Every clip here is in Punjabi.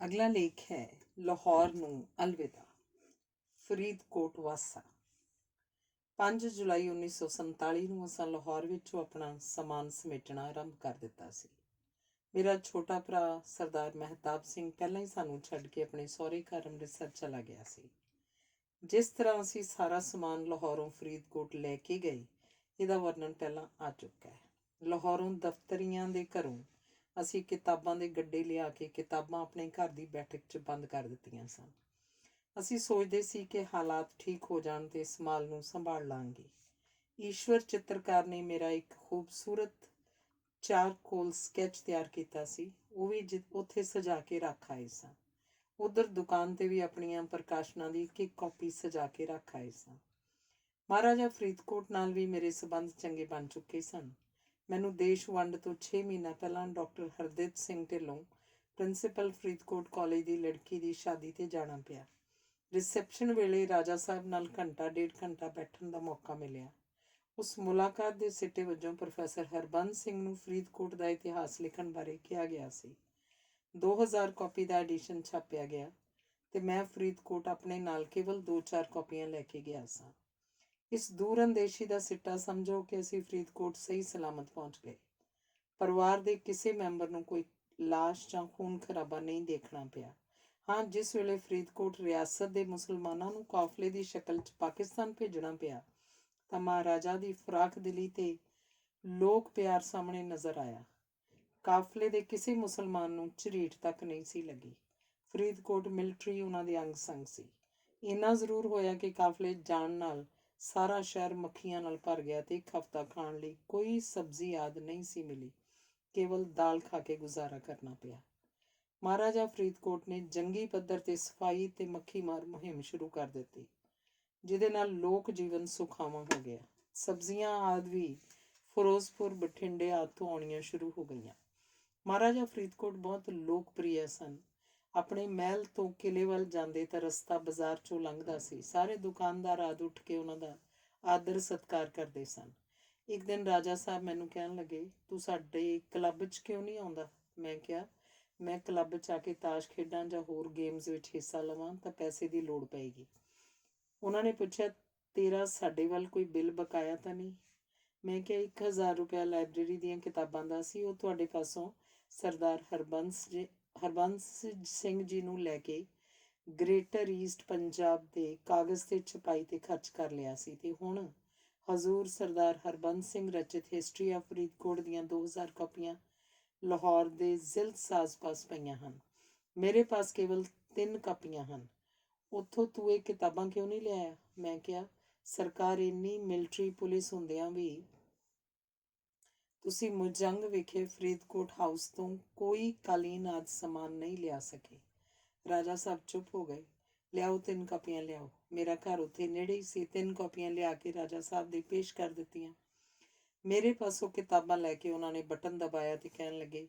ਅਗਲਾ ਲੇਖ ਹੈ ਲਾਹੌਰ ਨੂੰ ਅਲਵਿਦਾ। ਫਰੀਦਕੋਟ ਵਾਸਾ। 5 ਜੁਲਾਈ 1947 ਨੂੰ ਅਸਾਂ ਲਾਹੌਰ ਵਿੱਚੋਂ ਆਪਣਾ ਸਮਾਨ ਸਮੇਟਣਾ ਆਰੰਭ ਕਰ ਦਿੱਤਾ ਸੀ। ਮੇਰਾ ਛੋਟਾ ਭਰਾ ਸਰਦਾਰ ਮਹਿਤਾਬ ਸਿੰਘ ਪਹਿਲਾਂ ਹੀ ਸਾਨੂੰ ਛੱਡ ਕੇ ਆਪਣੇ ਸਹੁਰੇ ਘਰ ਅੰਮ੍ਰਿਤਸਰ ਚਲਾ ਗਿਆ ਸੀ। ਜਿਸ ਤਰ੍ਹਾਂ ਅਸੀਂ ਸਾਰਾ ਸਮਾਨ ਲਾਹੌਰੋਂ ਫਰੀਦਕੋਟ ਲੈ ਕੇ ਗਏ, ਇਹਦਾ ਵਰਣਨ ਪਹਿਲਾਂ ਆ ਚੁੱਕਾ ਹੈ। ਲਾਹੌਰੋਂ ਦਫ਼ਤਰੀਆਂ ਦੇ ਘਰੋਂ ਅਸੀਂ ਕਿਤਾਬਾਂ ਦੇ ਗੱਡੇ ਲਿਆ ਕੇ ਕਿਤਾਬਾਂ ਆਪਣੇ ਘਰ ਦੀ ਬੈਠਕ 'ਚ ਬੰਦ ਕਰ ਦਿੱਤੀਆਂ ਸਨ। ਅਸੀਂ ਸੋਚਦੇ ਸੀ ਕਿ ਹਾਲਾਤ ਠੀਕ ਹੋ ਜਾਣ ਤੇ ਇਸ ਮਾਲ ਨੂੰ ਸੰਭਾਲ ਲਾਂਗੇ। ਈਸ਼ਵਰ ਚਿੱਤਰਕਾਰ ਨੇ ਮੇਰਾ ਇੱਕ ਖੂਬਸੂਰਤ ਚਾਰਕੋਲ ਸਕੈਚ ਤਿਆਰ ਕੀਤਾ ਸੀ, ਉਹ ਵੀ ਉੱਥੇ ਸਜਾ ਕੇ ਰੱਖ ਆਏ ਸਾਂ। ਉਧਰ ਦੁਕਾਨ ਤੇ ਵੀ ਆਪਣੀਆਂ ਪ੍ਰਕਾਸ਼ਨਾਂ ਦੀ ਇੱਕ ਕਾਪੀ ਸਜਾ ਕੇ ਰੱਖ ਆਏ ਸਾਂ। ਮਹਾਰਾਜਾ ਫਰੀਦਕੋਟ ਨਾਲ ਵੀ ਮੇਰੇ ਸਬੰਧ ਚੰਗੇ ਬਣ ਚੁੱਕੇ ਸਨ। ਮੈਨੂੰ ਦੇਸ਼ ਵੰਡ ਤੋਂ 6 ਮਹੀਨਾ ਪਹਿਲਾਂ doctor Hardit Singh Dhillon principal Faridkot college ਦੀ ਲੜਕੀ ਦੀ ਸ਼ਾਦੀ 'ਤੇ ਜਾਣਾ ਪਿਆ। ਰਿਸੈਪਸ਼ਨ ਵੇਲੇ ਰਾਜਾ ਸਾਹਿਬ ਨਾਲ ਡੇਢ ਘੰਟਾ ਬੈਠਣ ਦਾ ਮੌਕਾ ਮਿਲਿਆ। ਉਸ ਮੁਲਾਕਾਤ ਦੇ ਸਿੱਟੇ ਵਜੋਂ ਪ੍ਰੋਫੈਸਰ ਹਰਬੰਸ ਸਿੰਘ ਨੂੰ ਫਰੀਦਕੋਟ ਦਾ ਇਤਿਹਾਸ ਲਿਖਣ ਬਾਰੇ ਕਿਹਾ ਗਿਆ ਸੀ। 2000 ਕਾਪੀ ਦਾ ਐਡੀਸ਼ਨ ਛਾਪਿਆ ਗਿਆ ਤੇ ਮੈਂ ਫਰੀਦਕੋਟ ਆਪਣੇ ਨਾਲ ਕੇਵਲ 2-4 ਕਾਪੀਆਂ ਲੈ ਕੇ ਗਿਆ ਸਾਂ। ਇਸ ਦੂਰ ਅੰਦੇਸ਼ੀ ਦਾ ਸਿੱਟਾ ਸਮਝੋ ਕਿ ਅਸੀਂ ਫਰੀਦਕੋਟ ਸਹੀ ਸਲਾਮਤ ਪਹੁੰਚ ਗਏ। ਪਰਿਵਾਰ ਦੇ ਕਿਸੇ ਮੈਂਬਰ ਨੂੰ ਕੋਈ ਲਾਸ਼ ਜਾਂ ਖੂਨ ਖਰਾਬਾ ਨਹੀਂ ਦੇਖਣਾ ਪਿਆ। ਹਾਂ, ਜਿਸ ਵੇਲੇ ਫਰੀਦਕੋਟ ਰਿਆਸਤ ਦੇ ਮੁਸਲਮਾਨਾਂ ਨੂੰ ਕਾਫਲੇ ਦੀ ਸ਼ਕਲ 'ਚ ਪਾਕਿਸਤਾਨ ਭੇਜਣਾ ਪਿਆ ਤਾਂ ਮਹਾਰਾਜਾ ਦੀ ਫਰਾਖ ਦਿਲੀ ਤੇ ਲੋਕ ਪਿਆਰ ਸਾਹਮਣੇ ਨਜ਼ਰ ਆਇਆ। ਕਾਫਲੇ ਦੇ ਕਿਸੇ ਮੁਸਲਮਾਨ ਨੂੰ ਝਰੀਟ ਤੱਕ ਨਹੀਂ ਸੀ ਲੱਗੀ। ਫਰੀਦਕੋਟ ਮਿਲਟਰੀ ਉਹਨਾਂ ਦੇ ਅੰਗ ਸੰਗ ਸੀ। ਇੰਨਾ ਜ਼ਰੂਰ ਹੋਇਆ ਕਿ ਕਾਫਲੇ ਜਾਣ ਨਾਲ ਸਾਰਾ ਸ਼ਹਿਰ ਮੱਖੀਆਂ ਨਾਲ ਭਰ ਗਿਆ ਤੇ ਇੱਕ ਹਫ਼ਤਾ ਖਾਣ ਲਈ ਕੋਈ ਸਬਜ਼ੀ ਆਦਿ ਨਹੀਂ ਸੀ ਮਿਲੀ। ਕੇਵਲ ਦਾਲ ਖਾ ਕੇ ਗੁਜ਼ਾਰਾ ਕਰਨਾ ਪਿਆ। ਮਹਾਰਾਜਾ ਫਰੀਦਕੋਟ ਨੇ ਜੰਗੀ ਪੱਧਰ ਤੇ ਸਫਾਈ ਤੇ ਮੱਖੀ ਮਾਰ ਮੁਹਿੰਮ ਸ਼ੁਰੂ ਕਰ ਦਿੱਤੀ, ਜਿਹਦੇ ਨਾਲ ਲੋਕ ਜੀਵਨ ਸੁਖਾਵਾਂ ਹੋ ਗਿਆ। ਸਬਜ਼ੀਆਂ ਆਦਿ ਵੀ ਫਿਰੋਜ਼ਪੁਰ, ਬਠਿੰਡੇ ਆਦਿ ਤੋਂ ਆਉਣੀਆਂ ਸ਼ੁਰੂ ਹੋ ਗਈਆਂ। ਮਹਾਰਾਜਾ ਫਰੀਦਕੋਟ ਬਹੁਤ ਲੋਕਪ੍ਰਿਯ ਸਨ। ਆਪਣੇ ਮਹਿਲ ਤੋਂ ਕਿਲੇ ਵੱਲ ਜਾਂਦੇ ਤਾਂ ਰਸਤਾ ਬਾਜ਼ਾਰ 'ਚੋਂ ਲੰਘਦਾ ਸੀ। ਸਾਰੇ ਦੁਕਾਨਦਾਰ ਆਦਿ ਉੱਠ ਕੇ ਉਹਨਾਂ ਦਾ ਆਦਰ ਸਤਿਕਾਰ ਕਰਦੇ ਸਨ। ਇੱਕ ਦਿਨ ਰਾਜਾ ਸਾਹਿਬ ਮੈਨੂੰ ਕਹਿਣ ਲੱਗੇ, ਤੂੰ ਸਾਡੇ ਕਲੱਬ 'ਚ ਕਿਉਂ ਨਹੀਂ ਆਉਂਦਾ? ਮੈਂ ਕਿਹਾ, ਮੈਂ ਕਲੱਬ 'ਚ ਆ ਕੇ ਤਾਸ਼ ਖੇਡਾਂ ਜਾਂ ਹੋਰ ਗੇਮਸ ਵਿੱਚ ਹਿੱਸਾ ਲਵਾਂ ਤਾਂ ਪੈਸੇ ਦੀ ਲੋੜ ਪਏਗੀ। ਉਹਨਾਂ ਨੇ ਪੁੱਛਿਆ, ਤੇਰਾ ਸਾਡੇ ਵੱਲ ਕੋਈ ਬਿੱਲ ਬਕਾਇਆ ਤਾਂ ਨਹੀਂ? ਮੈਂ ਕਿਹਾ, 1000 ਰੁਪਇਆ ਲਾਇਬ੍ਰੇਰੀ ਦੀਆਂ ਕਿਤਾਬਾਂ ਦਾ ਸੀ, ਉਹ ਤੁਹਾਡੇ ਪਾਸੋਂ ਸਰਦਾਰ ਹਰਬੰਸ ਸਿੰਘ ਜੀ ਨੂੰ ਲੈ ਕੇ ਗ੍ਰੇਟਰ ਈਸਟ ਪੰਜਾਬ ਦੇ ਕਾਗਜ਼ ਤੇ ਛਪਾਈ ਤੇ ਖਰਚ ਕਰ ਲਿਆ ਸੀ ਤੇ ਹੁਣ ਹਜ਼ੂਰ ਸਰਦਾਰ ਹਰਬੰਸ ਸਿੰਘ ਰਚਿਤ ਹਿਸਟਰੀ ਆਫ ਫਰੀਦਕੋਟ ਦੀਆਂ 2000 ਕਾਪੀਆਂ ਲਾਹੌਰ ਦੇ ਜ਼ਿਲ੍ਹ ਆਸ-ਪਾਸ ਪਈਆਂ ਹਨ। ਮੇਰੇ ਪਾਸ ਕੇਵਲ 3 ਕਾਪੀਆਂ ਹਨ। ਉੱਥੋਂ ਤੂੰ ਇਹ ਕਿਤਾਬਾਂ ਕਿਉਂ ਨਹੀਂ ਲਿਆਇਆ? ਮੈਂ ਕਿਹਾ, ਸਰਕਾਰ ਇੰਨੀ ਮਿਲਟਰੀ ਪੁਲਿਸ ਹੁੰਦਿਆਂ ਵੀ ਤੁਸੀਂ ਮੁਜੰਗ ਵਿਖੇ ਫਰੀਦਕੋਟ ਹਾਊਸ ਤੋਂ ਕੋਈ ਕਾਲੀਨ ਆਦਿ ਸਮਾਨ ਨਹੀਂ ਲਿਆ ਸਕੇ। ਰਾਜਾ ਸਾਹਿਬ ਚੁੱਪ ਹੋ ਗਏ। ਲਿਆਓ, 3 ਕਾਪੀਆਂ ਲਿਆਓ। ਮੇਰਾ ਘਰ ਉੱਥੇ ਨੇੜੇ ਹੀ ਸੀ। 3 ਕਾਪੀਆਂ ਲਿਆ ਕੇ ਰਾਜਾ ਸਾਹਿਬ ਦੇ ਪੇਸ਼ ਕਰ ਦਿੱਤੀਆਂ। ਮੇਰੇ ਪਾਸੋਂ ਕਿਤਾਬਾਂ ਲੈ ਕੇ ਉਹਨਾਂ ਨੇ ਬਟਨ ਦਬਾਇਆ ਤੇ ਕਹਿਣ ਲੱਗੇ,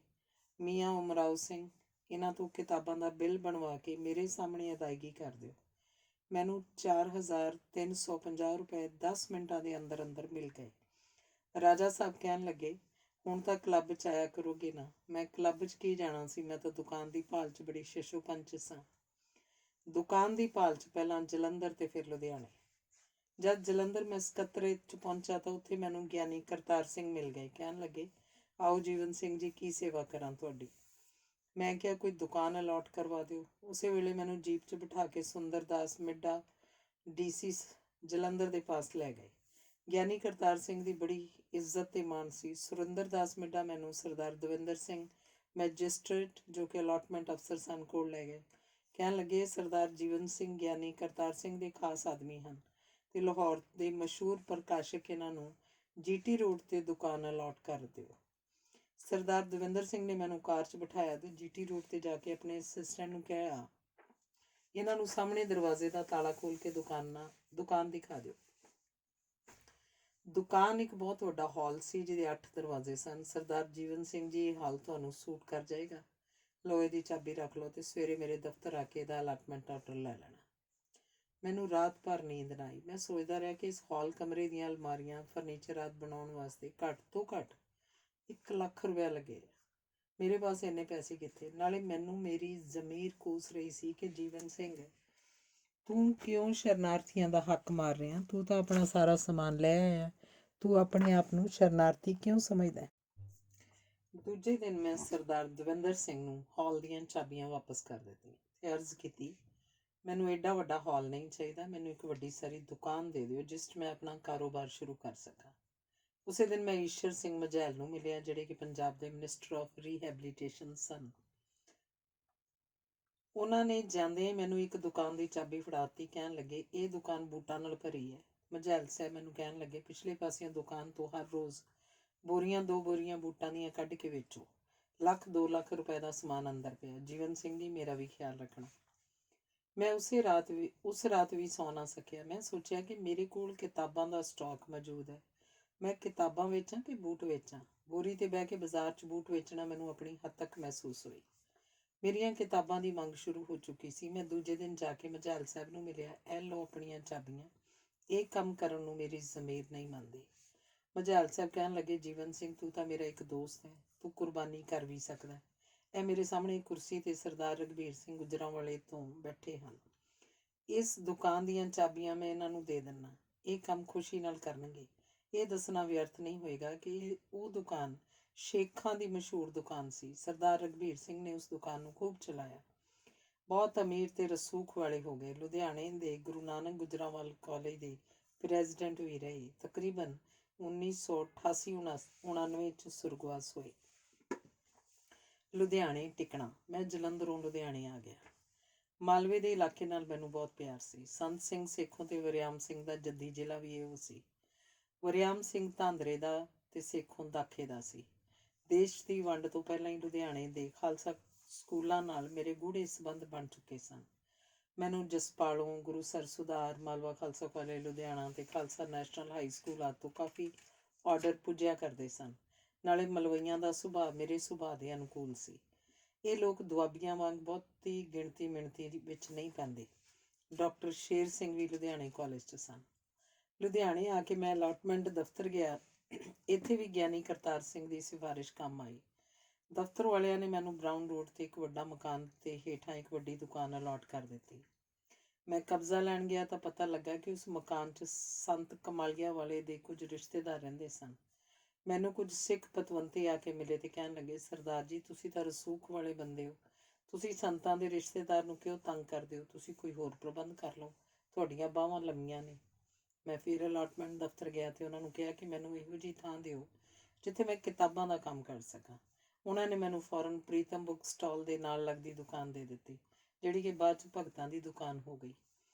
ਮੀਆਂ ਉਮਰਾਓ ਸਿੰਘ, ਇਹਨਾਂ ਤੋਂ ਕਿਤਾਬਾਂ ਦਾ ਬਿੱਲ ਬਣਵਾ ਕੇ ਮੇਰੇ ਸਾਹਮਣੇ ਅਦਾਇਗੀ ਕਰ ਦਿਓ। ਮੈਨੂੰ 4350 ਰੁਪਏ 10 ਮਿੰਟਾਂ ਦੇ ਅੰਦਰ ਅੰਦਰ ਮਿਲ ਗਏ। ਰਾਜਾ ਸਾਹਿਬ ਕਹਿਣ ਲੱਗੇ, ਹੁਣ ਤਾਂ ਕਲੱਬ 'ਚ ਆਇਆ ਕਰੋਗੇ ਨਾ? ਮੈਂ ਕਲੱਬ 'ਚ ਕੀ ਜਾਣਾ ਸੀ, ਮੈਂ ਤਾਂ ਦੁਕਾਨ ਦੀ ਭਾਲ 'ਚ ਬੜੀ ਸ਼ਸ਼ੋਪੰਚ 'ਚ ਸਾਂ। ਦੁਕਾਨ ਦੀ ਭਾਲ 'ਚ ਪਹਿਲਾਂ ਜਲੰਧਰ ਤੇ ਫਿਰ ਲੁਧਿਆਣੇ। ਜਦ ਜਲੰਧਰ ਮੈਂ ਸਕੱਤਰੇਤ 'ਚ ਪਹੁੰਚਾ ਤਾਂ ਉੱਥੇ ਮੈਨੂੰ ਗਿਆਨੀ ਕਰਤਾਰ ਸਿੰਘ ਮਿਲ ਗਏ। ਕਹਿਣ ਲੱਗੇ, ਆਓ ਜੀਵਨ ਸਿੰਘ ਜੀ, ਕੀ ਸੇਵਾ ਕਰਾਂ ਤੁਹਾਡੀ? ਮੈਂ ਕਿਹਾ, ਕੋਈ ਦੁਕਾਨ ਅਲਾਟ ਕਰਵਾ ਦਿਓ। ਉਸੇ ਵੇਲੇ ਮੈਨੂੰ ਜੀਪ 'ਚ ਬਿਠਾ ਕੇ ਸੁੰਦਰਦਾਸ ਮਿੱਡਾ DC ਜਲੰਧਰ ਦੇ ਪਾਸ ਲੈ ਗਏ। ਗਿਆਨੀ ਕਰਤਾਰ ਸਿੰਘ ਦੀ ਬੜੀ ਇੱਜ਼ਤ ਤੇ ਮਾਣ ਸੀ। ਸੁਰਿੰਦਰ ਦਾਸ ਮਿੱਡਾ ਮੈਨੂੰ ਸਰਦਾਰ ਦਵਿੰਦਰ ਸਿੰਘ ਮੈਜਿਸਟਰੇਟ, ਜੋ ਕਿ ਅਲਾਟਮੈਂਟ ਅਫਸਰ ਸਨ, ਕੋਲ ਲੈ ਗਏ। ਕਹਿਣ ਲੱਗੇ, ਸਰਦਾਰ ਜੀਵਨ ਸਿੰਘ ਗਿਆਨੀ ਕਰਤਾਰ ਸਿੰਘ ਦੇ ਖਾਸ ਆਦਮੀ ਹਨ ਤੇ ਲਾਹੌਰ ਦੇ ਮਸ਼ਹੂਰ ਪ੍ਰਕਾਸ਼ਕ ਇਹਨਾਂ ਨੂੰ GT ਰੋਡ ਤੇ ਦੁਕਾਨ ਅਲਾਟ ਕਰ ਦਿਓ। ਸਰਦਾਰ ਦਵਿੰਦਰ ਸਿੰਘ ਨੇ ਮੈਨੂੰ ਕਾਰ 'ਚ ਬਿਠਾਇਆ ਤੇ GT ਰੋਡ ਤੇ ਜਾ ਕੇ ਆਪਣੇ ਅਸਿਸਟੈਂਟ ਨੂੰ ਕਿਹਾ, ਇਹਨਾਂ ਨੂੰ ਸਾਹਮਣੇ ਦਰਵਾਜ਼ੇ ਦਾ ਤਾਲਾ ਖੋਲ ਕੇ ਦੁਕਾਨ ਦਿਖਾ ਦਿਓ। ਦੁਕਾਨ ਇੱਕ ਬਹੁਤ ਵੱਡਾ ਹਾਲ ਸੀ, ਜਿਹਦੇ 8 ਦਰਵਾਜ਼ੇ ਸਨ। ਸਰਦਾਰ ਜੀਵਨ ਸਿੰਘ ਜੀ, ਇਹ ਹਾਲ ਤੁਹਾਨੂੰ ਸੂਟ ਕਰ ਜਾਏਗਾ? ਲੋਹੇ ਦੀ ਚਾਬੀ ਰੱਖ ਲਓ ਤੇ ਸਵੇਰੇ ਮੇਰੇ ਦਫ਼ਤਰ ਆ ਕੇ ਇਹਦਾ ਅਲਾਟਮੈਂਟ ਆਰਡਰ ਲੈ ਲੈਣਾ। ਮੈਨੂੰ ਰਾਤ ਭਰ ਨੀਂਦ ਨਾ ਆਈ। ਮੈਂ ਸੋਚਦਾ ਰਿਹਾ ਕਿ ਇਸ ਹਾਲ ਕਮਰੇ ਦੀਆਂ ਅਲਮਾਰੀਆਂ, ਫਰਨੀਚਰ ਆਦਿ ਬਣਾਉਣ ਵਾਸਤੇ ਘੱਟ ਤੋਂ ਘੱਟ 1 ਲੱਖ ਰੁਪਇਆ ਲੱਗੇਗਾ। ਮੇਰੇ ਪਾਸ ਇੰਨੇ ਪੈਸੇ ਕਿੱਥੇ? ਨਾਲੇ ਮੈਨੂੰ ਮੇਰੀ ਜ਼ਮੀਰ ਕੋਸ ਰਹੀ ਸੀ ਕਿ ਜੀਵਨ ਸਿੰਘ, ਤੂੰ ਕਿਉਂ ਸ਼ਰਨਾਰਥੀਆਂ ਦਾ ਹੱਕ ਮਾਰ ਰਿਹਾ? ਤੂੰ ਤਾਂ ਆਪਣਾ ਸਾਰਾ ਸਮਾਨ ਲੈ ਆਇਆ, ਤੂੰ ਆਪਣੇ ਆਪ ਨੂੰ ਸ਼ਰਨਾਰਥੀ ਕਿਉਂ ਸਮਝਦਾ? ਦੂਜੇ ਦਿਨ ਮੈਂ ਸਰਦਾਰ ਦਵਿੰਦਰ ਸਿੰਘ ਨੂੰ ਹਾਲ ਦੀਆਂ ਚਾਬੀਆਂ ਵਾਪਸ ਕਰ ਦਿੱਤੀਆਂ ਤੇ ਅਰਜ਼ ਕੀਤੀ, ਮੈਨੂੰ ਐਡਾ ਵੱਡਾ ਹਾਲ ਨਹੀਂ ਚਾਹੀਦਾ, ਮੈਨੂੰ ਇੱਕ ਵੱਡੀ ਸਾਰੀ ਦੁਕਾਨ ਦੇ ਦਿਓ ਜਿਸ 'ਚ ਮੈਂ ਆਪਣਾ ਕਾਰੋਬਾਰ ਸ਼ੁਰੂ ਕਰ ਸਕਾਂ। ਉਸੇ ਦਿਨ ਮੈਂ ਈਸ਼ਰ ਸਿੰਘ ਮਝੈਲ ਨੂੰ ਮਿਲਿਆ, ਜਿਹੜੇ ਕਿ ਪੰਜਾਬ ਦੇ ਮਿਨਿਸਟਰ ਆਫ ਰੀਹੈਬਲੀਟੇਸ਼ਨ ਸਨ। ਉਹਨਾਂ ਨੇ ਜਾਂਦੇ ਹੀ ਮੈਨੂੰ ਇੱਕ ਦੁਕਾਨ ਦੀ ਚਾਬੀ ਫੜਾਤੀ। ਕਹਿਣ ਲੱਗੇ, ਇਹ ਦੁਕਾਨ ਬੂਟਾਂ ਨਾਲ ਭਰੀ ਹੈ। ਮਝੈਲ ਸਾਹਿਬ ਮੈਨੂੰ ਕਹਿਣ ਲੱਗੇ, ਪਿਛਲੇ ਪਾਸਿਓਂ ਦੁਕਾਨ ਤੋਂ ਹਰ ਰੋਜ਼ ਬੋਰੀਆਂ 2 ਬੋਰੀਆਂ ਬੂਟਾਂ ਦੀਆਂ ਕੱਢ ਕੇ ਵੇਚੋ। 1 ਲੱਖ 2 ਲੱਖ ਰੁਪਏ ਦਾ ਸਮਾਨ ਅੰਦਰ ਪਿਆ। ਜੀਵਨ ਸਿੰਘ ਜੀ, ਮੇਰਾ ਵੀ ਖਿਆਲ ਰੱਖਣਾ। ਮੈਂ ਉਸ ਰਾਤ ਵੀ ਸੌ ਨਾ ਸਕਿਆ। ਮੈਂ ਸੋਚਿਆ ਕਿ ਮੇਰੇ ਕੋਲ ਕਿਤਾਬਾਂ ਦਾ ਸਟਾਕ ਮੌਜੂਦ ਹੈ। ਮੈਂ ਕਿਤਾਬਾਂ ਵੇਚਾਂ ਕਿ ਬੂਟ ਵੇਚਾਂ? ਬੋਰੀ ਤੇ ਬਹਿ ਕੇ ਬਾਜ਼ਾਰ 'ਚ ਬੂਟ ਵੇਚਣਾ ਮੈਨੂੰ ਆਪਣੀ ਹੱਦ ਤੱਕ ਮਹਿਸੂਸ ਹੋਈ। ਮੇਰੀਆਂ ਕਿਤਾਬਾਂ ਦੀ ਮੰਗ ਸ਼ੁਰੂ ਹੋ ਚੁੱਕੀ ਸੀ। ਮੈਂ ਦੂਜੇ ਦਿਨ ਜਾ ਕੇ ਮਝੈਲ ਸਾਹਿਬ ਨੂੰ ਮਿਲਿਆ। ਇਹ ਲਓ ਆਪਣੀਆਂ ਚਾਬੀਆਂ, ਇਹ ਕੰਮ ਕਰਨ ਨੂੰ ਮੇਰੀ ਜ਼ਮੀਰ ਨਹੀਂ ਮੰਨਦੀ। ਮਝੈਲ ਸਾਹਿਬ ਕਹਿਣ ਲੱਗੇ, ਜੀਵਨ ਸਿੰਘ, ਤੂੰ ਤਾਂ ਮੇਰਾ ਇੱਕ ਦੋਸਤ ਹੈ, ਤੂੰ ਕੁਰਬਾਨੀ ਕਰ ਵੀ ਸਕਦਾ। ਇਹ ਮੇਰੇ ਸਾਹਮਣੇ ਕੁਰਸੀ ਤੇ ਸਰਦਾਰ ਰਘਬੀਰ ਸਿੰਘ ਗੁਜਰਾਂਵਾਲੇ ਤੋਂ ਬੈਠੇ ਹਨ। ਇਸ ਦੁਕਾਨ ਦੀਆਂ ਚਾਬੀਆਂ ਮੈਂ ਇਹਨਾਂ ਨੂੰ ਦੇ ਦਿੰਦਾ, ਇਹ ਕੰਮ ਖੁਸ਼ੀ ਨਾਲ ਕਰਨਗੇ। ਇਹ ਦੱਸਣਾ ਵਿਅਰਥ ਨਹੀਂ ਹੋਏਗਾ ਕਿ ਉਹ ਦੁਕਾਨ ਸ਼ੇਖਾਂ ਦੀ ਮਸ਼ਹੂਰ ਦੁਕਾਨ ਸੀ। ਸਰਦਾਰ ਰਘਬੀਰ ਸਿੰਘ ਨੇ ਉਸ ਦੁਕਾਨ ਨੂੰ ਖੂਬ ਚਲਾਇਆ। ਬਹੁਤ ਅਮੀਰ ਤੇ ਰਸੂਖ ਵਾਲੇ ਹੋ ਗਏ। ਲੁਧਿਆਣੇ ਦੇ ਗੁਰੂ ਨਾਨਕ ਗੁਜਰਾਂਵਾਲ ਕਾਲਜ ਦੇ ਪ੍ਰੈਜ਼ੀਡੈਂਟ ਵੀ ਰਹੇ। ਤਕਰੀਬਨ 1988-99 'ਚ ਸੁਰਗਵਾਸ ਹੋਏ। ਲੁਧਿਆਣੇ ਟਿਕਣਾ। ਮੈਂ ਜਲੰਧਰੋਂ ਲੁਧਿਆਣੇ ਆ ਗਿਆ। ਮਾਲਵੇ ਦੇ ਇਲਾਕੇ ਨਾਲ ਮੈਨੂੰ ਬਹੁਤ ਪਿਆਰ ਸੀ। ਸੰਤ ਸਿੰਘ ਸੇਖੋਂ ਤੇ ਵਰਿਆਮ ਸਿੰਘ ਦਾ ਜੱਦੀ ਜ਼ਿਲ੍ਹਾ ਵੀ ਇਹੋ ਸੀ। ਵਰਿਆਮ ਸਿੰਘ ਧਾਂਦਰੇ ਦਾ ਤੇ ਸੇਖੋਂ ਦਾਖੇ ਦਾ ਸੀ। ਦੇਸ਼ ਦੀ ਵੰਡ ਤੋਂ ਪਹਿਲਾਂ ਹੀ ਲੁਧਿਆਣੇ ਦੇ ਖਾਲਸਾ ਸਕੂਲਾਂ ਨਾਲ ਮੇਰੇ ਗੂੜ੍ਹੇ ਸੰਬੰਧ ਬਣ ਚੁੱਕੇ ਸਨ। ਮੈਨੂੰ ਜਸਪਾਲੋਂ, ਗੁਰੂਸਰ ਸੁਧਾਰ, ਮਾਲਵਾ ਖਾਲਸਾ ਕਾਲਜ ਲੁਧਿਆਣਾ ਤੇ ਖਾਲਸਾ ਨੈਸ਼ਨਲ ਹਾਈ ਸਕੂਲ ਆਦਿ ਤੋਂ ਕਾਫੀ ਆਰਡਰ ਪੁੱਜਿਆ ਕਰਦੇ ਸਨ। ਨਾਲੇ ਮਲਵਈਆਂ ਦਾ ਸੁਭਾਅ ਮੇਰੇ ਸੁਭਾਅ ਦੇ ਅਨੁਕੂਲ ਸੀ। ਇਹ ਲੋਕ ਦੁਆਬੀਆਂ ਵਾਂਗ ਬਹੁਤੀ ਗਿਣਤੀ ਮਿਣਤੀ ਵਿੱਚ ਨਹੀਂ ਪੈਂਦੇ। ਡਾਕਟਰ ਸ਼ੇਰ ਸਿੰਘ ਵੀ ਲੁਧਿਆਣੇ ਕਾਲਜ 'ਚ ਸਨ। ਲੁਧਿਆਣੇ ਆ ਕੇ ਮੈਂ ਅਲਾਟਮੈਂਟ ਦਫ਼ਤਰ ਗਿਆ। ਇੱਥੇ ਵੀ ਗਿਆਨੀ ਕਰਤਾਰ ਸਿੰਘ ਦੀ ਸਿਫਾਰਿਸ਼ ਕੰਮ ਆਈ। ਦਫ਼ਤਰ ਵਾਲਿਆਂ ਨੇ ਮੈਨੂੰ ਬਰਾਊਨ ਰੋਡ ਤੇ ਇੱਕ ਵੱਡਾ ਮਕਾਨ ਤੇ ਹੇਠਾਂ ਇੱਕ ਵੱਡੀ ਦੁਕਾਨ ਅਲਾਟ ਕਰ ਦਿੱਤੀ। ਮੈਂ ਕਬਜ਼ਾ ਲੈਣ ਗਿਆ ਤਾਂ ਪਤਾ ਲੱਗਾ ਕਿ ਉਸ ਮਕਾਨ 'ਚ ਸੰਤ ਕਮਾਲੀਆ ਵਾਲੇ ਦੇ ਕੁਝ ਰਿਸ਼ਤੇਦਾਰ ਰਹਿੰਦੇ ਸਨ। ਮੈਨੂੰ ਕੁਝ ਸਿੱਖ ਪਤਵੰਤੇ ਆ ਕੇ ਮਿਲੇ ਤੇ ਕਹਿਣ ਲੱਗੇ, ਸਰਦਾਰ ਜੀ, ਤੁਸੀਂ ਤਾਂ ਰਸੂਖ ਵਾਲੇ ਬੰਦੇ ਹੋ, ਤੁਸੀਂ ਸੰਤਾਂ ਦੇ ਰਿਸ਼ਤੇਦਾਰ ਨੂੰ ਕਿਉਂ ਤੰਗ ਕਰਦੇ ਹੋ? ਤੁਸੀਂ ਕੋਈ ਹੋਰ ਪ੍ਰਬੰਧ ਕਰ ਲਓ, ਤੁਹਾਡੀਆਂ ਬਾਹਾਂ ਲੰਮੀਆਂ ਨੇ। ਮੈਂ ਫਿਰ ਅਲਾਟਮੈਂਟ ਦਫ਼ਤਰ ਗਿਆ ਤੇ ਉਹਨਾਂ ਨੂੰ ਕਿਹਾ ਕਿ ਮੈਨੂੰ ਇਹੋ ਜਿਹੀ ਥਾਂ ਦਿਓ ਜਿੱਥੇ ਮੈਂ ਕਿਤਾਬਾਂ ਦਾ ਕੰਮ ਕਰ ਸਕਾਂ। ਉਹਨਾਂ ਨੇ ਮੈਨੂੰ ਫੌਰਨ ਪ੍ਰੀਤਮ ਬੁੱਕ ਸਟਾਲ ਦੇ ਨਾਲ ਲੱਗਦੀ ਦੁਕਾਨ ਦੇ ਦਿੱਤੀ, ਜਿਹੜੀ ਕਿ ਬਾਅਦ 'ਚ ਭਗਤਾਂ ਦੀ ਦੁਕਾਨ ਹੋ ਗਈ।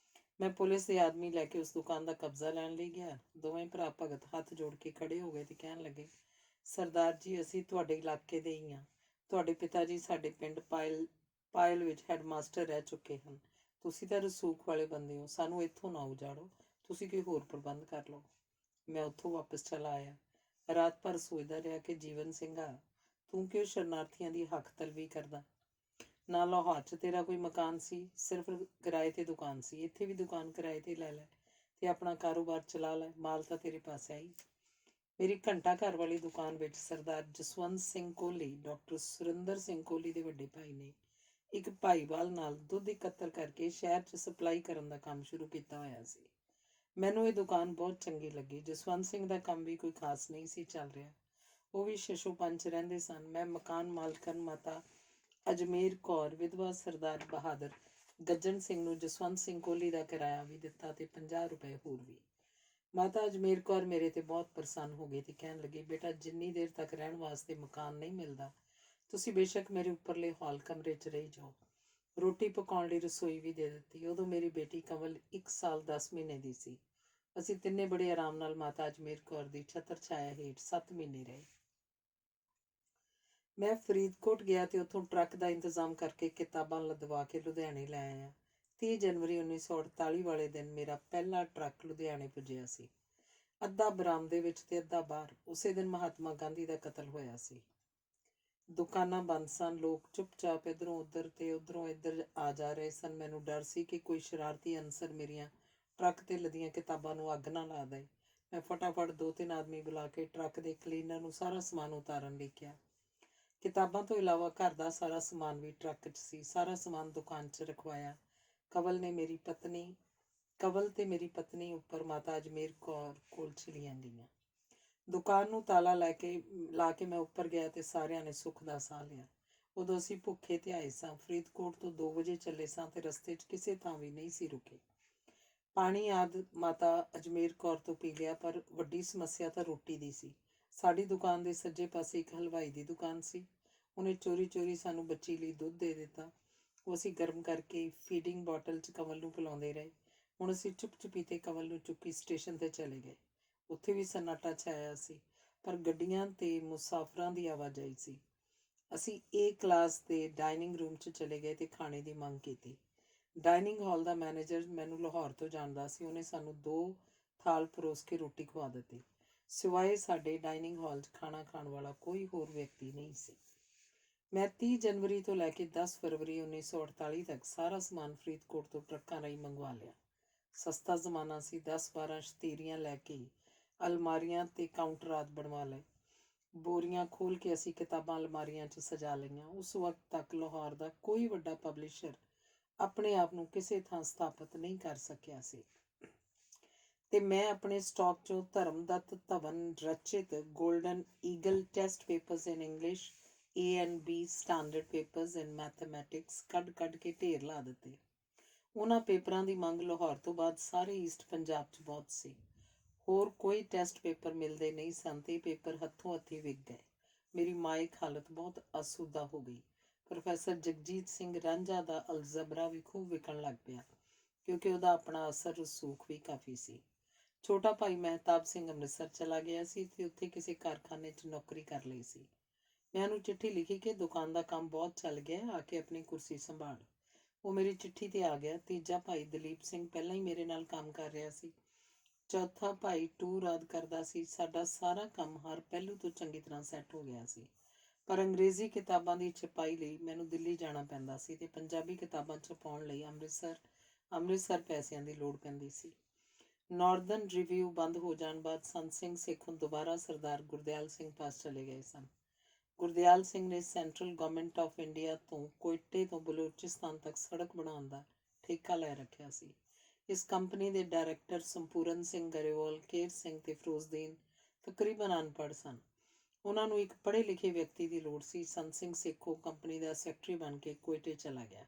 ਮੈਂ ਪੁਲਿਸ ਦੇ ਆਦਮੀ ਲੈ ਕੇ ਉਸ ਦੁਕਾਨ ਦਾ ਕਬਜ਼ਾ ਲੈਣ ਲਈ ਗਿਆ। ਦੋਵੇਂ ਭਰਾ ਭਗਤ ਹੱਥ ਜੋੜ ਕੇ ਖੜੇ ਹੋ ਗਏ ਤੇ ਕਹਿਣ ਲੱਗੇ, ਸਰਦਾਰ ਜੀ, ਅਸੀਂ ਤੁਹਾਡੇ ਇਲਾਕੇ ਦੇ ਹੀ ਹਾਂ। ਤੁਹਾਡੇ ਪਿਤਾ ਜੀ ਸਾਡੇ ਪਿੰਡ ਪਾਇਲ ਵਿੱਚ ਹੈਡਮਾਸਟਰ ਰਹਿ ਚੁੱਕੇ ਹਨ। ਤੁਸੀਂ ਤਾਂ ਰਸੂਖ ਵਾਲੇ ਬੰਦੇ ਹੋ, ਸਾਨੂੰ ਇੱਥੋਂ ਨਾ ਉਜਾੜੋ, ਤੁਸੀਂ ਕੋਈ ਹੋਰ ਪ੍ਰਬੰਧ ਕਰ ਲਓ। ਮੈਂ ਉੱਥੋਂ ਵਾਪਸ ਚਲਾ ਆਇਆ। ਰਾਤ ਭਰ ਸੋਚਦਾ ਰਿਹਾ ਕਿ ਜੀਵਨ ਸਿੰਘਾ, ਤੂੰ ਕਿਉਂ ਸ਼ਰਨਾਰਥੀਆਂ ਦੀ ਹੱਕ ਤਲਬੀ ਕਰਦਾ? ਨਾ ਲਾਹੌਰ 'ਚ ਤੇਰਾ ਕੋਈ ਮਕਾਨ ਸੀ, ਸਿਰਫ ਕਿਰਾਏ ਤੇ ਦੁਕਾਨ ਸੀ। ਇੱਥੇ ਵੀ ਦੁਕਾਨ ਕਿਰਾਏ ਤੇ ਲੈ ਲੈ ਤੇ ਆਪਣਾ ਕਾਰੋਬਾਰ ਚਲਾ ਲੈ, ਮਾਲ ਤਾਂ ਤੇਰੇ ਪਾਸ ਆਈ। ਮੇਰੀ ਘੰਟਾ ਘਰ ਵਾਲੀ ਦੁਕਾਨ ਵਿੱਚ ਸਰਦਾਰ ਜਸਵੰਤ ਸਿੰਘ ਕੋਹਲੀ, ਡਾਕਟਰ ਸੁਰਿੰਦਰ ਸਿੰਘ ਕੋਹਲੀ ਦੇ ਵੱਡੇ ਭਾਈ ਨੇ ਇੱਕ ਭਾਈਵਾਲ ਨਾਲ ਦੁੱਧ ਇਕੱਤਰ ਕਰਕੇ ਸ਼ਹਿਰ 'ਚ ਸਪਲਾਈ ਕਰਨ ਦਾ ਕੰਮ ਸ਼ੁਰੂ ਕੀਤਾ ਹੋਇਆ ਸੀ। ਮੈਨੂੰ ਇਹ ਦੁਕਾਨ ਬਹੁਤ ਚੰਗੀ ਲੱਗੀ। ਜਸਵੰਤ ਸਿੰਘ ਦਾ ਕੰਮ ਵੀ ਕੋਈ ਖਾਸ ਨਹੀਂ ਸੀ ਚੱਲ ਰਿਹਾ। ਉਹ ਵੀ ਸ਼ਸ਼ੋ ਪੰਚ ਰਹਿੰਦੇ ਸਨ। ਮੈਂ ਮਕਾਨ ਮਾਲਕਨ ਮਾਤਾ ਅਜਮੇਰ ਕੌਰ, ਵਿਧਵਾ ਸਰਦਾਰ ਬਹਾਦਰ ਗੱਜਣ ਸਿੰਘ ਨੂੰ ਜਸਵੰਤ ਸਿੰਘ ਕੋਹਲੀ ਦਾ ਕਿਰਾਇਆ ਵੀ ਦਿੱਤਾ ਤੇ 50 ਰੁਪਏ ਹੋਰ ਵੀ। ਮਾਤਾ ਅਜਮੇਰ ਕੌਰ ਮੇਰੇ ਤੇ ਬਹੁਤ ਪ੍ਰਸੰਨ ਹੋ ਗਈ ਤੇ ਕਹਿਣ ਲੱਗੀ, ਬੇਟਾ, ਜਿੰਨੀ ਦੇਰ ਤੱਕ ਰਹਿਣ ਵਾਸਤੇ ਮਕਾਨ ਨਹੀਂ ਮਿਲਦਾ, ਤੁਸੀਂ ਬੇਸ਼ੱਕ ਮੇਰੇ ਉੱਪਰਲੇ ਹਾਲ ਕਮਰੇ 'ਚ ਰਹੀ ਜਾਓ। ਰੋਟੀ ਪਕਾਉਣ ਲਈ ਰਸੋਈ ਵੀ ਦੇ ਦਿੱਤੀ। ਉਦੋਂ ਮੇਰੀ ਬੇਟੀ ਕਮਲ 1 ਸਾਲ 10 ਮਹੀਨੇ ਦੀ ਸੀ। ਅਸੀਂ ਤਿੰਨੇ ਬੜੇ ਆਰਾਮ ਨਾਲ ਮਾਤਾ ਅਜਮੇਰ ਕੌਰ ਦੀ ਛਤਰ ਛਾਇਆ ਹੇਠ 7 ਮਹੀਨੇ ਰਹੇ। ਮੈਂ ਫਰੀਦਕੋਟ ਗਿਆ ਤੇ ਉੱਥੋਂ ਟਰੱਕ ਦਾ ਇੰਤਜ਼ਾਮ ਕਰਕੇ ਕਿਤਾਬਾਂ ਲਦਵਾ ਕੇ ਲੁਧਿਆਣੇ ਲੈ ਆਇਆ। 30 ਜਨਵਰੀ 1948 ਵਾਲੇ ਦਿਨ ਮੇਰਾ ਪਹਿਲਾ ਟਰੱਕ ਲੁਧਿਆਣੇ ਪੁੱਜਿਆ ਸੀ। ਅੱਧਾ ਬਰਾਮਦੇ ਵਿੱਚ ਤੇ ਅੱਧਾ ਬਾਹਰ। ਉਸੇ ਦਿਨ ਮਹਾਤਮਾ ਗਾਂਧੀ ਦਾ ਕਤਲ ਹੋਇਆ ਸੀ। ਦੁਕਾਨਾਂ ਬੰਦ ਸਨ। ਲੋਕ ਚੁੱਪਚਾਪ ਇੱਧਰੋਂ ਉੱਧਰ ਤੇ ਉੱਧਰੋਂ ਇੱਧਰ ਆ ਜਾ ਰਹੇ ਸਨ। ਮੈਨੂੰ ਡਰ ਸੀ ਕਿ ਕੋਈ ਸ਼ਰਾਰਤੀ ਅਨਸਰ ਮੇਰੀਆਂ ਟਰੱਕ ਤੇ ਲੱਦੀਆਂ ਕਿਤਾਬਾਂ ਨੂੰ ਅੱਗ ਨਾ ਲਾ ਦੇ। ਮੈਂ ਫਟਾਫਟ 2-3 ਆਦਮੀ ਬੁਲਾ ਕੇ ਟਰੱਕ ਦੇ ਕਲੀਨਰ ਨੂੰ ਸਾਰਾ ਸਮਾਨ ਉਤਾਰਨ ਲਈ ਕਿਹਾ। ਕਿਤਾਬਾਂ ਤੋਂ ਇਲਾਵਾ ਘਰ ਦਾ ਸਾਰਾ ਸਮਾਨ ਵੀ ਟਰੱਕ 'ਚ ਸੀ। ਸਾਰਾ ਸਮਾਨ ਦੁਕਾਨ 'ਚ ਰਖਵਾਇਆ। ਕਵਲ ਤੇ ਮੇਰੀ ਪਤਨੀ ਉੱਪਰ ਮਾਤਾ ਅਜਮੇਰ ਕੌਰ ਕੋਲ ਚਲੀਆਂ ਗਈਆਂ। ਦੁਕਾਨ ਨੂੰ ਤਾਲਾ ਲਾ ਕੇ ਮੈਂ ਉੱਪਰ ਗਿਆ ਤੇ ਸਾਰਿਆਂ ਨੇ ਸੁੱਖ ਦਾ ਸਾਹ ਲਿਆ। ਉਦੋਂ ਅਸੀਂ ਭੁੱਖੇ ਤੇ ਆਏ ਸਾਂ। ਫਰੀਦਕੋਟ ਤੋਂ 2 ਵਜੇ ਚੱਲੇ ਸਾਂ ਤੇ ਰਸਤੇ 'ਚ ਕਿਸੇ ਥਾਂ ਵੀ ਨਹੀਂ ਸੀ ਰੁਕੇ। ਪਾਣੀ ਆਦਿ ਮਾਤਾ ਅਜਮੇਰ ਕੌਰ ਤੋਂ ਪੀ ਲਿਆ, ਪਰ ਵੱਡੀ ਸਮੱਸਿਆ ਤਾਂ ਰੋਟੀ ਦੀ ਸੀ। ਸਾਡੀ ਦੁਕਾਨ ਦੇ ਸੱਜੇ ਪਾਸੇ ਇੱਕ ਹਲਵਾਈ ਦੀ ਦੁਕਾਨ ਸੀ। ਉਹਨੇ ਚੋਰੀ ਸਾਨੂੰ ਬੱਚੀ ਲਈ ਦੁੱਧ ਦੇ ਦਿੱਤਾ। ਉਹ ਅਸੀਂ ਗਰਮ ਕਰਕੇ ਫੀਡਿੰਗ ਬੋਟਲ 'ਚ ਕਵਲ ਨੂੰ ਪਿਲਾਉਂਦੇ ਰਹੇ। ਹੁਣ ਅਸੀਂ ਚੁੱਪ-ਚੁਪੀਤੇ ਕਵਲ ਨੂੰ ਚੁੱਕੀ ਸਟੇਸ਼ਨ 'ਤੇ ਚਲੇ ਗਏ। ਉੱਥੇ ਵੀ ਸੰਨਾਟਾ ਛਾਇਆ ਸੀ, ਪਰ ਗੱਡੀਆਂ ਤੇ ਮੁਸਾਫਰਾਂ ਦੀ ਆਵਾਜਾਈ ਸੀ। ਅਸੀਂ ਏ ਕਲਾਸ ਦੇ ਡਾਈਨਿੰਗ ਰੂਮ 'ਚ ਚਲੇ ਗਏ ਤੇ ਖਾਣੇ ਦੀ ਮੰਗ ਕੀਤੀ। ਡਾਈਨਿੰਗ ਹਾਲ ਦਾ ਮੈਨੇਜਰ ਮੈਨੂੰ ਲਾਹੌਰ ਤੋਂ ਜਾਣਦਾ ਸੀ। ਉਹਨੇ ਸਾਨੂੰ 2 ਥਾਲ ਪਰੋਸ ਕੇ ਰੋਟੀ ਖਵਾ ਦਿੱਤੀ। ਸਿਵਾਏ ਸਾਡੇ ਡਾਈਨਿੰਗ ਹਾਲ 'ਚ ਖਾਣਾ ਖਾਣ ਵਾਲਾ ਕੋਈ ਹੋਰ ਵਿਅਕਤੀ ਨਹੀਂ ਸੀ। ਮੈਂ 30 ਜਨਵਰੀ ਤੋਂ ਲੈ ਕੇ 10 ਫਰਵਰੀ 1948 ਤੱਕ ਸਾਰਾ ਸਮਾਨ ਫਰੀਦਕੋਟ ਤੋਂ ਟਰੱਕਾਂ ਰਾਹੀਂ ਮੰਗਵਾ ਲਿਆ। ਸਸਤਾ ਜ਼ਮਾਨਾ ਸੀ। 10-12 ਸ਼ਤੀਰੀਆਂ ਲੈ ਕੇ ਅਲਮਾਰੀਆਂ ਤੇ ਕਾਊਂਟਰ ਆਦਿ ਬਣਵਾ ਲਏ। ਬੋਰੀਆਂ ਖੋਲ੍ਹ ਕੇ ਅਸੀਂ ਕਿਤਾਬਾਂ ਅਲਮਾਰੀਆਂ 'ਚ ਸਜਾ ਲਈਆਂ। ਉਸ ਵਕਤ ਤੱਕ ਲਾਹੌਰ ਦਾ ਕੋਈ ਵੱਡਾ ਪਬਲਿਸ਼ਰ ਆਪਣੇ ਆਪ ਨੂੰ ਕਿਸੇ ਥਾਂ ਸਥਾਪਿਤ ਨਹੀਂ ਕਰ ਸਕਿਆ ਸੀ ਤੇ ਮੈਂ ਆਪਣੇ ਸਟਾਕ 'ਚੋਂ ਧਰਮਦੱਤ ਧਵਨ ਰਚਿਤ golden eagle test papers in English A&B standard papers in mathematics ਕੱਢ ਕੇ ਢੇਰ ਲਾ ਦਿੱਤੇ। ਉਹਨਾਂ ਪੇਪਰਾਂ ਦੀ ਮੰਗ ਲਾਹੌਰ ਤੋਂ ਬਾਅਦ ਸਾਰੇ ਈਸਟ ਪੰਜਾਬ 'ਚ ਬਹੁਤ ਸੀ। ਹੋਰ ਕੋਈ ਟੈਸਟ ਪੇਪਰ ਮਿਲਦੇ ਨਹੀਂ ਸਨ ਤੇ ਪੇਪਰ ਹੱਥੋਂ ਹੱਥੀ ਵਿਕ ਗਏ। ਮੇਰੀ ਮਾਇਕ ਹਾਲਤ ਬਹੁਤ ਆਸੂਦਾ ਹੋ ਗਈ। ਪ੍ਰੋਫੈਸਰ ਜਗਜੀਤ ਸਿੰਘ ਰਾਂਝਾ ਦਾ ਅਲਜਬਰਾ ਵੀ ਖੂਬ ਵਿਕਣ ਲੱਗ ਪਿਆ, ਕਿਉਂਕਿ ਉਹਦਾ ਆਪਣਾ ਅਸਰ ਰਸੂਖ ਵੀ ਕਾਫੀ ਸੀ। ਛੋਟਾ ਭਾਈ ਮਹਿਤਾਬ ਸਿੰਘ ਅੰਮ੍ਰਿਤਸਰ ਚਲਾ ਗਿਆ ਸੀ ਤੇ ਉੱਥੇ ਕਿਸੇ ਕਾਰਖਾਨੇ 'ਚ ਨੌਕਰੀ ਕਰ ਲਈ ਸੀ। ਮੈਂ ਉਹਨੂੰ ਚਿੱਠੀ ਲਿਖੀ ਕਿ ਦੁਕਾਨ ਦਾ ਕੰਮ ਬਹੁਤ ਚੱਲ ਗਿਆ, ਆ ਕੇ ਆਪਣੀ ਕੁਰਸੀ ਸੰਭਾਲ। ਉਹ ਮੇਰੀ ਚਿੱਠੀ ਤੇ ਆ ਗਿਆ। ਤੀਜਾ ਭਾਈ ਦਲੀਪ ਸਿੰਘ ਪਹਿਲਾਂ ਹੀ ਮੇਰੇ ਨਾਲ ਕੰਮ ਕਰ ਰਿਹਾ ਸੀ। ਚੌਥਾ ਭਾਈ ਟੂਰ ਆਦਿ ਕਰਦਾ ਸੀ। ਸਾਡਾ ਸਾਰਾ ਕੰਮ ਹਰ ਪਹਿਲੂ ਤੋਂ ਚੰਗੀ ਤਰ੍ਹਾਂ ਸੈੱਟ ਹੋ ਗਿਆ ਸੀ, ਪਰ ਅੰਗਰੇਜ਼ੀ ਕਿਤਾਬਾਂ ਦੀ ਛਪਾਈ ਲਈ ਮੈਨੂੰ ਦਿੱਲੀ ਜਾਣਾ ਪੈਂਦਾ ਸੀ ਤੇ ਪੰਜਾਬੀ ਕਿਤਾਬਾਂ ਛਪਾਉਣ ਲਈ ਅੰਮ੍ਰਿਤਸਰ ਪੈਸਿਆਂ ਦੀ ਲੋੜ ਪੈਂਦੀ ਸੀ। ਨਾਰਦਰਨ ਰਿਵਿਊ ਬੰਦ ਹੋ ਜਾਣ ਬਾਅਦ ਸੰਤ ਸਿੰਘ ਸੇਖੋਂ ਦੁਬਾਰਾ ਸਰਦਾਰ ਗੁਰਦਿਆਲ ਸਿੰਘ ਪਾਸ ਚਲੇ ਗਏ ਸਨ। ਗੁਰਦਿਆਲ ਸਿੰਘ ਨੇ ਸੈਂਟਰਲ ਗਵਰਨਮੈਂਟ ਆਫ ਇੰਡੀਆ ਤੋਂ ਕੋਇਟੇ ਤੋਂ ਬਲੋਚਿਸਤਾਨ ਤੱਕ ਸੜਕ ਬਣਾਉਣ ਦਾ ਠੇਕਾ ਲੈ ਰੱਖਿਆ ਸੀ। ਇਸ ਕੰਪਨੀ ਦੇ ਡਾਇਰੈਕਟਰ ਸੰਪੂਰਨ ਸਿੰਘ ਗਰੇਵਾਲ, ਕੇਰ ਸਿੰਘ ਤੇ ਫਿਰੋਜ਼ਦੀਨ ਤਕਰੀਬਨ ਅਨਪੜ੍ਹ ਸਨ। ਉਹਨਾਂ ਨੂੰ ਇੱਕ ਪੜ੍ਹੇ ਲਿਖੇ ਵਿਅਕਤੀ ਦੀ ਲੋੜ ਸੀ। ਸੰਤ ਸਿੰਘ ਸੇਖੋਂ ਕੰਪਨੀ ਦਾ ਸੈਕਟਰੀ ਬਣ ਕੇ ਕੋਇਟੇ ਚਲਾ ਗਿਆ।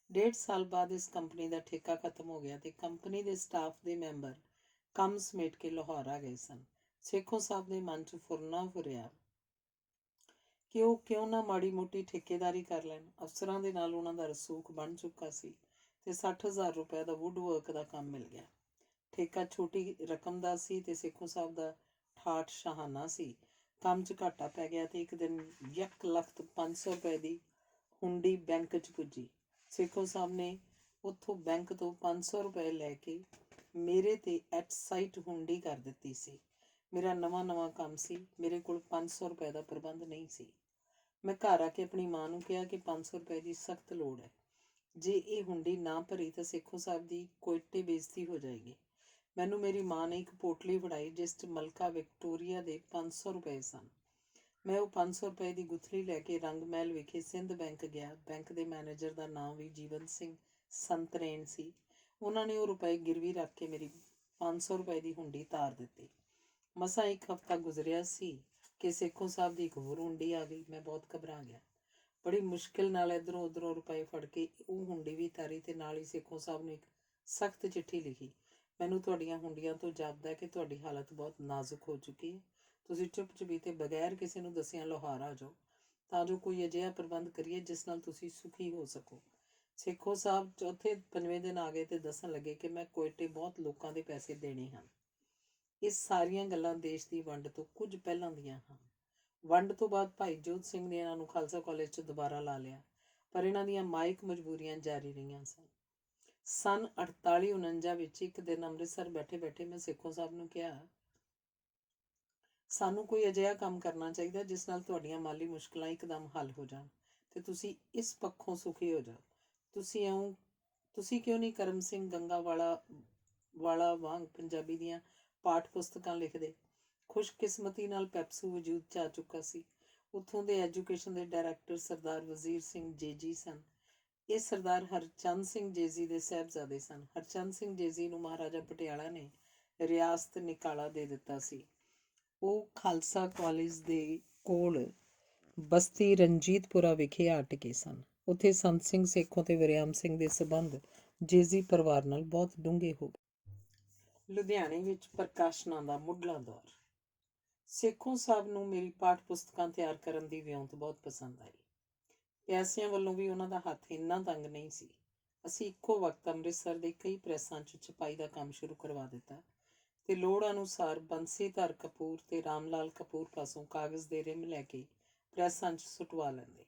1.5 ਸਾਲ ਬਾਅਦ ਇਸ ਕੰਪਨੀ ਦਾ ਠੇਕਾ ਖਤਮ ਹੋ ਗਿਆ ਤੇ ਕੰਪਨੀ ਦੇ ਸਟਾਫ ਦੇ ਮੈਂਬਰ ਕੰਮ ਸਮੇਟ ਕੇ ਲਾਹੌਰ ਆ ਗਏ ਸਨ। ਸੇਖੋਂ ਸਾਹਿਬ ਦੇ ਮਨ 'ਚ ਫੁਰਨਾ ਫੁਰਿਆ ਕਿ ਉਹ ਕਿਉਂ ਨਾ ਮਾੜੀ ਮੋਟੀ ਠੇਕੇਦਾਰੀ ਕਰ ਲੈਣ। ਅਫਸਰਾਂ ਦੇ ਨਾਲ ਉਹਨਾਂ ਦਾ ਰਸੂਖ ਬਣ ਚੁੱਕਾ ਸੀ ਤੇ 60,000 ਰੁਪਏ ਦਾ ਵੁੱਡ ਵਰਕ ਦਾ ਕੰਮ ਮਿਲ ਗਿਆ। ਠੇਕਾ ਛੋਟੀ ਰਕਮ ਦਾ ਸੀ ਤੇ ਸੇਖੋਂ ਸਾਹਿਬ ਦਾ ਠਾਠ ਸ਼ਾਹਾਨਾ ਸੀ। ਕੰਮ 'ਚ ਘਾਟਾ ਪੈ ਗਿਆ ਤੇ ਇੱਕ ਦਿਨ 1,05,000 ਰੁਪਏ ਦੀ ਹੁੰਡੀ ਬੈਂਕ 'ਚ ਪੁੱਜੀ। ਸੇਖੋਂ ਸਾਹਿਬ ਨੇ ਉੱਥੋਂ ਬੈਂਕ ਤੋਂ 500 ਰੁਪਏ ਲੈ ਕੇ ਮੇਰੇ ਤੇ ਐਟ ਸਾਈਟ ਹੁੰਡੀ ਕਰ ਦਿੱਤੀ ਸੀ। ਮੇਰਾ ਨਵਾਂ ਕੰਮ ਸੀ। ਮੇਰੇ ਕੋਲ 500 ਰੁਪਏ ਦਾ ਪ੍ਰਬੰਧ ਨਹੀਂ ਸੀ। ਮੈਂ ਘਰ ਆ ਕੇ ਆਪਣੀ ਮਾਂ ਨੂੰ ਕਿਹਾ ਕਿ 500 ਰੁਪਏ ਦੀ ਸਖਤ ਲੋੜ ਹੈ। ਜੇ ਇਹ ਹੁੰਡੀ ਨਾ ਭਰੀ ਤਾਂ ਸੇਖੋਂ ਸਾਹਿਬ ਦੀ ਕੋਇਟੇ ਬੇਇੱਜ਼ਤੀ ਹੋ ਜਾਏਗੀ। ਮੈਨੂੰ ਮੇਰੀ ਮਾਂ ਨੇ ਇੱਕ ਪੋਟਲੀ ਫੜਾਈ ਜਿਸ 'ਚ ਮਲਕਾ ਵਿਕਟੋਰੀਆ ਦੇ 500 ਰੁਪਏ ਸਨ। ਮੈਂ ਉਹ 500 ਰੁਪਏ ਦੀ ਗੁਥਲੀ ਲੈ ਕੇ ਰੰਗ ਮਹਿਲ ਵਿਖੇ ਸਿੰਧ ਬੈਂਕ ਗਿਆ। ਬੈਂਕ ਦੇ ਮੈਨੇਜਰ ਦਾ ਨਾਮ ਵੀ ਜੀਵਨ ਸਿੰਘ ਸੰਤਰੇਨ ਸੀ। ਉਹਨਾਂ ਨੇ ਉਹ ਰੁਪਏ ਗਿਰਵੀ ਰੱਖ ਕੇ ਮੇਰੀ 500 ਰੁਪਏ ਦੀ ਹੁੰਡੀ ਤਾਰ ਦਿੱਤੀ। ਮਸਾਂ ਇੱਕ ਹਫ਼ਤਾ ਗੁਜ਼ਰਿਆ ਸੀ ਕਿ ਸੇਖੋਂ ਸਾਹਿਬ ਦੀ ਇੱਕ ਹੋਰ ਹੁੰਡੀ ਆ ਗਈ। ਮੈਂ ਬਹੁਤ ਘਬਰਾ ਗਿਆ। ਬੜੀ ਮੁਸ਼ਕਿਲ ਨਾਲ ਇੱਧਰੋਂ ਉੱਧਰੋਂ ਰੁਪਏ ਫੜ ਕੇ ਉਹ ਹੁੰਡੀ ਵੀ ਤਾਰੀ ਤੇ ਨਾਲ ਹੀ ਸੇਖੋਂ ਸਾਹਿਬ ਨੂੰ ਇੱਕ ਸਖਤ ਚਿੱਠੀ ਲਿਖੀ। ਮੈਨੂੰ ਤੁਹਾਡੀਆਂ ਹੁੰਡੀਆਂ ਤੋਂ ਜਾਪਦਾ ਹੈ ਕਿ ਤੁਹਾਡੀ ਹਾਲਤ ਬਹੁਤ ਨਾਜ਼ੁਕ ਹੋ ਚੁੱਕੀ ਹੈ। ਤੁਸੀਂ ਚੁੱਪ-ਚੁਪੀਤੇ ਬਗੈਰ ਕਿਸੇ ਨੂੰ ਦੱਸਿਆਂ ਲਾਹੌਰ ਆ ਜਾਓ ਤਾਂ ਜੋ ਕੋਈ ਅਜਿਹਾ ਪ੍ਰਬੰਧ ਕਰੀਏ ਜਿਸ ਨਾਲ ਤੁਸੀਂ ਸੁਖੀ ਹੋ ਸਕੋ। ਸੇਖੋਂ ਸਾਹਿਬ ਚੌਥੇ ਪੰਜਵੇਂ ਦਿਨ ਆ ਗਏ ਤੇ ਦੱਸਣ ਲੱਗੇ ਕਿ ਮੈਂ ਕੋਇਟੇ ਬਹੁਤ ਲੋਕਾਂ ਦੇ ਪੈਸੇ ਦੇਣੇ ਹਨ। ਇਹ ਸਾਰੀਆਂ ਗੱਲਾਂ ਦੇਸ਼ ਦੀ ਵੰਡ ਤੋਂ ਕੁਝ ਪਹਿਲਾਂ ਦੀਆਂ ਹਨ। ਵੰਡ ਤੋਂ ਬਾਅਦ ਭਾਈ ਜੋਧ ਸਿੰਘ ਨੇ ਇਹਨਾਂ ਨੂੰ ਖਾਲਸਾ ਕਾਲਜ 'ਚ ਦੁਬਾਰਾ ਲਾ ਲਿਆ, ਪਰ ਇਹਨਾਂ ਦੀਆਂ ਮਾਇਕ ਮਜਬੂਰੀਆਂ ਜਾਰੀ ਰਹੀਆਂ ਸਨ। ਸੰਨ 48-49 ਵਿੱਚ ਇੱਕ ਦਿਨ ਅੰਮ੍ਰਿਤਸਰ ਬੈਠੇ ਮੈਂ ਸੇਖੋਂ ਸਾਹਿਬ ਨੂੰ ਕਿਹਾ, ਸਾਨੂੰ ਕੋਈ ਅਜਿਹਾ ਕੰਮ ਕਰਨਾ ਚਾਹੀਦਾ ਜਿਸ ਨਾਲ ਤੁਹਾਡੀਆਂ ਮਾਲੀ ਮੁਸ਼ਕਲਾਂ ਇੱਕਦਮ ਹੱਲ ਹੋ ਜਾਣ ਤੇ ਤੁਸੀਂ ਇਸ ਪੱਖੋਂ ਸੁਖੀ ਹੋ ਜਾਓ। ਤੁਸੀਂ ਕਿਉਂ ਨਹੀਂ ਕਰਮ ਸਿੰਘ ਗੰਗਾਵਾਲਾ ਵਾਂਗ ਪੰਜਾਬੀ ਦੀਆਂ ਪਾਠ ਪੁਸਤਕਾਂ ਲਿਖਦੇ। ਖੁਸ਼ਕਿਸਮਤੀ ਨਾਲ ਪੈਪਸੂ ਵਜੂਦ 'ਚ ਆ ਚੁੱਕਾ ਸੀ। ਉੱਥੋਂ ਦੇ ਐਜੂਕੇਸ਼ਨ ਦੇ ਡਾਇਰੈਕਟਰ ਸਰਦਾਰ ਵਜ਼ੀਰ ਸਿੰਘ ਜੇਜੀ ਸਨ। ਇਹ ਸਰਦਾਰ ਹਰਚੰਦ ਸਿੰਘ ਜੇਜੀ ਦੇ ਸਾਹਿਬਜ਼ਾਦੇ ਸਨ। ਹਰਚੰਦ ਸਿੰਘ ਜੇਜੀ ਨੂੰ ਮਹਾਰਾਜਾ ਪਟਿਆਲਾ ਨੇ ਰਿਆਸਤ ਨਿਕਾਲਾ ਦੇ ਦਿੱਤਾ ਸੀ। ਉਹ ਖਾਲਸਾ ਕਾਲਜ ਦੇ ਕੋਲ ਬਸਤੀ ਰਣਜੀਤਪੁਰਾ ਵਿਖੇ ਆ ਟਿਕੇ ਸਨ। ਉੱਥੇ ਸੰਤ ਸਿੰਘ ਸੇਖੋਂ ਤੇ ਵਰਿਆਮ ਸਿੰਘ ਦੇ ਸੰਬੰਧ ਜੇਜੀ ਪਰਿਵਾਰ ਨਾਲ ਬਹੁਤ ਡੂੰਘੇ ਹੋ ਗਏ। ਲੁਧਿਆਣੇ ਵਿੱਚ ਪ੍ਰਕਾਸ਼ਨਾਂ ਦਾ ਮੁੱਢਲਾ ਦੌਰ। ਸੇਖੋਂ ਸਾਹਿਬ ਨੂੰ ਮੇਰੀ ਪਾਠ ਪੁਸਤਕਾਂ ਤਿਆਰ ਕਰਨ ਦੀ ਵਿਉਂਤ ਬਹੁਤ ਪਸੰਦ ਆਈ। ਪਿਆਸਿਆਂ ਵੱਲੋਂ ਵੀ ਉਹਨਾਂ ਦਾ ਹੱਥ ਇੰਨਾ ਤੰਗ ਨਹੀਂ ਸੀ। ਅਸੀਂ ਇੱਕੋ ਵਕਤ ਅੰਮ੍ਰਿਤਸਰ ਦੇ ਕਈ ਪ੍ਰੈਸਾਂ 'ਚ ਛਪਾਈ ਦਾ ਕੰਮ ਸ਼ੁਰੂ ਕਰਵਾ ਦਿੱਤਾ ਤੇ ਲੋੜ ਅਨੁਸਾਰ ਬੰਸੀਧਰ ਕਪੂਰ ਤੇ ਰਾਮ ਲਾਲ ਕਪੂਰ ਪਾਸੋਂ ਕਾਗਜ਼ ਦੇ ਰਿਮ ਲੈ ਕੇ ਪ੍ਰੈਸਾਂ 'ਚ ਸੁਟਵਾ ਲੈਂਦੇ।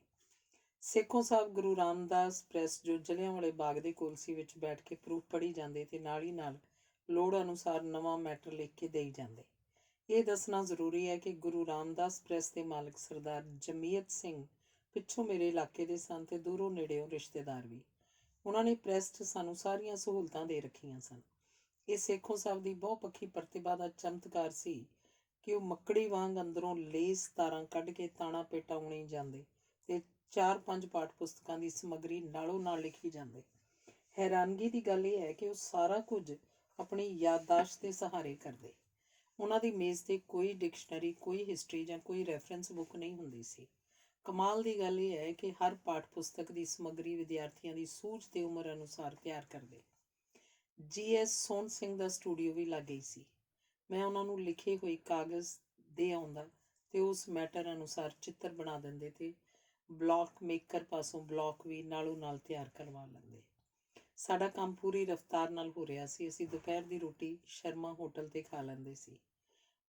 ਸੇਖੋਂ ਸਾਹਿਬ ਗੁਰੂ ਰਾਮਦਾਸ ਪ੍ਰੈਸ ਜੋ ਜਲ੍ਹਿਆਂਵਾਲੇ ਬਾਗ ਦੇ ਕੋਲਸੀ ਵਿੱਚ ਬੈਠ ਕੇ ਪ੍ਰੂਫ ਪੜ੍ਹੀ ਜਾਂਦੇ ਤੇ ਨਾਲ ਹੀ ਨਾਲ ਲੋੜ ਅਨੁਸਾਰ ਨਵਾਂ ਮੈਟਰ ਲਿਖ ਕੇ ਦੇਈ ਜਾਂਦੇ। ਇਹ ਦੱਸਣਾ ਜ਼ਰੂਰੀ ਹੈ ਕਿ ਗੁਰੂ ਰਾਮਦਾਸ ਪ੍ਰੈਸ ਦੇ ਮਾਲਕ ਸਰਦਾਰ ਜਮੀਅਤ ਸਿੰਘ ਪਿੱਛੋਂ ਮੇਰੇ ਇਲਾਕੇ ਦੇ ਸਨ ਤੇ ਦੂਰੋਂ ਨੇੜਿਓਂ ਰਿਸ਼ਤੇਦਾਰ ਵੀ। ਉਹਨਾਂ ਨੇ ਪ੍ਰੈਸ 'ਚ ਸਾਨੂੰ ਸਾਰੀਆਂ ਸਹੂਲਤਾਂ ਦੇ ਰੱਖੀਆਂ ਸਨ। ਇਹ ਸੇਖੋਂ ਸਾਹਿਬ ਦੀ ਬਹੁਪੱਖੀ ਪ੍ਰਤਿਭਾ ਦਾ ਚਮਤਕਾਰ ਸੀ ਕਿ ਉਹ ਮੱਕੜੀ ਵਾਂਗ ਅੰਦਰੋਂ ਲੇਸ ਤਾਰਾਂ ਕੱਢ ਕੇ ਤਾਣਾ ਪੇਟਾਉਣੀ ਜਾਂਦੇ ਤੇ 4-5 ਪਾਠ ਪੁਸਤਕਾਂ ਦੀ ਸਮੱਗਰੀ ਨਾਲੋਂ ਨਾਲ ਲਿਖੀ ਜਾਂਦੇ। ਹੈਰਾਨਗੀ ਦੀ ਗੱਲ ਇਹ ਹੈ ਕਿ ਉਹ ਸਾਰਾ ਕੁਝ ਆਪਣੀ ਯਾਦਦਾਸ਼ਤ ਦੇ ਸਹਾਰੇ ਕਰਦੇ। ਉਹਨਾਂ ਦੀ ਮੇਜ਼ 'ਤੇ ਕੋਈ ਡਿਕਸ਼ਨਰੀ, ਕੋਈ ਹਿਸਟਰੀ ਜਾਂ ਕੋਈ ਰੈਫਰੈਂਸ ਬੁੱਕ ਨਹੀਂ ਹੁੰਦੀ ਸੀ। ਕਮਾਲ ਦੀ ਗੱਲ ਇਹ ਹੈ ਕਿ ਹਰ ਪਾਠ ਪੁਸਤਕ ਦੀ ਸਮੱਗਰੀ ਵਿਦਿਆਰਥੀਆਂ ਦੀ ਸੂਝ ਤੇ ਉਮਰ ਅਨੁਸਾਰ ਤਿਆਰ ਕਰਦੇ। G.S. ਸੋਹਣ ਸਿੰਘ ਦਾ ਸਟੂਡੀਓ ਵੀ ਲਾਗੇ ਹੀ ਸੀ। ਮੈਂ ਉਹਨਾਂ ਨੂੰ ਲਿਖੇ ਹੋਏ ਕਾਗਜ਼ ਦੇ ਆਉਂਦਾ ਤੇ ਉਸ ਮੈਟਰ ਅਨੁਸਾਰ ਚਿੱਤਰ ਬਣਾ ਦਿੰਦੇ ਤੇ ਬਲੌਕ ਮੇਕਰ ਪਾਸੋਂ ਬਲੌਕ ਵੀ ਨਾਲੋਂ ਨਾਲ ਤਿਆਰ ਕਰਵਾ ਲੈਂਦੇ। ਸਾਡਾ ਕੰਮ ਪੂਰੀ ਰਫ਼ਤਾਰ ਨਾਲ ਹੋ ਰਿਹਾ ਸੀ। ਅਸੀਂ ਦੁਪਹਿਰ ਦੀ ਰੋਟੀ ਸ਼ਰਮਾ ਹੋਟਲ 'ਤੇ ਖਾ ਲੈਂਦੇ ਸੀ।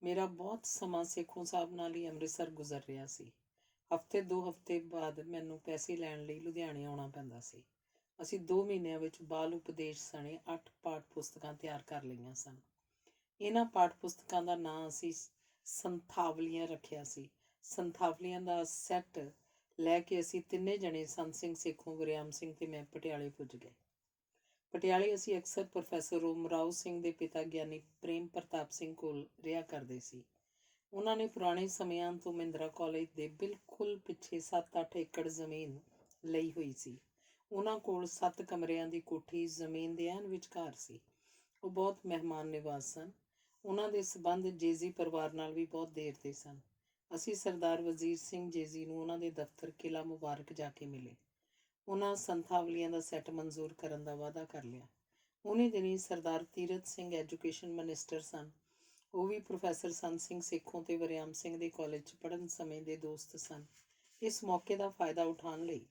ਮੇਰਾ ਬਹੁਤ ਸਮਾਂ ਸੇਖੋਂ ਸਾਹਿਬ ਨਾਲ ਹੀ ਅੰਮ੍ਰਿਤਸਰ ਗੁਜ਼ਰ ਰਿਹਾ ਸੀ। ਹਫ਼ਤੇ 2 ਹਫ਼ਤੇ ਬਾਅਦ ਮੈਨੂੰ ਪੈਸੇ ਲੈਣ ਲਈ ਲੁਧਿਆਣੇ ਆਉਣਾ ਪੈਂਦਾ ਸੀ। ਅਸੀਂ 2 ਮਹੀਨਿਆਂ ਵਿੱਚ ਬਾਲ ਉਪਦੇਸ਼ ਸਣੇ 8 ਪਾਠ ਪੁਸਤਕਾਂ ਤਿਆਰ ਕਰ ਲਈਆਂ ਸਨ। ਇਹਨਾਂ ਪਾਠ ਪੁਸਤਕਾਂ ਦਾ ਨਾਂ ਅਸੀਂ ਸੰਥਾਵਲੀਆਂ ਰੱਖਿਆ ਸੀ। ਸੰਥਾਵਲੀਆਂ ਦਾ ਸੈੱਟ ਲੈ ਕੇ ਅਸੀਂ ਤਿੰਨੇ ਜਣੇ ਸੰਤ ਸਿੰਘ ਸੇਖੋਂ, ਵਰਿਆਮ ਸਿੰਘ ਤੇ ਮੈਂ ਪਟਿਆਲੇ ਪੁੱਜ ਗਏ। ਪਟਿਆਲੇ ਅਸੀਂ ਅਕਸਰ ਪ੍ਰੋਫੈਸਰ ਉਮਰਾਓ ਸਿੰਘ ਦੇ ਪਿਤਾ ਗਿਆਨੀ ਪ੍ਰੇਮ ਪ੍ਰਤਾਪ ਸਿੰਘ ਕੋਲ ਰਿਹਾ ਕਰਦੇ ਸੀ। ਉਹਨਾਂ ਨੇ ਪੁਰਾਣੇ ਸਮਿਆਂ ਤੋਂ ਮਹਿੰਦਰਾ ਕਾਲਜ ਦੇ ਬਿਲਕੁਲ ਪਿੱਛੇ 7-8 ਏਕੜ ਜ਼ਮੀਨ ਲਈ ਹੋਈ ਸੀ। ਉਹਨਾਂ ਕੋਲ 7 ਕਮਰਿਆਂ ਦੀ ਕੋਠੀ ਜ਼ਮੀਨ ਦੇ ਐਨ ਵਿਚਕਾਰ ਸੀ। ਉਹ ਬਹੁਤ ਮਹਿਮਾਨ ਨਿਵਾਜ਼ ਸਨ। ਉਹਨਾਂ ਦੇ ਸਬੰਧ ਜੇਜੀ ਪਰਿਵਾਰ ਨਾਲ ਵੀ ਬਹੁਤ ਦੇਰ ਦੇ ਸਨ। ਅਸੀਂ ਸਰਦਾਰ ਵਜ਼ੀਰ ਸਿੰਘ ਜੇਜੀ ਨੂੰ ਉਹਨਾਂ ਦੇ ਦਫ਼ਤਰ ਕਿਲ੍ਹਾ ਮੁਬਾਰਕ ਜਾ ਕੇ ਮਿਲੇ। ਉਹਨਾਂ ਸੰਥਾਵਲੀਆਂ ਦਾ ਸੈੱਟ ਮਨਜ਼ੂਰ ਕਰਨ ਦਾ ਵਾਅਦਾ ਕਰ ਲਿਆ। ਉਨੀ ਦਿਨੀ ਸਰਦਾਰ ਤੀਰਥ ਸਿੰਘ ਐਜੂਕੇਸ਼ਨ ਮਿਨਿਸਟਰ ਸਨ। ਉਹ ਵੀ ਪ੍ਰੋਫੈਸਰ ਸੰਤ ਸਿੰਘ ਸੇਖੋਂ ਤੇ ਵਰਿਆਮ ਸਿੰਘ ਦੇ ਕਾਲਜ 'ਚ ਪੜ੍ਹਨ ਸਮੇਂ ਦੇ ਦੋਸਤ ਸਨ। ਇਸ ਮੌਕੇ ਦਾ ਫਾਇਦਾ ਉਠਾਉਣ ਲਈ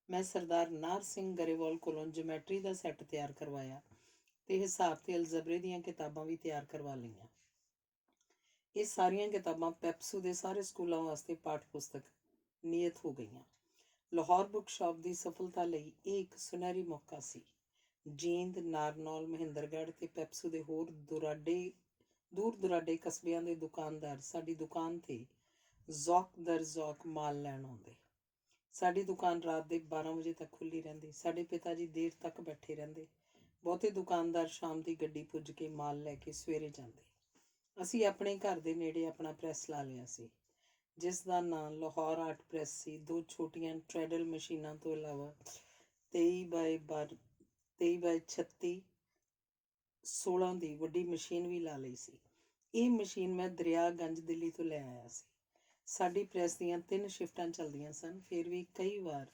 ਮੈਂ ਸਰਦਾਰ ਨਾਹਰ ਸਿੰਘ ਗਰੇਵਾਲ ਕੋਲੋਂ ਜਿਓਮੈਟਰੀ ਦਾ ਸੈੱਟ ਤਿਆਰ ਕਰਵਾਇਆ ਤੇ ਹਿਸਾਬ ਤੇ ਅਲਜਬਰੇ ਦੀਆਂ ਕਿਤਾਬਾਂ ਵੀ ਤਿਆਰ ਕਰਵਾ ਲਈਆਂ। ਇਹ ਸਾਰੀਆਂ ਕਿਤਾਬਾਂ ਪੈਪਸੂ ਦੇ ਸਾਰੇ ਸਕੂਲਾਂ ਵਾਸਤੇ ਪਾਠ ਪੁਸਤਕ ਨਿਯਤ ਹੋ ਗਈਆਂ। ਲਾਹੌਰ ਬੁੱਕ ਸ਼ਾਪ ਦੀ ਸਫਲਤਾ ਲਈ ਇਹ ਇੱਕ ਸੁਨਹਿਰੀ ਮੌਕਾ ਸੀ। ਜੀਂਦ, ਨਾਰਨੌਲ, ਮਹਿੰਦਰਗੜ੍ਹ ਤੇ ਪੈਪਸੂ ਦੇ ਹੋਰ ਦੂਰ ਦੁਰਾਡੇ ਕਸਬਿਆਂ ਦੇ ਦੁਕਾਨਦਾਰ ਸਾਡੀ ਦੁਕਾਨ 'ਤੇ ਜ਼ੌਕ ਦਰ ਜ਼ੌਕ ਮਾਲ ਲੈਣ ਆਉਂਦੇ। ਸਾਡੀ ਦੁਕਾਨ ਰਾਤ ਦੇ 12 ਵਜੇ ਤੱਕ ਖੁੱਲ੍ਹੀ ਰਹਿੰਦੀ। ਸਾਡੇ ਪਿਤਾ ਜੀ ਦੇਰ ਤੱਕ ਬੈਠੇ ਰਹਿੰਦੇ। ਬਹੁਤੇ ਦੁਕਾਨਦਾਰ ਸ਼ਾਮ ਦੀ ਗੱਡੀ ਪੁੱਜ ਕੇ ਮਾਲ ਲੈ ਕੇ ਸਵੇਰੇ ਜਾਂਦੇ। ਅਸੀਂ ਆਪਣੇ ਘਰ ਦੇ ਨੇੜੇ ਆਪਣਾ ਪ੍ਰੈਸ ਲਾ ਲਿਆ ਸੀ, ਜਿਸ ਦਾ ਨਾਂ ਲਾਹੌਰ ਆਰਟ ਪ੍ਰੈਸ ਸੀ। 2 ਛੋਟੀਆਂ ਟ੍ਰੈਡਲ ਮਸ਼ੀਨਾਂ ਤੋਂ ਇਲਾਵਾ 23x36 16 ਦੀ ਵੱਡੀ ਮਸ਼ੀਨ ਵੀ ਲਾ ਲਈ ਸੀ। ਇਹ ਮਸ਼ੀਨ ਮੈਂ ਦਰਿਆ ਗੰਜ ਦਿੱਲੀ ਤੋਂ ਲੈ ਆਇਆ ਸੀ। ਸਾਡੀ ਪ੍ਰੈਸ ਦੀਆਂ 3 ਸ਼ਿਫਟਾਂ ਚੱਲਦੀਆਂ ਸਨ। ਫਿਰ ਵੀ ਕਈ ਵਾਰ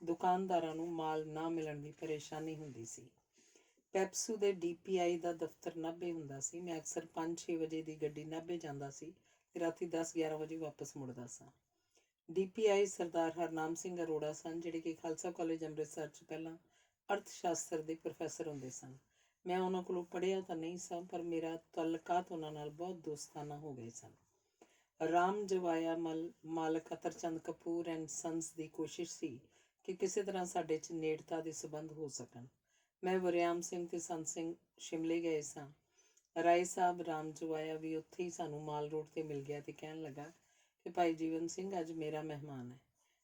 ਦੁਕਾਨਦਾਰਾਂ ਨੂੰ ਮਾਲ ਨਾ ਮਿਲਣ ਦੀ ਪਰੇਸ਼ਾਨੀ ਹੁੰਦੀ ਸੀ। ਪੈਪਸੂ ਦੇ DPI ਦਾ ਦਫ਼ਤਰ ਨਾਭੇ ਹੁੰਦਾ ਸੀ। ਮੈਂ ਅਕਸਰ 5-6 ਵਜੇ ਦੀ ਗੱਡੀ ਨਾਭੇ ਜਾਂਦਾ ਸੀ ਤੇ ਰਾਤੀ 10-11 ਵਜੇ ਵਾਪਸ ਮੁੜਦਾ ਸਾਂ। DPI ਸਰਦਾਰ ਹਰਨਾਮ ਸਿੰਘ ਅਰੋੜਾ ਸਨ, ਜਿਹੜੇ ਕਿ ਖਾਲਸਾ ਕਾਲਜ ਅੰਮ੍ਰਿਤਸਰ 'ਚ ਪਹਿਲਾਂ ਅਰਥ ਸ਼ਾਸਤਰ ਦੇ ਪ੍ਰੋਫੈਸਰ ਹੁੰਦੇ ਸਨ। ਮੈਂ ਉਹਨਾਂ ਕੋਲੋਂ ਪੜ੍ਹਿਆ ਤਾਂ ਨਹੀਂ ਸਾਂ, ਪਰ ਮੇਰਾ ਤਾਲੁਕਾਤ ਉਹਨਾਂ ਨਾਲ ਬਹੁਤ ਦੋਸਤਾਨਾ ਹੋ ਗਏ ਸਨ। ਰਾਮ ਜਵਾਇਆ ਮਾਲਕ ਅਤਰਚੰਦ ਕਪੂਰ ਐਂਡ ਸੰਸ ਦੀ ਕੋਸ਼ਿਸ਼ ਸੀ ਕਿ ਕਿਸੇ ਤਰ੍ਹਾਂ ਸਾਡੇ 'ਚ ਨੇੜਤਾ ਦੇ ਸੰਬੰਧ ਹੋ ਸਕਣ। ਮੈਂ ਵਰਿਆਮ ਸਿੰਘ ਤੇ ਸੰਤ ਸਿੰਘ ਸ਼ਿਮਲੇ ਗਏ ਸਾਂ। ਰਾਏ ਸਾਹਿਬ ਰਾਮ ਜਵਾਇਆ ਵੀ ਉੱਥੇ ਹੀ ਸਾਨੂੰ ਮਾਲ ਰੋਡ 'ਤੇ ਮਿਲ ਗਿਆ ਤੇ ਕਹਿਣ ਲੱਗਾ ਕਿ ਭਾਈ ਜੀਵਨ ਸਿੰਘ ਅੱਜ ਮੇਰਾ ਮਹਿਮਾਨ ਹੈ।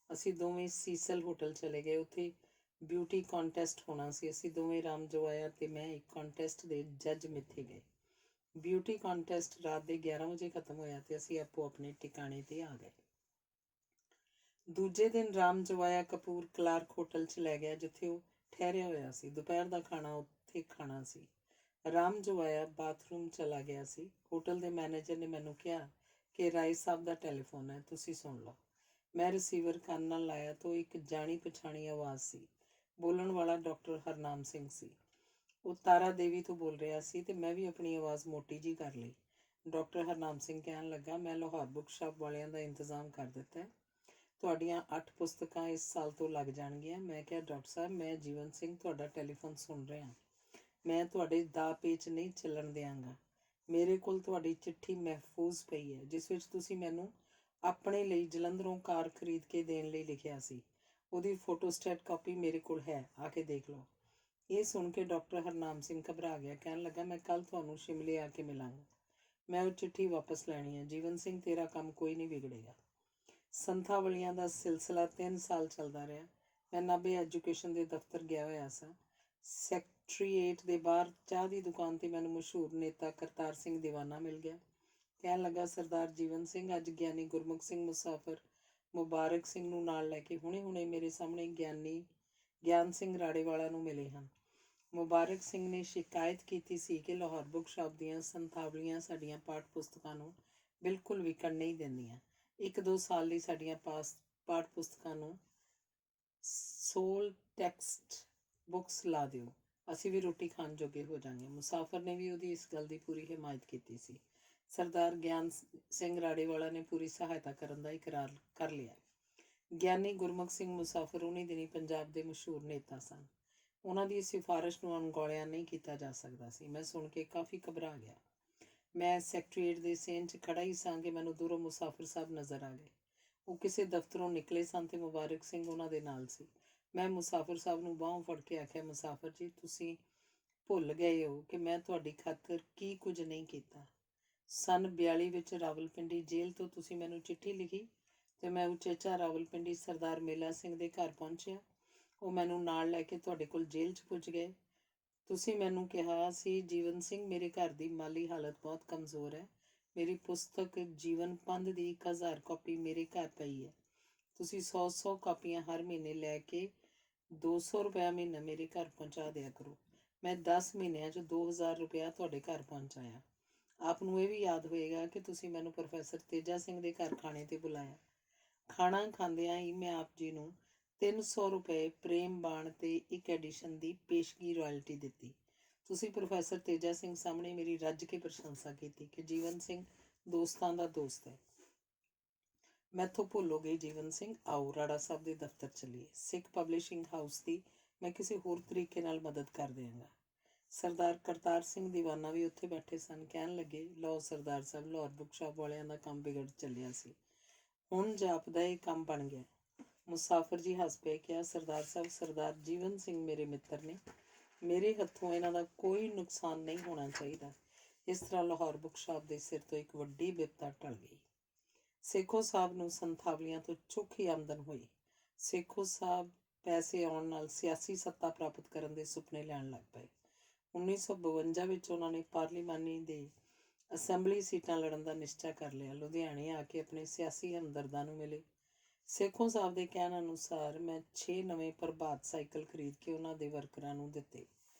ਅਸੀਂ ਦੋਵੇਂ ਸੀਸਲ ਹੋਟਲ ਚਲੇ ਗਏ। ਉੱਥੇ ਬਿਊਟੀ ਕੰਟੈਸਟ ਹੋਣਾ ਸੀ। ਅਸੀਂ ਦੋਵੇਂ ਰਾਮ ਜਵਾਇਆ ਤੇ ਮੈਂ ਇੱਕ ਕੰਟੈਸਟ ਦੇ ਜੱਜ ਮਿੱਥੇ ਗਏ। ਬਿਊਟੀ ਕੰਟੈਸਟ ਰਾਤ ਦੇ 11 ਵਜੇ ਖਤਮ ਹੋਇਆ ਤੇ ਅਸੀਂ ਆਪੋ ਆਪਣੇ ਟਿਕਾਣੇ 'ਤੇ ਆ ਗਏ। ਦੂਜੇ ਦਿਨ ਰਾਮ ਜਵਾਇਆ ਕਪੂਰ ਕਲਾਰਕ ਹੋਟਲ 'ਚ ਲੈ ਗਿਆ ਜਿੱਥੇ ਉਹ ਠਹਿਰਿਆ ਹੋਇਆ ਸੀ। ਦੁਪਹਿਰ ਦਾ ਖਾਣਾ ਉੱਥੇ ਖਾਣਾ ਸੀ। ਰਾਮ ਜਵਾਇਆ ਬਾਥਰੂਮ ਚਲਾ ਗਿਆ ਸੀ। ਹੋਟਲ ਦੇ ਮੈਨੇਜਰ ਨੇ ਮੈਨੂੰ ਕਿਹਾ ਕਿ ਰਾਏ ਸਾਹਿਬ ਦਾ ਟੈਲੀਫੋਨ ਹੈ, ਤੁਸੀਂ ਸੁਣ ਲਓ। ਮੈਂ ਰਿਸੀਵਰ ਕੰਨ ਨਾਲ ਲਾਇਆ ਤਾਂ ਇੱਕ ਜਾਣੀ ਪਛਾਣੀ ਆਵਾਜ਼ ਸੀ। ਬੋਲਣ ਵਾਲਾ ਡਾਕਟਰ ਹਰਨਾਮ ਸਿੰਘ ਸੀ। ਉਹ ਤਾਰਾ ਦੇਵੀ ਤੋਂ ਬੋਲ ਰਿਹਾ ਸੀ ਤੇ ਮੈਂ ਵੀ ਆਪਣੀ ਆਵਾਜ਼ ਮੋਟੀ ਜੀ ਕਰ ਲਈ। ਡਾਕਟਰ ਹਰਨਾਮ ਸਿੰਘ ਕਹਿਣ ਲੱਗਾ, ਮੈਂ ਲਾਹੌਰ ਬੁੱਕ ਸ਼ਾਪ ਵਾਲਿਆਂ ਦਾ ਇੰਤਜ਼ਾਮ ਕਰ ਦਿੱਤਾ ਹੈ। ਤੁਹਾਡੀਆਂ 8 ਪੁਸਤਕਾਂ ਇਸ ਸਾਲ ਤੋਂ ਲੱਗ ਜਾਣਗੀਆਂ। ਮੈਂ ਕਿਹਾ, ਡਾਕਟਰ ਸਾਹਿਬ, ਮੈਂ ਜੀਵਨ ਸਿੰਘ ਤੁਹਾਡਾ ਟੈਲੀਫੋਨ ਸੁਣ ਰਿਹਾ। ਮੈਂ ਤੁਹਾਡੇ ਦਾਅ ਪੇਚ ਨਹੀਂ ਚੱਲਣ ਦਿਆਂਗਾ। ਮੇਰੇ ਕੋਲ ਤੁਹਾਡੀ ਚਿੱਠੀ ਮਹਿਫੂਜ਼ ਪਈ ਹੈ ਜਿਸ ਵਿੱਚ ਤੁਸੀਂ ਮੈਨੂੰ ਆਪਣੇ ਲਈ ਜਲੰਧਰੋਂ ਕਾਰ ਖਰੀਦ ਕੇ ਦੇਣ ਲਈ ਲਿਖਿਆ ਸੀ। ਉਹਦੀ ਫੋਟੋਸਟੇਟ ਕਾਪੀ ਮੇਰੇ ਕੋਲ ਹੈ, ਆ ਕੇ ਦੇਖ ਲਓ। ਇਹ ਸੁਣ ਕੇ ਡਾਕਟਰ ਹਰਨਾਮ ਸਿੰਘ ਘਬਰਾ ਗਿਆ। ਕਹਿਣ ਲੱਗਾ, ਮੈਂ ਕੱਲ੍ਹ ਤੁਹਾਨੂੰ ਸ਼ਿਮਲੇ ਆ ਕੇ ਮਿਲਾਂਗਾ। ਮੈਂ ਉਹ ਚਿੱਠੀ ਵਾਪਸ ਲੈਣੀ ਹੈ। ਜੀਵਨ ਸਿੰਘ, ਤੇਰਾ ਕੰਮ ਕੋਈ ਨਹੀਂ ਵਿਗੜੇਗਾ। ਸੰਥਾਵਲੀਆਂ ਦਾ ਸਿਲਸਿਲਾ 3 ਸਾਲ ਚੱਲਦਾ ਰਿਹਾ। ਮੈਂ ਨਾਭੇ ਐਜੂਕੇਸ਼ਨ ਦੇ ਦਫ਼ਤਰ ਗਿਆ ਹੋਇਆ ਸਾਂ। ਸੈਕਟਰੀਏਟ ਦੇ ਬਾਹਰ ਚਾਹ ਦੀ ਦੁਕਾਨ 'ਤੇ ਮੈਨੂੰ ਮਸ਼ਹੂਰ ਨੇਤਾ ਕਰਤਾਰ ਸਿੰਘ ਦੀਵਾਨਾ ਮਿਲ ਗਿਆ। ਕਹਿਣ ਲੱਗਾ, ਸਰਦਾਰ ਜੀਵਨ ਸਿੰਘ ਅੱਜ ਗਿਆਨੀ ਗੁਰਮੁਖ ਸਿੰਘ ਮੁਸਾਫਰ ਮੁਬਾਰਕ ਸਿੰਘ ਨੂੰ ਨਾਲ ਲੈ ਕੇ ਹੁਣੇ ਮੇਰੇ ਸਾਹਮਣੇ ਗਿਆਨ ਸਿੰਘ ਰਾੜੇਵਾਲਾ ਨੂੰ ਮਿਲੇ ਹਨ। ਮੁਬਾਰਕ ਸਿੰਘ ਨੇ ਸ਼ਿਕਾਇਤ ਕੀਤੀ ਸੀ ਕਿ ਲਾਹੌਰ ਬੁੱਕ ਸ਼ਾਪ ਦੀਆਂ ਸੰਥਾਵਲੀਆਂ ਸਾਡੀਆਂ ਪਾਠ ਪੁਸਤਕਾਂ ਨੂੰ ਬਿਲਕੁਲ ਵਿਕਣ ਨਹੀਂ ਦਿੰਦੀਆਂ। 1-2 ਸਾਲ ਲਈ ਸਾਡੀਆਂ ਪਾਠ ਪੁਸਤਕਾਂ ਨੂੰ ਸੋਲ ਟੈਕਸਟ ਬੁੱਕਸ ਲਾ ਦਿਓ, ਅਸੀਂ ਵੀ ਰੋਟੀ ਖਾਣ ਜੋਗੇ ਹੋ ਜਾਵਾਂਗੇ। ਮੁਸਾਫਰ ਨੇ ਵੀ ਉਹਦੀ ਇਸ ਗੱਲ ਦੀ ਪੂਰੀ ਹਿਮਾਇਤ ਕੀਤੀ ਸੀ। ਸਰਦਾਰ ਗਿਆਨ ਸਿੰਘ ਰਾੜੇਵਾਲਾ ਨੇ ਪੂਰੀ ਸਹਾਇਤਾ ਕਰਨ ਦਾ ਇਕਰਾਰ ਕਰ ਲਿਆ। ਗਿਆਨੀ ਗੁਰਮੁਖ ਸਿੰਘ ਮੁਸਾਫਰ ਉਨੀ ਦਿਨੀ ਪੰਜਾਬ ਦੇ ਮਸ਼ਹੂਰ ਨੇਤਾ ਸਨ। ਉਹਨਾਂ ਦੀ ਸਿਫਾਰਿਸ਼ ਨੂੰ ਅਣਗੌਲਿਆ ਨਹੀਂ ਕੀਤਾ ਜਾ ਸਕਦਾ ਸੀ। ਮੈਂ ਸੁਣ ਕੇ ਕਾਫੀ ਘਬਰਾ ਗਿਆ। ਮੈਂ ਸੈਕਟਰੀਏਟ ਦੇ ਸੇਨ 'ਚ ਖੜਾ ਹੀ ਸਾਂ ਕਿ ਮੈਨੂੰ ਦੂਰੋਂ ਮੁਸਾਫਰ ਸਾਹਿਬ ਨਜ਼ਰ ਆ ਗਏ। ਉਹ ਕਿਸੇ ਦਫ਼ਤਰੋਂ ਨਿਕਲੇ ਸਨ ਤੇ ਮੁਬਾਰਕ ਸਿੰਘ ਉਹਨਾਂ ਦੇ ਨਾਲ ਸੀ। ਮੈਂ ਮੁਸਾਫਰ ਸਾਹਿਬ ਨੂੰ ਬਾਹੋਂ ਫੜ ਕੇ ਆਖਿਆ, ਮੁਸਾਫਰ ਜੀ, ਤੁਸੀਂ ਭੁੱਲ ਗਏ ਹੋ ਕਿ ਮੈਂ ਤੁਹਾਡੀ ਖਾਤਰ ਕੀ ਕੁਝ ਨਹੀਂ ਕੀਤਾ। ਸੰਨ 42 ਵਿੱਚ ਰਾਵਲਪਿੰਡੀ ਜੇਲ੍ਹ ਤੋਂ ਤੁਸੀਂ ਮੈਨੂੰ ਚਿੱਠੀ ਲਿਖੀ ਤੇ ਮੈਂ ਉਚੇਚਾ ਰਾਵਲਪਿੰਡੀ ਸਰਦਾਰ ਮੇਲਾ ਸਿੰਘ ਦੇ ਘਰ ਪਹੁੰਚਿਆ। ਉਹ ਮੈਨੂੰ ਨਾਲ ਲੈ ਕੇ ਤੁਹਾਡੇ ਕੋਲ ਜੇਲ੍ਹ 'ਚ ਪੁੱਜ ਗਏ। ਤੁਸੀਂ ਮੈਨੂੰ ਕਿਹਾ ਸੀ, ਜੀਵਨ ਸਿੰਘ, ਮੇਰੇ ਘਰ ਦੀ ਮਾਲੀ ਹਾਲਤ ਬਹੁਤ ਕਮਜ਼ੋਰ ਹੈ। ਮੇਰੀ ਪੁਸਤਕ ਜੀਵਨ ਪੰਧ ਦੀ 1000 ਕਾਪੀ ਮੇਰੇ ਘਰ ਪਈ ਹੈ। ਤੁਸੀਂ 100 ਕਾਪੀਆਂ ਹਰ ਮਹੀਨੇ ਲੈ ਕੇ 200 ਰੁਪਇਆ ਮਹੀਨਾ ਮੇਰੇ ਘਰ ਪਹੁੰਚਾ ਦਿਆ ਕਰੋ। ਮੈਂ 10 ਮਹੀਨਿਆਂ 'ਚ 2000 ਰੁਪਇਆ ਤੁਹਾਡੇ ਘਰ ਪਹੁੰਚਾਇਆ। ਆਪ ਨੂੰ ਇਹ ਵੀ ਯਾਦ ਹੋਏਗਾ ਕਿ ਤੁਸੀਂ ਮੈਨੂੰ ਪ੍ਰੋਫੈਸਰ ਤੇਜਾ ਸਿੰਘ ਦੇ ਘਰ ਖਾਣੇ 'ਤੇ ਬੁਲਾਇਆ। ਖਾਣਾ ਖਾਂਦਿਆਂ ਹੀ ਮੈਂ ਆਪ ਜੀ ਨੂੰ 300 ਰੁਪਏ ਪ੍ਰੇਮ ਬਾਣ ਤੇ ਇੱਕ ਐਡੀਸ਼ਨ ਦੀ ਪੇਸ਼ਗੀ ਰਾਇਲਟੀ ਦਿੱਤੀ। ਤੁਸੀਂ ਪ੍ਰੋਫੈਸਰ ਤੇਜਾ ਸਿੰਘ ਸਾਹਮਣੇ ਮੇਰੀ ਰੱਜ ਕੇ ਪ੍ਰਸ਼ੰਸਾ ਕੀਤੀ ਕਿ ਜੀਵਨ ਸਿੰਘ ਦੋਸਤਾਂ ਦਾ ਦੋਸਤ ਹੈ। ਮੈਥੋਂ ਭੁੱਲ ਹੋ ਗਈ ਜੀਵਨ ਸਿੰਘ। ਆਓ ਰਾੜਾ ਸਾਹਿਬ ਦੇ ਦਫ਼ਤਰ ਚੱਲੀਏ। ਸਿੱਖ ਪਬਲਿਸ਼ਿੰਗ ਹਾਊਸ ਦੀ ਮੈਂ ਕਿਸੇ ਹੋਰ ਤਰੀਕੇ ਨਾਲ ਮਦਦ ਕਰ ਦਿਆਂਗਾ। ਸਰਦਾਰ ਕਰਤਾਰ ਸਿੰਘ ਦੀਵਾਨਾ ਵੀ ਉੱਥੇ ਬੈਠੇ ਸਨ। ਕਹਿਣ ਲੱਗੇ, ਲਓ ਸਰਦਾਰ ਸਾਹਿਬ, ਲਾਹੌਰ ਬੁੱਕ ਸ਼ਾਪ ਵਾਲਿਆਂ ਦਾ ਕੰਮ ਵਿਗੜ ਚੱਲਿਆ ਸੀ, ਹੁਣ ਜਾਪਦਾ ਇਹ ਕੰਮ ਬਣ ਗਿਆ। ਮੁਸਾਫਰ ਜੀ ਹੱਸ ਪਏ। ਕਿਹਾ, ਸਰਦਾਰ ਸਾਹਿਬ, ਸਰਦਾਰ ਜੀਵਨ ਸਿੰਘ ਮੇਰੇ ਮਿੱਤਰ ਨੇ। ਮੇਰੇ ਹੱਥੋਂ ਇਹਨਾਂ ਦਾ ਕੋਈ ਨੁਕਸਾਨ ਨਹੀਂ ਹੋਣਾ ਚਾਹੀਦਾ। ਇਸ ਤਰ੍ਹਾਂ ਲਾਹੌਰ ਬੁੱਕ ਸ਼ਾਪ ਦੇ ਸਿਰ ਤੋਂ ਇੱਕ ਵੱਡੀ ਬਿਪਤਾ ਟਲ ਗਈ। ਸੇਖੋਂ ਸਾਹਿਬ ਨੂੰ ਸੰਥਾਵਲੀਆਂ ਤੋਂ ਚੋਖੀ ਆਮਦਨ ਹੋਈ। ਸੇਖੋਂ ਸਾਹਿਬ ਪੈਸੇ ਆਉਣ ਨਾਲ ਸਿਆਸੀ ਸੱਤਾ ਪ੍ਰਾਪਤ ਕਰਨ ਦੇ ਸੁਪਨੇ ਲੈਣ ਲੱਗ ਪਏ। 1952 ਵਿੱਚ ਉਹਨਾਂ ਨੇ ਪਾਰਲੀਮਾਨੀ ਦੇ ਅਸੈਂਬਲੀ ਸੀਟਾਂ ਲੜਨ ਦਾ ਨਿਸ਼ਚਾ ਕਰ ਲਿਆ। ਲੁਧਿਆਣੇ ਆ ਕੇ ਆਪਣੇ ਸਿਆਸੀ ਹਮਦਰਦਾਂ ਨੂੰ ਮਿਲੇ। ਸੇਖੋਂ ਸਾਹਿਬ ਦੇ ਕਹਿਣ ਅਨੁਸਾਰ ਮੈਂ 6 ਨਵੇਂ ਪ੍ਰਭਾਤ ਸਾਈਕਲ ਖਰੀਦ ਕੇ ਉਹਨਾਂ ਦੇ ਵਰਕਰਾਂ ਨੂੰ ਦਿੱਤੇ।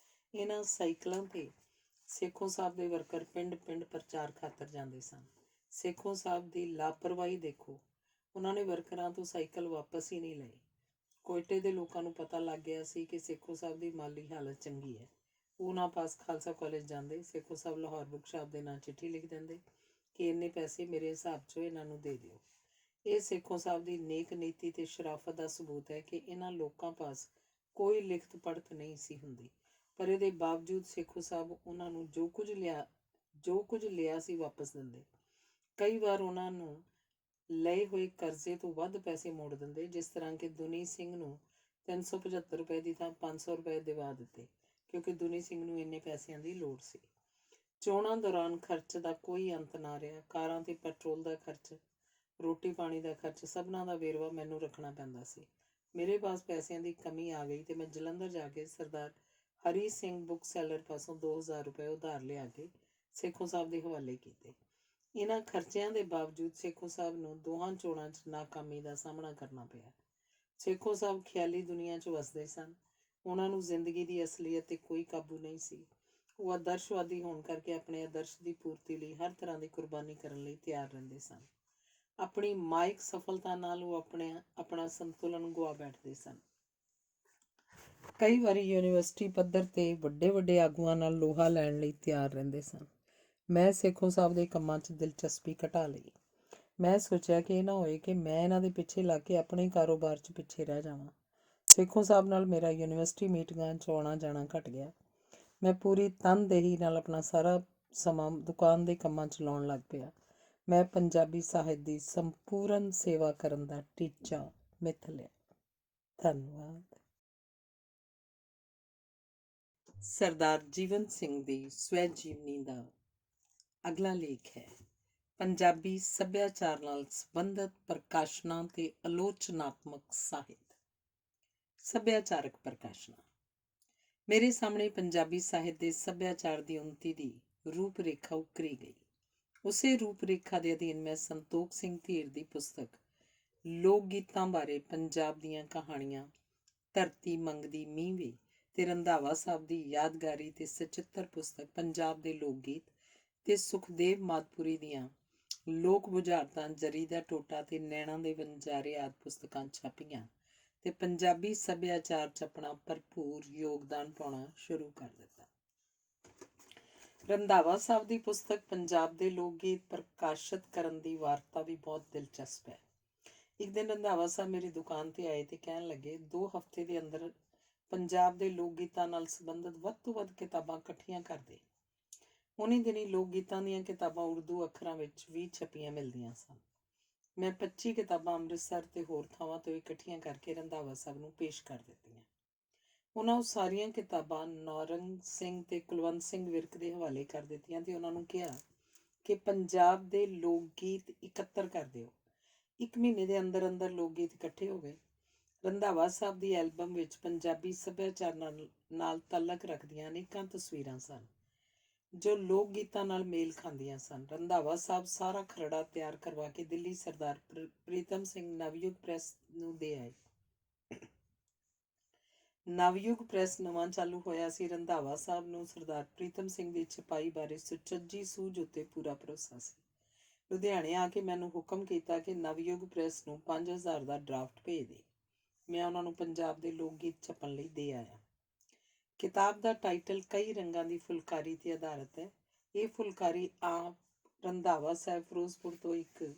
ਇਹਨਾਂ ਸਾਈਕਲਾਂ 'ਤੇ ਸੇਖੋਂ ਸਾਹਿਬ ਦੇ ਵਰਕਰ ਪਿੰਡ ਪ੍ਰਚਾਰ ਖਾਤਰ ਜਾਂਦੇ ਸਨ। ਸੇਖੋਂ ਸਾਹਿਬ ਦੀ ਲਾਪਰਵਾਹੀ ਦੇਖੋ, ਉਹਨਾਂ ਨੇ ਵਰਕਰਾਂ ਤੋਂ ਸਾਈਕਲ ਵਾਪਸ ਹੀ ਨਹੀਂ ਲਏ। ਕੋਇਟੇ ਦੇ ਲੋਕਾਂ ਨੂੰ ਪਤਾ ਲੱਗ ਗਿਆ ਸੀ ਕਿ ਸੇਖੋਂ ਸਾਹਿਬ ਦੀ ਮਾਲੀ ਹਾਲਤ ਚੰਗੀ ਹੈ। ਉਹ ਨਾ ਪਾਸ ਖਾਲਸਾ ਕਾਲਜ ਜਾਂਦੇ। ਸੇਖੋਂ ਸਾਹਿਬ ਲਾਹੌਰ ਬੁੱਕ ਸ਼ਾਪ ਦੇ ਨਾਂ ਚਿੱਠੀ ਲਿਖ ਦਿੰਦੇ ਕਿ ਇੰਨੇ ਪੈਸੇ ਮੇਰੇ ਹਿਸਾਬ 'ਚੋਂ ਇਹਨਾਂ ਨੂੰ ਦੇ ਦਿਓ। ਇਹ ਸੇਖੋਂ ਸਾਹਿਬ ਦੀ ਨੇਕ ਨੀਤੀ ਤੇ ਸ਼ਰਾਫਤ ਦਾ ਸਬੂਤ ਹੈ ਕਿ ਇਹਨਾਂ ਲੋਕਾਂ ਪਾਸ ਕੋਈ ਲਿਖਤ ਪੜ੍ਹਤ ਨਹੀਂ ਸੀ ਹੁੰਦੀ, ਪਰ ਇਹਦੇ ਬਾਵਜੂਦ ਸੇਖੋਂ ਸਾਹਿਬ ਉਹਨਾਂ ਨੂੰ ਜੋ ਕੁਝ ਲਿਆ ਸੀ ਵਾਪਸ ਦਿੰਦੇ। ਕਈ ਵਾਰ ਉਹਨਾਂ ਨੂੰ ਲਏ ਹੋਏ ਕਰਜ਼ੇ ਤੋਂ ਵੱਧ ਪੈਸੇ ਮੋੜ ਦਿੰਦੇ। ਜਿਸ ਤਰ੍ਹਾਂ ਕਿ ਦੁਨੀ ਸਿੰਘ ਨੂੰ 375 ਰੁਪਏ ਦੀ ਥਾਂ 500 ਰੁਪਏ ਦਿਵਾ ਦਿੱਤੇ, ਕਿਉਂਕਿ ਦੁਨੀ ਸਿੰਘ ਨੂੰ ਇੰਨੇ ਪੈਸਿਆਂ ਦੀ ਲੋੜ ਸੀ। ਚੋਣਾਂ ਦੌਰਾਨ ਖਰਚ ਦਾ ਕੋਈ ਅੰਤ ਨਾ ਰਿਹਾ। ਕਾਰਾਂ ਤੇ ਪੈਟਰੋਲ ਦਾ ਖਰਚ, ਰੋਟੀ ਪਾਣੀ ਦਾ ਖਰਚ, ਸਭਨਾਂ ਦਾ ਵੇਰਵਾ ਮੈਨੂੰ ਰੱਖਣਾ ਪੈਂਦਾ ਸੀ। ਮੇਰੇ ਪਾਸ ਪੈਸਿਆਂ ਦੀ ਕਮੀ ਆ ਗਈ ਤੇ ਮੈਂ ਜਲੰਧਰ ਜਾ ਕੇ ਸਰਦਾਰ ਹਰੀ ਸਿੰਘ ਬੁੱਕ ਸੈਲਰ ਪਾਸੋਂ 2000 ਰੁਪਏ ਉਧਾਰ ਲਿਆ ਕੇ ਸੇਖੋਂ ਸਾਹਿਬ ਦੇ ਹਵਾਲੇ ਕੀਤੇ। ਇਹਨਾਂ ਖਰਚਿਆਂ ਦੇ ਬਾਵਜੂਦ ਸੇਖੋਂ ਸਾਹਿਬ ਨੂੰ ਦੋਹਾਂ ਚੋਣਾਂ 'ਚ ਨਾਕਾਮੀ ਦਾ ਸਾਹਮਣਾ ਕਰਨਾ ਪਿਆ। ਸੇਖੋਂ ਸਾਹਿਬ ਖਿਆਲੀ ਦੁਨੀਆ 'ਚ ਵਸਦੇ ਸਨ। ਉਹਨਾਂ ਨੂੰ ਜ਼ਿੰਦਗੀ ਦੀ ਅਸਲੀਅਤ 'ਤੇ ਕੋਈ ਕਾਬੂ ਨਹੀਂ ਸੀ। ਉਹ ਆਦਰਸ਼ਵਾਦੀ ਹੋਣ ਕਰਕੇ ਆਪਣੇ ਆਦਰਸ਼ ਦੀ ਪੂਰਤੀ ਲਈ ਹਰ ਤਰ੍ਹਾਂ ਦੀ ਕੁਰਬਾਨੀ ਕਰਨ ਲਈ ਤਿਆਰ ਰਹਿੰਦੇ ਸਨ। ਆਪਣੀ ਮਾਇਕ ਸਫਲਤਾ ਨਾਲ ਉਹ ਆਪਣਾ ਸੰਤੁਲਨ ਗੁਆ ਬੈਠਦੇ ਸਨ। ਕਈ ਵਾਰੀ ਯੂਨੀਵਰਸਿਟੀ ਪੱਧਰ 'ਤੇ ਵੱਡੇ ਵੱਡੇ ਆਗੂਆਂ ਨਾਲ ਲੋਹਾ ਲੈਣ ਲਈ ਤਿਆਰ ਰਹਿੰਦੇ ਸਨ। ਮੈਂ ਸੇਖੋਂ ਸਾਹਿਬ ਦੇ ਕੰਮਾਂ 'ਚ ਦਿਲਚਸਪੀ ਘਟਾ ਲਈ। ਮੈਂ ਸੋਚਿਆ ਕਿ ਇਹ ਨਾ ਹੋਏ ਕਿ ਮੈਂ ਇਹਨਾਂ ਦੇ ਪਿੱਛੇ ਲੱਗ ਕੇ ਆਪਣੇ ਕਾਰੋਬਾਰ 'ਚ ਪਿੱਛੇ ਰਹਿ ਜਾਵਾਂ। ਸੇਖੋਂ ਸਾਹਿਬ ਨਾਲ ਮੇਰਾ ਯੂਨੀਵਰਸਿਟੀ ਮੀਟਿੰਗਾਂ 'ਚ ਆਉਣਾ ਜਾਣਾ ਘਟ ਗਿਆ। ਮੈਂ ਪੂਰੀ ਤਨਦੇਹੀ ਨਾਲ ਆਪਣਾ ਸਾਰਾ ਸਮਾਂ ਦੁਕਾਨ ਦੇ ਕੰਮਾਂ 'ਚ ਲਾਉਣ ਲੱਗ ਪਿਆ। ਮੈਂ ਪੰਜਾਬੀ ਸਾਹਿਤ ਦੀ ਸੰਪੂਰਨ ਸੇਵਾ ਕਰਨ ਦਾ ਟੀਚਾ ਮਿੱਥ ਲਿਆ। ਧੰਨਵਾਦ। ਸਰਦਾਰ ਜੀਵਨ ਸਿੰਘ ਦੀ ਸਵੈ ਜੀਵਨੀ ਦਾ ਅਗਲਾ ਲੇਖ ਹੈ ਪੰਜਾਬੀ ਸੱਭਿਆਚਾਰ ਨਾਲ ਸੰਬੰਧਿਤ ਪ੍ਰਕਾਸ਼ਨਾਂ ਤੇ ਆਲੋਚਨਾਤਮਕ ਸਾਹਿਤ। ਸੱਭਿਆਚਾਰਕ ਪ੍ਰਕਾਸ਼ਨਾਂ। ਮੇਰੇ ਸਾਹਮਣੇ ਪੰਜਾਬੀ ਸਾਹਿਤ ਦੇ ਸੱਭਿਆਚਾਰ ਦੀ ਉੱਨਤੀ ਦੀ ਰੂਪ ਰੇਖਾ ਉਕਰੀ ਗਈ। ਉਸੇ ਰੂਪ ਰੇਖਾ ਦੇ ਅਧੀਨ ਮੈਂ ਸੰਤੋਖ ਸਿੰਘ ਧੀਰ ਦੀ ਪੁਸਤਕ ਲੋਕ ਗੀਤਾਂ ਬਾਰੇ ਪੰਜਾਬ ਦੀਆਂ ਕਹਾਣੀਆਂ, ਧਰਤੀ ਮੰਗਦੀ ਮੀਂਹ ਵੇ ਤੇ ਰੰਧਾਵਾ ਸਾਹਿਬ ਦੀ ਯਾਦਗਾਰੀ ਤੇ ਸਚਿੱਤਰ ਪੁਸਤਕ ਪੰਜਾਬ ਦੇ ਲੋਕ ਗੀਤ ਤੇ ਸੁਖਦੇਵ ਮਾਦਪੁਰੀ ਦੀਆਂ ਲੋਕ ਬੁਝਾਰਤਾਂ, ਜਰੀ ਦਾ ਟੋਟਾ ਤੇ ਨੈਣਾ ਦੇ ਵਣਜਾਰੇ ਆਦਿ ਪੁਸਤਕਾਂ ਛਪੀਆਂ ਤੇ ਪੰਜਾਬੀ ਸੱਭਿਆਚਾਰ 'ਚ ਆਪਣਾ ਭਰਪੂਰ ਯੋਗਦਾਨ ਪਾਉਣਾ ਸ਼ੁਰੂ ਕਰ ਦਿੱਤਾ। ਰੰਧਾਵਾ ਸਾਹਿਬ ਦੀ ਪੁਸਤਕ ਪੰਜਾਬ ਦੇ ਲੋਕ ਗੀਤ ਪ੍ਰਕਾਸ਼ਿਤ ਕਰਨ ਦੀ ਵਾਰਤਾ ਵੀ ਬਹੁਤ ਦਿਲਚਸਪ ਹੈ। ਇੱਕ ਦਿਨ ਰੰਧਾਵਾ ਸਾਹਿਬ ਮੇਰੀ ਦੁਕਾਨ ਤੇ ਆਏ ਤੇ ਕਹਿਣ ਲੱਗੇ, 2 ਹਫ਼ਤੇ ਦੇ ਅੰਦਰ ਪੰਜਾਬ ਦੇ ਲੋਕ ਗੀਤਾਂ ਨਾਲ ਸੰਬੰਧਿਤ ਵੱਧ ਤੋਂ ਵੱਧ ਕਿਤਾਬਾਂ ਇਕੱਠੀਆਂ ਕਰ ਦੇ। ਉਨੀ ਦਿਨੀ ਲੋਕ ਗੀਤਾਂ ਦੀਆਂ ਕਿਤਾਬਾਂ ਉਰਦੂ ਅੱਖਰਾਂ ਵਿੱਚ ਵੀ ਛਪੀਆਂ ਮਿਲਦੀਆਂ ਸਨ। ਮੈਂ 25 ਕਿਤਾਬਾਂ ਅੰਮ੍ਰਿਤਸਰ ਤੇ ਹੋਰ ਥਾਵਾਂ ਤੋਂ ਇਕੱਠੀਆਂ ਕਰਕੇ ਰੰਧਾਵਾ ਸਾਹਿਬ ਨੂੰ ਪੇਸ਼ ਕਰ ਦਿੱਤੀਆਂ। ਉਹਨਾਂ ਉਹ ਸਾਰੀਆਂ ਕਿਤਾਬਾਂ ਨੌਰੰਗ ਸਿੰਘ ਤੇ ਕੁਲਵੰਤ ਸਿੰਘ ਵਿਰਕ ਦੇ ਹਵਾਲੇ ਕਰ ਦਿੱਤੀਆਂ ਤੇ ਉਹਨਾਂ ਨੂੰ ਕਿਹਾ ਕਿ ਪੰਜਾਬ ਦੇ ਲੋਕ ਗੀਤ ਇਕੱਤਰ ਕਰ ਦਿਓ। 1 ਮਹੀਨੇ ਦੇ ਅੰਦਰ ਅੰਦਰ ਲੋਕ ਗੀਤ ਇਕੱਠੇ ਹੋ ਗਏ। ਰੰਧਾਵਾ ਸਾਹਿਬ ਦੀ ਐਲਬਮ ਵਿੱਚ ਪੰਜਾਬੀ ਸੱਭਿਆਚਾਰ ਨਾਲ ਤਾਲਕ ਰੱਖਦੀਆਂ ਅਨੇਕਾਂ ਤਸਵੀਰਾਂ ਸਨ ਜੋ ਲੋਕ ਗੀਤਾਂ ਨਾਲ ਮੇਲ ਖਾਂਦੀਆਂ ਸਨ। ਰੰਧਾਵਾ ਸਾਹਿਬ ਸਾਰਾ ਖਰੜਾ ਤਿਆਰ ਕਰਵਾ ਕੇ ਦਿੱਲੀ ਸਰਦਾਰ ਪ੍ਰੀਤਮ ਸਿੰਘ ਨਵਯੁਗ ਪ੍ਰੈਸ ਨੂੰ ਦੇ ਆਏ। ਨਵਯੁਗ ਪ੍ਰੈਸ ਨਵਾਂ ਚਾਲੂ ਹੋਇਆ ਸੀ। ਰੰਧਾਵਾ ਸਾਹਿਬ ਨੂੰ ਸਰਦਾਰ ਪ੍ਰੀਤਮ ਸਿੰਘ ਦੀ ਛਪਾਈ ਬਾਰੇ ਸੁਚੱਜੀ ਸੂਝ ਉੱਤੇ ਪੂਰਾ ਭਰੋਸਾ ਸੀ। ਲੁਧਿਆਣੇ ਆ ਕੇ ਮੈਨੂੰ ਹੁਕਮ ਕੀਤਾ ਕਿ ਨਵਯੁਗ ਪ੍ਰੈਸ ਨੂੰ 5000 ਦਾ ਡਰਾਫਟ ਭੇਜ ਦੇ। ਮੈਂ ਉਹਨਾਂ ਨੂੰ ਪੰਜਾਬ ਦੇ ਲੋਕ ਗੀਤ ਛਪਣ ਲਈ ਦੇ ਆਇਆ। ਕਿਤਾਬ ਦਾ ਟਾਈਟਲ ਕਈ ਰੰਗਾਂ ਦੀ ਫੁਲਕਾਰੀ ਤੇ ਆਧਾਰਿਤ ਹੈ। ਇਹ ਫੁਲਕਾਰੀ ਆਪ ਰੰਧਾਵਾ ਸਾਹਿਬ ਫਿਰੋਜ਼ਪੁਰ ਤੋਂ ਇੱਕ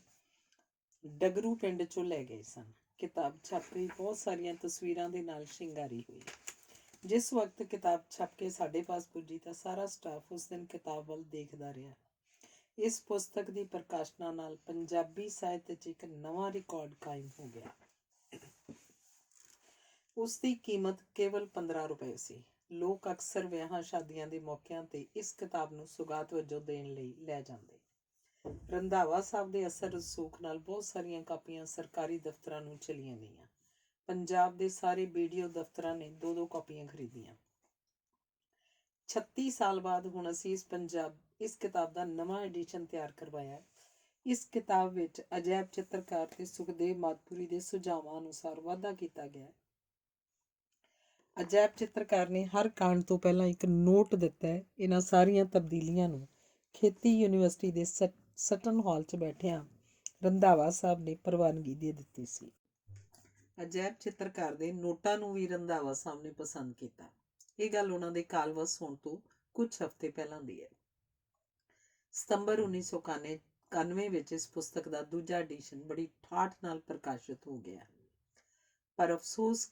ਡਗਰੂ ਪਿੰਡ ਚੋਂ ਲੈ ਗਏ ਸਨ। ਕਿਤਾਬ ਛਪੀ ਬਹੁਤ ਸਾਰੀਆਂ ਤਸਵੀਰਾਂ ਦੇ ਨਾਲ ਸ਼ਿੰਗਾਰੀ ਹੋਈ। ਜਿਸ ਵਕਤ ਕਿਤਾਬ ਛਪ ਕੇ ਸਾਡੇ ਪਾਸ ਪੁੱਜੀ ਤਾਂ ਸਾਰਾ ਸਟਾਫ ਉਸ ਦਿਨ ਕਿਤਾਬ ਵੱਲ ਦੇਖਦਾ ਰਿਹਾ। ਇਸ ਪੁਸਤਕ ਦੀ ਪ੍ਰਕਾਸ਼ਨਾ ਨਾਲ ਪੰਜਾਬੀ ਸਾਹਿਤ 'ਚ ਇੱਕ ਨਵਾਂ ਰਿਕਾਰਡ ਕਾਇਮ ਹੋ ਗਿਆ। ਉਸ ਦੀ ਕੀਮਤ ਕੇਵਲ 15 ਰੁਪਏ ਸੀ। ਲੋਕ ਅਕਸਰ ਵਿਆਹਾਂ ਸ਼ਾਦੀਆਂ ਦੇ ਮੌਕਿਆਂ ਤੇ ਇਸ ਕਿਤਾਬ ਨੂੰ ਸੁਗਾਤ ਵਜੋਂ ਦੇਣ ਲਈ ਲੈ ਜਾਂਦੇ। ਰੰਧਾਵਾ ਸਾਹਿਬ ਦੇ ਅਸਰ ਰਸੂਖ ਨਾਲ ਬਹੁਤ ਸਾਰੀਆਂ ਕਾਪੀਆਂ ਸਰਕਾਰੀ ਦਫ਼ਤਰਾਂ ਨੂੰ ਚਲੀਆਂ ਗਈਆਂ। ਪੰਜਾਬ ਦੇ ਸਾਰੇ BDO ਦਫ਼ਤਰਾਂ ਨੇ 2-2 ਕਾਪੀਆਂ ਖਰੀਦੀਆਂ। 36 ਸਾਲ ਬਾਅਦ ਹੁਣ ਅਸੀਂ ਇਸ ਕਿਤਾਬ ਦਾ ਨਵਾਂ ਐਡੀਸ਼ਨ ਤਿਆਰ ਕਰਵਾਇਆ। ਇਸ ਕਿਤਾਬ ਵਿੱਚ ਅਜੈਬ ਚਿੱਤਰਕਾਰ ਤੇ ਸੁਖਦੇਵ ਮਾਦਪੁਰੀ ਦੇ ਸੁਝਾਵਾਂ ਅਨੁਸਾਰ ਵਾਧਾ ਕੀਤਾ ਗਿਆ। ਅਜੈਬ ਚਿੱਤਰਕਾਰ ਨੇ ਹਰ ਕਾਂਡ ਤੋਂ ਪਹਿਲਾਂ ਇੱਕ ਨੋਟ ਦਿੱਤਾ ਹੈ। ਇਹਨਾਂ ਸਾਰੀਆਂ ਤਬਦੀਲੀਆਂ ਨੂੰ ਖੇਤੀ ਯੂਨੀਵਰਸਿਟੀ ਦੇ ਸਟਨ ਹਾਲ 'ਚ ਬੈਠਿਆਂ ਰੰਧਾਵਾ ਸਾਹਿਬ ਨੇ ਪ੍ਰਵਾਨਗੀ ਦੇ ਦਿੱਤੀ ਸੀ। ਅਜੈਬ ਚਿੱਤਰਕਾਰ ਦੇ ਨੋਟਾਂ ਨੂੰ ਵੀ ਰੰਧਾਵਾ ਸਾਹਿਬ ਨੇ ਪਸੰਦ ਕੀਤਾ। ਇਹ ਗੱਲ ਉਹਨਾਂ ਦੇ ਕਾਲਵਸ ਹੋਣ ਤੋਂ ਕੁਝ ਹਫ਼ਤੇ ਪਹਿਲਾਂ ਦੀ ਹੈ। ਸਤੰਬਰ 1991 ਵਿੱਚ ਇਸ ਪੁਸਤਕ ਦਾ ਦੂਜਾ ਐਡੀਸ਼ਨ ਬੜੀ ਠਾਠ ਨਾਲ ਪ੍ਰਕਾਸ਼ਿਤ ਹੋ ਗਿਆ। ਪਰ ਅਫਸੋਸ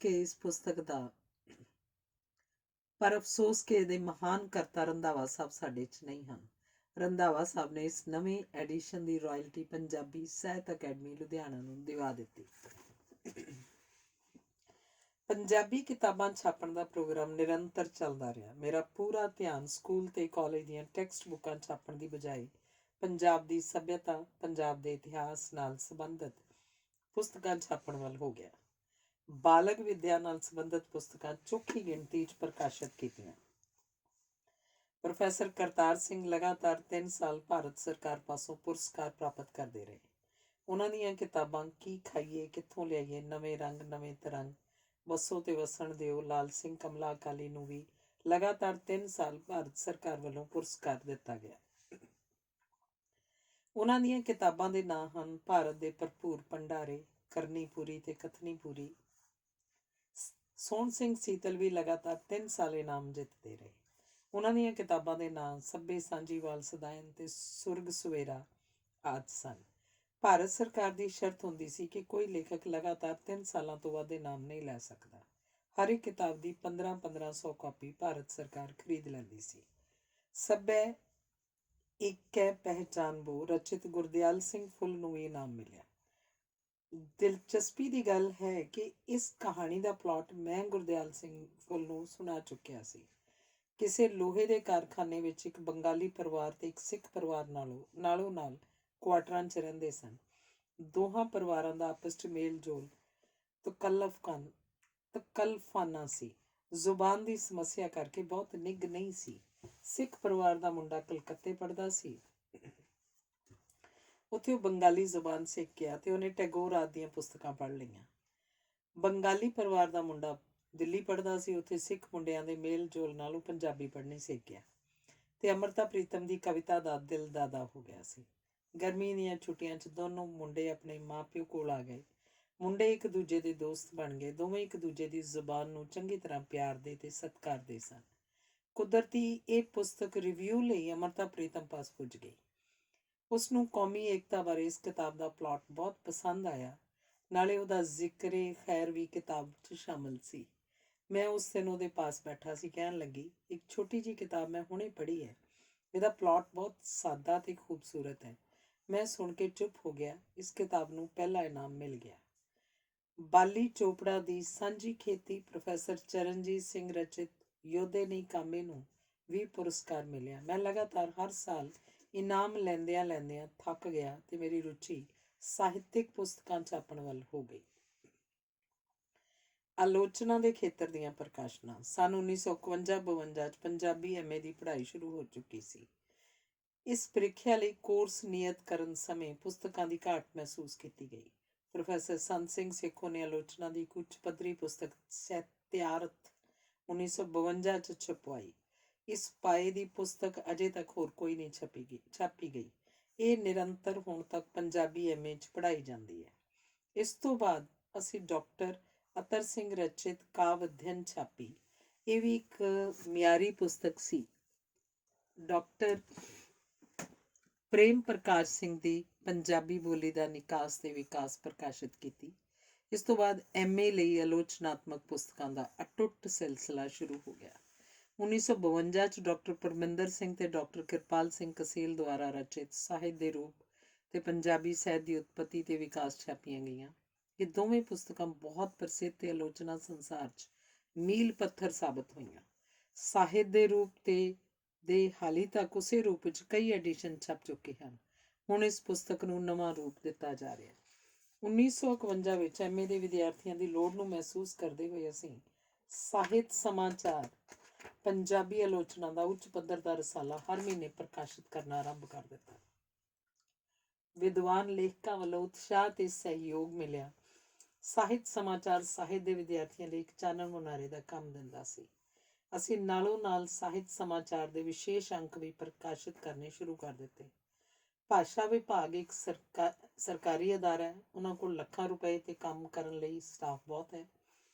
ਕਿ ਇਹਦੇ ਮਹਾਨ ਕਰਤਾ ਰੰਧਾਵਾ ਸਾਹਿਬ ਸਾਡੇ 'ਚ ਨਹੀਂ ਹਨ। ਰੰਧਾਵਾ ਸਾਹਿਬ ਨੇ ਇਸ ਨਵੇਂ ਐਡੀਸ਼ਨ ਦੀ ਰਾਇਲਟੀ ਪੰਜਾਬੀ ਸਾਹਿਤ ਅਕੈਡਮੀ ਲੁਧਿਆਣਾ ਨੂੰ ਦਿਵਾ ਦਿੱਤੀ। ਪੰਜਾਬੀ ਕਿਤਾਬਾਂ ਛਾਪਣ ਦਾ ਪ੍ਰੋਗਰਾਮ ਨਿਰੰਤਰ ਚੱਲਦਾ ਰਿਹਾ। ਮੇਰਾ ਪੂਰਾ ਧਿਆਨ ਸਕੂਲ ਤੇ ਕਾਲਜ ਦੀਆਂ ਟੈਕਸਟ ਬੁੱਕਾਂ ਛਾਪਣ ਦੀ ਬਜਾਏ ਪੰਜਾਬ ਦੀ ਸੱਭਿਅਤਾ, ਪੰਜਾਬ ਦੇ ਇਤਿਹਾਸ ਨਾਲ ਸੰਬੰਧਿਤ ਪੁਸਤਕਾਂ ਛਾਪਣ ਵੱਲ ਹੋ ਗਿਆ। ਬਾਲਗ ਵਿਦਿਆ ਨਾਲ ਸੰਬੰਧਿਤ ਪੁਸਤਕਾਂ ਚੋਖੀ ਗਿਣਤੀ 'ਚ ਪ੍ਰਕਾਸ਼ਿਤ ਕੀਤੀਆਂ। ਪ੍ਰੋਫੈਸਰ ਕਰਤਾਰ ਸਿੰਘ ਲਗਾਤਾਰ 3 ਸਾਲ ਭਾਰਤ ਸਰਕਾਰ ਪਾਸੋਂ ਪੁਰਸਕਾਰ ਪ੍ਰਾਪਤ ਕਰਦੇ ਰਹੇ। ਉਹਨਾਂ ਦੀਆਂ ਕਿਤਾਬਾਂ ਕੀ ਖਾਈਏ ਕਿੱਥੋਂ ਲਿਆਈਏ, ਨਵੇਂ ਰੰਗ ਨਵੇਂ ਤਰੰਗ, ਵਸੋ ਤੇ ਵਸਣ ਦਿਓ, ਲਾਲ ਸਿੰਘ ਕਮਲਾ ਅਕਾਲੀ ਨੂੰ ਵੀ ਲਗਾਤਾਰ 3 ਸਾਲ ਭਾਰਤ ਸਰਕਾਰ ਵੱਲੋਂ ਪੁਰਸਕਾਰ ਦਿੱਤਾ ਗਿਆ। ਉਹਨਾਂ ਦੀਆਂ ਕਿਤਾਬਾਂ ਦੇ ਨਾਂ ਹਨ ਭਾਰਤ ਦੇ ਭਰਪੂਰ ਭੰਡਾਰੇ, ਕਰਨੀਪੁਰੀ ਤੇ ਕਥਨੀਪੁਰੀ। ਸੋਹਣ ਸਿੰਘ ਸੀਤਲ ਵੀ ਲਗਾਤਾਰ 3 ਸਾਲ ਇਨਾਮ ਜਿੱਤਦੇ ਰਹੇ। ਉਹਨਾਂ ਦੀਆਂ ਕਿਤਾਬਾਂ ਦੇ ਨਾਂ ਸੱਭੇ ਸਾਂਝੀਵਾਲ ਸਦਾਇਨ ਤੇ ਸੁਰਗ ਸਵੇਰਾ ਆਦਿ ਸਨ। ਭਾਰਤ ਸਰਕਾਰ ਦੀ ਸ਼ਰਤ ਹੁੰਦੀ ਸੀ ਕਿ ਕੋਈ ਲੇਖਕ ਲਗਾਤਾਰ 3 ਸਾਲਾਂ ਤੋਂ ਵੱਧ ਇਨਾਮ ਨਹੀਂ ਲੈ ਸਕਦਾ। ਹਰ ਇੱਕ ਕਿਤਾਬ ਦੀ 1500 ਕਾਪੀ ਭਾਰਤ ਸਰਕਾਰ ਖਰੀਦ ਲੈਂਦੀ ਸੀ। ਸੱਭੇ ਇੱਕ ਹੈ ਪਹਿਚਾਨ ਬੋ ਰਚਿਤ ਗੁਰਦਿਆਲ ਸਿੰਘ ਫੁੱਲ ਨੂੰ ਵੀ ਇਨਾਮ ਮਿਲਿਆ। ਦਿਲਚਸਪੀ ਦੀ ਗੱਲ ਹੈ ਕਿ ਇਸ ਕਹਾਣੀ ਦਾ ਪਲਾਟ ਮੈਂ ਗੁਰਦਿਆਲ ਸਿੰਘ ਫੁੱਲ ਨੂੰ ਸੁਣਾ ਚੁੱਕਿਆ ਸੀ। ਕਿਸੇ ਲੋਹੇ ਦੇ ਕਾਰਖਾਨੇ ਵਿੱਚ ਇੱਕ ਬੰਗਾਲੀ ਪਰਿਵਾਰ ਤੇ ਇੱਕ ਸਿੱਖ ਪਰਿਵਾਰ ਨਾਲੋਂ ਨਾਲ ਕੁਆਟਰਾਂ 'ਚ ਰਹਿੰਦੇ ਸਨ। ਦੋਹਾਂ ਪਰਿਵਾਰਾਂ ਦਾ ਆਪਸ 'ਚ ਮੇਲ ਜੋਲ ਤਕਲਫਾਨਾ ਸੀ। ਜ਼ੁਬਾਨ ਦੀ ਸਮੱਸਿਆ ਕਰਕੇ ਬਹੁਤ ਨਿੱਘ ਨਹੀਂ ਸੀ। ਸਿੱਖ ਪਰਿਵਾਰ ਦਾ ਮੁੰਡਾ ਕਲਕੱਤੇ ਪੜ੍ਹਦਾ ਸੀ। ਉੱਥੇ ਉਹ ਬੰਗਾਲੀ ਜ਼ੁਬਾਨ ਸਿੱਖ ਗਿਆ ਤੇ ਉਹਨੇ ਟੈਗੋਰ ਆਦਿ ਦੀਆਂ ਪੁਸਤਕਾਂ ਪੜ੍ਹ ਲਈਆਂ। ਬੰਗਾਲੀ ਪਰਿਵਾਰ ਦਾ ਮੁੰਡਾ ਦਿੱਲੀ ਪੜ੍ਹਦਾ ਸੀ। ਉੱਥੇ ਸਿੱਖ ਮੁੰਡਿਆਂ ਦੇ ਮੇਲ ਜੋਲ ਨਾਲ ਉਹ ਪੰਜਾਬੀ ਪੜ੍ਹਨੀ ਸਿੱਖ ਗਿਆ ਤੇ ਅੰਮ੍ਰਿਤਾ ਪ੍ਰੀਤਮ ਦੀ ਕਵਿਤਾ ਦਾ ਦਿਲ ਦਾਦਾ ਹੋ ਗਿਆ ਸੀ। ਗਰਮੀ ਦੀਆਂ ਛੁੱਟੀਆਂ 'ਚ ਦੋਨੋਂ ਮੁੰਡੇ ਆਪਣੇ ਮਾਂ-ਪਿਓ ਕੋਲ ਆ ਗਏ। ਮੁੰਡੇ ਇੱਕ ਦੂਜੇ ਦੇ ਦੋਸਤ ਬਣ ਗਏ। ਦੋਵੇਂ ਇੱਕ ਦੂਜੇ ਦੀ ਜ਼ੁਬਾਨ ਨੂੰ ਚੰਗੀ ਤਰ੍ਹਾਂ ਪਿਆਰਦੇ ਤੇ ਸਤਿਕਾਰਦੇ ਸਨ। ਕੁਦਰਤੀ ਇਹ ਪੁਸਤਕ ਰਿਵਿਊ ਲਈ ਅੰਮ੍ਰਿਤਾ ਪ੍ਰੀਤਮ ਪਾਸ ਪੁੱਜ ਗਈ। ਉਸ ਨੂੰ ਕੌਮੀ ਏਕਤਾ ਬਾਰੇ ਇਸ ਕਿਤਾਬ ਦਾ ਪਲਾਟ ਬਹੁਤ ਪਸੰਦ ਆਇਆ। ਨਾਲੇ ਉਹਦਾ ਜ਼ਿਕਰੇ ਖੈਰ ਵੀ ਕਿਤਾਬ 'ਚ ਸ਼ਾਮਲ ਸੀ। ਮੈਂ ਉਸ ਦਿਨ ਉਹਦੇ ਪਾਸ ਬੈਠਾ ਸੀ। ਕਹਿਣ ਲੱਗੀ, ਇੱਕ ਛੋਟੀ ਜਿਹੀ ਕਿਤਾਬ ਮੈਂ ਹੁਣੇ ਪੜ੍ਹੀ ਹੈ। ਇਹਦਾ ਪਲਾਟ ਬਹੁਤ ਸਾਦਾ ਤੇ ਖੂਬਸੂਰਤ ਹੈ। ਮੈਂ ਸੁਣ ਕੇ ਚੁੱਪ ਹੋ ਗਿਆ। ਇਸ ਕਿਤਾਬ ਨੂੰ ਪਹਿਲਾ ਇਨਾਮ ਮਿਲ ਗਿਆ। ਬਾਲੀ ਚੋਪੜਾ ਦੀ ਸਾਂਝੀ ਖੇਤੀ ਪ੍ਰੋਫੈਸਰ ਚਰਨਜੀਤ ਸਿੰਘ ਰਚਿਤ ਯੋਧੇ ਨਹੀਂ ਕਾਮੇ ਨੂੰ ਵੀ ਪੁਰਸਕਾਰ ਮਿਲਿਆ। ਮੈਂ ਲਗਾਤਾਰ ਹਰ ਸਾਲ ਇਨਾਮ ਲੈਂਦਿਆਂ ਥੱਕ ਗਿਆ ਤੇ ਮੇਰੀ ਰੁਚੀ ਸਾਹਿਤਿਕ ਪੁਸਤਕਾਂ ਛਾਪਣ ਵੱਲ ਹੋ ਗਈ। ਆਲੋਚਨਾ ਦੇ ਖੇਤਰ ਦੀਆਂ ਪ੍ਰਕਾਸ਼ਨਾਂ। ਸੰਨ 1951-52 'ਚ ਪੰਜਾਬੀ MA ਦੀ ਪੜ੍ਹਾਈ ਸ਼ੁਰੂ ਹੋ ਚੁੱਕੀ ਸੀ। ਇਸ ਪ੍ਰੀਖਿਆ ਲਈ ਕੋਰਸ ਨਿਯਤ ਕਰਨ ਸਮੇਂ ਪੁਸਤਕਾਂ ਦੀ ਘਾਟ ਮਹਿਸੂਸ ਕੀਤੀ ਗਈ। ਪ੍ਰੋਫੈਸਰ ਸੰਤ ਸਿੰਘ ਸੇਖੋਂ ਨੇ ਆਲੋਚਨਾ ਦੀ ਇੱਕ ਉੱਚ ਪੱਧਰੀ ਪੁਸਤਕ ਸਹਿਤਿਆਰਥ 1952 'ਚ ਛਪਵਾਈ। ਇਸ ਪਾਏ ਦੀ ਪੁਸਤਕ ਅਜੇ ਤੱਕ ਹੋਰ ਕੋਈ ਨਹੀਂ ਛਾਪੀ ਗਈ। ਇਹ ਨਿਰੰਤਰ ਹੁਣ ਤੱਕ ਪੰਜਾਬੀ MA 'ਚ ਪੜ੍ਹਾਈ ਜਾਂਦੀ ਹੈ। ਇਸ ਤੋਂ ਬਾਅਦ ਅਸੀਂ ਡਾਕਟਰ ਅਤਰ ਸਿੰਘ ਰਚਿਤ ਕਾਵ ਅਧਿਐਨ ਛਾਪੀ। ਇਹ ਵੀ ਇੱਕ ਮਿਆਰੀ ਪੁਸਤਕ ਸੀ। ਡਾਕਟਰ ਪ੍ਰੇਮ ਪ੍ਰਕਾਸ਼ ਸਿੰਘ ਦੀ ਪੰਜਾਬੀ ਬੋਲੀ ਦਾ ਨਿਕਾਸ ਤੇ ਵਿਕਾਸ ਪ੍ਰਕਾਸ਼ਿਤ ਕੀਤੀ। ਇਸ ਤੋਂ ਬਾਅਦ MA ਲਈ ਆਲੋਚਨਾਤਮਕ ਪੁਸਤਕਾਂ ਦਾ ਅਟੁੱਟ ਸਿਲਸਿਲਾ ਸ਼ੁਰੂ ਹੋ ਗਿਆ। 1952 'ਚ ਡਾਕਟਰ ਪਰਮਿੰਦਰ ਸਿੰਘ ਤੇ ਡਾਕਟਰ ਕਿਰਪਾਲ ਸਿੰਘ ਕਸੇਲ ਦੁਆਰਾ ਰਚਿਤ ਸਾਹਿਤ ਦੇ ਰੂਪ ਤੇ ਪੰਜਾਬੀ ਸਾਹਿਤ ਦੀ ਉਤਪਤੀ ਤੇ ਵਿਕਾਸ ਛਾਪੀਆਂ ਗਈਆਂ। ਇਹ ਦੋਵੇਂ ਪੁਸਤਕਾਂ ਬਹੁਤ ਪ੍ਰਸਿੱਧ ਤੇ ਆਲੋਚਨਾ ਸੰਸਾਰ 'ਚ ਮੀਲ ਪੱਥਰ ਸਾਬਤ ਹੋਈਆਂ। ਸਾਹਿਤ ਦੇ ਰੂਪ ਦੇ ਹਾਲੀ ਤੱਕ ਉਸੇ ਰੂਪ ਵਿੱਚ ਕਈ ਐਡੀਸ਼ਨ ਛਪ ਚੁੱਕੇ ਹਨ। ਹੁਣ ਇਸ ਪੁਸਤਕ ਨੂੰ ਨਵਾਂ ਰੂਪ ਦਿੱਤਾ ਜਾ ਰਿਹਾ। 1951 ਵਿੱਚ MA ਦੇ ਵਿਦਿਆਰਥੀਆਂ ਦੀ ਲੋੜ ਨੂੰ ਮਹਿਸੂਸ ਕਰਦੇ ਹੋਏ ਅਸੀਂ ਸਾਹਿਤ ਸਮਾਚਾਰ ਪੰਜਾਬੀ ਆਲੋਚਨਾ ਦਾ ਉੱਚ ਪੱਧਰ ਦਾ ਰਸਾਲਾ ਹਰ ਮਹੀਨੇ ਪ੍ਰਕਾਸ਼ਿਤ ਕਰਨਾ ਆਰੰਭ ਕਰ ਦਿੱਤਾ। ਵਿਦਵਾਨ ਲੇਖਕਾਂ ਵੱਲੋਂ ਉਤਸ਼ਾਹ ਤੇ ਸਹਿਯੋਗ ਮਿਲਿਆ। ਸਾਹਿਤ ਸਮਾਚਾਰ ਸਾਹਿਤ ਦੇ ਵਿਦਿਆਰਥੀਆਂ ਲਈ ਇੱਕ ਚਾਨਣ ਮੁਨਾਰੇ ਦਾ ਕੰਮ ਦਿੰਦਾ ਸੀ। ਅਸੀਂ ਨਾਲੋਂ ਨਾਲ ਸਾਹਿਤ ਸਮਾਚਾਰ ਦੇ ਵਿਸ਼ੇਸ਼ ਅੰਕ ਵੀ ਪ੍ਰਕਾਸ਼ਿਤ ਕਰਨੇ ਸ਼ੁਰੂ ਕਰ ਦਿੱਤੇ। ਭਾਸ਼ਾ ਵਿਭਾਗ ਇੱਕ ਸਰਕਾਰੀ ਅਦਾਰਾ ਹੈ। ਉਹਨਾਂ ਕੋਲ ਲੱਖਾਂ ਰੁਪਏ ਤੇ ਕੰਮ ਕਰਨ ਲਈ ਸਟਾਫ ਬਹੁਤ ਹੈ।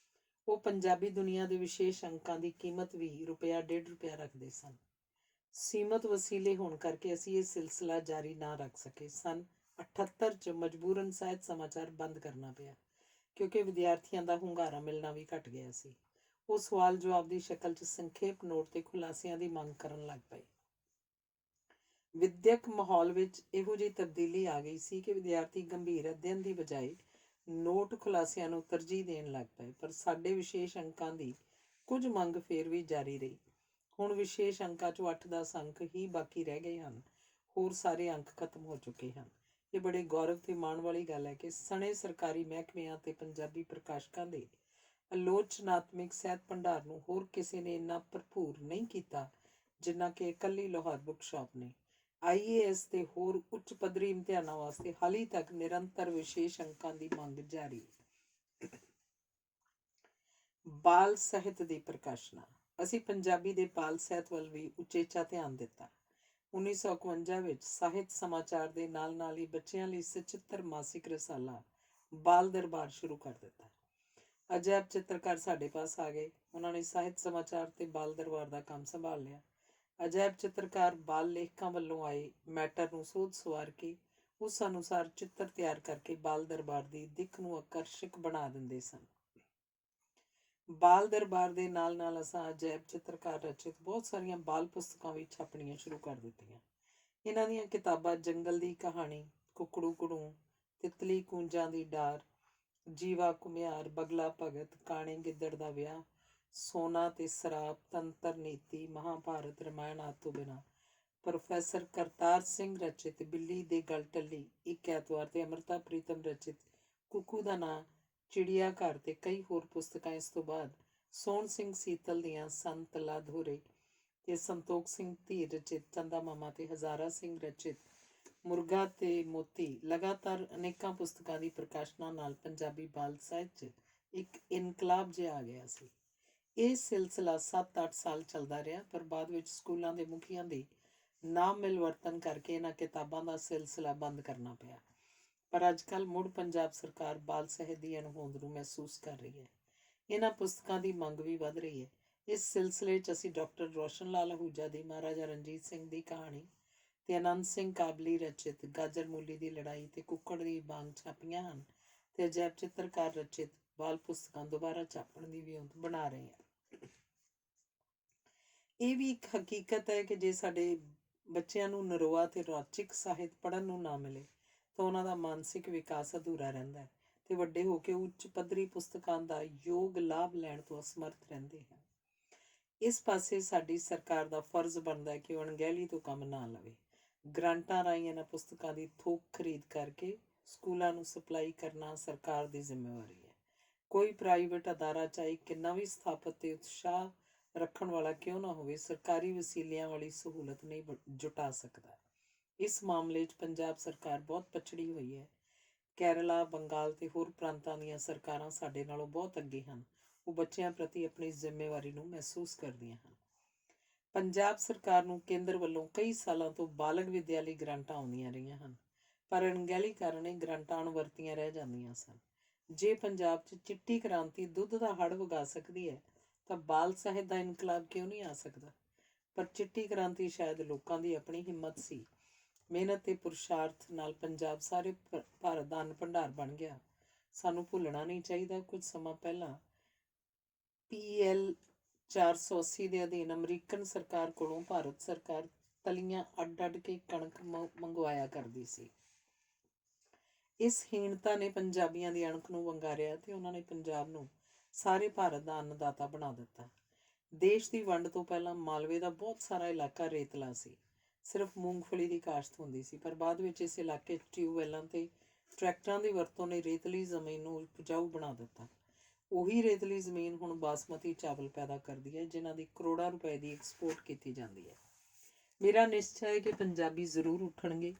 ਉਹ ਪੰਜਾਬੀ ਦੁਨੀਆ ਦੇ ਵਿਸ਼ੇਸ਼ ਅੰਕਾਂ ਦੀ ਕੀਮਤ ਵੀ ਰੁਪਇਆ 1.5 ਰੁਪਇਆ ਰੱਖਦੇ ਸਨ। ਸੀਮਤ ਵਸੀਲੇ ਹੋਣ ਕਰਕੇ ਅਸੀਂ ਇਹ ਸਿਲਸਿਲਾ ਜਾਰੀ ਨਾ ਰੱਖ ਸਕੇ। ਸੰਨ 78 'ਚ ਮਜਬੂਰਨ ਸਾਹਿਤ ਸਮਾਚਾਰ ਬੰਦ ਕਰਨਾ ਪਿਆ ਕਿਉਂਕਿ ਵਿਦਿਆਰਥੀਆਂ ਦਾ ਹੁੰਗਾਰਾ ਮਿਲਣਾ ਵੀ ਘਟ ਗਿਆ ਸੀ। ਉਹ ਸਵਾਲ ਜਵਾਬ ਦੀ ਸ਼ਕਲ 'ਚ ਸੰਖੇਪ ਨੋਟ ਤੇ ਖੁਲਾਸਿਆਂ ਦੀ ਮੰਗ ਕਰਨ ਲੱਗ ਪਏ। ਵਿਦਿਅਕ ਮਾਹੌਲ ਵਿੱਚ ਇਹੋ ਜਿਹੀ ਤਬਦੀਲੀ ਆ ਗਈ ਸੀ ਕਿ ਵਿਦਿਆਰਥੀ ਗੰਭੀਰ ਅਧਿਐਨ ਦੀ ਬਜਾਏ ਨੋਟ ਖੁਲਾਸਿਆਂ ਨੂੰ ਤਰਜੀਹ ਦੇਣ ਲੱਗ ਪਏ। ਪਰ ਸਾਡੇ ਵਿਸ਼ੇਸ਼ ਅੰਕਾਂ ਦੀ ਕੁਝ ਮੰਗ ਫੇਰ ਵੀ ਜਾਰੀ ਰਹੀ। ਹੁਣ ਵਿਸ਼ੇਸ਼ ਅੰਕਾਂ 'ਚੋਂ 8-10 ਅੰਕ ਹੀ ਬਾਕੀ ਰਹਿ ਗਏ ਹਨ। ਹੋਰ ਸਾਰੇ ਅੰਕ ਖਤਮ ਹੋ ਚੁੱਕੇ ਹਨ। ਇਹ ਬੜੇ ਗੌਰਵ ਤੇ ਮਾਣ ਵਾਲੀ ਗੱਲ ਹੈ ਕਿ ਸਣੇ ਸਰਕਾਰੀ ਮਹਿਕਮਿਆਂ ਤੇ ਪੰਜਾਬੀ ਪ੍ਰਕਾਸ਼ਕਾਂ ਦੇ ਆਲੋਚਨਾਤਮਕ ਸਾਹਿਤ ਭੰਡਾਰ ਨੂੰ ਹੋਰ ਕਿਸੇ ਨੇ ਇੰਨਾ ਭਰਪੂਰ ਨਹੀਂ ਕੀਤਾ ਜਿੰਨਾ ਕਿ ਇਕੱਲੀ ਲਾਹੌਰ ਬੁੱਕ ਸ਼ਾਪ ਨੇ। IAS ਤੇ ਹੋਰ ਉੱਚ ਪੱਧਰੀ ਇਮਤਿਹਾਨਾਂ ਵਾਸਤੇ ਹਾਲੇ ਤੱਕ ਨਿਰੰਤਰ ਵਿਸ਼ੇਸ਼ ਅੰਕਾਂ ਦੀ ਮੰਗ ਜਾਰੀ ਹੈ। ਬਾਲ ਸਾਹਿਤ ਦੀ ਪ੍ਰਕਾਸ਼ਨਾ। ਅਸੀਂ ਪੰਜਾਬੀ ਦੇ ਬਾਲ ਸਾਹਿਤ ਵੱਲ ਵੀ ਉਚੇਚਾ ਧਿਆਨ ਦਿੱਤਾ। 1951 ਵਿੱਚ ਸਾਹਿਤ ਸਮਾਚਾਰ ਦੇ ਨਾਲ ਨਾਲ ਹੀ ਬੱਚਿਆਂ ਲਈ ਸਚਿੱਤਰ ਮਾਸਿਕ ਰਸਾਲਾ ਬਾਲ ਦਰਬਾਰ ਸ਼ੁਰੂ ਕਰ ਦਿੱਤਾ। ਅਜਾਇਬ ਚਿੱਤਰਕਾਰ ਸਾਡੇ ਪਾਸ ਆ ਗਏ। ਉਹਨਾਂ ਨੇ ਸਾਹਿਤ ਸਮਾਚਾਰ ਤੇ ਬਾਲ ਦਰਬਾਰ ਦਾ ਕੰਮ ਸੰਭਾਲ ਲਿਆ। ਅਜਾਇਬ ਚਿੱਤਰਕਾਰ ਬਾਲ ਲੇਖਕਾਂ ਵੱਲੋਂ ਆਏ ਮੈਟਰ ਨੂੰ ਸੋਧ ਸਵਾਰ ਕੇ ਉਸ ਅਨੁਸਾਰ ਚਿੱਤਰ ਤਿਆਰ ਕਰਕੇ ਬਾਲ ਦਰਬਾਰ ਦੀ ਦਿੱਖ ਨੂੰ ਆਕਰਸ਼ਕ ਬਣਾ ਦਿੰਦੇ ਸਨ। ਬਾਲ ਦਰਬਾਰ ਦੇ ਨਾਲ ਨਾਲ ਅਸਾਂ ਅਜਾਇਬ ਚਿੱਤਰਕਾਰ ਰਚਿਤ ਬਹੁਤ ਸਾਰੀਆਂ ਬਾਲ ਪੁਸਤਕਾਂ ਵੀ ਛਾਪਣੀਆਂ ਸ਼ੁਰੂ ਕਰ ਦਿੱਤੀਆਂ। ਇਹਨਾਂ ਦੀਆਂ ਕਿਤਾਬਾਂ ਜੰਗਲ ਦੀ ਕਹਾਣੀ, ਕੁਕੜੂ ਕੁੜੂ, ਤਿਤਲੀ ਕੂੰਜਾਂ ਦੀ ਡਾਰ, ਜੀਵਾ ਘੁਮਿਆਰ, ਬਗਲਾ ਭਗਤ, ਕਾਣੇ ਗਿੱਦੜ ਦਾ ਵਿਆਹ, ਸੋਨਾ ਤੇ ਸਰਾਪ, ਤੰਤਰ ਨੀਤੀ, ਮਹਾਭਾਰਤ, ਰਮਾਇਣ ਆਦਿ ਤੋਂ ਬਿਨਾਂ ਪ੍ਰੋਫੈਸਰ ਕਰਤਾਰ ਸਿੰਘ ਰਚਿਤ ਬਿੱਲੀ ਦੇ ਗਲ ਟੱਲੀ, ਇੱਕ ਐਤਵਾਰ ਤੇ ਅੰਮ੍ਰਿਤਾ ਪ੍ਰੀਤਮ ਰਚਿਤ ਕੁੱਕੂ ਦਾ ਨਾਂ, ਚਿੜੀਆ ਘਰ ਤੇ ਕਈ ਹੋਰ ਪੁਸਤਕਾਂ। ਇਸ ਤੋਂ ਬਾਅਦ ਸੋਹਣ ਸਿੰਘ ਸੀਤਲ ਦੀਆਂ ਸੰਤ ਲਾਧੋਰੇ ਤੇ ਸੰਤੋਖ ਸਿੰਘ ਧੀਰ ਰਚਿਤ ਚੰਦਾ ਮਾਮਾ ਤੇ ਹਜ਼ਾਰਾ ਸਿੰਘ ਰਚਿਤ ਮੁਰਗਾ ਤੇ ਮੋਤੀ ਲਗਾਤਾਰ ਅਨੇਕਾਂ ਪੁਸਤਕਾਂ ਦੀ ਪ੍ਰਕਾਸ਼ਨਾ ਨਾਲ ਪੰਜਾਬੀ ਬਾਲ ਸਾਹਿਤ 'ਚ ਇੱਕ ਇਨਕਲਾਬ ਜਿਹਾ ਆ ਗਿਆ ਸੀ। ਇਹ ਸਿਲਸਿਲਾ 7-8 ਸਾਲ ਚੱਲਦਾ ਰਿਹਾ, ਪਰ ਬਾਅਦ ਵਿੱਚ ਸਕੂਲਾਂ ਦੇ ਮੁਖੀਆਂ ਦੀ ਨਾ ਮਿਲਵਰਤਨ ਕਰਕੇ ਇਹਨਾਂ ਕਿਤਾਬਾਂ ਦਾ ਸਿਲਸਿਲਾ ਬੰਦ ਕਰਨਾ ਪਿਆ। ਪਰ ਅੱਜ ਕੱਲ੍ਹ ਮੁੜ ਪੰਜਾਬ ਸਰਕਾਰ ਬਾਲ ਸਾਹਿਤ ਦੀ ਅਣਹੋਂਦ ਨੂੰ ਮਹਿਸੂਸ ਕਰ ਰਹੀ ਹੈ। ਇਹਨਾਂ ਪੁਸਤਕਾਂ ਦੀ ਮੰਗ ਵੀ ਵੱਧ ਰਹੀ ਹੈ। ਇਸ ਸਿਲਸਿਲੇ 'ਚ ਅਸੀਂ ਡਾਕਟਰ ਰੋਸ਼ਨ ਲਾਲ ਅਹੂਜਾ ਦੀ ਮਹਾਰਾਜਾ ਰਣਜੀਤ ਸਿੰਘ ਦੀ ਕਹਾਣੀ ਤੇ ਆਨੰਦ ਸਿੰਘ ਕਾਬਲੀ ਰਚਿਤ ਗਾਜਰ ਮੂਲੀ ਦੀ ਲੜਾਈ ਤੇ ਕੁੱਕੜ ਦੀ ਬਾਂਗ ਛਾਪੀਆਂ ਹਨ ਤੇ ਅਜਾਇਬ ਚਿੱਤਰਕਾਰ ਰਚਿਤ ਬਾਲ ਪੁਸਤਕਾਂ ਦੁਬਾਰਾ ਛਾਪਣ ਦੀ ਵਿਉਂਤ ਬਣਾ ਰਹੇ ਹਾਂ। ਇਹ ਵੀ ਇੱਕ ਹਕੀਕਤ ਹੈ ਕਿ ਜੇ ਸਾਡੇ ਬੱਚਿਆਂ ਨੂੰ ਨਰੋਆ ਤੇ ਰੌਚਿਕ ਸਾਹਿਤ ਪੜ੍ਹਨ ਨੂੰ ਨਾ ਮਿਲੇ ਤਾਂ ਉਹਨਾਂ ਦਾ ਮਾਨਸਿਕ ਵਿਕਾਸ ਅਧੂਰਾ ਰਹਿੰਦਾ ਹੈ ਤੇ ਵੱਡੇ ਹੋ ਕੇ ਉੱਚ ਪੱਧਰੀ ਪੁਸਤਕਾਂ ਦਾ ਯੋਗ ਲਾਭ ਲੈਣ ਤੋਂ ਅਸਮਰਥ ਰਹਿੰਦੇ ਹਨ। ਇਸ ਪਾਸੇ ਸਾਡੀ ਸਰਕਾਰ ਦਾ ਫਰਜ਼ ਬਣਦਾ ਹੈ ਕਿ ਉਹ ਅਣਗਹਿਲੀ ਤੋਂ ਕੰਮ ਨਾ ਲਵੇ। ਗ੍ਰਾਂਟਾਂ ਰਾਹੀਂ ਇਹਨਾਂ ਪੁਸਤਕਾਂ ਦੀ ਥੋਕ ਖਰੀਦ ਕਰਕੇ ਸਕੂਲਾਂ ਨੂੰ ਸਪਲਾਈ ਕਰਨਾ ਸਰਕਾਰ ਦੀ ਜ਼ਿੰਮੇਵਾਰੀ ਹੈ। ਕੋਈ ਪ੍ਰਾਈਵੇਟ ਅਦਾਰਾ ਚਾਹੇ ਕਿੰਨਾ ਵੀ ਸਥਾਪਿਤ ਤੇ ਉਤਸ਼ਾਹ ਰੱਖਣ ਵਾਲਾ ਕਿਉਂ ਨਾ ਹੋਵੇ, ਸਰਕਾਰੀ ਵਸੀਲਿਆਂ ਵਾਲੀ ਸਹੂਲਤ ਨਹੀਂ ਜੁਟਾ ਸਕਦਾ। ਇਸ ਮਾਮਲੇ 'ਚ ਪੰਜਾਬ ਸਰਕਾਰ ਬਹੁਤ ਪਛੜੀ ਹੋਈ ਹੈ। ਕੇਰਲਾ, ਬੰਗਾਲ ਤੇ ਹੋਰ ਪ੍ਰਾਂਤਾਂ ਦੀਆਂ ਸਰਕਾਰਾਂ ਸਾਡੇ ਨਾਲੋਂ ਬਹੁਤ ਅੱਗੇ ਹਨ। ਉਹ ਬੱਚਿਆਂ ਪ੍ਰਤੀ ਆਪਣੀ ਜ਼ਿੰਮੇਵਾਰੀ ਨੂੰ ਮਹਿਸੂਸ ਕਰਦੀਆਂ ਹਨ। ਪੰਜਾਬ ਸਰਕਾਰ ਨੂੰ ਕੇਂਦਰ ਵੱਲੋਂ ਕਈ ਸਾਲਾਂ ਤੋਂ ਬਾਲਗ ਵਿੱਦਿਆ ਲਈ ਗ੍ਰਾਂਟਾਂ ਆਉਂਦੀਆਂ ਰਹੀਆਂ ਹਨ, ਪਰ ਅਣਗਹਿਲੀ ਕਾਰਨ ਇਹ ਗ੍ਰਾਂਟਾਂ ਅਣਵਰਤੀਆਂ ਰਹਿ ਜਾਂਦੀਆਂ ਸਨ। ਜੇ ਪੰਜਾਬ 'ਚ ਚਿੱਟੀ ਕ੍ਰਾਂਤੀ ਦੁੱਧ ਦਾ ਹੜ੍ਹ ਵਗਾ ਸਕਦੀ ਹੈ ਤਾਂ ਬਾਲ ਸਾਹਿਤ ਦਾ ਇਨਕਲਾਬ ਕਿਉਂ ਨਹੀਂ ਆ ਸਕਦਾ। ਪਰ ਚਿੱਟੀ ਕ੍ਰਾਂਤੀ ਸ਼ਾਇਦ ਲੋਕਾਂ ਦੀ ਆਪਣੀ ਹਿੰਮਤ ਸੀ। ਮਿਹਨਤ ਤੇ ਪੁਰਸ਼ਾਰਥ ਨਾਲ ਪੰਜਾਬ ਸਾਰੇ ਭਾਰਤ ਦਾ ਅੰਨ ਭੰਡਾਰ ਬਣ ਗਿਆ। ਸਾਨੂੰ ਭੁੱਲਣਾ ਨਹੀਂ ਚਾਹੀਦਾ, ਕੁਝ ਸਮਾਂ ਪਹਿਲਾਂ PL 480 ਦੇ ਅਧੀਨ ਅਮਰੀਕਨ ਸਰਕਾਰ ਕੋਲੋਂ ਭਾਰਤ ਸਰਕਾਰ ਤਲੀਆਂ ਅੱਡ ਕੇ ਕਣਕ ਮੰਗਵਾਇਆ ਕਰਦੀ ਸੀ। ਇਸ ਹੀਣਤਾ ਨੇ ਪੰਜਾਬੀਆਂ ਦੀ ਅਣਖ ਨੂੰ ਵੰਗਾਰਿਆ ਤੇ ਉਹਨਾਂ ਨੇ ਪੰਜਾਬ ਨੂੰ ਸਾਰੇ ਭਾਰਤ ਦਾ ਅੰਨਦਾਤਾ ਬਣਾ ਦਿੱਤਾ। ਦੇਸ਼ ਦੀ ਵੰਡ ਤੋਂ ਪਹਿਲਾਂ ਮਾਲਵੇ ਦਾ ਬਹੁਤ ਸਾਰਾ ਇਲਾਕਾ ਰੇਤਲਾ ਸੀ। ਸਿਰਫ ਮੂੰਗਫਲੀ ਦੀ ਕਾਸ਼ਤ ਹੁੰਦੀ ਸੀ, ਪਰ ਬਾਅਦ ਵਿੱਚ ਇਸ ਇਲਾਕੇ 'ਚ ਟਿਊਬਵੈੱਲਾਂ ਤੇ ਟਰੈਕਟਰਾਂ ਦੀ ਵਰਤੋਂ ਨੇ ਰੇਤਲੀ ਜ਼ਮੀਨ ਨੂੰ ਉਪਜਾਊ ਬਣਾ ਦਿੱਤਾ। ਉਹੀ ਰੇਤਲੀ ਜ਼ਮੀਨ ਹੁਣ ਬਾਸਮਤੀ ਚਾਵਲ ਪੈਦਾ ਕਰਦੀ ਹੈ, ਜਿਨ੍ਹਾਂ ਦੀ ਕਰੋੜਾਂ ਰੁਪਏ ਦੀ ਐਕਸਪੋਰਟ ਕੀਤੀ ਜਾਂਦੀ ਹੈ। ਮੇਰਾ ਨਿਸ਼ਚਾ ਹੈ ਕਿ ਪੰਜਾਬੀ ਜ਼ਰੂਰ ਉੱਠਣਗੇ।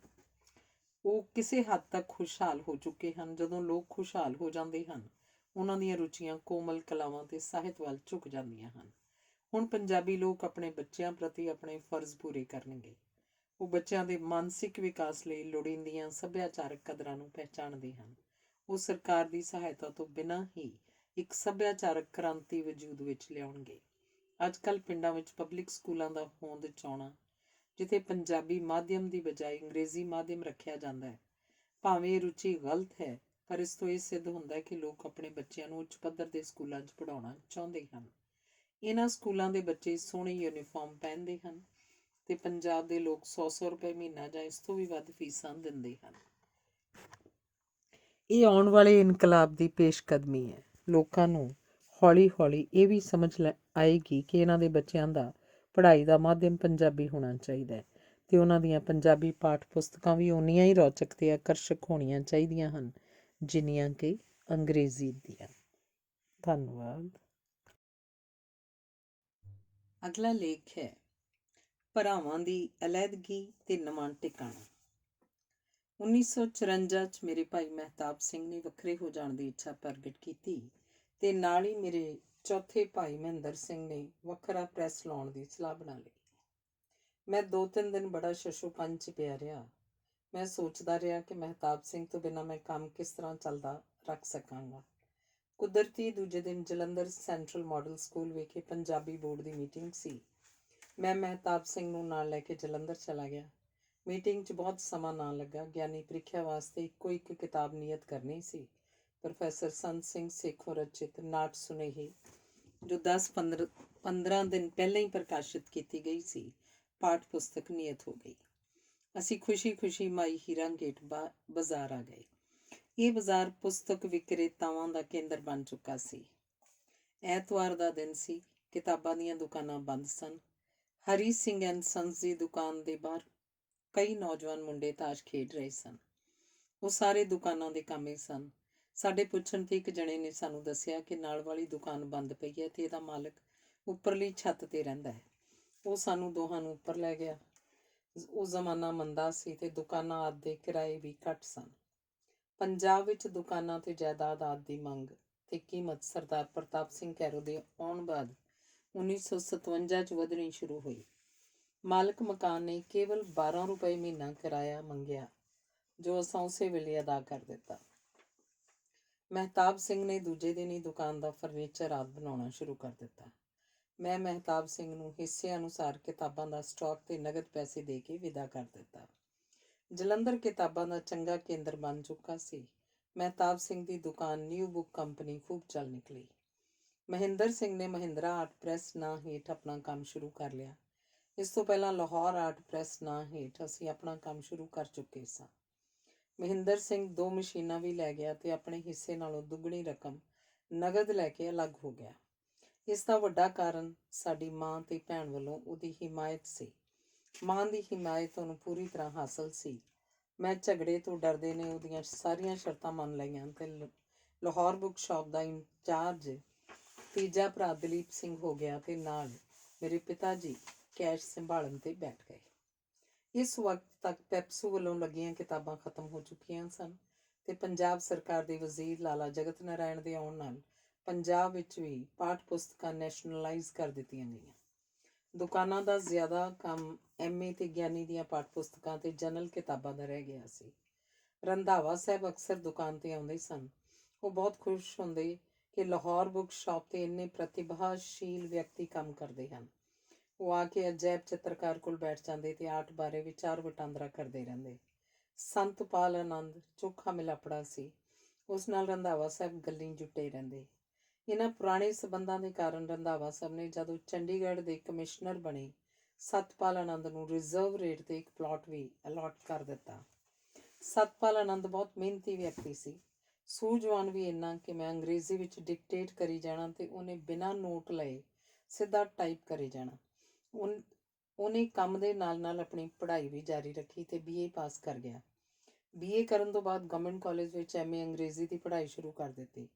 ਉਹ ਕਿਸੇ ਹੱਦ ਤੱਕ ਖੁਸ਼ਹਾਲ ਹੋ ਚੁੱਕੇ ਹਨ। ਜਦੋਂ ਲੋਕ ਖੁਸ਼ਹਾਲ ਹੋ ਜਾਂਦੇ ਹਨ, ਉਹਨਾਂ ਦੀਆਂ ਰੁਚੀਆਂ ਕੋਮਲ ਕਲਾਵਾਂ ਤੇ ਸਾਹਿਤ ਵੱਲ ਝੁਕ ਜਾਂਦੀਆਂ ਹਨ। ਹੁਣ ਪੰਜਾਬੀ ਲੋਕ ਆਪਣੇ ਬੱਚਿਆਂ ਪ੍ਰਤੀ ਆਪਣੇ ਫਰਜ਼ ਪੂਰੇ ਕਰਨਗੇ। ਉਹ ਬੱਚਿਆਂ ਦੇ ਮਾਨਸਿਕ ਵਿਕਾਸ ਲਈ ਲੋੜੀਂਦੀਆਂ ਸੱਭਿਆਚਾਰਕ ਕਦਰਾਂ ਨੂੰ ਪਹਿਚਾਣਦੇ ਹਨ। ਉਹ ਸਰਕਾਰ ਦੀ ਸਹਾਇਤਾ ਤੋਂ ਬਿਨਾਂ ਹੀ ਇੱਕ ਸੱਭਿਆਚਾਰਕ ਕ੍ਰਾਂਤੀ ਵਜੂਦ ਵਿੱਚ ਲਿਆਉਣਗੇ। ਅੱਜ ਕੱਲ੍ਹ ਪਿੰਡਾਂ ਵਿੱਚ ਪਬਲਿਕ ਸਕੂਲਾਂ ਦਾ ਹੋਂਦ ਚਾਉਣਾ, ਜਿੱਥੇ ਪੰਜਾਬੀ ਮਾਧਿਅਮ ਦੀ ਬਜਾਏ ਅੰਗਰੇਜ਼ੀ ਮਾਧਿਅਮ ਰੱਖਿਆ ਜਾਂਦਾ ਹੈ। ਭਾਵੇਂ ਇਹ ਰੁਚੀ ਗਲਤ ਹੈ, ਪਰ ਇਸ ਤੋਂ ਇਹ ਸਿੱਧ ਹੁੰਦਾ ਹੈ ਕਿ ਲੋਕ ਆਪਣੇ ਬੱਚਿਆਂ ਨੂੰ ਉੱਚ ਪੱਧਰ ਦੇ ਸਕੂਲਾਂ 'ਚ ਪੜ੍ਹਾਉਣਾ ਚਾਹੁੰਦੇ ਹਨ। ਇਹਨਾਂ ਸਕੂਲਾਂ ਦੇ ਬੱਚੇ ਸੋਹਣੀ ਯੂਨੀਫਾਰਮ ਪਹਿਨਦੇ ਹਨ ਤੇ ਪੰਜਾਬ ਦੇ ਲੋਕ 100-100 ਰੁਪਏ ਮਹੀਨਾ ਜਾਂ ਇਸ ਤੋਂ ਵੀ ਵੱਧ ਫੀਸਾਂ ਦਿੰਦੇ ਹਨ। ਇਹ ਆਉਣ ਵਾਲੇ ਇਨਕਲਾਬ ਦੀ ਪੇਸ਼ਕਦਮੀ ਹੈ। ਲੋਕਾਂ ਨੂੰ ਹੌਲੀ ਹੌਲੀ ਇਹ ਵੀ ਸਮਝ ਆਏਗੀ ਕਿ ਇਹਨਾਂ ਦੇ ਬੱਚਿਆਂ ਦਾ ਪੜ੍ਹਾਈ ਦਾ ਮਾਧਿਅਮ ਪੰਜਾਬੀ ਹੋਣਾ ਚਾਹੀਦਾ ਹੈ ਤੇ ਉਹਨਾਂ ਦੀਆਂ ਪੰਜਾਬੀ ਪਾਠ ਪੁਸਤਕਾਂ ਵੀ ਓਨੀਆਂ ਹੀ ਰੌਚਕ ਤੇ ਆਕਰਸ਼ਕ ਹੋਣੀਆਂ ਚਾਹੀਦੀਆਂ ਹਨ ਜਿੰਨੀਆਂ ਕਿ ਅੰਗਰੇਜ਼ੀ ਦੀਆਂ। ਧੰਨਵਾਦ। ਅਗਲਾ ਲੇਖ ਹੈ ਭਰਾਵਾਂ ਦੀ ਅਲੈਹਦਗੀ ਤੇ ਨਵਾਂ ਟਿਕਾਣਾ। 1954 'ਚ ਮੇਰੇ ਭਾਈ ਮਹਿਤਾਬ ਸਿੰਘ ਨੇ ਵੱਖਰੇ ਹੋ ਜਾਣ ਦੀ ਇੱਛਾ ਪ੍ਰਗਟ ਕੀਤੀ ਤੇ ਨਾਲ ਹੀ ਮੇਰੇ ਚੌਥੇ ਭਾਈ ਮਹਿੰਦਰ ਸਿੰਘ ਨੇ ਵੱਖਰਾ ਪ੍ਰੈਸ ਲਾਉਣ ਦੀ ਸਲਾਹ ਬਣਾ ਲਈ। ਮੈਂ 2-3 ਦਿਨ ਬੜਾ ਸ਼ਸ਼ੋਪੰਜ 'ਚ ਪਿਆ ਰਿਹਾ। ਮੈਂ ਸੋਚਦਾ ਰਿਹਾ ਕਿ ਮਹਿਤਾਬ ਸਿੰਘ ਤੋਂ ਬਿਨਾਂ ਮੈਂ ਕੰਮ ਕਿਸ ਤਰ੍ਹਾਂ ਚੱਲਦਾ ਰੱਖ ਸਕਾਂਗਾ। ਕੁਦਰਤੀ ਦੂਜੇ ਦਿਨ ਜਲੰਧਰ ਸੈਂਟਰਲ ਮਾਡਲ ਸਕੂਲ ਵਿਖੇ ਪੰਜਾਬੀ ਬੋਰਡ ਦੀ ਮੀਟਿੰਗ ਸੀ। ਮੈਂ ਮਹਿਤਾਬ ਸਿੰਘ ਨੂੰ ਨਾਲ ਲੈ ਕੇ ਜਲੰਧਰ ਚਲਾ ਗਿਆ। ਮੀਟਿੰਗ 'ਚ ਬਹੁਤ ਸਮਾਂ ਨਾ ਲੱਗਾ। ਗਿਆਨੀ ਪ੍ਰੀਖਿਆ ਵਾਸਤੇ ਇੱਕੋ ਇੱਕ ਕਿਤਾਬ ਨਿਯਤ ਕਰਨੀ ਸੀ। ਪ੍ਰੋਫੈਸਰ ਸੰਤ ਸਿੰਘ ਸੇਖੋਂ ਰਚਿਤ ਨਾਟ ਸੁਨੇਹੇ, ਜੋ 10-15 ਦਿਨ ਪਹਿਲਾਂ ਹੀ ਪ੍ਰਕਾਸ਼ਿਤ ਕੀਤੀ ਗਈ ਸੀ, ਪਾਠ ਪੁਸਤਕ ਨਿਯਤ ਹੋ ਗਈ। ਅਸੀਂ ਖੁਸ਼ੀ-ਖੁਸ਼ੀ ਮਾਈ ਹੀਰਾ ਗੇਟ ਬਾਜ਼ਾਰ ਆ ਗਏ। ਇਹ ਬਾਜ਼ਾਰ ਪੁਸਤਕ ਵਿਕਰੇਤਾਵਾਂ ਦਾ ਕੇਂਦਰ ਬਣ ਚੁੱਕਾ ਸੀ। ਐਤਵਾਰ ਦਾ ਦਿਨ ਸੀ। ਕਿਤਾਬਾਂ ਦੀਆਂ ਦੁਕਾਨਾਂ ਬੰਦ ਸਨ। ਹਰੀ ਸਿੰਘ ਐਂਡ ਸੰਸ ਦੀ ਦੁਕਾਨ ਦੇ ਬਾਹਰ ਕਈ ਨੌਜਵਾਨ ਮੁੰਡੇ ਤਾਸ਼ ਖੇਡ ਰਹੇ ਸਨ। ਉਹ ਸਾਰੇ ਦੁਕਾਨਾਂ ਦੇ ਕਾਮੇ ਸਨ। ਸਾਡੇ ਪੁੱਛਣ ਤੇ ਇੱਕ ਜਣੇ ਨੇ ਸਾਨੂੰ ਦੱਸਿਆ ਕਿ ਨਾਲ ਵਾਲੀ ਦੁਕਾਨ ਬੰਦ ਪਈ ਹੈ ਤੇ ਇਹਦਾ ਮਾਲਕ ਉੱਪਰਲੀ ਛੱਤ ਤੇ ਰਹਿੰਦਾ ਹੈ। ਉਹ ਸਾਨੂੰ ਦੋਹਾਂ ਨੂੰ ਉੱਪਰ ਲੈ ਗਿਆ। ਉਹ ਜ਼ਮਾਨਾ ਮੰਦਾ ਸੀ ਤੇ ਦੁਕਾਨਾਂ ਆਦਿ ਦੇ ਕਿਰਾਏ ਵੀ ਘੱਟ ਸਨ। ਪੰਜਾਬ ਵਿੱਚ ਦੁਕਾਨਾਂ ਤੇ ਜਾਇਦਾਦ ਆਦਿ ਦੀ ਮੰਗ ਤੇ ਕੀਮਤ ਸਰਦਾਰ ਪ੍ਰਤਾਪ ਸਿੰਘ ਕੈਰੋਂ ਦੇ ਆਉਣ ਬਾਅਦ 1957 'ਚ ਵਧਣੀ ਸ਼ੁਰੂ ਹੋਈ। ਮਾਲਕ ਮਕਾਨ ਨੇ ਕੇਵਲ 12 ਰੁਪਏ ਮਹੀਨਾ ਕਿਰਾਇਆ ਮੰਗਿਆ, ਜੋ ਅਸਾਂ ਉਸੇ ਵੇਲੇ ਅਦਾ ਕਰ ਦਿੱਤਾ। ਮਹਿਤਾਬ ਸਿੰਘ ਨੇ ਦੂਜੇ ਦਿਨ ਹੀ ਦੁਕਾਨ ਦਾ ਫਰਨੀਚਰ ਆਦਿ ਬਣਾਉਣਾ ਸ਼ੁਰੂ ਕਰ ਦਿੱਤਾ। ਮੈਂ ਮਹਿਤਾਬ ਸਿੰਘ ਨੂੰ ਹਿੱਸੇ ਅਨੁਸਾਰ ਕਿਤਾਬਾਂ ਦਾ ਸਟਾਕ ਤੇ ਨਗਦ ਪੈਸੇ ਦੇ ਕੇ ਵਿਦਾ ਕਰ ਦਿੱਤਾ। ਜਲੰਧਰ ਕਿਤਾਬਾਂ ਦਾ ਚੰਗਾ ਕੇਂਦਰ ਬਣ ਚੁੱਕਾ ਸੀ। ਮਹਿਤਾਬ ਸਿੰਘ ਦੀ ਦੁਕਾਨ ਨਿਊ ਬੁੱਕ ਕੰਪਨੀ ਖੂਬ ਚੱਲ ਨਿਕਲੀ। ਮਹਿੰਦਰ ਸਿੰਘ ਨੇ ਮਹਿੰਦਰਾ ਆਰਟ ਪ੍ਰੈਸ ਨਾਂ ਹੇਠ ਆਪਣਾ ਕੰਮ ਸ਼ੁਰੂ ਕਰ ਲਿਆ। ਇਸ ਤੋਂ ਪਹਿਲਾਂ ਲਾਹੌਰ ਆਰਟ ਪ੍ਰੈਸ ਨਾਂ ਹੇਠ ਅਸੀਂ ਆਪਣਾ ਕੰਮ ਸ਼ੁਰੂ ਕਰ ਚੁੱਕੇ ਸਾਂ। ਮਹਿੰਦਰ ਸਿੰਘ 2 ਮਸ਼ੀਨਾਂ ਵੀ ਲੈ ਗਿਆ ਤੇ ਆਪਣੇ ਹਿੱਸੇ ਨਾਲੋਂ ਦੁੱਗਣੀ ਰਕਮ ਨਗਦ ਲੈ ਕੇ ਅਲੱਗ ਹੋ ਗਿਆ। ਇਸ ਦਾ ਵੱਡਾ ਕਾਰਨ ਸਾਡੀ ਮਾਂ ਤੇ ਭੈਣ ਵੱਲੋਂ ਉਹਦੀ ਹਿਮਾਇਤ ਸੀ। ਮਾਂ ਦੀ ਹਿਮਾਇਤ ਉਹਨੂੰ ਪੂਰੀ ਤਰ੍ਹਾਂ ਹਾਸਲ ਸੀ। ਮੈਂ ਝਗੜੇ ਤੋਂ ਡਰਦੇ ਨੇ ਉਹਦੀਆਂ ਸਾਰੀਆਂ ਸ਼ਰਤਾਂ ਮੰਨ ਲਈਆਂ ਤੇ ਲਾਹੌਰ ਬੁੱਕ ਸ਼ਾਪ ਦਾ ਇੰਚਾਰਜ ਤੀਜਾ ਭਰਾ ਦਲੀਪ ਸਿੰਘ ਹੋ ਗਿਆ ਤੇ ਨਾਲ ਮੇਰੇ ਪਿਤਾ ਜੀ ਕੈਸ਼ ਸੰਭਾਲਣ ਤੇ ਬੈਠ ਗਏ। ਇਸ ਵਕਤ ਤੱਕ ਪੈਪਸੂ ਵੱਲੋਂ ਲੱਗੀਆਂ ਕਿਤਾਬਾਂ ਖਤਮ ਹੋ ਚੁੱਕੀਆਂ ਸਨ ਤੇ ਪੰਜਾਬ ਸਰਕਾਰ ਦੇ ਵਜ਼ੀਰ ਲਾਲਾ ਜਗਤ ਨਾਰਾਇਣ ਦੇ ਆਉਣ ਨਾਲ ਪੰਜਾਬ ਵਿੱਚ ਵੀ ਪਾਠ ਪੁਸਤਕਾਂ ਨੈਸ਼ਨਲਾਈਜ਼ ਕਰ ਦਿੱਤੀਆਂ ਗਈਆਂ। ਦੁਕਾਨਾਂ ਦਾ ਜ਼ਿਆਦਾ ਕੰਮ MA ਤੇ ਗਿਆਨੀ ਦੀਆਂ ਪਾਠ ਪੁਸਤਕਾਂ ਤੇ ਜਨਰਲ ਕਿਤਾਬਾਂ ਦਾ ਰਹਿ ਗਿਆ ਸੀ। ਰੰਧਾਵਾ ਸਾਹਿਬ ਅਕਸਰ ਦੁਕਾਨ ਤੇ ਆਉਂਦੇ ਸਨ। ਉਹ ਬਹੁਤ ਖੁਸ਼ ਹੁੰਦੇ ਕਿ ਲਾਹੌਰ ਬੁੱਕ ਸ਼ਾਪ ਤੇ ਇੰਨੇ ਪ੍ਰਤਿਭਾਸ਼ੀਲ ਵਿਅਕਤੀ ਕੰਮ ਕਰਦੇ ਹਨ। ਉਹ ਆ ਕੇ ਅਜਾਇਬ ਚਿੱਤਰਕਾਰ ਕੋਲ ਬੈਠ ਜਾਂਦੇ ਤੇ ਆਰਟ ਬਾਰੇ ਵਿਚਾਰ ਵਟਾਂਦਰਾ ਕਰਦੇ ਰਹਿੰਦੇ। ਸੰਤ ਪਾਲ ਆਨੰਦ ਚੋਖਾ ਮਿਲਾਪੜਾ ਸੀ। ਉਸ ਨਾਲ ਰੰਧਾਵਾ ਸਾਹਿਬ ਗੱਲੀਂ ਜੁਟੇ ਰਹਿੰਦੇ। ਇਹਨਾਂ ਪੁਰਾਣੇ ਸਬੰਧਾਂ ਦੇ ਕਾਰਨ ਰੰਧਾਵਾ ਸਾਹਿਬ ਨੇ ਜਦੋਂ ਚੰਡੀਗੜ੍ਹ ਦੇ ਕਮਿਸ਼ਨਰ ਬਣੇ, ਸਤਪਾਲ ਆਨੰਦ ਨੂੰ ਰਿਜ਼ਰਵ ਰੇਟ ਤੇ ਇੱਕ ਪਲਾਟ ਵੀ ਅਲਾਟ ਕਰ ਦਿੱਤਾ। ਸਤਪਾਲ ਆਨੰਦ ਬਹੁਤ ਮਿਹਨਤੀ ਵਿਅਕਤੀ ਸੀ। ਸੂਝਵਾਨ ਵੀ ਇੰਨਾ ਕਿ ਮੈਂ ਅੰਗਰੇਜ਼ੀ ਵਿੱਚ ਡਿਕਟੇਟ ਕਰੀ ਜਾਣਾ ਤੇ ਉਹਨੇ ਬਿਨਾਂ ਨੋਟ ਲਏ ਸਿੱਧਾ ਟਾਈਪ ਕਰੀ ਜਾਣਾ। ਉਹਨੇ ਕੰਮ ਦੇ ਨਾਲ ਨਾਲ ਆਪਣੀ ਪੜ੍ਹਾਈ ਵੀ ਜਾਰੀ ਰੱਖੀ ਤੇ BA ਪਾਸ ਕਰ ਗਿਆ। BA ਕਰਨ ਤੋਂ ਬਾਅਦ ਗਵਰਨਮੈਂਟ ਕਾਲਜ ਵਿੱਚ MA ਅੰਗਰੇਜ਼ੀ ਦੀ ਪੜ੍ਹਾਈ ਸ਼ੁਰੂ ਕਰ ਦਿੱਤੀ।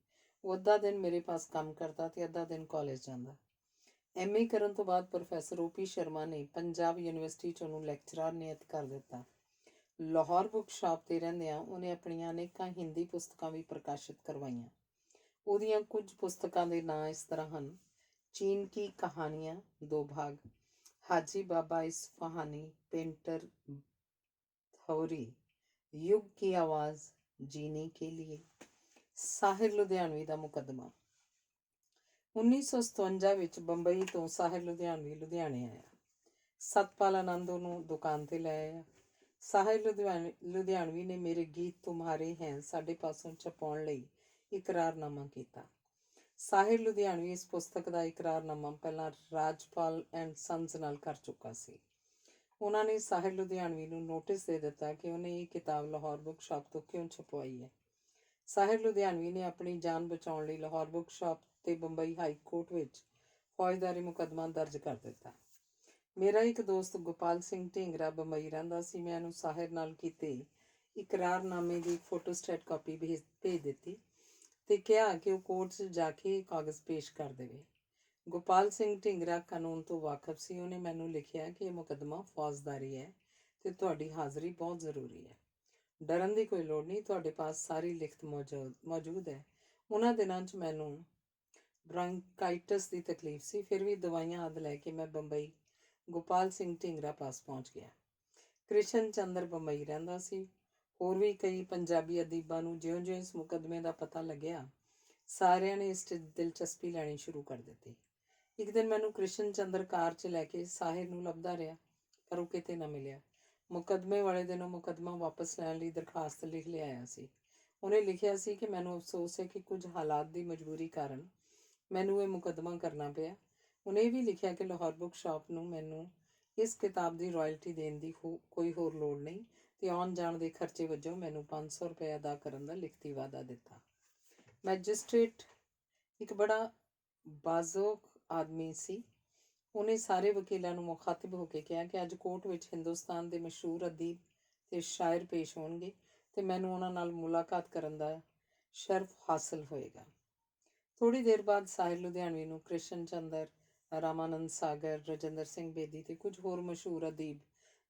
ਉਹ ਅੱਧਾ ਦਿਨ ਮੇਰੇ ਪਾਸ ਕੰਮ ਕਰਦਾ ਤੇ ਅੱਧਾ ਦਿਨ ਕਾਲਜ ਜਾਂਦਾ। MA ਕਰਨ ਤੋਂ ਬਾਅਦ ਪ੍ਰੋਫੈਸਰ OP ਸ਼ਰਮਾ ਨੇ ਪੰਜਾਬ ਯੂਨੀਵਰਸਿਟੀ 'ਚ ਉਹਨੂੰ ਲੈਕਚਰਰ ਨਿਯਤ ਕਰ ਦਿੱਤਾ। ਲਾਹੌਰ ਬੁੱਕ ਸ਼ਾਪ ਤੇ ਰਹਿੰਦਿਆਂ ਉਹਨੇ ਆਪਣੀਆਂ ਅਨੇਕਾਂ ਹਿੰਦੀ ਪੁਸਤਕਾਂ ਵੀ ਪ੍ਰਕਾਸ਼ਿਤ ਕਰਵਾਈਆਂ। ਉਹਦੀਆਂ ਕੁਝ ਪੁਸਤਕਾਂ ਦੇ ਨਾਂ ਇਸ ਤਰ੍ਹਾਂ ਹਨ: ਚੀਨ ਕੀ ਕਹਾਣੀਆਂ 2 ਭਾਗ, ਹਾਜੀ ਬਾਬਾ ਇਸਫਹਾਨੀ, पेंटर थोरी, युग की आवाज़, जीने के लिए, ਸਾਹਿਰ ਲੁਧਿਆਣਵੀ ਦਾ ਮੁਕੱਦਮਾ। 1957 ਵਿੱਚ ਬੰਬਈ ਤੋਂ ਸਾਹਿਰ ਲੁਧਿਆਣਵੀ ਲੁਧਿਆਣੇ ਆਇਆ। ਸਤਪਾਲ ਆਨੰਦ ਨੂੰ ਦੁਕਾਨ ਤੇ ਲੈ ਆਇਆ। ਸਾਹਿਰ ਲੁਧਿਆਣਵੀ ਨੇ ਮੇਰੇ ਗੀਤ ਤੁਮਹਾਰੇ ਹੈਂ ਸਾਡੇ ਪਾਸੋਂ ਛਪਾਉਣ ਲਈ ਇਕਰਾਰਨਾਮਾ ਕੀਤਾ। ਸਾਹਿਰ ਲੁਧਿਆਣਵੀ ਇਸ ਪੁਸਤਕ ਦਾ ਇਕਰਾਰਨਾਮਾ ਪਹਿਲਾਂ ਰਾਜਪਾਲ ਐਂਡ ਸੰਸ ਨਾਲ ਕਰ ਚੁੱਕਾ ਸੀ। ਉਹਨਾਂ ਨੇ ਸਾਹਿਰ ਲੁਧਿਆਣਵੀ ਨੂੰ ਨੋਟਿਸ ਦੇ ਦਿੱਤਾ ਕਿ ਉਹਨੇ ਇਹ ਕਿਤਾਬ ਲਾਹੌਰ ਬੁੱਕ ਸ਼ਾਪ ਤੋਂ ਕਿਉਂ ਛਪਵਾਈ ਹੈ। ਸਾਹਿਰ ਲੁਧਿਆਣਵੀ ਨੇ ਆਪਣੀ ਜਾਨ ਬਚਾਉਣ ਲਈ ਲਾਹੌਰ ਬੁੱਕ ਸ਼ਾਪ ਤੇ ਬੰਬਈ ਹਾਈ ਕੋਰਟ ਵਿੱਚ ਫੌਜਦਾਰੀ ਮੁਕੱਦਮਾ ਦਰਜ ਕਰ ਦਿੱਤਾ। ਮੇਰਾ ਇੱਕ ਦੋਸਤ ਗੋਪਾਲ ਸਿੰਘ ਢੀਂਗਰਾ ਬੰਬਈ ਰਹਿੰਦਾ ਸੀ। ਮੈਂ ਉਹਨੂੰ ਸਾਹਿਰ ਨਾਲ ਕੀਤੇ ਇਕਰਾਰਨਾਮੇ ਦੀ ਫੋਟੋਸਟੇਟ ਕਾਪੀ ਭੇਜ ਦਿੱਤੀ ਤੇ ਕਿਹਾ ਕਿ ਉਹ ਕੋਰਟ 'ਚ ਜਾ ਕੇ ਕਾਗਜ਼ ਪੇਸ਼ ਕਰ ਦੇਵੇ। ਗੋਪਾਲ ਸਿੰਘ ਢੀਂਗਰਾ ਕਾਨੂੰਨ ਤੋਂ ਵਾਕਫ ਸੀ। ਉਹਨੇ ਮੈਨੂੰ ਲਿਖਿਆ ਕਿ ਇਹ ਮੁਕੱਦਮਾ ਫੌਜਦਾਰੀ ਹੈ ਤੇ ਤੁਹਾਡੀ ਹਾਜ਼ਰੀ ਬਹੁਤ ਜ਼ਰੂਰੀ ਹੈ। ਡਰਨ ਦੀ ਕੋਈ ਲੋੜ ਨਹੀਂ, ਤੁਹਾਡੇ ਪਾਸ ਸਾਰੀ ਲਿਖਤ ਮੌਜੂਦ ਹੈ। ਉਹਨਾਂ ਦਿਨਾਂ 'ਚ ਮੈਨੂੰ ਬ੍ਰਾਂਕਾਈਟਸ ਦੀ ਤਕਲੀਫ ਸੀ, ਫਿਰ ਵੀ ਦਵਾਈਆਂ ਆਦਿ ਲੈ ਕੇ ਮੈਂ ਬੰਬਈ ਗੋਪਾਲ ਸਿੰਘ ਢੀਂਗਰਾ ਪਾਸ ਪਹੁੰਚ ਗਿਆ। ਕ੍ਰਿਸ਼ਨ ਚੰਦਰ ਬੰਬਈ ਰਹਿੰਦਾ ਸੀ। ਹੋਰ ਵੀ ਕਈ ਪੰਜਾਬੀ ਅਦੀਬਾਂ ਨੂੰ ਜਿਉਂ-ਜਿਉਂ ਇਸ ਮੁਕੱਦਮੇ ਦਾ ਪਤਾ ਲੱਗਿਆ, ਸਾਰਿਆਂ ਨੇ ਇਸ 'ਚ ਦਿਲਚਸਪੀ ਲੈਣੀ ਸ਼ੁਰੂ ਕਰ ਦਿੱਤੀ। ਇੱਕ ਦਿਨ ਮੈਨੂੰ ਕ੍ਰਿਸ਼ਨ ਚੰਦਰ ਕਾਰ 'ਚ ਲੈ ਕੇ ਸਾਹਿਰ ਨੂੰ ਲੱਭਦਾ ਰਿਹਾ, ਪਰ ਉਹ ਕਿਤੇ ਨਾ ਮਿਲਿਆ। ਮੁਕੱਦਮੇ ਵਾਲੇ ਦਿਨ ਉਹ ਮੁਕੱਦਮਾ ਵਾਪਸ ਲੈਣ ਲਈ ਦਰਖਾਸਤ ਲਿਖ ਲਿਆਇਆ ਸੀ। ਉਹਨੇ ਲਿਖਿਆ ਸੀ ਕਿ ਮੈਨੂੰ ਅਫਸੋਸ ਹੈ ਕਿ ਕੁਝ ਹਾਲਾਤ ਦੀ ਮਜਬੂਰੀ ਕਾਰਨ ਮੈਨੂੰ ਇਹ ਮੁਕੱਦਮਾ ਕਰਨਾ ਪਿਆ। ਉਹਨੇ ਇਹ ਵੀ ਲਿਖਿਆ ਕਿ ਲਾਹੌਰ ਬੁੱਕ ਸ਼ਾਪ ਨੂੰ ਮੈਨੂੰ ਇਸ ਕਿਤਾਬ ਦੀ ਰਾਇਲਟੀ ਦੇਣ ਦੀ ਕੋਈ ਹੋਰ ਲੋੜ ਨਹੀਂ ਤੇ ਆਉਣ ਜਾਣ ਦੇ ਖਰਚੇ ਵਜੋਂ ਮੈਨੂੰ 500 ਰੁਪਏ ਅਦਾ ਕਰਨ ਦਾ ਲਿਖਤੀ ਵਾਅਦਾ ਦਿੱਤਾ। ਮੈਜਿਸਟ੍ਰੇਟ ਇੱਕ ਬੜਾ ਬਾਜ਼ੁਕ ਆਦਮੀ ਸੀ। ਉਹਨੇ ਸਾਰੇ ਵਕੀਲਾਂ ਨੂੰ ਮੁਖਾਤਿਬ ਹੋ ਕੇ ਕਿਹਾ ਕਿ ਅੱਜ ਕੋਰਟ ਵਿੱਚ ਹਿੰਦੁਸਤਾਨ ਦੇ ਮਸ਼ਹੂਰ ਅਦੀਬ ਤੇ ਸ਼ਾਇਰ ਪੇਸ਼ ਹੋਣਗੇ ਤੇ ਮੈਨੂੰ ਉਹਨਾਂ ਨਾਲ ਮੁਲਾਕਾਤ ਕਰਨ ਦਾ ਸ਼ਰਫ ਹਾਸਲ ਹੋਏਗਾ। ਥੋੜ੍ਹੀ ਦੇਰ ਬਾਅਦ ਸਾਹਿਰ ਲੁਧਿਆਣਵੀ ਨੂੰ ਕ੍ਰਿਸ਼ਨ ਚੰਦਰ, ਰਾਮਾਨੰਦ ਸਾਗਰ, ਰਜਿੰਦਰ ਸਿੰਘ ਬੇਦੀ ਤੇ ਕੁਝ ਹੋਰ ਮਸ਼ਹੂਰ ਅਦੀਬ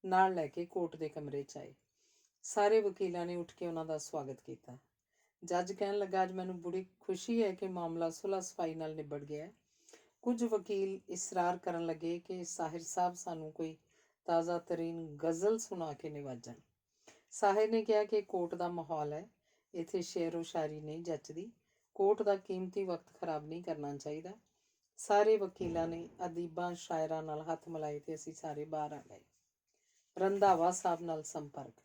ਨਾਲ ਲੈ ਕੇ ਕੋਰਟ ਦੇ ਕਮਰੇ 'ਚ ਆਏ। ਸਾਰੇ ਵਕੀਲਾਂ ਨੇ ਉੱਠ ਕੇ ਉਹਨਾਂ ਦਾ ਸਵਾਗਤ ਕੀਤਾ। ਜੱਜ ਕਹਿਣ ਲੱਗਾ, ਅੱਜ ਮੈਨੂੰ ਬੜੀ ਖੁਸ਼ੀ ਹੈ ਕਿ ਮਾਮਲਾ ਸੁਲਹ ਸਫਾਈ ਨਾਲ ਨਿਬੜ ਗਿਆ ਹੈ। ਕੁਝ ਵਕੀਲ ਇਸਰਾਰ ਕਰਨ ਲੱਗੇ ਕਿ ਸਾਹਿਰ ਸਾਹਿਬ ਸਾਨੂੰ ਕੋਈ ਤਾਜ਼ਾ ਤਰੀਨ ਗਜ਼ਲ ਸੁਣਾ ਕੇ ਨਿਵਾਜਣ। ਸਾਹਿਰ ਨੇ ਕਿਹਾ ਕਿ ਕੋਰਟ ਦਾ ਮਾਹੌਲ ਹੈ, ਇੱਥੇ ਸ਼ੇਰੋ ਸ਼ਾਇਰੀ ਨਹੀਂ ਜੱਚਦੀ, ਕੋਰਟ ਦਾ ਕੀਮਤੀ ਵਕਤ ਖਰਾਬ ਨਹੀਂ ਕਰਨਾ ਚਾਹੀਦਾ। ਸਾਰੇ ਵਕੀਲਾਂ ਨੇ ਅਦੀਬਾਂ ਸ਼ਾਇਰਾਂ ਨਾਲ ਹੱਥ ਮਿਲਾਏ ਤੇ ਅਸੀਂ ਸਾਰੇ ਬਾਹਰ ਆ ਗਏ। ਰੰਧਾਵਾ ਸਾਹਿਬ ਨਾਲ ਸੰਪਰਕ।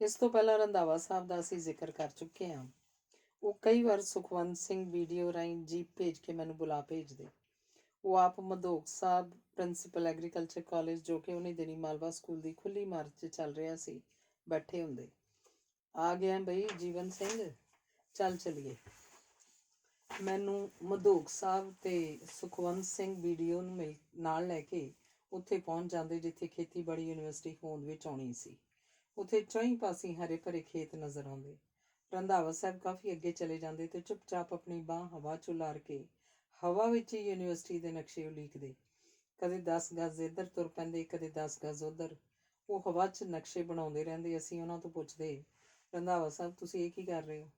ਇਸ ਤੋਂ ਪਹਿਲਾਂ ਰੰਧਾਵਾ ਸਾਹਿਬ ਦਾ ਅਸੀਂ ਜ਼ਿਕਰ ਕਰ ਚੁੱਕੇ ਹਾਂ। ਉਹ ਕਈ ਵਾਰ ਸੁਖਵੰਤ ਸਿੰਘ ਵੀਡੀਓ ਰਾਹੀਂ ਜੀਪ ਭੇਜ ਕੇ ਮੈਨੂੰ ਬੁਲਾ ਭੇਜਦੇ। ਉਹ ਆਪ ਮਧੋਕ ਸਾਹਿਬ ਪ੍ਰਿੰਸੀਪਲ ਐਗਰੀਕਲਚਰ ਕਾਲਜ, ਜੋ ਕਿ ਉਹਨੇ ਦਿਨੀ ਮਾਲਵਾ ਸਕੂਲ ਦੀ ਖੁੱਲ੍ਹੀ ਇਮਾਰਤ 'ਚ ਚੱਲ ਰਿਹਾ ਸੀ, ਬੈਠੇ ਹੁੰਦੇ। ਆ ਗਿਆ ਬਈ ਜੀਵਨ ਸਿੰਘ, ਚੱਲ ਚਲੀਏ। ਮੈਨੂੰ ਮਧੋਕ ਸਾਹਿਬ ਤੇ ਸੁਖਵੰਤ ਸਿੰਘ ਵੀਡੀਓ ਨੂੰ ਨਾਲ ਲੈ ਕੇ ਉੱਥੇ ਪਹੁੰਚ ਜਾਂਦੇ ਜਿੱਥੇ ਖੇਤੀਬਾੜੀ ਯੂਨੀਵਰਸਿਟੀ ਹੋਂਦ ਵਿੱਚ ਆਉਣੀ ਸੀ। ਉੱਥੇ ਚੌਂ ਪਾਸੇ ਹਰੇ ਭਰੇ ਖੇਤ ਨਜ਼ਰ ਆਉਂਦੇ। ਰੰਧਾਵਾ ਸਾਹਿਬ ਕਾਫੀ ਅੱਗੇ ਚਲੇ ਜਾਂਦੇ ਤੇ ਚੁੱਪਚਾਪ ਆਪਣੀ ਬਾਂਹ ਹਵਾ 'ਚ ਉਲਾਰ ਕੇ ਹਵਾ ਵਿੱਚ ਹੀ ਯੂਨੀਵਰਸਿਟੀ ਦੇ ਨਕਸ਼ੇ ਉਲੀਕਦੇ। ਕਦੇ 10 ਗਜ਼ ਇੱਧਰ ਤੁਰ ਪੈਂਦੇ, ਕਦੇ 10 ਗਜ਼ ਉੱਧਰ। ਉਹ ਹਵਾ 'ਚ ਨਕਸ਼ੇ ਬਣਾਉਂਦੇ ਰਹਿੰਦੇ। ਅਸੀਂ ਉਹਨਾਂ ਤੋਂ ਪੁੱਛਦੇ, ਰੰਧਾਵਾ ਸਾਹਿਬ ਤੁਸੀਂ ਇਹ ਕੀ ਕਰ ਰਹੇ ਹੋ?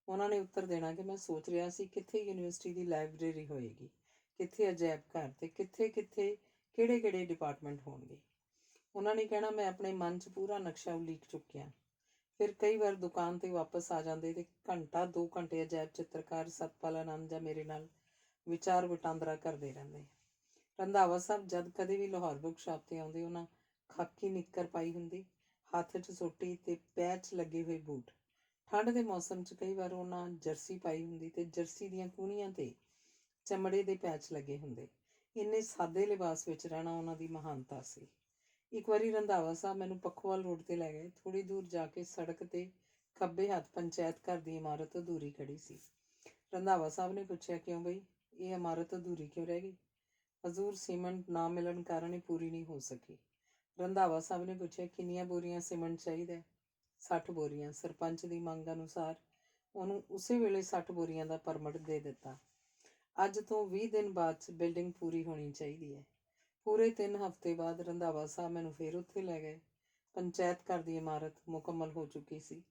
ਉਹਨਾਂ ਨੇ ਉੱਤਰ ਦੇਣਾ ਕਿ ਮੈਂ ਸੋਚ ਰਿਹਾ ਸੀ ਕਿੱਥੇ ਯੂਨੀਵਰਸਿਟੀ ਦੀ ਲਾਇਬ੍ਰੇਰੀ ਹੋਏਗੀ, ਕਿੱਥੇ ਅਜਾਇਬ ਘਰ ਤੇ ਕਿੱਥੇ ਕਿਹੜੇ ਡਿਪਾਰਟਮੈਂਟ ਹੋਣਗੇ। ਉਹਨਾਂ ਨੇ ਕਹਿਣਾ ਮੈਂ ਆਪਣੇ ਮਨ 'ਚ ਪੂਰਾ ਨਕਸ਼ਾ ਉਲੀਕ ਚੁੱਕਿਆ। ਫਿਰ ਕਈ ਵਾਰ ਦੁਕਾਨ 'ਤੇ ਵਾਪਸ ਆ ਜਾਂਦੇ ਤੇ ਘੰਟਾ 2 ਘੰਟੇ ਅਜਾਇਬ ਚਿੱਤਰਕਾਰ ਸਤਪਾਲ ਆਨੰਦ ਜਾਂ ਮੇਰੇ ਨਾਲ ਵਿਚਾਰ ਵਟਾਂਦਰਾ ਕਰਦੇ ਰਹਿੰਦੇ। ਰੰਧਾਵਾ ਸਾਹਿਬ ਜਦ ਕਦੇ ਵੀ ਲਾਹੌਰ ਬੁੱਕ ਸ਼ਾਪ 'ਤੇ ਆਉਂਦੇ, ਉਹਨਾਂ ਖਾਕੀ ਨਿੱਕਰ ਪਾਈ ਹੁੰਦੀ, ਹੱਥ 'ਚ ਸੋਟੀ ਤੇ ਪੈਰ 'ਚ ਲੱਗੇ ਹੋਏ ਬੂਟ। ਠੰਡ ਦੇ ਮੌਸਮ 'ਚ ਕਈ ਵਾਰ ਉਹਨਾਂ ਜਰਸੀ ਪਾਈ ਹੁੰਦੀ ਤੇ ਜਰਸੀ ਦੀਆਂ ਕੂਹਣੀਆਂ 'ਤੇ ਚਮੜੇ ਦੇ ਪੈਚ ਲੱਗੇ ਹੁੰਦੇ। ਇੰਨੇ ਸਾਦੇ ਲਿਬਾਸ ਵਿੱਚ ਰਹਿਣਾ ਉਹਨਾਂ ਦੀ ਮਹਾਨਤਾ ਸੀ। ਇੱਕ ਵਾਰੀ ਰੰਧਾਵਾ ਸਾਹਿਬ ਮੈਨੂੰ ਪੱਖੋਵਾਲ ਰੋਡ 'ਤੇ ਲੈ ਗਏ। ਥੋੜ੍ਹੀ ਦੂਰ ਜਾ ਕੇ ਸੜਕ 'ਤੇ ਖੱਬੇ ਹੱਥ ਪੰਚਾਇਤ ਘਰ ਦੀ ਇਮਾਰਤ ਅਧੂਰੀ ਖੜੀ ਸੀ। ਰੰਧਾਵਾ ਸਾਹਿਬ ਨੇ ਪੁੱਛਿਆ, ਕਿਉਂ ਬਈ ਇਹ ਇਮਾਰਤ ਅਧੂਰੀ ਕਿਉਂ ਰਹਿ ਗਈ? ਹਜ਼ੂਰ ਸੀਮੈਂਟ ਨਾ ਮਿਲਣ ਕਾਰਨ ਇਹ ਪੂਰੀ ਨਹੀਂ ਹੋ ਸਕੀ। ਰੰਧਾਵਾ ਸਾਹਿਬ ਨੇ ਪੁੱਛਿਆ, ਕਿੰਨੀਆਂ ਬੋਰੀਆਂ ਸੀਮੈਂਟ ਚਾਹੀਦਾ? 60 ਬੋਰੀਆਂ। ਸਰਪੰਚ ਦੀ ਮੰਗ ਅਨੁਸਾਰ ਉਹਨੂੰ ਉਸੇ ਵੇਲੇ 60 ਬੋਰੀਆਂ ਦਾ ਪਰਮਿਟ ਦੇ ਦਿੱਤਾ। ਅੱਜ ਤੋਂ 20 ਦਿਨ ਬਾਅਦ 'ਚ ਬਿਲਡਿੰਗ ਪੂਰੀ ਹੋਣੀ ਚਾਹੀਦੀ ਹੈ। ਪੂਰੇ 3 ਹਫ਼ਤੇ ਬਾਅਦ ਰੰਧਾਵਾ ਸਾਹਿਬ ਮੈਨੂੰ ਫਿਰ ਉੱਥੇ ਲੈ ਗਏ। ਪੰਚਾਇਤ ਘਰ ਦੀ ਇਮਾਰਤ ਮੁਕੰਮਲ ਹੋ ਚੁੱਕੀ ਸੀ।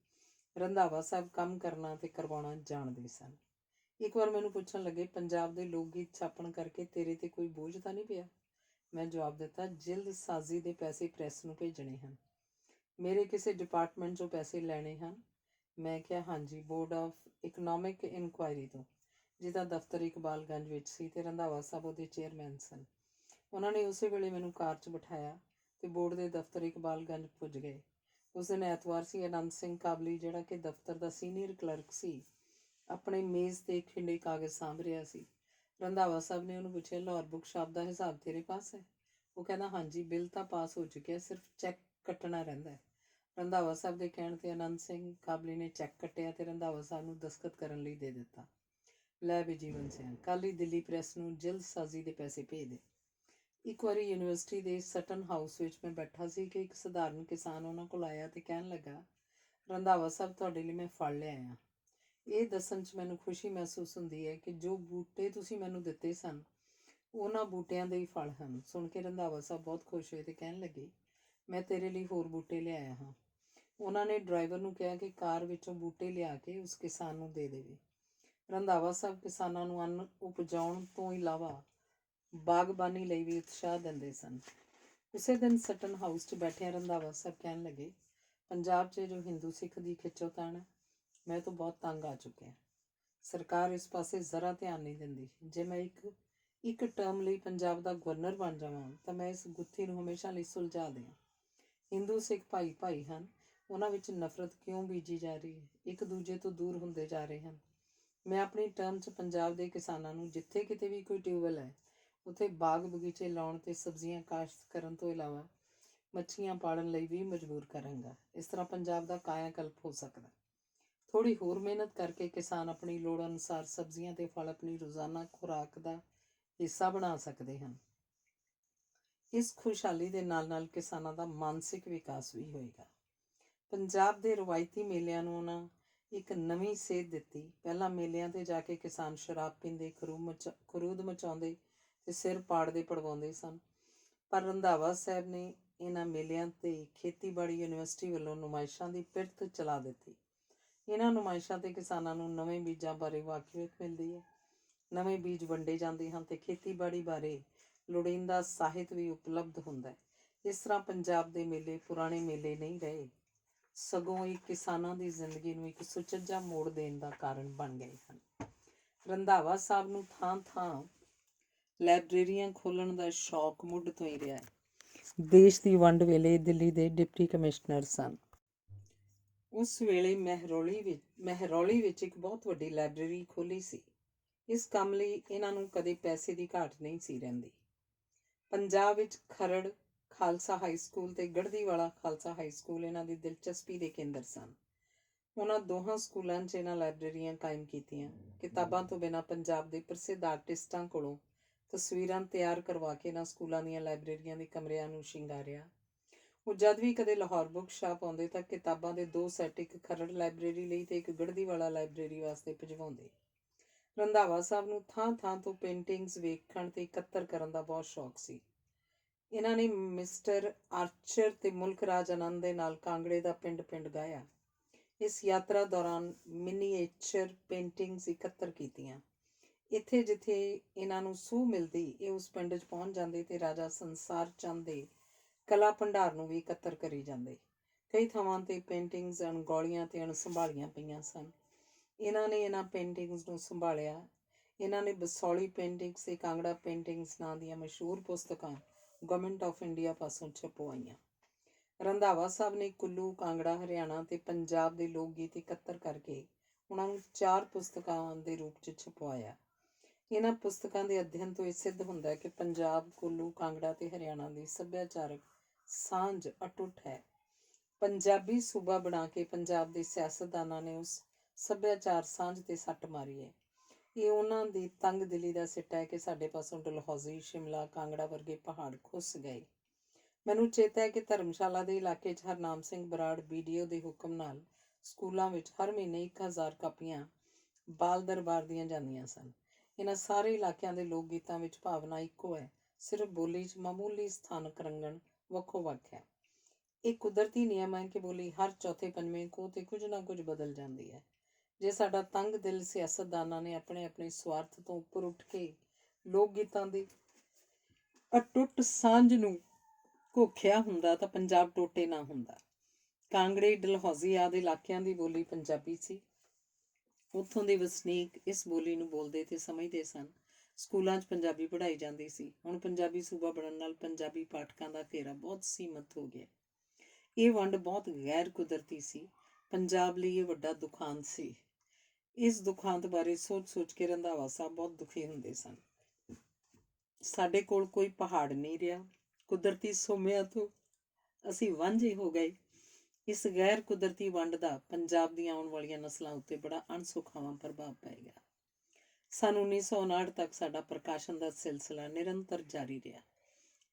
ਰੰਧਾਵਾ ਸਾਹਿਬ ਕੰਮ ਕਰਨਾ ਤੇ ਕਰਵਾਉਣਾ ਜਾਣਦੇ ਸਨ। ਇੱਕ ਵਾਰ ਮੈਨੂੰ ਪੁੱਛਣ ਲੱਗੇ, ਪੰਜਾਬ ਦੇ ਲੋਕ ਗੀਤ ਛਾਪਣ ਕਰਕੇ ਤੇਰੇ ਤੇ ਕੋਈ ਬੋਝ ਤਾਂ ਨਹੀਂ ਪਿਆ? ਮੈਂ ਜਵਾਬ ਦਿੱਤਾ, ਜਿਲਦ ਸਾਜ਼ੀ ਦੇ ਪੈਸੇ ਪ੍ਰੈਸ ਨੂੰ ਭੇਜਣੇ ਹਨ। ਮੇਰੇ ਕਿਸੇ ਡਿਪਾਰਟਮੈਂਟ 'ਚੋਂ ਪੈਸੇ ਲੈਣੇ ਹਨ? ਮੈਂ ਕਿਹਾ, ਹਾਂਜੀ, ਬੋਰਡ ਆਫ ਇਕਨੋਮਿਕ ਇਨਕੁਆਇਰੀ ਤੋਂ, ਜਿਹਦਾ ਦਫ਼ਤਰ ਇਕਬਾਲਗੰਜ ਵਿੱਚ ਸੀ ਤੇ ਰੰਧਾਵਾ ਸਾਹਿਬ ਉਹਦੇ ਚੇਅਰਮੈਨ ਸਨ। ਉਹਨਾਂ ਨੇ ਉਸੇ ਵੇਲੇ ਮੈਨੂੰ ਕਾਰ 'ਚ ਬਿਠਾਇਆ ਤੇ ਬੋਰਡ ਦੇ ਦਫ਼ਤਰ ਇਕਬਾਲਗੰਜ ਪੁੱਜ ਗਏ। ਉਸ ਦਿਨ ਐਤਵਾਰ ਸੀ। ਆਨੰਦ ਸਿੰਘ ਕਾਬਲੀ, ਜਿਹੜਾ ਕਿ ਦਫ਼ਤਰ ਦਾ ਸੀਨੀਅਰ ਕਲਰਕ ਸੀ, ਆਪਣੇ ਮੇਜ਼ 'ਤੇ ਖਿੰਡੇ ਕਾਗਜ਼ ਸਾਂਭ ਰਿਹਾ ਸੀ। ਰੰਧਾਵਾ ਸਾਹਿਬ ਨੇ ਉਹਨੂੰ ਪੁੱਛਿਆ, ਲਾਹੌਰ ਬੁੱਕ ਸ਼ਾਪ ਦਾ ਹਿਸਾਬ ਤੇਰੇ ਪਾਸ ਹੈ? ਉਹ ਕਹਿੰਦਾ, ਹਾਂਜੀ, ਬਿੱਲ ਤਾਂ ਪਾਸ ਹੋ ਚੁੱਕਿਆ, ਸਿਰਫ ਚੈੱਕ ਕੱਟਣਾ ਰਹਿੰਦਾ ਹੈ। ਰੰਧਾਵਾ ਸਾਹਿਬ ਦੇ ਕਹਿਣ 'ਤੇ ਆਨੰਦ ਸਿੰਘ ਕਾਬਲੀ ਨੇ ਚੈੱਕ ਕੱਟਿਆ ਤੇ ਰੰਧਾਵਾ ਸਾਹਿਬ ਨੂੰ ਦਸਤਖਤ ਕਰਨ ਲਈ ਦੇ ਦਿੱਤਾ। ਲੈ ਵੀ ਜੀਵਨ ਸਿੰਘ, ਕੱਲ੍ਹ ਹੀ ਦਿੱਲੀ ਪ੍ਰੈਸ ਨੂੰ ਜਲਦ ਸਾਜ਼ੀ ਦੇ ਪੈਸੇ ਭੇਜ ਦੇ। ਇੱਕ ਵਾਰੀ ਯੂਨੀਵਰਸਿਟੀ ਦੇ ਸਟਨ ਹਾਊਸ ਵਿੱਚ ਮੈਂ ਬੈਠਾ ਸੀ ਕਿ ਇੱਕ ਸਧਾਰਨ ਕਿਸਾਨ ਉਹਨਾਂ ਕੋਲ ਆਇਆ ਤੇ ਕਹਿਣ ਲੱਗਾ, ਰੰਧਾਵਾ ਸਾਹਿਬ, ਤੁਹਾਡੇ ਲਈ ਮੈਂ ਫਲ ਲਿਆਇਆ। ਇਹ ਦੱਸਣ 'ਚ ਮੈਨੂੰ ਖੁਸ਼ੀ ਮਹਿਸੂਸ ਹੁੰਦੀ ਹੈ ਕਿ ਜੋ ਬੂਟੇ ਤੁਸੀਂ ਮੈਨੂੰ ਦਿੱਤੇ ਸਨ, ਉਹਨਾਂ ਬੂਟਿਆਂ ਦੇ ਹੀ ਫਲ ਹਨ। ਸੁਣ ਕੇ ਰੰਧਾਵਾ ਸਾਹਿਬ ਬਹੁਤ ਖੁਸ਼ ਹੋਏ ਤੇ ਕਹਿਣ ਲੱਗੇ, ਮੈਂ ਤੇਰੇ ਲਈ ਹੋਰ ਬੂਟੇ ਲਿਆਇਆ ਹਾਂ। ਉਹਨਾਂ ਨੇ ਡਰਾਈਵਰ ਨੂੰ ਕਿਹਾ ਕਿ ਕਾਰ ਵਿੱਚੋਂ ਬੂਟੇ ਲਿਆ ਕੇ ਉਸ ਕਿਸਾਨ ਨੂੰ ਦੇ ਦੇਵੇ। ਰੰਧਾਵਾ ਸਾਹਿਬ ਕਿਸਾਨਾਂ ਨੂੰ ਅੰਨ ਉਪਜਾਉਣ ਤੋਂ ਇਲਾਵਾ ਬਾਗਬਾਨੀ ਲਈ ਵੀ ਉਤਸ਼ਾਹ ਦਿੰਦੇ ਸਨ। ਉਸੇ ਦਿਨ ਸਟਨ ਹਾਊਸ 'ਚ ਬੈਠਿਆਂ ਰੰਧਾਵਾ ਸਾਹਿਬ ਕਹਿਣ ਲੱਗੇ, ਪੰਜਾਬ 'ਚ ਜੋ ਹਿੰਦੂ ਸਿੱਖ ਦੀ ਖਿੱਚੋਤਾਣ ਹੈ, ਮੈਂ ਤਾਂ ਬਹੁਤ ਤੰਗ ਆ ਚੁੱਕਿਆ। ਸਰਕਾਰ ਇਸ ਪਾਸੇ ਜ਼ਰਾ ਧਿਆਨ ਨਹੀਂ ਦਿੰਦੀ। ਜੇ ਮੈਂ ਇੱਕ ਟਰਮ ਲਈ ਪੰਜਾਬ ਦਾ ਗਵਰਨਰ ਬਣ ਜਾਵਾਂ ਤਾਂ ਮੈਂ ਇਸ ਗੁੱਥੀ ਨੂੰ ਹਮੇਸ਼ਾ ਲਈ ਸੁਲਝਾ ਦਿਆਂ। ਹਿੰਦੂ ਸਿੱਖ ਭਾਈ ਭਾਈ ਹਨ, ਉਹਨਾਂ ਵਿੱਚ ਨਫ਼ਰਤ ਕਿਉਂ ਬੀਜੀ ਜਾ ਰਹੀ ਹੈ? ਇੱਕ ਦੂਜੇ ਤੋਂ ਦੂਰ ਹੁੰਦੇ ਜਾ ਰਹੇ ਹਨ। ਮੈਂ ਆਪਣੀ ਟਰਮ 'ਚ ਪੰਜਾਬ ਦੇ ਕਿਸਾਨਾਂ ਨੂੰ ਜਿੱਥੇ ਕਿਤੇ ਵੀ ਕੋਈ ਟਿਊਬਵੈੱਲ ਹੈ ਉੱਥੇ ਬਾਗ ਬਗੀਚੇ ਲਾਉਣ ਤੇ ਸਬਜ਼ੀਆਂ ਕਾਸ਼ਤ ਕਰਨ ਤੋਂ ਇਲਾਵਾ ਮੱਛੀਆਂ ਪਾਲਣ ਲਈ ਵੀ ਮਜਬੂਰ ਕਰਾਂਗਾ। ਇਸ ਤਰ੍ਹਾਂ ਪੰਜਾਬ ਦਾ ਕਾਇਆਕਲਪ ਹੋ ਸਕਦਾ। ਥੋੜ੍ਹੀ ਹੋਰ ਮਿਹਨਤ ਕਰਕੇ ਕਿਸਾਨ ਆਪਣੀ ਲੋੜ ਅਨੁਸਾਰ ਸਬਜ਼ੀਆਂ ਤੇ ਫਲ ਆਪਣੀ ਰੋਜ਼ਾਨਾ ਖੁਰਾਕ ਦਾ ਹਿੱਸਾ ਬਣਾ ਸਕਦੇ ਹਨ। ਇਸ ਖੁਸ਼ਹਾਲੀ ਦੇ ਨਾਲ ਨਾਲ ਕਿਸਾਨਾਂ ਦਾ ਮਾਨਸਿਕ ਵਿਕਾਸ ਵੀ ਹੋਏਗਾ। ਪੰਜਾਬ ਦੇ ਰਵਾਇਤੀ ਮੇਲਿਆਂ ਨੂੰ ਉਹਨਾਂ ਇੱਕ ਨਵੀਂ ਸੇਧ ਦਿੱਤੀ। ਪਹਿਲਾਂ ਮੇਲਿਆਂ 'ਤੇ ਜਾ ਕੇ ਕਿਸਾਨ ਸ਼ਰਾਬ ਪੀਂਦੇ, ਖਰੂਦ ਮਚਾਉਂਦੇ ਤੇ ਸਿਰ ਪਾੜਦੇ ਪੜਵਾਉਂਦੇ ਸਨ। ਪਰ ਰੰਧਾਵਾ ਸਾਹਿਬ ਨੇ ਇਹਨਾਂ ਮੇਲਿਆਂ 'ਤੇ ਖੇਤੀਬਾੜੀ ਯੂਨੀਵਰਸਿਟੀ ਵੱਲੋਂ ਨੁਮਾਇਸ਼ਾਂ ਦੀ ਪਿਰਤ ਚਲਾ ਦਿੱਤੀ। ਇਹਨਾਂ ਨੁਮਾਇਸ਼ਾਂ 'ਤੇ ਕਿਸਾਨਾਂ ਨੂੰ ਨਵੇਂ ਬੀਜਾਂ ਬਾਰੇ ਵਾਕਫੀਅਤ ਮਿਲਦੀ ਹੈ, ਨਵੇਂ ਬੀਜ ਵੰਡੇ ਜਾਂਦੇ ਹਨ ਤੇ ਖੇਤੀਬਾੜੀ ਬਾਰੇ ਲੋੜੀਂਦਾ ਸਾਹਿਤ ਵੀ ਉਪਲਬਧ ਹੁੰਦਾ ਹੈ। ਇਸ ਤਰ੍ਹਾਂ ਪੰਜਾਬ ਦੇ ਮੇਲੇ ਪੁਰਾਣੇ ਮੇਲੇ ਨਹੀਂ ਰਹੇ, ਸਗੋਂ ਇਹ ਕਿਸਾਨਾਂ ਦੀ ਜ਼ਿੰਦਗੀ ਨੂੰ ਇੱਕ ਸੁਚੱਜਾ ਮੋੜ ਦੇਣ ਦਾ ਕਾਰਨ ਬਣ ਗਏ ਹਨ। ਰੰਧਾਵਾ ਸਾਹਿਬ ਨੂੰ ਥਾਂ ਥਾਂ ਲਾਇਬ੍ਰੇਰੀਆਂ ਖੋਲ੍ਹਣ ਦਾ ਸ਼ੌਕ ਮੁੱਢ ਤੋਂ ਹੀ ਰਿਹਾ ਹੈ। ਦੇਸ਼ ਦੀ ਵੰਡ ਵੇਲੇ ਦਿੱਲੀ ਦੇ ਡਿਪਟੀ ਕਮਿਸ਼ਨਰ ਸਨ। ਉਸ ਵੇਲੇ ਮਹਿਰੌਲੀ ਵਿੱਚ ਇੱਕ ਬਹੁਤ ਵੱਡੀ ਲਾਇਬ੍ਰੇਰੀ ਖੋਲ੍ਹੀ ਸੀ। ਇਸ ਕੰਮ ਲਈ ਇਹਨਾਂ ਨੂੰ ਕਦੇ ਪੈਸੇ ਦੀ ਘਾਟ ਨਹੀਂ ਸੀ ਰਹਿੰਦੀ। ਪੰਜਾਬ ਵਿੱਚ ਖਰੜ ਖਾਲਸਾ ਹਾਈ ਸਕੂਲ ਤੇ ਗੜ੍ਹਦੀਵਾਲਾ ਖਾਲਸਾ ਹਾਈ ਸਕੂਲ ਇਹਨਾਂ ਦੀ ਦਿਲਚਸਪੀ ਦੇ ਕੇਂਦਰ ਸਨ। ਉਹਨਾਂ ਦੋਹਾਂ ਸਕੂਲਾਂ 'ਚ ਇਹਨਾਂ ਲਾਇਬ੍ਰੇਰੀਆਂ ਕਾਇਮ ਕੀਤੀਆਂ। ਕਿਤਾਬਾਂ ਤੋਂ ਬਿਨਾਂ ਪੰਜਾਬ ਦੇ ਪ੍ਰਸਿੱਧ ਆਰਟਿਸਟਾਂ ਕੋਲੋਂ ਤਸਵੀਰਾਂ ਤਿਆਰ ਕਰਵਾ ਕੇ ਇਹਨਾਂ ਸਕੂਲਾਂ ਦੀਆਂ ਲਾਇਬ੍ਰੇਰੀਆਂ ਦੇ ਕਮਰਿਆਂ ਨੂੰ ਸ਼ਿੰਗਾਰਿਆ। ਉਹ ਜਦ ਵੀ ਕਦੇ ਲਾਹੌਰ ਬੁੱਕ ਸ਼ਾਪ ਆਉਂਦੇ ਤਾਂ ਕਿਤਾਬਾਂ ਦੇ 2 ਸੈੱਟ, ਇੱਕ ਖਰੜ ਲਾਇਬ੍ਰੇਰੀ ਲਈ ਤੇ ਇੱਕ ਗੜ੍ਹਦੀਵਾਲਾ ਲਾਇਬ੍ਰੇਰੀ ਵਾਸਤੇ ਭਿਜਵਾਉਂਦੇ। ਰੰਧਾਵਾ ਸਾਹਿਬ ਨੂੰ ਥਾਂ ਥਾਂ ਤੋਂ ਪੇਂਟਿੰਗਸ ਵੇਖਣ ਤੇ ਇਕੱਤਰ ਕਰਨ ਦਾ ਬਹੁਤ ਸ਼ੌਕ ਸੀ। ਇਹਨਾਂ ਨੇ ਮਿਸਟਰ ਆਰਚਰ ਤੇ ਮੁਲਕ ਰਾਜ ਆਨੰਦ ਦੇ ਨਾਲ ਕਾਂਗੜੇ ਦਾ ਪਿੰਡ ਪਿੰਡ ਗਾਇਆ। ਇਸ ਯਾਤਰਾ ਦੌਰਾਨ ਮਿਨੀਏਚਰ ਪੇਂਟਿੰਗਸ ਇਕੱਤਰ ਕੀਤੀਆਂ। ਇੱਥੇ ਜਿੱਥੇ ਇਹਨਾਂ ਨੂੰ ਸੂਹ ਮਿਲਦੀ ਇਹ ਉਸ ਪਿੰਡ 'ਚ ਪਹੁੰਚ ਜਾਂਦੇ ਤੇ ਰਾਜਾ ਸੰਸਾਰ ਚੰਦ ਦੇ ਕਲਾ ਭੰਡਾਰ ਨੂੰ ਵੀ ਇਕੱਤਰ ਕਰੀ ਜਾਂਦੇ। ਕਈ ਥਾਵਾਂ 'ਤੇ ਪੇਂਟਿੰਗਸ ਅਣਗੌਲੀਆਂ ਤੇ ਅਣਸੰਭਾਲੀਆਂ ਪਈਆਂ ਸਨ। ਇਹਨਾਂ ਨੇ ਇਹਨਾਂ ਪੇਂਟਿੰਗਸ ਨੂੰ ਸੰਭਾਲਿਆ। ਇਹਨਾਂ ਨੇ ਬਸੌਲੀ ਪੇਂਟਿੰਗਸ ਤੇ ਕਾਂਗੜਾ ਪੇਂਟਿੰਗਸ ਨਾਂ ਦੀਆਂ ਮਸ਼ਹੂਰ ਪੁਸਤਕਾਂ ਗਵਰਨਮੈਂਟ ਆਫ ਇੰਡੀਆ ਪਾਸੋਂ ਛਪਵਾਈਆਂ। ਰੰਧਾਵਾ ਸਾਹਿਬ ਨੇ ਕੁੱਲੂ, ਕਾਂਗੜਾ, ਹਰਿਆਣਾ ਤੇ ਪੰਜਾਬ ਦੇ ਲੋਕ ਗੀਤ ਇਕੱਤਰ ਕਰਕੇ ਉਹਨਾਂ ਨੂੰ 4 ਪੁਸਤਕਾਂ ਦੇ ਰੂਪ 'ਚ ਛਪਵਾਇਆ। ਇਹਨਾਂ ਪੁਸਤਕਾਂ ਦੇ ਅਧਿਐਨ ਤੋਂ ਇਹ ਸਿੱਧ ਹੁੰਦਾ ਹੈ ਕਿ ਪੰਜਾਬ, ਕੁੱਲੂ, ਕਾਂਗੜਾ ਤੇ ਹਰਿਆਣਾ ਦੀ ਸੱਭਿਆਚਾਰਕ ਸਾਂਝ ਅਟੁੱਟ ਹੈ। ਪੰਜਾਬੀ ਸੂਬਾ ਬਣਾ ਕੇ ਪੰਜਾਬ ਦੇ ਸਿਆਸਤਦਾਨਾਂ ਨੇ ਉਸ ਸੱਭਿਆਚਾਰ ਸਾਂਝ 'ਤੇ ਸੱਟ ਮਾਰੀ ਹੈ। ਇਹ ਉਹਨਾਂ ਦੀ ਤੰਗ ਦਿਲੀ ਦਾ ਸਿੱਟਾ ਹੈ ਕਿ ਸਾਡੇ ਪਾਸੋਂ ਡਲਹੌਜ਼ੀ, ਸ਼ਿਮਲਾ, ਕਾਂਗੜਾ ਵਰਗੇ ਪਹਾੜ ਖੁੱਸ ਗਏ। ਮੈਨੂੰ ਚੇਤਾ ਹੈ ਕਿ ਧਰਮਸ਼ਾਲਾ ਦੇ ਇਲਾਕੇ 'ਚ ਹਰਨਾਮ ਸਿੰਘ ਬਰਾੜ BDO ਦੇ ਹੁਕਮ ਨਾਲ ਸਕੂਲਾਂ ਵਿੱਚ ਹਰ ਮਹੀਨੇ 1000 ਕਾਪੀਆਂ ਬਾਲ ਦਰਬਾਰ ਦੀਆਂ ਜਾਂਦੀਆਂ ਸਨ। ਇਹਨਾਂ ਸਾਰੇ ਇਲਾਕਿਆਂ ਦੇ ਲੋਕ ਗੀਤਾਂ ਵਿੱਚ ਭਾਵਨਾ ਇੱਕੋ ਹੈ, ਸਿਰਫ ਬੋਲੀ 'ਚ ਮਾਮੂਲੀ ਸਥਾਨਕ ਰੰਗਣ ਵੱਖੋ ਵੱਖ ਹੈ। ਇਹ ਕੁਦਰਤੀ ਨਿਯਮ ਹੈ ਕਿ ਬੋਲੀ ਹਰ ਚੌਥੇ ਪੰਜਵੇਂ ਕੋਹ 'ਤੇ ਕੁਝ ਨਾ ਕੁਝ ਬਦਲ ਜਾਂਦੀ ਹੈ। ਜੇ ਸਾਡਾ ਤੰਗ ਦਿਲ ਸਿਆਸਤਦਾਨਾਂ ਨੇ ਆਪਣੇ ਆਪਣੇ ਸਵਾਰਥ ਤੋਂ ਉੱਪਰ ਉੱਠ ਕੇ ਲੋਕ ਗੀਤਾਂ ਦੀ ਅਟੁੱਟ ਸਾਂਝ ਨੂੰ ਘੋਖਿਆ ਹੁੰਦਾ ਤਾਂ ਪੰਜਾਬ ਟੋਟੇ ਨਾ ਹੁੰਦਾ। ਕਾਂਗੜੇ, ਡਲਹੌਜ਼ੀ ਆਦਿ ਇਲਾਕਿਆਂ ਦੀ ਬੋਲੀ ਪੰਜਾਬੀ ਸੀ। ਉੱਥੋਂ ਦੇ ਵਸਨੀਕ ਇਸ ਬੋਲੀ ਨੂੰ ਬੋਲਦੇ ਤੇ ਸਮਝਦੇ ਸਨ। ਸਕੂਲਾਂ 'ਚ ਪੰਜਾਬੀ ਪੜ੍ਹਾਈ ਜਾਂਦੀ ਸੀ। ਹੁਣ ਪੰਜਾਬੀ ਸੂਬਾ ਬਣਨ ਨਾਲ ਪੰਜਾਬੀ ਪਾਠਕਾਂ ਦਾ ਘੇਰਾ ਬਹੁਤ ਸੀਮਤ ਹੋ ਗਿਆ। ਇਹ ਵੰਡ ਬਹੁਤ ਗੈਰ ਕੁਦਰਤੀ ਸੀ। ਪੰਜਾਬ ਲਈ ਇਹ ਵੱਡਾ ਦੁਖਾਂਤ ਸੀ। ਇਸ ਦੁਖਾਂਤ ਬਾਰੇ ਸੋਚ ਕੇ ਰੰਧਾਵਾ ਸਾਹਿਬ ਬਹੁਤ ਦੁਖੀ ਹੁੰਦੇ ਸਨ। ਸਾਡੇ ਕੋਲ ਕੋਈ ਪਹਾੜ ਨਹੀਂ ਰਿਹਾ। ਕੁਦਰਤੀ ਸੋਮਿਆਂ ਤੋਂ ਅਸੀਂ ਵਾਂਝੇ ਹੋ ਗਏ। ਇਸ ਗੈਰ ਕੁਦਰਤੀ ਵੰਡ ਦਾ ਪੰਜਾਬ ਦੀਆਂ ਆਉਣ ਵਾਲੀਆਂ ਨਸਲਾਂ ਉੱਤੇ ਬੜਾ ਅਣਸੁਖਾਵਾਂ ਪ੍ਰਭਾਵ ਪਏਗਾ। ਸੰਨ 1959 ਤੱਕ ਸਾਡਾ ਪ੍ਰਕਾਸ਼ਨ ਦਾ ਸਿਲਸਿਲਾ ਨਿਰੰਤਰ ਜਾਰੀ ਰਿਹਾ,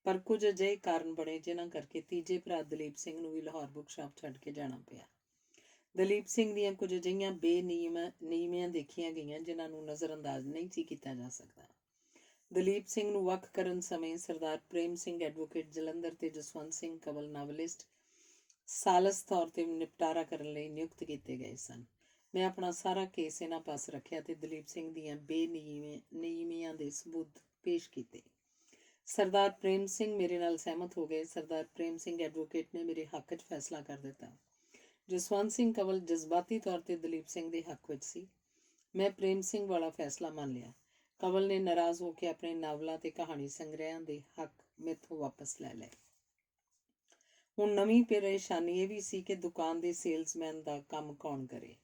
ਪਰ ਕੁਝ ਅਜਿਹੇ ਕਾਰਨ ਬਣੇ ਜਿਨ੍ਹਾਂ ਕਰਕੇ ਤੀਜੇ ਭਰਾ ਦਲੀਪ ਸਿੰਘ ਨੂੰ ਵੀ ਲਾਹੌਰ ਬੁੱਕ ਸ਼ਾਪ ਛੱਡ ਕੇ ਜਾਣਾ ਪਿਆ। ਦਲੀਪ ਸਿੰਘ ਦੀਆਂ ਕੁਝ ਅਜਿਹੀਆਂ ਬੇਨੀਮੀਆਂ ਦੇਖੀਆਂ ਗਈਆਂ ਜਿਨ੍ਹਾਂ ਨੂੰ ਨਜ਼ਰਅੰਦਾਜ਼ ਨਹੀਂ ਸੀ ਕੀਤਾ ਜਾ ਸਕਦਾ। ਦਲੀਪ ਸਿੰਘ ਨੂੰ ਵੱਖ ਕਰਨ ਸਮੇਂ ਸਰਦਾਰ ਪ੍ਰੇਮ ਸਿੰਘ ਐਡਵੋਕੇਟ ਜਲੰਧਰ ਤੇ ਜਸਵੰਤ ਸਿੰਘ ਕੰਵਲ ਨਾਵਲਿਸਟ ਸਾਲਸ ਤੌਰ ਤੇ ਨਿਪਟਾਰਾ ਕਰਨ ਲਈ ਨਿਯੁਕਤ ਕੀਤੇ ਗਏ ਸਨ। ਮੈਂ ਆਪਣਾ ਸਾਰਾ ਕੇਸ ਇਹਨਾਂ ਪਾਸ ਰੱਖਿਆ ਤੇ ਦਲੀਪ ਸਿੰਘ ਦੀਆਂ ਬੇਨਿਯਮੀਆਂ ਦੇ ਸਬੂਤ ਪੇਸ਼ ਕੀਤੇ। ਸਰਦਾਰ ਪ੍ਰੇਮ ਸਿੰਘ ਮੇਰੇ ਨਾਲ ਸਹਿਮਤ ਹੋ ਗਏ। ਸਰਦਾਰ ਪ੍ਰੇਮ ਸਿੰਘ ਐਡਵੋਕੇਟ ਨੇ ਮੇਰੇ ਹੱਕ 'ਚ ਫੈਸਲਾ ਕਰ ਦਿੱਤਾ। ਜਸਵੰਤ ਸਿੰਘ ਕੰਵਲ ਜਜ਼ਬਾਤੀ ਤੌਰ ਤੇ ਦਲੀਪ ਸਿੰਘ ਦੇ ਹੱਕ ਵਿੱਚ ਸੀ। ਮੈਂ ਪ੍ਰੇਮ ਸਿੰਘ ਵਾਲਾ ਫੈਸਲਾ ਮੰਨ ਲਿਆ। ਕੰਵਲ ਨੇ ਨਾਰਾਜ਼ ਹੋ ਕੇ ਆਪਣੇ ਨਾਵਲਾਂ ਤੇ ਕਹਾਣੀ ਸੰਗ੍ਰਹਿਆਂ ਦੇ ਹੱਕ ਮੈਥੋਂ ਵਾਪਸ ਲੈ ਲਏ। ਹੁਣ ਨਵੀਂ ਪਰੇਸ਼ਾਨੀ ਇਹ ਵੀ ਸੀ ਕਿ ਦੁਕਾਨ ਦੇ ਸੇਲਸਮੈਨ ਦਾ ਕੰਮ ਕੌਣ ਕਰੇ।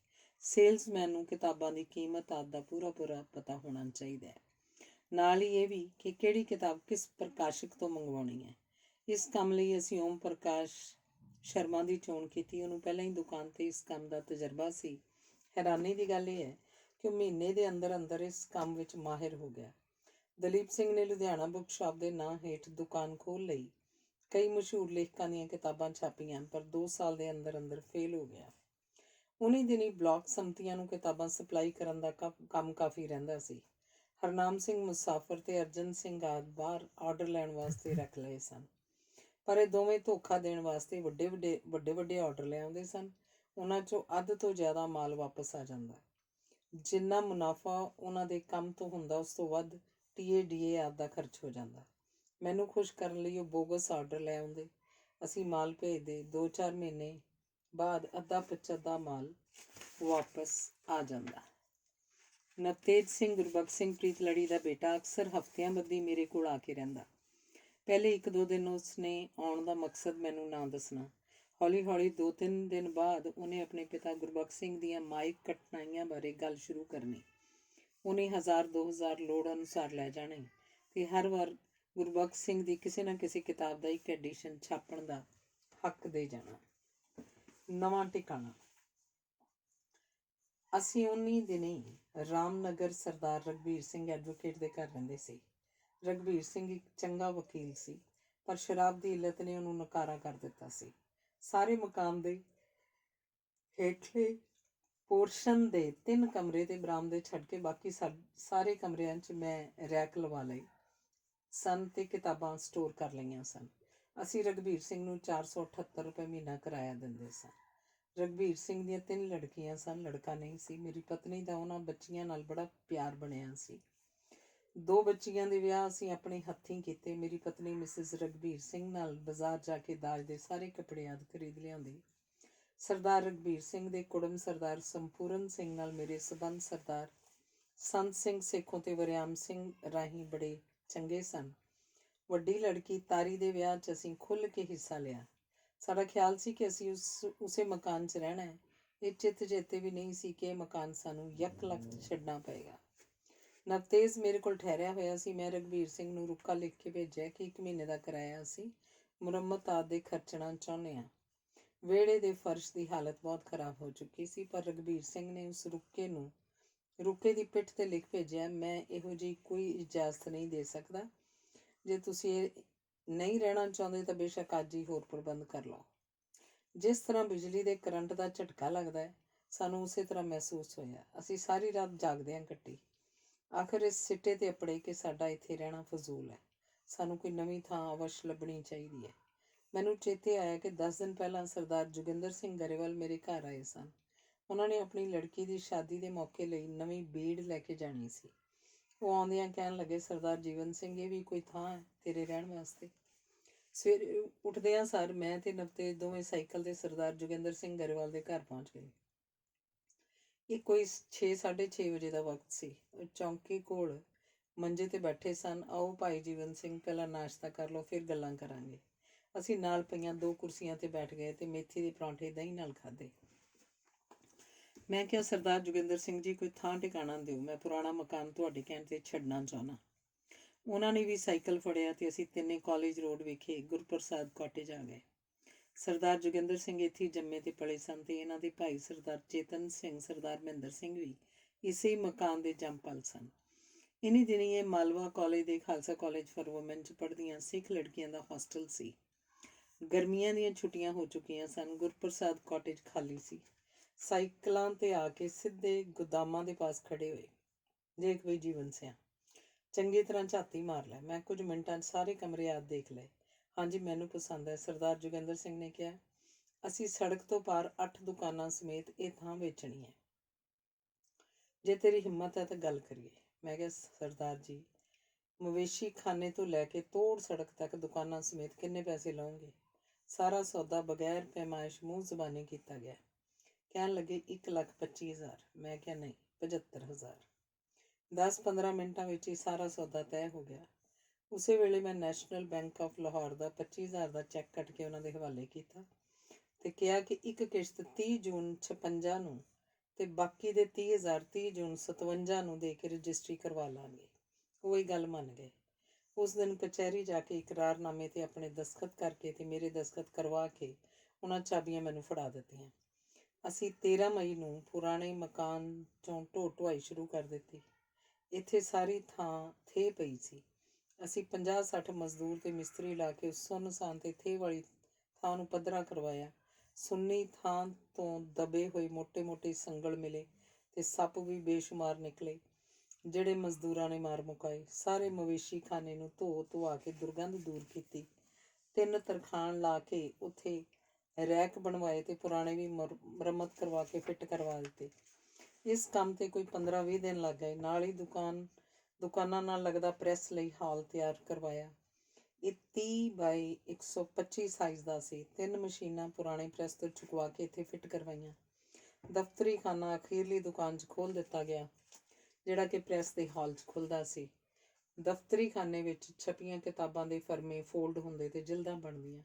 ਸੇਲਸਮੈਨ ਨੂੰ ਕਿਤਾਬਾਂ ਦੀ ਕੀਮਤ ਆਦਿ ਦਾ ਪੂਰਾ ਪਤਾ ਹੋਣਾ ਚਾਹੀਦਾ ਹੈ। ਨਾਲ ਹੀ ਇਹ ਵੀ ਕਿ ਕਿਹੜੀ ਕਿਤਾਬ ਕਿਸ ਪ੍ਰਕਾਸ਼ਕ ਤੋਂ ਮੰਗਵਾਉਣੀ ਹੈ। ਇਸ ਕੰਮ ਲਈ ਅਸੀਂ ਓਮ ਪ੍ਰਕਾਸ਼ ਸ਼ਰਮਾ ਦੀ ਚੋਣ ਕੀਤੀ। ਉਹਨੂੰ ਪਹਿਲਾਂ ਹੀ ਦੁਕਾਨ ਤੇ ਇਸ ਕੰਮ ਦਾ ਤਜਰਬਾ ਸੀ। ਹੈਰਾਨੀ ਦੀ ਗੱਲ ਇਹ ਹੈ ਕਿ ਉਹ ਮਹੀਨੇ ਦੇ ਅੰਦਰ ਅੰਦਰ ਇਸ ਕੰਮ ਵਿੱਚ ਮਾਹਿਰ ਹੋ ਗਿਆ। ਦਲੀਪ ਸਿੰਘ ਨੇ ਲੁਧਿਆਣਾ ਬੁੱਕ ਸ਼ਾਪ ਦੇ ਨਾਂ ਹੇਠ ਦੁਕਾਨ ਖੋਲ੍ਹ ਲਈ। ਕਈ ਮਸ਼ਹੂਰ ਲੇਖਕਾਂ ਦੀਆਂ ਕਿਤਾਬਾਂ ਛਾਪੀਆਂ, ਪਰ 2 ਸਾਲ ਦੇ ਅੰਦਰ ਅੰਦਰ ਫੇਲ ਹੋ ਗਿਆ। ਉਨੀ ਦਿਨੀ ਬਲਾਕ ਸੰਮਤੀਆਂ ਨੂੰ ਕਿਤਾਬਾਂ ਸਪਲਾਈ ਕਰਨ ਦਾ ਕੰਮ ਕਾਫੀ ਰਹਿੰਦਾ ਸੀ। ਹਰਨਾਮ ਸਿੰਘ ਮੁਸਾਫਰ ਤੇ ਅਰਜਨ ਸਿੰਘ ਆਦਿ ਬਾਹਰ ਆਰਡਰ ਲੈਣ ਵਾਸਤੇ ਰੱਖ ਲਏ ਸਨ, ਪਰ ਇਹ ਦੋਵੇਂ ਧੋਖਾ ਦੇਣ ਵਾਸਤੇ ਵੱਡੇ ਆਰਡਰ ਲੈ ਆਉਂਦੇ ਸਨ। ਉਹਨਾਂ 'ਚੋਂ ਅੱਧ ਤੋਂ ਜ਼ਿਆਦਾ ਮਾਲ ਵਾਪਸ ਆ ਜਾਂਦਾ। ਜਿੰਨਾ ਮੁਨਾਫਾ ਉਹਨਾਂ ਦੇ ਕੰਮ ਤੋਂ ਹੁੰਦਾ, ਉਸ ਤੋਂ ਵੱਧ TADA ਆਦਿ ਦਾ ਖਰਚ ਹੋ ਜਾਂਦਾ। ਮੈਨੂੰ ਖੁਸ਼ ਕਰਨ ਲਈ ਉਹ ਬੋਗਸ ਆਰਡਰ ਲੈ ਆਉਂਦੇ। ਅਸੀਂ ਮਾਲ ਭੇਜਦੇ। 2-4 ਮਹੀਨੇ ਬਾਅਦ ਅੱਧਾ ਪਚੱਧਾ ਮਾਲ ਵਾਪਸ ਆ ਜਾਂਦਾ। ਨਵਤੇਜ ਸਿੰਘ ਗੁਰਬਖਸ਼ ਸਿੰਘ ਪ੍ਰੀਤਲੜੀ ਦਾ ਬੇਟਾ ਅਕਸਰ ਹਫ਼ਤਿਆਂ ਬੱਧੀ ਮੇਰੇ ਕੋਲ ਆ ਕੇ ਰਹਿੰਦਾ। ਪਹਿਲੇ 1-2 ਦਿਨ ਉਸਨੇ ਆਉਣ ਦਾ ਮਕਸਦ ਮੈਨੂੰ ਨਾ ਦੱਸਣਾ। ਹੌਲੀ ਹੌਲੀ 2-3 ਦਿਨ ਬਾਅਦ ਉਹਨੇ ਆਪਣੇ ਪਿਤਾ ਗੁਰਬਖਸ਼ ਸਿੰਘ ਦੀਆਂ ਮਾਇਕ ਕਠਿਨਾਈਆਂ ਬਾਰੇ ਗੱਲ ਸ਼ੁਰੂ ਕਰਨੀ। ਉਹਨੇ 1000-2000 ਲੋੜ ਅਨੁਸਾਰ ਲੈ ਜਾਣੇ ਤੇ ਹਰ ਵਾਰ ਗੁਰਬਖਸ਼ ਸਿੰਘ ਦੀ ਕਿਸੇ ਨਾ ਕਿਸੇ ਕਿਤਾਬ ਦਾ ਇੱਕ ਐਡੀਸ਼ਨ ਛਾਪਣ ਦਾ ਹੱਕ ਦੇ ਜਾਣਾ। ਨਵਾਂ ਟਿਕਾਣਾ। ਅਸੀਂ ਉਨੀ ਦਿਨੀ ਰਾਮਨਗਰ ਸਰਦਾਰ ਰਘਬੀਰ ਸਿੰਘ ਐਡਵੋਕੇਟ ਦੇ ਘਰ ਰਹਿੰਦੇ ਸੀ। ਰਘਬੀਰ ਸਿੰਘ ਇੱਕ ਚੰਗਾ ਵਕੀਲ ਸੀ, ਪਰ ਸ਼ਰਾਬ ਦੀ ਇਲਤ ਨੇ ਉਹਨੂੰ ਨਕਾਰਾ ਕਰ ਦਿੱਤਾ ਸੀ। ਸਾਰੇ ਮਕਾਨ ਦੇ ਹੇਠਲੇ ਪੋਰਸ਼ਨ ਦੇ 3 ਕਮਰੇ ਤੇ ਬਰਾਮਦੇ ਛੱਡ ਕੇ ਬਾਕੀ ਸਾਰੇ ਕਮਰਿਆਂ 'ਚ ਮੈਂ ਰੈਕ ਲਵਾ ਲਈ ਸਨ ਤੇ ਕਿਤਾਬਾਂ ਸਟੋਰ ਕਰ ਲਈਆਂ ਸਨ। ਅਸੀਂ ਰਘਬੀਰ ਸਿੰਘ ਨੂੰ 478 ਰੁਪਏ ਮਹੀਨਾ ਕਿਰਾਇਆ ਦਿੰਦੇ ਸਾਂ। ਰਘਬੀਰ ਸਿੰਘ ਦੀਆਂ 3 ਲੜਕੀਆਂ ਸਨ, ਲੜਕਾ ਨਹੀਂ ਸੀ। ਮੇਰੀ ਪਤਨੀ ਦਾ ਉਹਨਾਂ ਬੱਚੀਆਂ ਨਾਲ ਬੜਾ ਪਿਆਰ ਬਣਿਆ ਸੀ। 2 ਬੱਚੀਆਂ ਦੇ ਵਿਆਹ ਅਸੀਂ ਆਪਣੇ ਹੱਥੀਂ ਕੀਤੇ। ਮੇਰੀ ਪਤਨੀ ਮਿਸਿਸ ਰਘਬੀਰ ਸਿੰਘ ਨਾਲ ਬਾਜ਼ਾਰ ਜਾ ਕੇ ਦਾਜ ਦੇ ਸਾਰੇ ਕੱਪੜੇ ਆਦਿ ਖਰੀਦ ਲਿਆਉਂਦੀ। ਸਰਦਾਰ ਰਘਬੀਰ ਸਿੰਘ ਦੇ ਕੁੜਮ ਸਰਦਾਰ ਸੰਪੂਰਨ ਸਿੰਘ ਨਾਲ ਮੇਰੇ ਸਬੰਧ ਸਰਦਾਰ ਸੰਤ ਸਿੰਘ ਸੇਖੋਂ ਤੇ ਵਰਿਆਮ ਸਿੰਘ ਰਾਹੀਂ ਬੜੇ ਚੰਗੇ ਸਨ। ਵੱਡੀ ਲੜਕੀ ਤਾਰੀ ਦੇ ਵਿਆਹ 'ਚ ਅਸੀਂ ਖੁੱਲ੍ਹ ਕੇ ਹਿੱਸਾ ਲਿਆ। ਸਾਡਾ ਖਿਆਲ ਸੀ ਕਿ ਅਸੀਂ ਉਸੇ ਮਕਾਨ 'ਚ ਰਹਿਣਾ ਹੈ। ਇਹ ਚੇਤੇ ਵੀ ਨਹੀਂ ਸੀ ਕਿ ਇਹ ਮਕਾਨ ਸਾਨੂੰ ਯਕਲਖਤ ਛੱਡਣਾ ਪਏਗਾ। ਨਵਤੇਜ ਮੇਰੇ ਕੋਲ ਠਹਿਰਿਆ ਹੋਇਆ ਸੀ। ਮੈਂ ਰਘਬੀਰ ਸਿੰਘ ਨੂੰ ਰੁੱਕਾ ਲਿਖ ਕੇ ਭੇਜਿਆ ਕਿ 1 ਮਹੀਨੇ ਦਾ ਕਿਰਾਇਆ ਅਸੀਂ ਮੁਰੰਮਤ ਆਦਿ ਦੇ ਖਰਚਣਾ ਚਾਹੁੰਦੇ ਹਾਂ। ਵਿਹੜੇ ਦੇ ਫਰਸ਼ ਦੀ ਹਾਲਤ ਬਹੁਤ ਖਰਾਬ ਹੋ ਚੁੱਕੀ ਸੀ, ਪਰ ਰਘਬੀਰ ਸਿੰਘ ਨੇ ਉਸ ਰੁੱਕੇ ਦੀ ਪਿੱਠ ਤੇ ਲਿਖ ਭੇਜਿਆ, ਮੈਂ ਇਹੋ ਜਿਹੀ ਕੋਈ ਇਜਾਜ਼ਤ ਨਹੀਂ ਦੇ ਸਕਦਾ। ਜੇ ਤੁਸੀਂ ਇਹ ਨਹੀਂ ਰਹਿਣਾ ਚਾਹੁੰਦੇ ਤਾਂ ਬੇਸ਼ੱਕ ਅੱਜ ਹੀ ਹੋਰ ਪ੍ਰਬੰਧ ਕਰ ਲਓ। ਜਿਸ ਤਰ੍ਹਾਂ ਬਿਜਲੀ ਦੇ ਕਰੰਟ ਦਾ ਝਟਕਾ ਲੱਗਦਾ ਹੈ, ਸਾਨੂੰ ਉਸੇ ਤਰ੍ਹਾਂ ਮਹਿਸੂਸ ਹੋਇਆ। ਅਸੀਂ ਸਾਰੀ ਰਾਤ ਜਾਗਦਿਆਂ ਕੱਟੀ। ਆਖਰ ਇਸ ਸਿੱਟੇ ਤੇ ਅਪੜੇ ਕਿ ਸਾਡਾ ਇੱਥੇ ਰਹਿਣਾ ਫਜ਼ੂਲ ਹੈ। ਸਾਨੂੰ ਕੋਈ ਨਵੀਂ ਥਾਂ ਅਵਸ਼ ਲੱਭਣੀ ਚਾਹੀਦੀ ਹੈ। ਮੈਨੂੰ ਚੇਤੇ ਆਇਆ ਕਿ 10 ਦਿਨ ਪਹਿਲਾਂ ਸਰਦਾਰ ਜੋਗਿੰਦਰ ਸਿੰਘ ਗਰੇਵਾਲ ਮੇਰੇ ਘਰ ਆਏ ਸਨ। ਉਹਨਾਂ ਨੇ ਆਪਣੀ ਲੜਕੀ ਦੀ ਸ਼ਾਦੀ ਦੇ ਮੌਕੇ ਲਈ ਨਵੀਂ ਬੀੜ ਲੈ ਕੇ ਜਾਣੀ ਸੀ। ਉਹ ਆਉਂਦਿਆਂ ਕਹਿਣ ਲੱਗੇ, ਸਰਦਾਰ ਜੀਵਨ ਸਿੰਘ, ਇਹ ਵੀ ਕੋਈ ਥਾਂ ਹੈ ਤੇਰੇ ਰਹਿਣ ਵਾਸਤੇ? ਸਵੇਰੇ ਉੱਠਦਿਆਂ ਸਾਰ ਮੈਂ ਤੇ ਨਵਤੇਜ ਦੋਵੇਂ ਸਾਈਕਲ ਤੇ ਸਰਦਾਰ ਜੋਗਿੰਦਰ ਸਿੰਘ ਗਰੇਵਾਲ ਦੇ ਘਰ ਪਹੁੰਚ ਗਏ। ਇਹ ਕੋਈ 6-6:30 ਵਜੇ ਦਾ ਵਕਤ ਸੀ। ਉਹ ਚੌਂਕੀ ਕੋਲ ਮੰਜੇ ਤੇ ਬੈਠੇ ਸਨ। ਆਓ ਭਾਈ ਜੀਵਨ ਸਿੰਘ, ਪਹਿਲਾਂ ਨਾਸ਼ਤਾ ਕਰ ਲਓ, ਫਿਰ ਗੱਲਾਂ ਕਰਾਂਗੇ। ਅਸੀਂ ਨਾਲ ਪਈਆਂ 2 ਕੁਰਸੀਆਂ ਤੇ ਬੈਠ ਗਏ ਤੇ ਮੇਥੀ ਦੇ ਪਰੌਂਠੇ ਦਹੀਂ ਨਾਲ ਖਾਧੇ। ਮੈਂ ਕਿਹਾ, ਸਰਦਾਰ ਜੋਗਿੰਦਰ ਸਿੰਘ ਜੀ, ਕੋਈ ਥਾਂ ਟਿਕਾਣਾ ਦਿਓ। ਮੈਂ ਪੁਰਾਣਾ ਮਕਾਨ ਤੁਹਾਡੇ ਕਹਿਣ ਤੇ ਛੱਡਣਾ ਚਾਹੁੰਦਾ। ਉਹਨਾਂ ਨੇ ਵੀ ਸਾਈਕਲ ਫੜਿਆ ਤੇ ਅਸੀਂ ਤਿੰਨੇ ਕਾਲਜ ਰੋਡ ਵਿਖੇ ਗੁਰਪ੍ਰਸਾਦ ਕਾਟੇਜ ਆ ਗਏ। ਸਰਦਾਰ ਜੋਗਿੰਦਰ ਸਿੰਘ ਇੱਥੇ ਜੰਮੇ ਤੇ ਪਲੇ ਸਨ ਤੇ ਇਹਨਾਂ ਦੇ ਭਾਈ ਸਰਦਾਰ ਚੇਤਨ ਸਿੰਘ, ਸਰਦਾਰ ਮਹਿੰਦਰ ਸਿੰਘ ਵੀ ਇਸੇ ਮਕਾਨ ਦੇ ਜੰਮਪਲ ਸਨ। ਇਨੀ ਦਿਨੀ ਇਹ ਮਾਲਵਾ ਕਾਲਜ ਦੇ ਖਾਲਸਾ ਕਾਲਜ ਫਾਰ ਵੂਮੈਨ 'ਚ ਪੜ੍ਹਦੀਆਂ ਸਿੱਖ ਲੜਕੀਆਂ ਦਾ ਹੋਸਟਲ ਸੀ। ਗਰਮੀਆਂ ਦੀਆਂ ਛੁੱਟੀਆਂ ਹੋ ਚੁੱਕੀਆਂ ਸਨ। ਗੁਰਪ੍ਰਸਾਦ ਕਾਟੇਜ ਖਾਲੀ ਸੀ। ਸਾਈਕਲਾਂ ਤੇ ਆ ਕੇ ਸਿੱਧੇ ਗੋਦਾਮਾਂ ਦੇ ਪਾਸ ਖੜੇ ਹੋਏ। ਦੇਖ ਬਈ ਜੀਵਨ ਸਿਆ, ਚੰਗੀ ਤਰ੍ਹਾਂ ਝਾਤੀ ਮਾਰ ਲੈ। ਮੈਂ ਕੁਝ ਮਿੰਟਾਂ 'ਚ ਸਾਰੇ ਕਮਰੇ ਆਦਿ ਦੇਖ ਲਏ। ਹਾਂਜੀ, ਮੈਨੂੰ ਪਸੰਦ ਹੈ, ਸਰਦਾਰ ਜੋਗਿੰਦਰ ਸਿੰਘ ਨੇ ਕਿਹਾ। ਅਸੀਂ ਸੜਕ ਤੋਂ ਪਾਰ 8 ਦੁਕਾਨਾਂ ਸਮੇਤ ਇਹ ਥਾਂ ਵੇਚਣੀ ਹੈ। ਜੇ ਤੇਰੀ ਹਿੰਮਤ ਹੈ ਤਾਂ ਗੱਲ ਕਰੀਏ। ਮੈਂ ਕਿਹਾ, ਸਰਦਾਰ ਜੀ, ਮਵੇਸ਼ੀ ਖਾਨੇ ਤੋਂ ਲੈ ਕੇ ਤੋੜ ਸੜਕ ਤੱਕ ਦੁਕਾਨਾਂ ਸਮੇਤ ਕਿੰਨੇ ਪੈਸੇ ਲਓਗੇ? ਸਾਰਾ ਸੌਦਾ ਬਗੈਰ ਪੈਮਾਇਸ਼ ਮੂੰਹ ਜ਼ਬਾਨੀ ਕੀਤਾ ਗਿਆ। ਕਹਿਣ ਲੱਗੇ 1,25,000। ਮੈਂ ਕਿਹਾ ਨਹੀਂ, 75,000। 10-15 ਮਿੰਟਾਂ ਵਿੱਚ ਹੀ ਸਾਰਾ ਸੌਦਾ ਤੈਅ ਹੋ ਗਿਆ। ਉਸੇ ਵੇਲੇ ਮੈਂ national bank of Lahore the 25,000 the check ਕੱਟ ਕੇ ਉਹਨਾਂ ਦੇ ਹਵਾਲੇ ਕੀਤਾ ਤੇ ਕਿਹਾ ਕਿ ਇੱਕ ਕਿਸ਼ਤ 30 ਜੂਨ 56 ਨੂੰ ਤੇ ਬਾਕੀ ਦੇ 30,000 30 ਜੂਨ 57 ਨੂੰ ਦੇ ਕੇ ਰਜਿਸਟਰੀ ਕਰਵਾ ਲਾਂਗੇ। ਉਹ ਹੀ ਗੱਲ ਮੰਨ ਗਏ। ਉਸ ਦਿਨ ਕਚਹਿਰੀ ਜਾ ਕੇ ਇਕਰਾਰਨਾਮੇ ਤੇ ਆਪਣੇ ਦਸਖਤ ਕਰਕੇ ਤੇ ਮੇਰੇ ਦਸਖਤ ਕਰਵਾ ਕੇ ਉਹਨਾਂ ਚਾਬੀਆਂ ਮੈਨੂੰ ਫੜਾ ਦਿੱਤੀਆਂ। ਅਸੀਂ 13 ਮਈ ਨੂੰ ਪੁਰਾਣੇ ਮਕਾਨ 'ਚੋਂ ਢੋ ਢੁਆਈ ਸ਼ੁਰੂ ਕਰ ਦਿੱਤੀ। ਇੱਥੇ ਸਾਰੀ ਥਾਂ ਥੇ ਪਈ ਸੀ। ਅਸੀਂ 50-60 ਮਜ਼ਦੂਰ ਤੇ ਮਿਸਤਰੀ ਲਾ ਕੇ ਉਸ ਸੁੰਨਸਾਨ ਤੇ ਥੇ ਵਾਲੀ ਥਾਂ ਨੂੰ ਪੱਧਰਾ ਕਰਵਾਇਆ। ਸੁੰਨੀ ਥਾਂ ਤੋਂ ਦਬੇ ਹੋਏ ਮੋਟੇ-ਮੋਟੇ ਸੰਗਲ ਮਿਲੇ ਤੇ ਸੱਪ ਵੀ ਬੇਸ਼ੁਮਾਰ ਨਿਕਲੇ, ਜਿਹੜੇ ਮਜ਼ਦੂਰਾਂ ਨੇ ਮਾਰ ਮੁਕਾਏ। ਸਾਰੇ ਮਵੇਸ਼ੀ ਖਾਨੇ ਨੂੰ ਧੋ ਕੇ ਦੁਰਗੰਧ ਦੂਰ ਕੀਤੀ। 3 ਤਰਖਾਣ ਲਾ ਕੇ ਉੱਥੇ ਰੈਕ ਬਣਵਾਏ ਤੇ ਪੁਰਾਣੇ ਵੀ ਮੁਰੰਮਤ ਕਰਵਾ ਕੇ ਫਿੱਟ ਕਰਵਾ ਦਿੱਤੇ। ਇਸ ਕੰਮ ਤੇ ਕੋਈ 15-20 ਦਿਨ ਲੱਗ ਗਏ। ਨਾਲ ਹੀ ਦੁਕਾਨਾਂ ਨਾਲ ਲੱਗਦਾ ਪ੍ਰੈਸ ਲਈ ਹਾਲ ਤਿਆਰ ਕਰਵਾਇਆ। ਇਹ 30 ਬਾਈ 125 ਸਾਈਜ਼ ਦਾ ਸੀ। 3 ਮਸ਼ੀਨਾਂ ਪੁਰਾਣੇ ਪ੍ਰੈਸ ਤੋਂ ਚੁਕਵਾ ਕੇ ਇੱਥੇ ਫਿੱਟ ਕਰਵਾਈਆਂ। ਦਫ਼ਤਰੀ ਖਾਨਾ ਅਖੀਰਲੀ ਦੁਕਾਨ 'ਚ ਖੋਲ੍ਹ ਦਿੱਤਾ ਗਿਆ, ਜਿਹੜਾ ਕਿ ਪ੍ਰੈਸ ਦੇ ਹਾਲ 'ਚ ਖੁੱਲ੍ਹਦਾ ਸੀ। ਦਫ਼ਤਰੀ ਖਾਨੇ ਵਿੱਚ ਛਪੀਆਂ ਕਿਤਾਬਾਂ ਦੇ ਫਰਮੇ ਫੋਲਡ ਹੁੰਦੇ ਤੇ ਜਿਲਦਾਂ ਬਣਦੀਆਂ।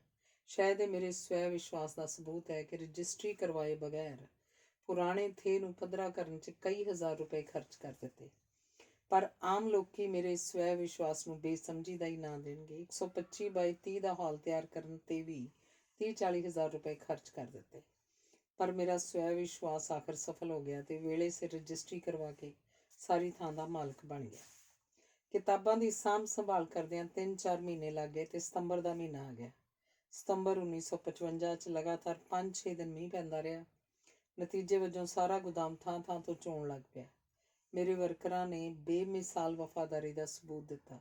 ਸ਼ਾਇਦ ਇਹ ਮੇਰੇ ਸਵੈ ਵਿਸ਼ਵਾਸ ਦਾ ਸਬੂਤ ਹੈ ਕਿ ਰਜਿਸਟਰੀ ਕਰਵਾਏ ਬਗੈਰ ਪੁਰਾਣੇ ਥੇ ਨੂੰ ਪੱਧਰਾ ਕਰਨ 'ਚ ਕਈ ਹਜ਼ਾਰ ਰੁਪਏ ਖਰਚ ਕਰ ਦਿੱਤੇ। ਪਰ ਆਮ ਲੋਕੀ ਮੇਰੇ ਸਵੈ ਵਿਸ਼ਵਾਸ ਨੂੰ ਬੇਸਮਝੀ ਦਾ ਹੀ ਨਾਂ ਦੇਣਗੇ। 125 ਬਾਈ 30 ਦਾ ਹਾਲ ਤਿਆਰ ਕਰਨ 'ਤੇ ਵੀ 30-40 ਹਜ਼ਾਰ ਰੁਪਏ ਖਰਚ ਕਰ ਦਿੱਤੇ। ਪਰ ਮੇਰਾ ਸਵੈ ਵਿਸ਼ਵਾਸ ਆਖਰ ਸਫਲ ਹੋ ਗਿਆ ਤੇ ਵੇਲੇ ਸਿਰ ਰਜਿਸਟਰੀ ਕਰਵਾ ਕੇ ਸਾਰੀ ਥਾਂ ਦਾ ਮਾਲਕ ਬਣ ਗਿਆ। ਕਿਤਾਬਾਂ ਦੀ ਸਾਂਭ ਸੰਭਾਲ ਕਰਦਿਆਂ 3-4 ਮਹੀਨੇ ਲੱਗ ਗਏ ਤੇ ਸਤੰਬਰ ਦਾ ਮਹੀਨਾ ਆ ਗਿਆ। ਸਤੰਬਰ 1955 'ਚ ਲਗਾਤਾਰ 5-6 ਦਿਨ ਮੀਂਹ ਪੈਂਦਾ ਰਿਹਾ। ਨਤੀਜੇ ਵਜੋਂ ਸਾਰਾ ਗੁਦਾਮ ਥਾਂ-ਥਾਂ ਤੋਂ ਚੋਣ ਲੱਗ ਪਿਆ। ਮੇਰੇ ਵਰਕਰਾਂ ਨੇ ਬੇਮਿਸਾਲ ਵਫਾਦਾਰੀ ਦਾ ਸਬੂਤ ਦਿੱਤਾ।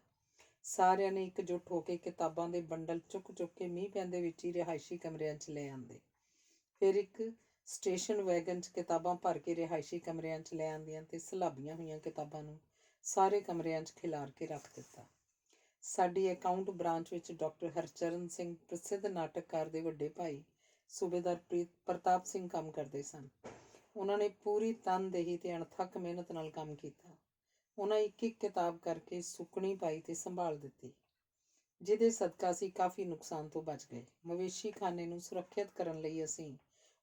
ਸਾਰਿਆਂ ਨੇ ਇਕਜੁੱਟ ਹੋ ਕੇ ਕਿਤਾਬਾਂ ਦੇ ਬੰਡਲ ਚੁੱਕ ਕੇ ਮੀਂਹ ਪੈਂਦੇ ਵਿੱਚ ਹੀ ਰਿਹਾਇਸ਼ੀ ਕਮਰਿਆਂ 'ਚ ਲੈ ਆਂਦੇ। ਫਿਰ ਇੱਕ ਸਟੇਸ਼ਨ ਵੈਗਨ 'ਚ ਕਿਤਾਬਾਂ ਭਰ ਕੇ ਰਿਹਾਇਸ਼ੀ ਕਮਰਿਆਂ 'ਚ ਲੈ ਆਂਦੀਆਂ ਤੇ ਸਲਾਬੀਆਂ ਹੋਈਆਂ ਕਿਤਾਬਾਂ ਨੂੰ ਸਾਰੇ ਕਮਰਿਆਂ 'ਚ ਖਿਲਾਰ ਕੇ ਰੱਖ ਦਿੱਤਾ। ਸਾਡੀ ਅਕਾਊਂਟ ਬ੍ਰਾਂਚ ਵਿੱਚ ਡਾਕਟਰ ਹਰਚਰਨ ਸਿੰਘ, ਪ੍ਰਸਿੱਧ ਨਾਟਕਕਾਰ ਦੇ ਵੱਡੇ ਭਾਈ ਸੂਬੇਦਾਰ ਪ੍ਰਤਾਪ ਸਿੰਘ ਕੰਮ ਕਰਦੇ ਸਨ। ਉਹਨਾਂ ਨੇ ਪੂਰੀ ਤਨਦੇਹੀ ਤੇ ਅਣਥੱਕ ਮਿਹਨਤ ਨਾਲ ਕੰਮ ਕੀਤਾ। ਉਹਨਾਂ ਇੱਕ ਕਿਤਾਬ ਕਰਕੇ ਸੁੱਕਣੀ ਪਾਈ ਤੇ ਸੰਭਾਲ ਦਿੱਤੀ, ਜਿਹਦੇ ਸਦਕਾ ਅਸੀਂ ਕਾਫੀ ਨੁਕਸਾਨ ਤੋਂ ਬਚ ਗਏ। ਮਵੇਸ਼ੀ ਖਾਨੇ ਨੂੰ ਸੁਰੱਖਿਅਤ ਕਰਨ ਲਈ ਅਸੀਂ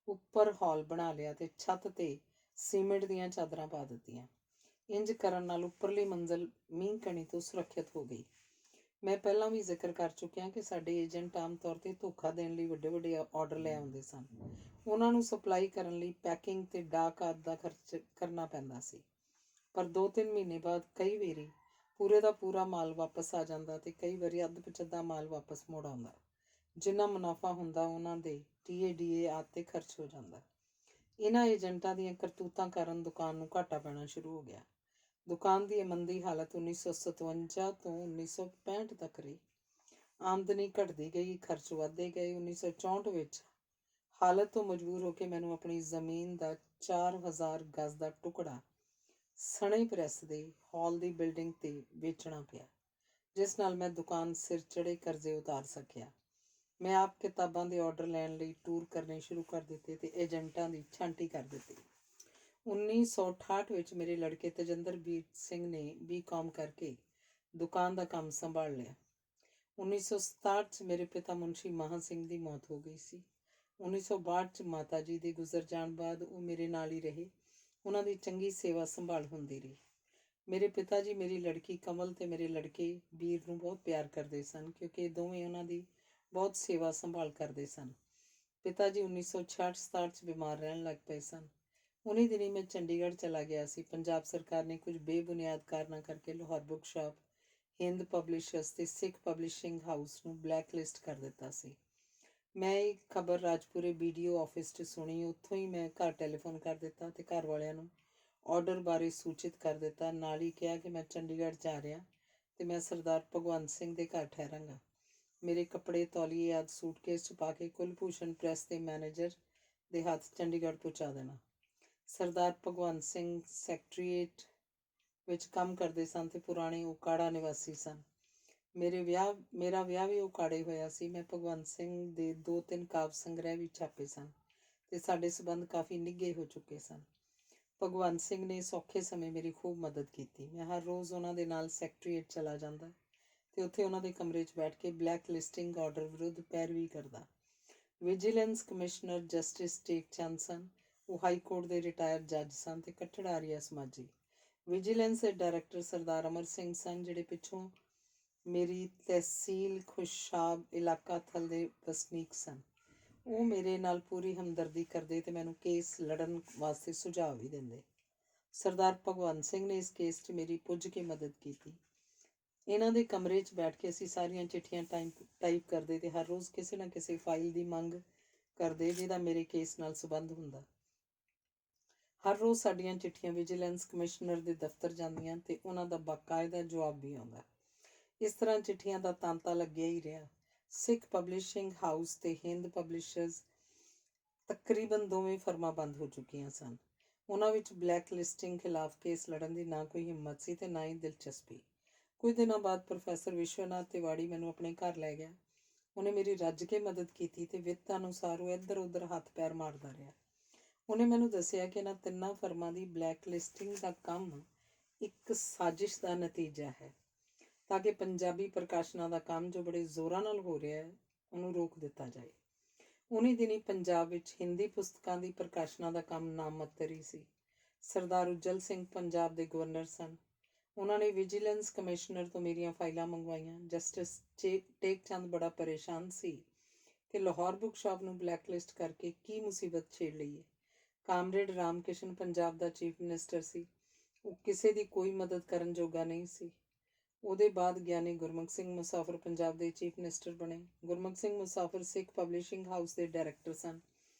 ਉੱਪਰ ਹਾਲ ਬਣਾ ਲਿਆ ਤੇ ਛੱਤ ਤੇ ਸੀਮਿੰਟ ਦੀਆਂ ਚਾਦਰਾਂ ਪਾ ਦਿੱਤੀਆਂ। ਇੰਜ ਕਰਨ ਨਾਲ ਉੱਪਰਲੀ ਮੰਜ਼ਲ ਮੀਂਹ ਕਣੀ ਤੋਂ ਸੁਰੱਖਿਅਤ ਹੋ ਗਈ। ਮੈਂ ਪਹਿਲਾਂ ਵੀ ਜ਼ਿਕਰ ਕਰ ਚੁੱਕਿਆ ਕਿ ਸਾਡੇ ਏਜੰਟ ਆਮ ਤੌਰ 'ਤੇ ਧੋਖਾ ਦੇਣ ਲਈ ਵੱਡੇ ਆਰਡਰ ਲੈ ਆਉਂਦੇ ਸਨ। ਉਹਨਾਂ ਨੂੰ ਸਪਲਾਈ ਕਰਨ ਲਈ ਪੈਕਿੰਗ ਤੇ ਡਾਕ ਆਦਿ ਦਾ ਖਰਚ ਕਰਨਾ ਪੈਂਦਾ ਸੀ। ਪਰ 2-3 ਮਹੀਨੇ ਬਾਅਦ ਕਈ ਵਾਰੀ ਪੂਰੇ ਦਾ ਪੂਰਾ ਮਾਲ ਵਾਪਸ ਆ ਜਾਂਦਾ ਤੇ ਕਈ ਵਾਰੀ ਅੱਧ-ਪਚੱਧਾ ਮਾਲ ਵਾਪਸ ਮੁੜ ਆਉਂਦਾ। ਜਿੰਨਾ ਮੁਨਾਫਾ ਹੁੰਦਾ ਉਹਨਾਂ ਦੇ TADA ਆਦਿ 'ਤੇ ਖਰਚ ਹੋ ਜਾਂਦਾ। ਇਹਨਾਂ ਏਜੰਟਾਂ ਦੀਆਂ ਕਰਤੂਤਾਂ ਕਾਰਨ ਦੁਕਾਨ ਨੂੰ ਘਾਟਾ ਪੈਣਾ ਸ਼ੁਰੂ ਹੋ ਗਿਆ। ਦੁਕਾਨ ਦੀ ਇਹ ਮੰਦੀ ਹਾਲਤ 1957 ਤੋਂ 1965 ਤੱਕ ਰਹੀ। ਆਮਦਨੀ ਘਟਦੀ ਗਈ, ਖਰਚ ਵੱਧਦੇ ਗਏ। 1964 ਵਿੱਚ ਹਾਲਤ ਤੋਂ ਮਜਬੂਰ ਹੋ ਕੇ ਮੈਨੂੰ ਆਪਣੀ ਜ਼ਮੀਨ ਦਾ 4000 ਗਜ਼ ਦਾ ਟੁਕੜਾ ਸਣੇ ਪ੍ਰੈਸ ਦੇ ਹਾਲ ਦੀ ਬਿਲਡਿੰਗ 'ਤੇ ਵੇਚਣਾ ਪਿਆ, ਜਿਸ ਨਾਲ ਮੈਂ ਦੁਕਾਨ ਸਿਰ ਚੜ੍ਹੇ ਕਰਜ਼ੇ ਉਤਾਰ ਸਕਿਆ। ਮੈਂ ਆਪ ਕਿਤਾਬਾਂ ਦੇ ਆਰਡਰ ਲੈਣ ਲਈ ਟੂਰ ਕਰਨੇ ਸ਼ੁਰੂ ਕਰ ਦਿੱਤੇ ਤੇ ਏਜੰਟਾਂ ਦੀ ਛਾਂਟੀ ਕਰ ਦਿੱਤੀ। 1968 ਵਿੱਚ ਮੇਰੇ ਲੜਕੇ ਤੇਜਿੰਦਰਬੀਰ ਸਿੰਘ ਨੇ BCom ਕਰਕੇ ਦੁਕਾਨ ਦਾ ਕੰਮ ਸੰਭਾਲ ਲਿਆ। 1967 'ਚ ਮੇਰੇ ਪਿਤਾ ਮੁਨਸ਼ੀ ਮਹਾਂ ਸਿੰਘ ਦੀ ਮੌਤ ਹੋ ਗਈ ਸੀ। 1962 'ਚ ਮਾਤਾ ਜੀ ਦੇ ਗੁਜ਼ਰ ਜਾਣ ਬਾਅਦ ਉਹ ਮੇਰੇ ਨਾਲ ਹੀ ਰਹੇ। ਉਹਨਾਂ ਦੀ ਚੰਗੀ ਸੇਵਾ ਸੰਭਾਲ ਹੁੰਦੀ ਰਹੀ। ਮੇਰੇ ਪਿਤਾ ਜੀ ਮੇਰੀ ਲੜਕੀ ਕਮਲ ਤੇ ਮੇਰੇ ਲੜਕੇ ਵੀਰ ਨੂੰ ਬਹੁਤ ਪਿਆਰ ਕਰਦੇ ਸਨ, ਕਿਉਂਕਿ ਇਹ ਦੋਵੇਂ ਉਹਨਾਂ ਦੀ ਬਹੁਤ ਸੇਵਾ ਸੰਭਾਲ ਕਰਦੇ ਸਨ। ਪਿਤਾ ਜੀ 1966-67 'ਚ ਬਿਮਾਰ ਰਹਿਣ ਲੱਗ ਪਏ ਸਨ। ਉਨੀ ਦਿਨੀ ਮੈਂ ਚੰਡੀਗੜ੍ਹ ਚਲਾ ਗਿਆ ਸੀ। ਪੰਜਾਬ ਸਰਕਾਰ ਨੇ ਕੁਝ ਬੇਬੁਨਿਆਦ ਕਾਰਨਾਂ ਕਰਕੇ ਲਾਹੌਰ ਬੁੱਕ ਸ਼ਾਪ, ਹਿੰਦ ਪਬਲਿਸ਼ਰਸ ਤੇ ਸਿੱਖ ਪਬਲਿਸ਼ਿੰਗ ਹਾਊਸ ਨੂੰ ਬਲੈਕ ਲਿਸਟ ਕਰ ਦਿੱਤਾ ਸੀ। ਮੈਂ ਇਹ ਖਬਰ ਰਾਜਪੁਰੇ BDO ਆਫਿਸ 'ਚ ਸੁਣੀ। ਉੱਥੋਂ ਹੀ ਮੈਂ ਘਰ ਟੈਲੀਫੋਨ ਕਰ ਦਿੱਤਾ ਤੇ ਘਰ ਵਾਲਿਆਂ ਨੂੰ ਆਰਡਰ ਬਾਰੇ ਸੂਚਿਤ ਕਰ ਦਿੱਤਾ। ਨਾਲ ਹੀ ਕਿਹਾ ਕਿ ਮੈਂ ਚੰਡੀਗੜ੍ਹ ਜਾ ਰਿਹਾ ਤੇ ਮੈਂ ਸਰਦਾਰ ਭਗਵੰਤ ਸਿੰਘ ਦੇ ਘਰ ਠਹਿਰਾਂਗਾ। ਮੇਰੇ ਕੱਪੜੇ, ਤੌਲੀਏ ਆਦਿ ਸੂਟਕੇਸ 'ਚ ਪਾ ਕੇ ਕੁਲਭੂਸ਼ਣ ਪ੍ਰੈਸ ਦੇ ਮੈਨੇਜਰ ਦੇ ਹੱਥ ਚੰਡੀਗੜ੍ਹ ਪਹੁੰਚਾ ਦੇਣਾ। ਸਰਦਾਰ ਭਗਵੰਤ ਸਿੰਘ ਸੈਕਟਰੀਏਟ ਵਿੱਚ ਕੰਮ ਕਰਦੇ ਸਨ ਤੇ ਪੁਰਾਣੇ ਉਕਾੜਾ ਨਿਵਾਸੀ ਸਨ। ਮੇਰਾ ਵਿਆਹ ਵੀ ਉਕਾੜੇ ਹੋਇਆ ਸੀ। ਮੈਂ ਭਗਵੰਤ ਸਿੰਘ ਦੇ 2-3 ਕਾਵਿ ਸੰਗ੍ਰਹਿ ਵੀ ਛਾਪੇ ਸਨ ਤੇ ਸਾਡੇ ਸੰਬੰਧ ਕਾਫੀ ਨਿੱਘੇ ਹੋ ਚੁੱਕੇ ਸਨ। ਭਗਵੰਤ ਸਿੰਘ ਨੇ ਸੌਖੇ ਸਮੇਂ ਮੇਰੀ ਖੂਬ ਮਦਦ ਕੀਤੀ। ਮੈਂ ਹਰ ਰੋਜ਼ ਉਹਨਾਂ ਦੇ ਨਾਲ ਸੈਕਟਰੀਏਟ ਚਲਾ ਜਾਂਦਾ ਤੇ ਉੱਥੇ ਉਹਨਾਂ ਦੇ ਕਮਰੇ 'ਚ ਬੈਠ ਕੇ ਬਲੈਕ ਲਿਸਟਿੰਗ ਆਰਡਰ ਵਿਰੁੱਧ ਪੈਰਵੀ ਕਰਦਾ। ਵਿਜੀਲੈਂਸ ਕਮਿਸ਼ਨਰ ਜਸਟਿਸ ਟੇਕ ਚੰਦ ਸਨ। ਉਹ ਹਾਈ ਕੋਰਟ ਦੇ ਰਿਟਾਇਰਡ ਜੱਜ ਸਨ ਤੇ ਕੱਟੜ ਆਰੀਆ ਸਮਾਜੀ। ਵਿਜੀਲੈਂਸ ਦੇ ਡਾਇਰੈਕਟਰ ਸਰਦਾਰ ਅਮਰ ਸਿੰਘ ਸਨ, ਜਿਹੜੇ ਪਿੱਛੋਂ ਮੇਰੀ ਤਹਿਸੀਲ ਖੁਸ਼ਾਬ ਇਲਾਕਾ ਥਲ ਦੇ ਵਸਨੀਕ ਸਨ। ਉਹ ਮੇਰੇ ਨਾਲ ਪੂਰੀ ਹਮਦਰਦੀ ਕਰਦੇ ਤੇ ਮੈਨੂੰ ਕੇਸ ਲੜਨ ਵਾਸਤੇ ਸੁਝਾਅ ਵੀ ਦਿੰਦੇ। ਸਰਦਾਰ ਭਗਵੰਤ ਸਿੰਘ ਨੇ ਇਸ ਕੇਸ 'ਚ ਮੇਰੀ ਪੁੱਜ ਕੇ ਮਦਦ ਕੀਤੀ। ਇਹਨਾਂ ਦੇ ਕਮਰੇ 'ਚ ਬੈਠ ਕੇ ਅਸੀਂ ਸਾਰੀਆਂ ਚਿੱਠੀਆਂ ਟਾਈਪ ਕਰਦੇ ਤੇ ਹਰ ਰੋਜ਼ ਕਿਸੇ ਨਾ ਕਿਸੇ ਫਾਈਲ ਦੀ ਮੰਗ ਕਰਦੇ ਜਿਹਦਾ ਮੇਰੇ ਕੇਸ ਨਾਲ ਸੰਬੰਧ ਹੁੰਦਾ। ਹਰ ਰੋਜ਼ ਸਾਡੀਆਂ ਚਿੱਠੀਆਂ ਵਿਜੀਲੈਂਸ ਕਮਿਸ਼ਨਰ ਦੇ ਦਫ਼ਤਰ ਜਾਂਦੀਆਂ ਤੇ ਉਹਨਾਂ ਦਾ ਬਾਕਾਇਦਾ ਜਵਾਬ ਵੀ ਆਉਂਦਾ। ਇਸ ਤਰ੍ਹਾਂ ਚਿੱਠੀਆਂ ਦਾ ਤਾਂਤਾ ਲੱਗਿਆ ਹੀ ਰਿਹਾ। ਸਿੱਖ ਪਬਲਿਸ਼ਿੰਗ ਹਾਊਸ ਤੇ ਹਿੰਦ ਪਬਲਿਸ਼ਰਜ਼ ਤਕਰੀਬਨ ਦੋਵੇਂ ਫਰਮਾਂ ਬੰਦ ਹੋ ਚੁੱਕੀਆਂ ਸਨ। ਉਹਨਾਂ ਵਿੱਚ ਬਲੈਕ ਲਿਸਟਿੰਗ ਖਿਲਾਫ ਕੇਸ ਲੜਨ ਦੀ ਨਾ ਕੋਈ ਹਿੰਮਤ ਸੀ ਤੇ ਨਾ ਹੀ ਦਿਲਚਸਪੀ। ਕੁਝ ਦਿਨਾਂ ਬਾਅਦ ਪ੍ਰੋਫੈਸਰ ਵਿਸ਼ਵਨਾਥ ਤਿਵਾੜੀ ਮੈਨੂੰ ਆਪਣੇ ਘਰ ਲੈ ਗਿਆ। ਉਹਨੇ ਮੇਰੀ ਰੱਜ ਕੇ ਮਦਦ ਕੀਤੀ ਤੇ ਵਿੱਤ ਅਨੁਸਾਰ ਉਹ ਇੱਧਰ ਉੱਧਰ ਹੱਥ ਪੈਰ ਮਾਰਦਾ ਰਿਹਾ। ਉਹਨੇ ਮੈਨੂੰ ਦੱਸਿਆ ਕਿ ਇਹਨਾਂ 3 ਫਰਮਾਂ ਦੀ ਬਲੈਕ ਲਿਸਟਿੰਗ ਦਾ ਕੰਮ ਇੱਕ ਸਾਜ਼ਿਸ਼ ਦਾ ਨਤੀਜਾ ਹੈ ਤਾਂ ਕਿ ਪੰਜਾਬੀ ਪ੍ਰਕਾਸ਼ਨਾਂ ਦਾ ਕੰਮ ਜੋ ਬੜੇ ਜ਼ੋਰਾਂ ਨਾਲ ਹੋ ਰਿਹਾ ਹੈ ਉਹਨੂੰ ਰੋਕ ਦਿੱਤਾ ਜਾਏ। ਉਨੀ ਦਿਨੀ ਪੰਜਾਬ ਵਿੱਚ ਹਿੰਦੀ ਪੁਸਤਕਾਂ ਦੀ ਪ੍ਰਕਾਸ਼ਨਾਂ ਦਾ ਕੰਮ ਨਾਮਤਰ ਹੀ ਸੀ। ਸਰਦਾਰ ਉੱਜਲ ਸਿੰਘ ਪੰਜਾਬ ਦੇ ਗਵਰਨਰ ਸਨ। ਉਹਨਾਂ ਨੇ ਵਿਜੀਲੈਂਸ ਕਮਿਸ਼ਨਰ ਤੋਂ ਮੇਰੀਆਂ ਫਾਈਲਾਂ ਮੰਗਵਾਈਆਂ। ਜਸਟਿਸ ਟੇਕ ਚੰਦ ਬੜਾ ਪਰੇਸ਼ਾਨ ਸੀ ਕਿ ਲਾਹੌਰ ਬੁੱਕ ਸ਼ਾਪ ਨੂੰ ਬਲੈਕਲਿਸਟ ਕਰਕੇ ਕੀ ਮੁਸੀਬਤ ਛੇੜ ਲਈ ਹੈ। ਕਾਮਰੇਡ ਰਾਮ ਕਿਸ਼ਨ ਪੰਜਾਬ ਦਾ ਚੀਫ ਮਿਨਿਸਟਰ ਸੀ। ਉਹ ਕਿਸੇ ਦੀ ਕੋਈ ਮਦਦ ਕਰਨ ਜੋਗਾ ਨਹੀਂ ਸੀ। ਉਹਦੇ ਬਾਅਦ ਗਿਆਨੀ ਗੁਰਮੁਖ ਸਿੰਘ ਮੁਸਾਫਰ ਪੰਜਾਬ ਦੇ ਚੀਫ ਮਿਨਿਸਟਰ ਬਣੇ। ਗੁਰਮੁਖ ਸਿੰਘ ਮੁਸਾਫਰ ਸਿੱਖ ਪਬਲਿਸ਼ਿੰਗ ਹਾਊਸ ਦੇ ਡਾਇਰੈਕਟਰ ਸਨ।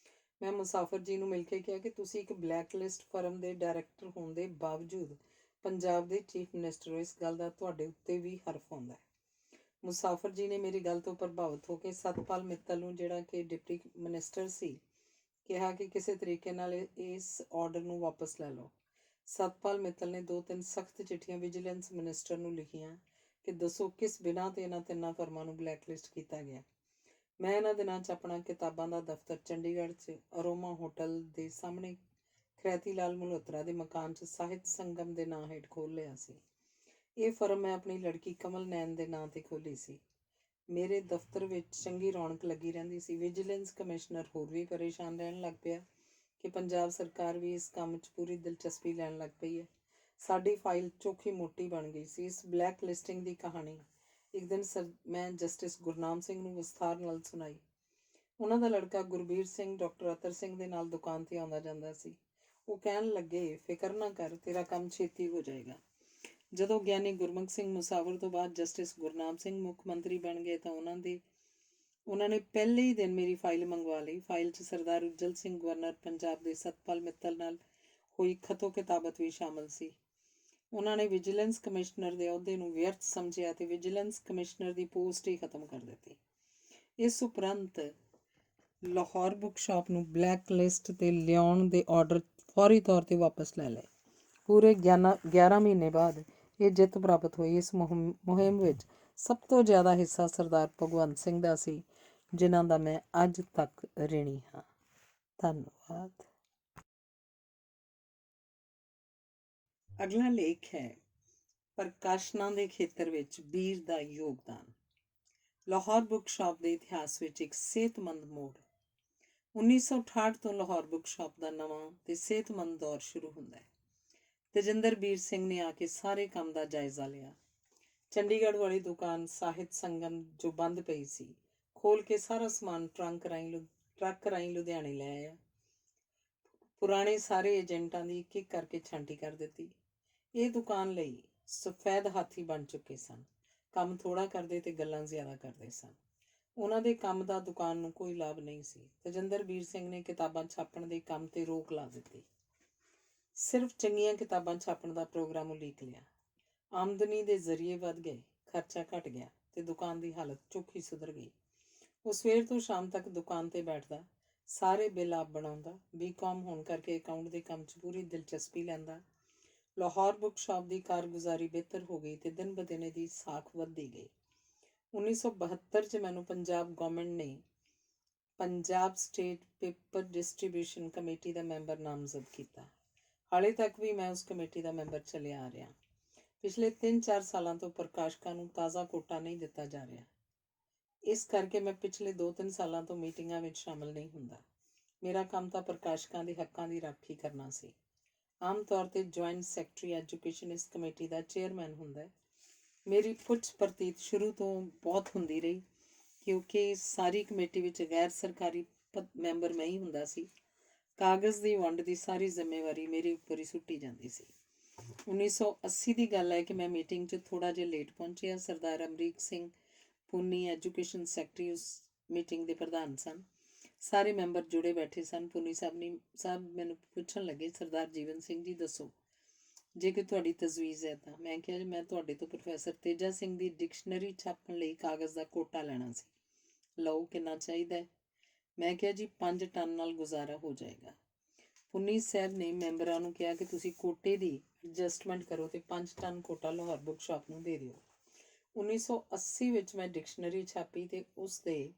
ਮੈਂ ਮੁਸਾਫਰ ਜੀ ਨੂੰ ਮਿਲ ਕੇ ਕਿਹਾ ਕਿ ਤੁਸੀਂ ਇੱਕ ਬਲੈਕ ਲਿਸਟ ਫਰਮ ਦੇ ਡਾਇਰੈਕਟਰ ਹੋਣ ਦੇ ਬਾਵਜੂਦ ਪੰਜਾਬ ਦੇ ਚੀਫ ਮਿਨਿਸਟਰ ਹੋ, ਇਸ ਗੱਲ ਦਾ ਤੁਹਾਡੇ ਉੱਤੇ ਵੀ ਹਰਫ ਆਉਂਦਾ ਹੈ। ਮੁਸਾਫਰ ਜੀ ਨੇ ਮੇਰੀ ਗੱਲ ਤੋਂ ਪ੍ਰਭਾਵਿਤ ਹੋ ਕੇ ਸਤਪਾਲ ਮਿੱਤਲ ਨੂੰ, ਜਿਹੜਾ ਕਿ ਡਿਪਟੀ ਮਿਨਿਸਟਰ ਸੀ, ਕਿਹਾ ਕਿ ਕਿਸੇ ਤਰੀਕੇ ਨਾਲ ਇਸ ਆਰਡਰ ਨੂੰ ਵਾਪਸ ਲੈ ਲਓ। ਸਤਪਾਲ ਮਿੱਤਲ ਨੇ 2-3 ਸਖਤ ਚਿੱਠੀਆਂ ਵਿਜੀਲੈਂਸ ਮਿਨਿਸਟਰ ਨੂੰ ਲਿਖੀਆਂ ਕਿ ਦੱਸੋ ਕਿਸ ਬਿਨਾਂ ਤੇ ਇਹਨਾਂ 3 ਫਰਮਾਂ ਨੂੰ ਬਲੈਕਲਿਸਟ ਕੀਤਾ ਗਿਆ। ਮੈਂ ਇਹਨਾਂ ਦਿਨਾਂ 'ਚ ਆਪਣਾ ਕਿਤਾਬਾਂ ਦਾ ਦਫ਼ਤਰ ਚੰਡੀਗੜ੍ਹ 'ਚ ਅਰੋਮਾ ਹੋਟਲ ਦੇ ਸਾਹਮਣੇ ਖਰੈਤੀ ਲਾਲ ਮਲਹੋਤਰਾ ਦੇ ਮਕਾਨ 'ਚ ਸਾਹਿਤ ਸੰਗਮ ਦੇ ਨਾਂ ਹੇਠ ਖੋਲ੍ਹ ਲਿਆ ਸੀ। ਇਹ ਫਰਮ ਮੈਂ ਆਪਣੀ ਲੜਕੀ ਕਮਲ ਨੈਨ ਦੇ ਨਾਂ 'ਤੇ ਖੋਲ੍ਹੀ ਸੀ। ਮੇਰੇ ਦਫ਼ਤਰ ਵਿੱਚ ਚੰਗੀ ਰੌਣਕ ਲੱਗੀ ਰਹਿੰਦੀ ਸੀ। ਵਿਜੀਲੈਂਸ ਕਮਿਸ਼ਨਰ ਹੋਰ ਵੀ ਪਰੇਸ਼ਾਨ ਰਹਿਣ ਲੱਗ ਪਿਆ ਕਿ ਪੰਜਾਬ ਸਰਕਾਰ ਵੀ ਇਸ ਕੰਮ 'ਚ ਪੂਰੀ ਦਿਲਚਸਪੀ ਲੈਣ ਲੱਗ ਪਈ ਹੈ। ਸਾਡੀ ਫਾਈਲ ਚੋਖੀ ਮੋਟੀ ਬਣ ਗਈ ਸੀ। ਇਸ ਬਲੈਕ ਲਿਸਟਿੰਗ ਦੀ ਕਹਾਣੀ ਇੱਕ ਦਿਨ ਮੈਂ ਜਸਟਿਸ ਗੁਰਨਾਮ ਸਿੰਘ ਨੂੰ ਵਿਸਥਾਰ ਨਾਲ ਸੁਣਾਈ। ਉਹਨਾਂ ਦਾ ਲੜਕਾ ਗੁਰਬੀਰ ਸਿੰਘ ਡਾਕਟਰ ਅਤਰ ਸਿੰਘ ਦੇ ਨਾਲ ਦੁਕਾਨ 'ਤੇ ਆਉਂਦਾ ਜਾਂਦਾ ਸੀ। ਉਹ ਕਹਿਣ ਲੱਗੇ, ਫਿਕਰ ਨਾ ਕਰ, ਤੇਰਾ ਕੰਮ ਛੇਤੀ ਹੋ ਜਾਏਗਾ। ਜਦੋਂ ਗਿਆਨੀ ਗੁਰਮੁਖ ਸਿੰਘ ਮੁਸਾਫਰ ਤੋਂ ਬਾਅਦ ਜਸਟਿਸ ਗੁਰਨਾਮ ਸਿੰਘ ਮੁੱਖ ਮੰਤਰੀ ਬਣ ਗਏ ਤਾਂ ਉਹਨਾਂ ਨੇ ਪਹਿਲੇ ਹੀ ਦਿਨ ਮੇਰੀ ਫਾਈਲ ਮੰਗਵਾ ਲਈ। ਫਾਈਲ 'ਚ ਸਰਦਾਰ ਉੱਜਲ ਸਿੰਘ ਗਵਰਨਰ ਪੰਜਾਬ ਦੇ ਸਤਪਾਲ ਮਿੱਤਲ ਨਾਲ ਹੋਈ ਖਤੋ ਕਿਤਾਬਤ ਵੀ ਸ਼ਾਮਲ ਸੀ। ਉਹਨਾਂ ਨੇ ਵਿਜੀਲੈਂਸ ਕਮਿਸ਼ਨਰ ਦੇ ਅਹੁਦੇ ਨੂੰ ਵਿਅਰਥ ਸਮਝਿਆ ਤੇ ਵਿਜੀਲੈਂਸ ਕਮਿਸ਼ਨਰ ਦੀ ਪੋਸਟ ਹੀ ਖਤਮ ਕਰ ਦਿੱਤੀ। ਇਸ ਉਪਰੰਤ ਲਾਹੌਰ ਬੁੱਕ ਸ਼ਾਪ ਨੂੰ ਬਲੈਕ ਲਿਸਟ 'ਤੇ ਲਿਆਉਣ ਦੇ ਆਰਡਰ ਫੌਰੀ ਤੌਰ 'ਤੇ ਵਾਪਸ ਲੈ ਲਏ। ਪੂਰੇ 11 ਮਹੀਨੇ ਬਾਅਦ ਇਹ ਜਿੱਤ ਪ੍ਰਾਪਤ ਹੋਈ। ਇਸ ਮੁਹਿੰਮ ਵਿੱਚ ਸਭ ਤੋਂ ਜ਼ਿਆਦਾ ਹਿੱਸਾ ਸਰਦਾਰ ਭਗਵੰਤ ਸਿੰਘ ਦਾ ਸੀ, ਜਿਨ੍ਹਾਂ ਦਾ ਮੈਂ ਅੱਜ ਤੱਕ ਰਿਣੀ ਹਾਂ। ਧੰਨਵਾਦ। ਅਗਲਾ ਲੇਖ ਹੈ ਪ੍ਰਕਾਸ਼ਨਾਂ ਦੇ ਖੇਤਰ ਵਿੱਚ ਬੀਰ ਦਾ ਯੋਗਦਾਨ। ਲਾਹੌਰ ਬੁੱਕ ਸ਼ਾਪ ਦੇ ਇਤਿਹਾਸ ਵਿੱਚ ਇੱਕ ਸਿਹਤਮੰਦ ਮੋੜ। 1968 ਤੋਂ ਲਾਹੌਰ ਬੁੱਕ ਸ਼ਾਪ ਦਾ ਨਵਾਂ ਤੇ ਸਿਹਤਮੰਦ ਦੌਰ ਸ਼ੁਰੂ ਹੁੰਦਾ ਹੈ। ਤੇਜਿੰਦਰ ਬੀਰ ਸਿੰਘ ਨੇ ਆ ਕੇ ਸਾਰੇ ਕੰਮ ਦਾ ਜਾਇਜ਼ਾ ਲਿਆ। ਚੰਡੀਗੜ੍ਹ ਵਾਲੀ ਦੁਕਾਨ ਸਾਹਿਤ ਸੰਗਮ ਜੋ ਬੰਦ ਪਈ ਸੀ, ਖੋਲ੍ਹ ਕੇ ਸਾਰਾ ਸਮਾਨ ਟਰੱਕ ਰਾਹੀਂ ਲੁਧਿਆਣੇ ਲੈ ਆਇਆ। ਪੁਰਾਣੇ ਸਾਰੇ ਏਜੰਟਾਂ ਦੀ ਇੱਕ-ਇੱਕ ਕਰਕੇ ਛਾਂਟੀ ਕਰ ਦਿੱਤੀ। ਇਹ ਦੁਕਾਨ ਲਈ ਸਫੈਦ ਹਾਥੀ ਬਣ ਚੁੱਕੇ ਸਨ। ਕੰਮ ਥੋੜ੍ਹਾ ਕਰਦੇ ਤੇ ਗੱਲਾਂ ਜ਼ਿਆਦਾ ਕਰਦੇ ਸਨ। ਉਹਨਾਂ ਦੇ ਕੰਮ ਦਾ ਦੁਕਾਨ ਨੂੰ ਕੋਈ ਲਾਭ ਨਹੀਂ ਸੀ। ਤੇਜਿੰਦਰ ਬੀਰ ਸਿੰਘ ਨੇ ਕਿਤਾਬਾਂ ਛਾਪਣ ਦੇ ਕੰਮ 'ਤੇ ਰੋਕ ਲਾ ਦਿੱਤੀ। ਸਿਰਫ ਚੰਗੀਆਂ ਕਿਤਾਬਾਂ ਛਾਪਣ ਦਾ ਪ੍ਰੋਗਰਾਮ ਉਲੀਕ ਲਿਆ। ਆਮਦਨੀ ਦੇ ਜ਼ਰੀਏ ਵੱਧ ਗਏ। ਖਰਚਾ ਘਟ ਗਿਆ ਤੇ ਦੁਕਾਨ ਦੀ ਹਾਲਤ ਚੋਖੀ ਸੁਧਰ ਗਈ। ਉਹ ਸਵੇਰ ਤੋਂ ਸ਼ਾਮ ਤੱਕ ਦੁਕਾਨ ਤੇ ਬੈਠਦਾ, ਸਾਰੇ ਬਿੱਲ ਆਪ ਬਣਾਉਂਦਾ, ਬੀਕਾਮ ਹੋਣ ਕਰਕੇ ਅਕਾਊਂਟ ਦੇ ਕੰਮ 'ਚ ਪੂਰੀ ਦਿਲਚਸਪੀ ਲੈਂਦਾ। ਲਾਹੌਰ ਬੁੱਕ ਸ਼ਾਪ ਦੀ ਕਾਰਗੁਜ਼ਾਰੀ ਬਿਹਤਰ ਹੋ ਗਈ ਤੇ ਦਿਨ ਬ ਦਿਨ ਇਹਦੀ ਸਾਖ ਵੱਧਦੀ ਗਈ। 1972 'ਚ ਮੈਨੂੰ ਪੰਜਾਬ ਗੌਰਮੈਂਟ ਨੇ Punjab state paper distribution committee ਦਾ ਮੈਂਬਰ ਨਾਮਜ਼ਦ ਕੀਤਾ। ਹਾਲੇ ਤੱਕ ਵੀ ਮੈਂ ਉਸ ਕਮੇਟੀ ਦਾ ਮੈਂਬਰ ਚੱਲਿਆ ਆ ਰਿਹਾ। ਪਿਛਲੇ 3-4 ਸਾਲਾਂ ਤੋਂ ਪ੍ਰਕਾਸ਼ਕਾਂ ਨੂੰ ਤਾਜ਼ਾ ਕੋਟਾ ਨਹੀਂ ਦਿੱਤਾ ਜਾ ਰਿਹਾ। ਇਸ ਕਰਕੇ ਮੈਂ ਪਿਛਲੇ 2-3 ਸਾਲਾਂ ਤੋਂ ਮੀਟਿੰਗਾਂ ਵਿੱਚ ਸ਼ਾਮਲ ਨਹੀਂ ਹੁੰਦਾ। ਮੇਰਾ ਕੰਮ ਤਾਂ ਪ੍ਰਕਾਸ਼ਕਾਂ ਦੇ ਹੱਕਾਂ ਦੀ ਰਾਖੀ ਕਰਨਾ ਸੀ। ਆਮ ਤੌਰ 'ਤੇ ਜੁਆਇੰਟ ਸੈਕਟਰੀ ਐਜੂਕੇਸ਼ਨ ਇਸ ਕਮੇਟੀ ਦਾ ਚੇਅਰਮੈਨ ਹੁੰਦਾ ਹੈ। ਮੇਰੀ ਪੁੱਛ ਪ੍ਰਤੀਤ ਸ਼ੁਰੂ ਤੋਂ ਬਹੁਤ ਹੁੰਦੀ ਰਹੀ, ਕਿਉਂਕਿ ਸਾਰੀ ਕਮੇਟੀ ਵਿੱਚ ਗੈਰ ਸਰਕਾਰੀ ਮੈਂਬਰ ਮੈਂ ਹੀ ਹੁੰਦਾ ਸੀ। ਕਾਗਜ਼ ਦੀ ਵੰਡ ਦੀ ਸਾਰੀ ਜ਼ਿੰਮੇਵਾਰੀ ਮੇਰੇ ਉੱਪਰ ਹੀ ਸੁੱਟੀ ਜਾਂਦੀ ਸੀ। 1980 ਦੀ ਗੱਲ ਹੈ ਕਿ ਮੈਂ ਮੀਟਿੰਗ 'ਚ ਥੋੜ੍ਹਾ ਜਿਹਾ ਲੇਟ ਪਹੁੰਚਿਆ। ਸਰਦਾਰ ਅਮਰੀਕ ਸਿੰਘ ਪੁੰਨੀ ਐਜੂਕੇਸ਼ਨ ਸੈਕਟਰੀ ਉਸ ਮੀਟਿੰਗ ਦੇ ਪ੍ਰਧਾਨ ਸਨ। ਸਾਰੇ ਮੈਂਬਰ ਜੁੜੇ ਬੈਠੇ ਸਨ। ਪੁੰਨੀ ਸਾਹਿਬ ਮੈਨੂੰ ਪੁੱਛਣ ਲੱਗੇ, ਸਰਦਾਰ ਜੀਵਨ ਸਿੰਘ ਜੀ ਦੱਸੋ, ਜੇ ਕਿ ਤੁਹਾਡੀ ਤਜਵੀਜ਼ ਹੈ ਤਾਂ। ਮੈਂ ਕਿਹਾ ਜੀ, ਮੈਂ ਤੁਹਾਡੇ ਤੋਂ ਪ੍ਰੋਫੈਸਰ ਤੇਜਾ ਸਿੰਘ ਦੀ ਡਿਕਸ਼ਨਰੀ ਛਾਪਣ ਲਈ ਕਾਗਜ਼ ਦਾ ਕੋਟਾ ਲੈਣਾ ਸੀ। ਲਓ, ਕਿੰਨਾ ਚਾਹੀਦਾ ਹੈ? ਮੈਂ ਕਿਹਾ ਜੀ 5 ਟਨ ਨਾਲ ਗੁਜ਼ਾਰਾ ਹੋ ਜਾਏਗਾ। ਪੁੰਨੀ ਸਾਹਿਬ ਨੇ ਮੈਂਬਰਾਂ ਨੂੰ ਕਿਹਾ ਕਿ ਤੁਸੀਂ ਕੋਟੇ ਦੀ ਐਡਜਸਟਮੈਂਟ ਕਰੋ ਤੇ 5 ton quota Lahore book shop ਨੂੰ ਦੇ ਦਿਓ। 1980 ਵਿੱਚ ਮੈਂ ਡਿਕਸ਼ਨਰੀ ਛਾਪੀ ਤੇ ਉਸ ਦੇ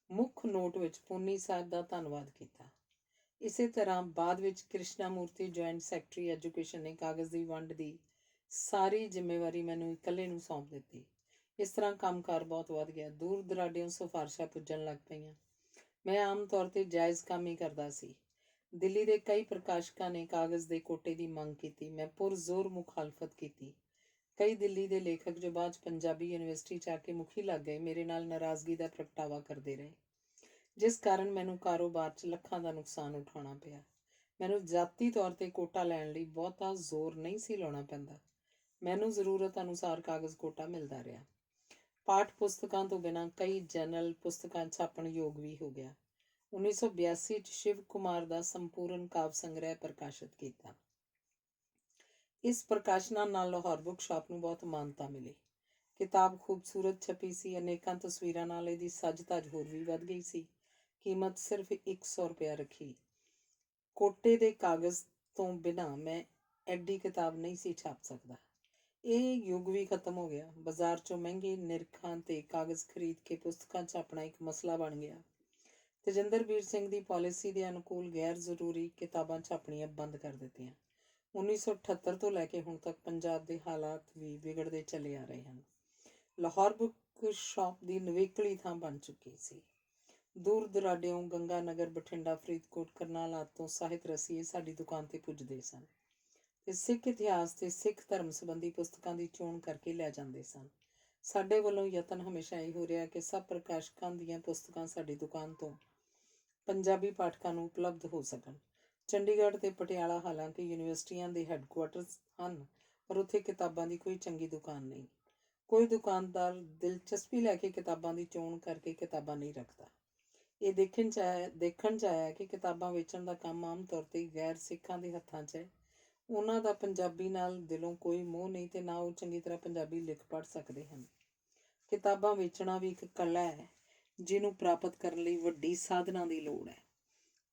ਮੁੱਖ ਨੋਟ ਵਿੱਚ ਪੁੰਨੀ ਸਾਹਿਬ ਦਾ ਧੰਨਵਾਦ ਕੀਤਾ। ਇਸੇ ਤਰ੍ਹਾਂ ਬਾਅਦ ਵਿੱਚ ਕ੍ਰਿਸ਼ਨਾ ਮੂਰਤੀ ਜੁਆਇੰਟ ਸੈਕਟਰੀ ਐਜੂਕੇਸ਼ਨ ਨੇ ਕਾਗਜ਼ ਦੀ ਵੰਡ ਦੀ ਸਾਰੀ ਜ਼ਿੰਮੇਵਾਰੀ ਮੈਨੂੰ ਇਕੱਲੇ ਨੂੰ ਸੌਂਪ ਦਿੱਤੀ। ਇਸ ਤਰ੍ਹਾਂ ਕੰਮਕਾਰ ਬਹੁਤ ਵੱਧ ਗਿਆ। ਦੂਰ ਦਰਾਡਿਓਂ ਸਿਫਾਰਸ਼ਾਂ ਪੁੱਜਣ ਲੱਗ ਪਈਆਂ। ਮੈਂ ਆਮ ਤੌਰ 'ਤੇ ਜਾਇਜ਼ ਕੰਮ ਹੀ ਕਰਦਾ ਸੀ। ਦਿੱਲੀ ਦੇ ਕਈ ਪ੍ਰਕਾਸ਼ਕਾਂ ਨੇ ਕਾਗਜ਼ ਦੇ ਕੋਟੇ ਦੀ ਮੰਗ ਕੀਤੀ। ਮੈਂ ਪੁਰਜ਼ੋਰ ਮੁਖਾਲਫਤ ਕੀਤੀ। ਕਈ ਦਿੱਲੀ ਦੇ ਲੇਖਕ ਜੋ ਬਾਅਦ 'ਚ ਪੰਜਾਬੀ ਯੂਨੀਵਰਸਿਟੀ 'ਚ ਆ ਕੇ ਮੁਖੀ ਲੱਗ ਗਏ, ਮੇਰੇ ਨਾਲ ਨਾਰਾਜ਼ਗੀ ਦਾ ਪ੍ਰਗਟਾਵਾ ਕਰਦੇ ਰਹੇ, ਜਿਸ ਕਾਰਨ ਮੈਨੂੰ ਕਾਰੋਬਾਰ 'ਚ ਲੱਖਾਂ ਦਾ ਨੁਕਸਾਨ ਉਠਾਉਣਾ ਪਿਆ। ਮੈਨੂੰ ਜ਼ਾਤੀ ਤੌਰ 'ਤੇ ਕੋਟਾ ਲੈਣ ਲਈ ਬਹੁਤਾ ਜ਼ੋਰ ਨਹੀਂ ਸੀ ਲਾਉਣਾ ਪੈਂਦਾ। ਮੈਨੂੰ ਜ਼ਰੂਰਤ ਅਨੁਸਾਰ ਕਾਗਜ਼ ਕੋਟਾ ਮਿਲਦਾ ਰਿਹਾ। ਪਾਠ ਪੁਸਤਕਾਂ ਤੋਂ ਬਿਨਾਂ ਕਈ ਜਨਰਲ ਪੁਸਤਕਾਂ ਛਾਪਣ ਯੋਗ ਵੀ ਹੋ ਗਿਆ। 1982 'ਚ ਸ਼ਿਵ ਕੁਮਾਰ ਦਾ ਸੰਪੂਰਨ ਕਾਵਿ ਸੰਗ੍ਰਹਿ ਪ੍ਰਕਾਸ਼ਿਤ ਕੀਤਾ। ਇਸ ਪ੍ਰਕਾਸ਼ਨਾਂ ਨਾਲ ਲਾਹੌਰ ਬੁੱਕ ਸ਼ਾਪ ਨੂੰ ਬਹੁਤ ਮਾਨਤਾ ਮਿਲੀ। ਕਿਤਾਬ ਖੂਬਸੂਰਤ ਛਪੀ ਸੀ। ਅਨੇਕਾਂ ਤਸਵੀਰਾਂ ਨਾਲ ਇਹਦੀ ਸੱਜ ਧੱਜ ਹੋਰ ਵੀ ਵੱਧ ਗਈ ਸੀ। ਕੀਮਤ ਸਿਰਫ 100 ਰੁਪਇਆ ਰੱਖੀ। ਕੋਟੇ ਦੇ ਕਾਗਜ਼ ਤੋਂ ਬਿਨਾਂ ਮੈਂ ਐਡੀ ਕਿਤਾਬ ਨਹੀਂ ਸੀ ਛਾਪ ਸਕਦਾ। ਇਹ ਯੁੱਗ ਵੀ ਖਤਮ ਹੋ ਗਿਆ। ਬਾਜ਼ਾਰ 'ਚੋਂ ਮਹਿੰਗੇ ਨਿਰਖਾਂ ਤੇ ਕਾਗਜ਼ ਖਰੀਦ ਕੇ ਪੁਸਤਕਾਂ ਛਾਪਣਾ ਇੱਕ ਮਸਲਾ ਬਣ ਗਿਆ। ਤੇਜਿੰਦਰਬੀਰ ਸਿੰਘ ਦੀ ਪਾਲਿਸੀ ਦੇ ਅਨੁਕੂਲ ਗੈਰ ਜ਼ਰੂਰੀ ਕਿਤਾਬਾਂ ਛਾਪਣੀਆਂ ਬੰਦ ਕਰ ਦਿੱਤੀਆਂ। 1978 ਤੋਂ ਲੈ ਕੇ ਹੁਣ ਤੱਕ ਪੰਜਾਬ ਦੇ ਹਾਲਾਤ ਵੀ ਵਿਗੜਦੇ ਚੱਲੇ ਆ ਰਹੇ ਹਨ। ਲਾਹੌਰ ਬੁੱਕ ਸ਼ਾਪ ਦੀ ਨਿਵੇਕਲੀ ਥਾਂ ਬਣ ਚੁੱਕੀ ਸੀ। ਦੂਰ ਦੁਰਾਡਿਓਂ ਗੰਗਾ ਨਗਰ, ਬਠਿੰਡਾ, ਫਰੀਦਕੋਟ, ਕਰਨਾਲ ਤੋਂ ਸਾਹਿਤ ਰਸੀਏ ਸਾਡੀ ਦੁਕਾਨ ਤੇ ਪੁੱਜਦੇ ਸਨ ਤੇ ਸਿੱਖ ਇਤਿਹਾਸ ਤੇ ਸਿੱਖ ਧਰਮ ਸੰਬੰਧੀ ਪੁਸਤਕਾਂ ਦੀ ਚੋਣ ਕਰਕੇ ਲੈ ਜਾਂਦੇ ਸਨ। ਸਾਡੇ ਵੱਲੋਂ ਯਤਨ ਹਮੇਸ਼ਾ ਇਹ ਹੋ ਰਿਹਾ ਕਿ ਸਭ ਪ੍ਰਕਾਸ਼ਕਾਂ ਦੀਆਂ ਪੁਸਤਕਾਂ ਸਾਡੀ ਦੁਕਾਨ ਤੋਂ ਪੰਜਾਬੀ ਪਾਠਕਾਂ ਨੂੰ ਉਪਲਬਧ ਹੋ ਸਕਣ। ਚੰਡੀਗੜ੍ਹ ਤੇ ਪਟਿਆਲਾ ਹਾਲਾਂਕਿ ਯੂਨੀਵਰਸਿਟੀਆਂ ਦੇ ਹੈੱਡਕੁਆਟਰਸ ਹਨ, ਪਰ ਉੱਥੇ ਕਿਤਾਬਾਂ ਦੀ ਕੋਈ ਚੰਗੀ ਦੁਕਾਨ ਨਹੀਂ। ਕੋਈ ਦੁਕਾਨਦਾਰ ਦਿਲਚਸਪੀ ਲੈ ਕੇ ਕਿਤਾਬਾਂ ਦੀ ਚੋਣ ਕਰਕੇ ਕਿਤਾਬਾਂ ਨਹੀਂ ਰੱਖਦਾ। ਇਹ ਦੇਖਣ 'ਚ ਆਇਆ ਕਿ ਕਿਤਾਬਾਂ ਵੇਚਣ ਦਾ ਕੰਮ ਆਮ ਤੌਰ 'ਤੇ ਗੈਰ ਸਿੱਖਾਂ ਦੇ ਹੱਥਾਂ 'ਚ ਹੈ। ਉਹਨਾਂ ਦਾ ਪੰਜਾਬੀ ਨਾਲ ਦਿਲੋਂ ਕੋਈ ਮੋਹ ਨਹੀਂ ਤੇ ਨਾ ਉਹ ਚੰਗੀ ਤਰ੍ਹਾਂ ਪੰਜਾਬੀ ਲਿਖ ਪੜ੍ਹ ਸਕਦੇ ਹਨ। ਕਿਤਾਬਾਂ ਵੇਚਣਾ ਵੀ ਇੱਕ ਕਲਾ ਹੈ, ਜਿਹਨੂੰ ਪ੍ਰਾਪਤ ਕਰਨ ਲਈ ਵੱਡੀ ਸਾਧਨਾਂ ਦੀ ਲੋੜ ਹੈ।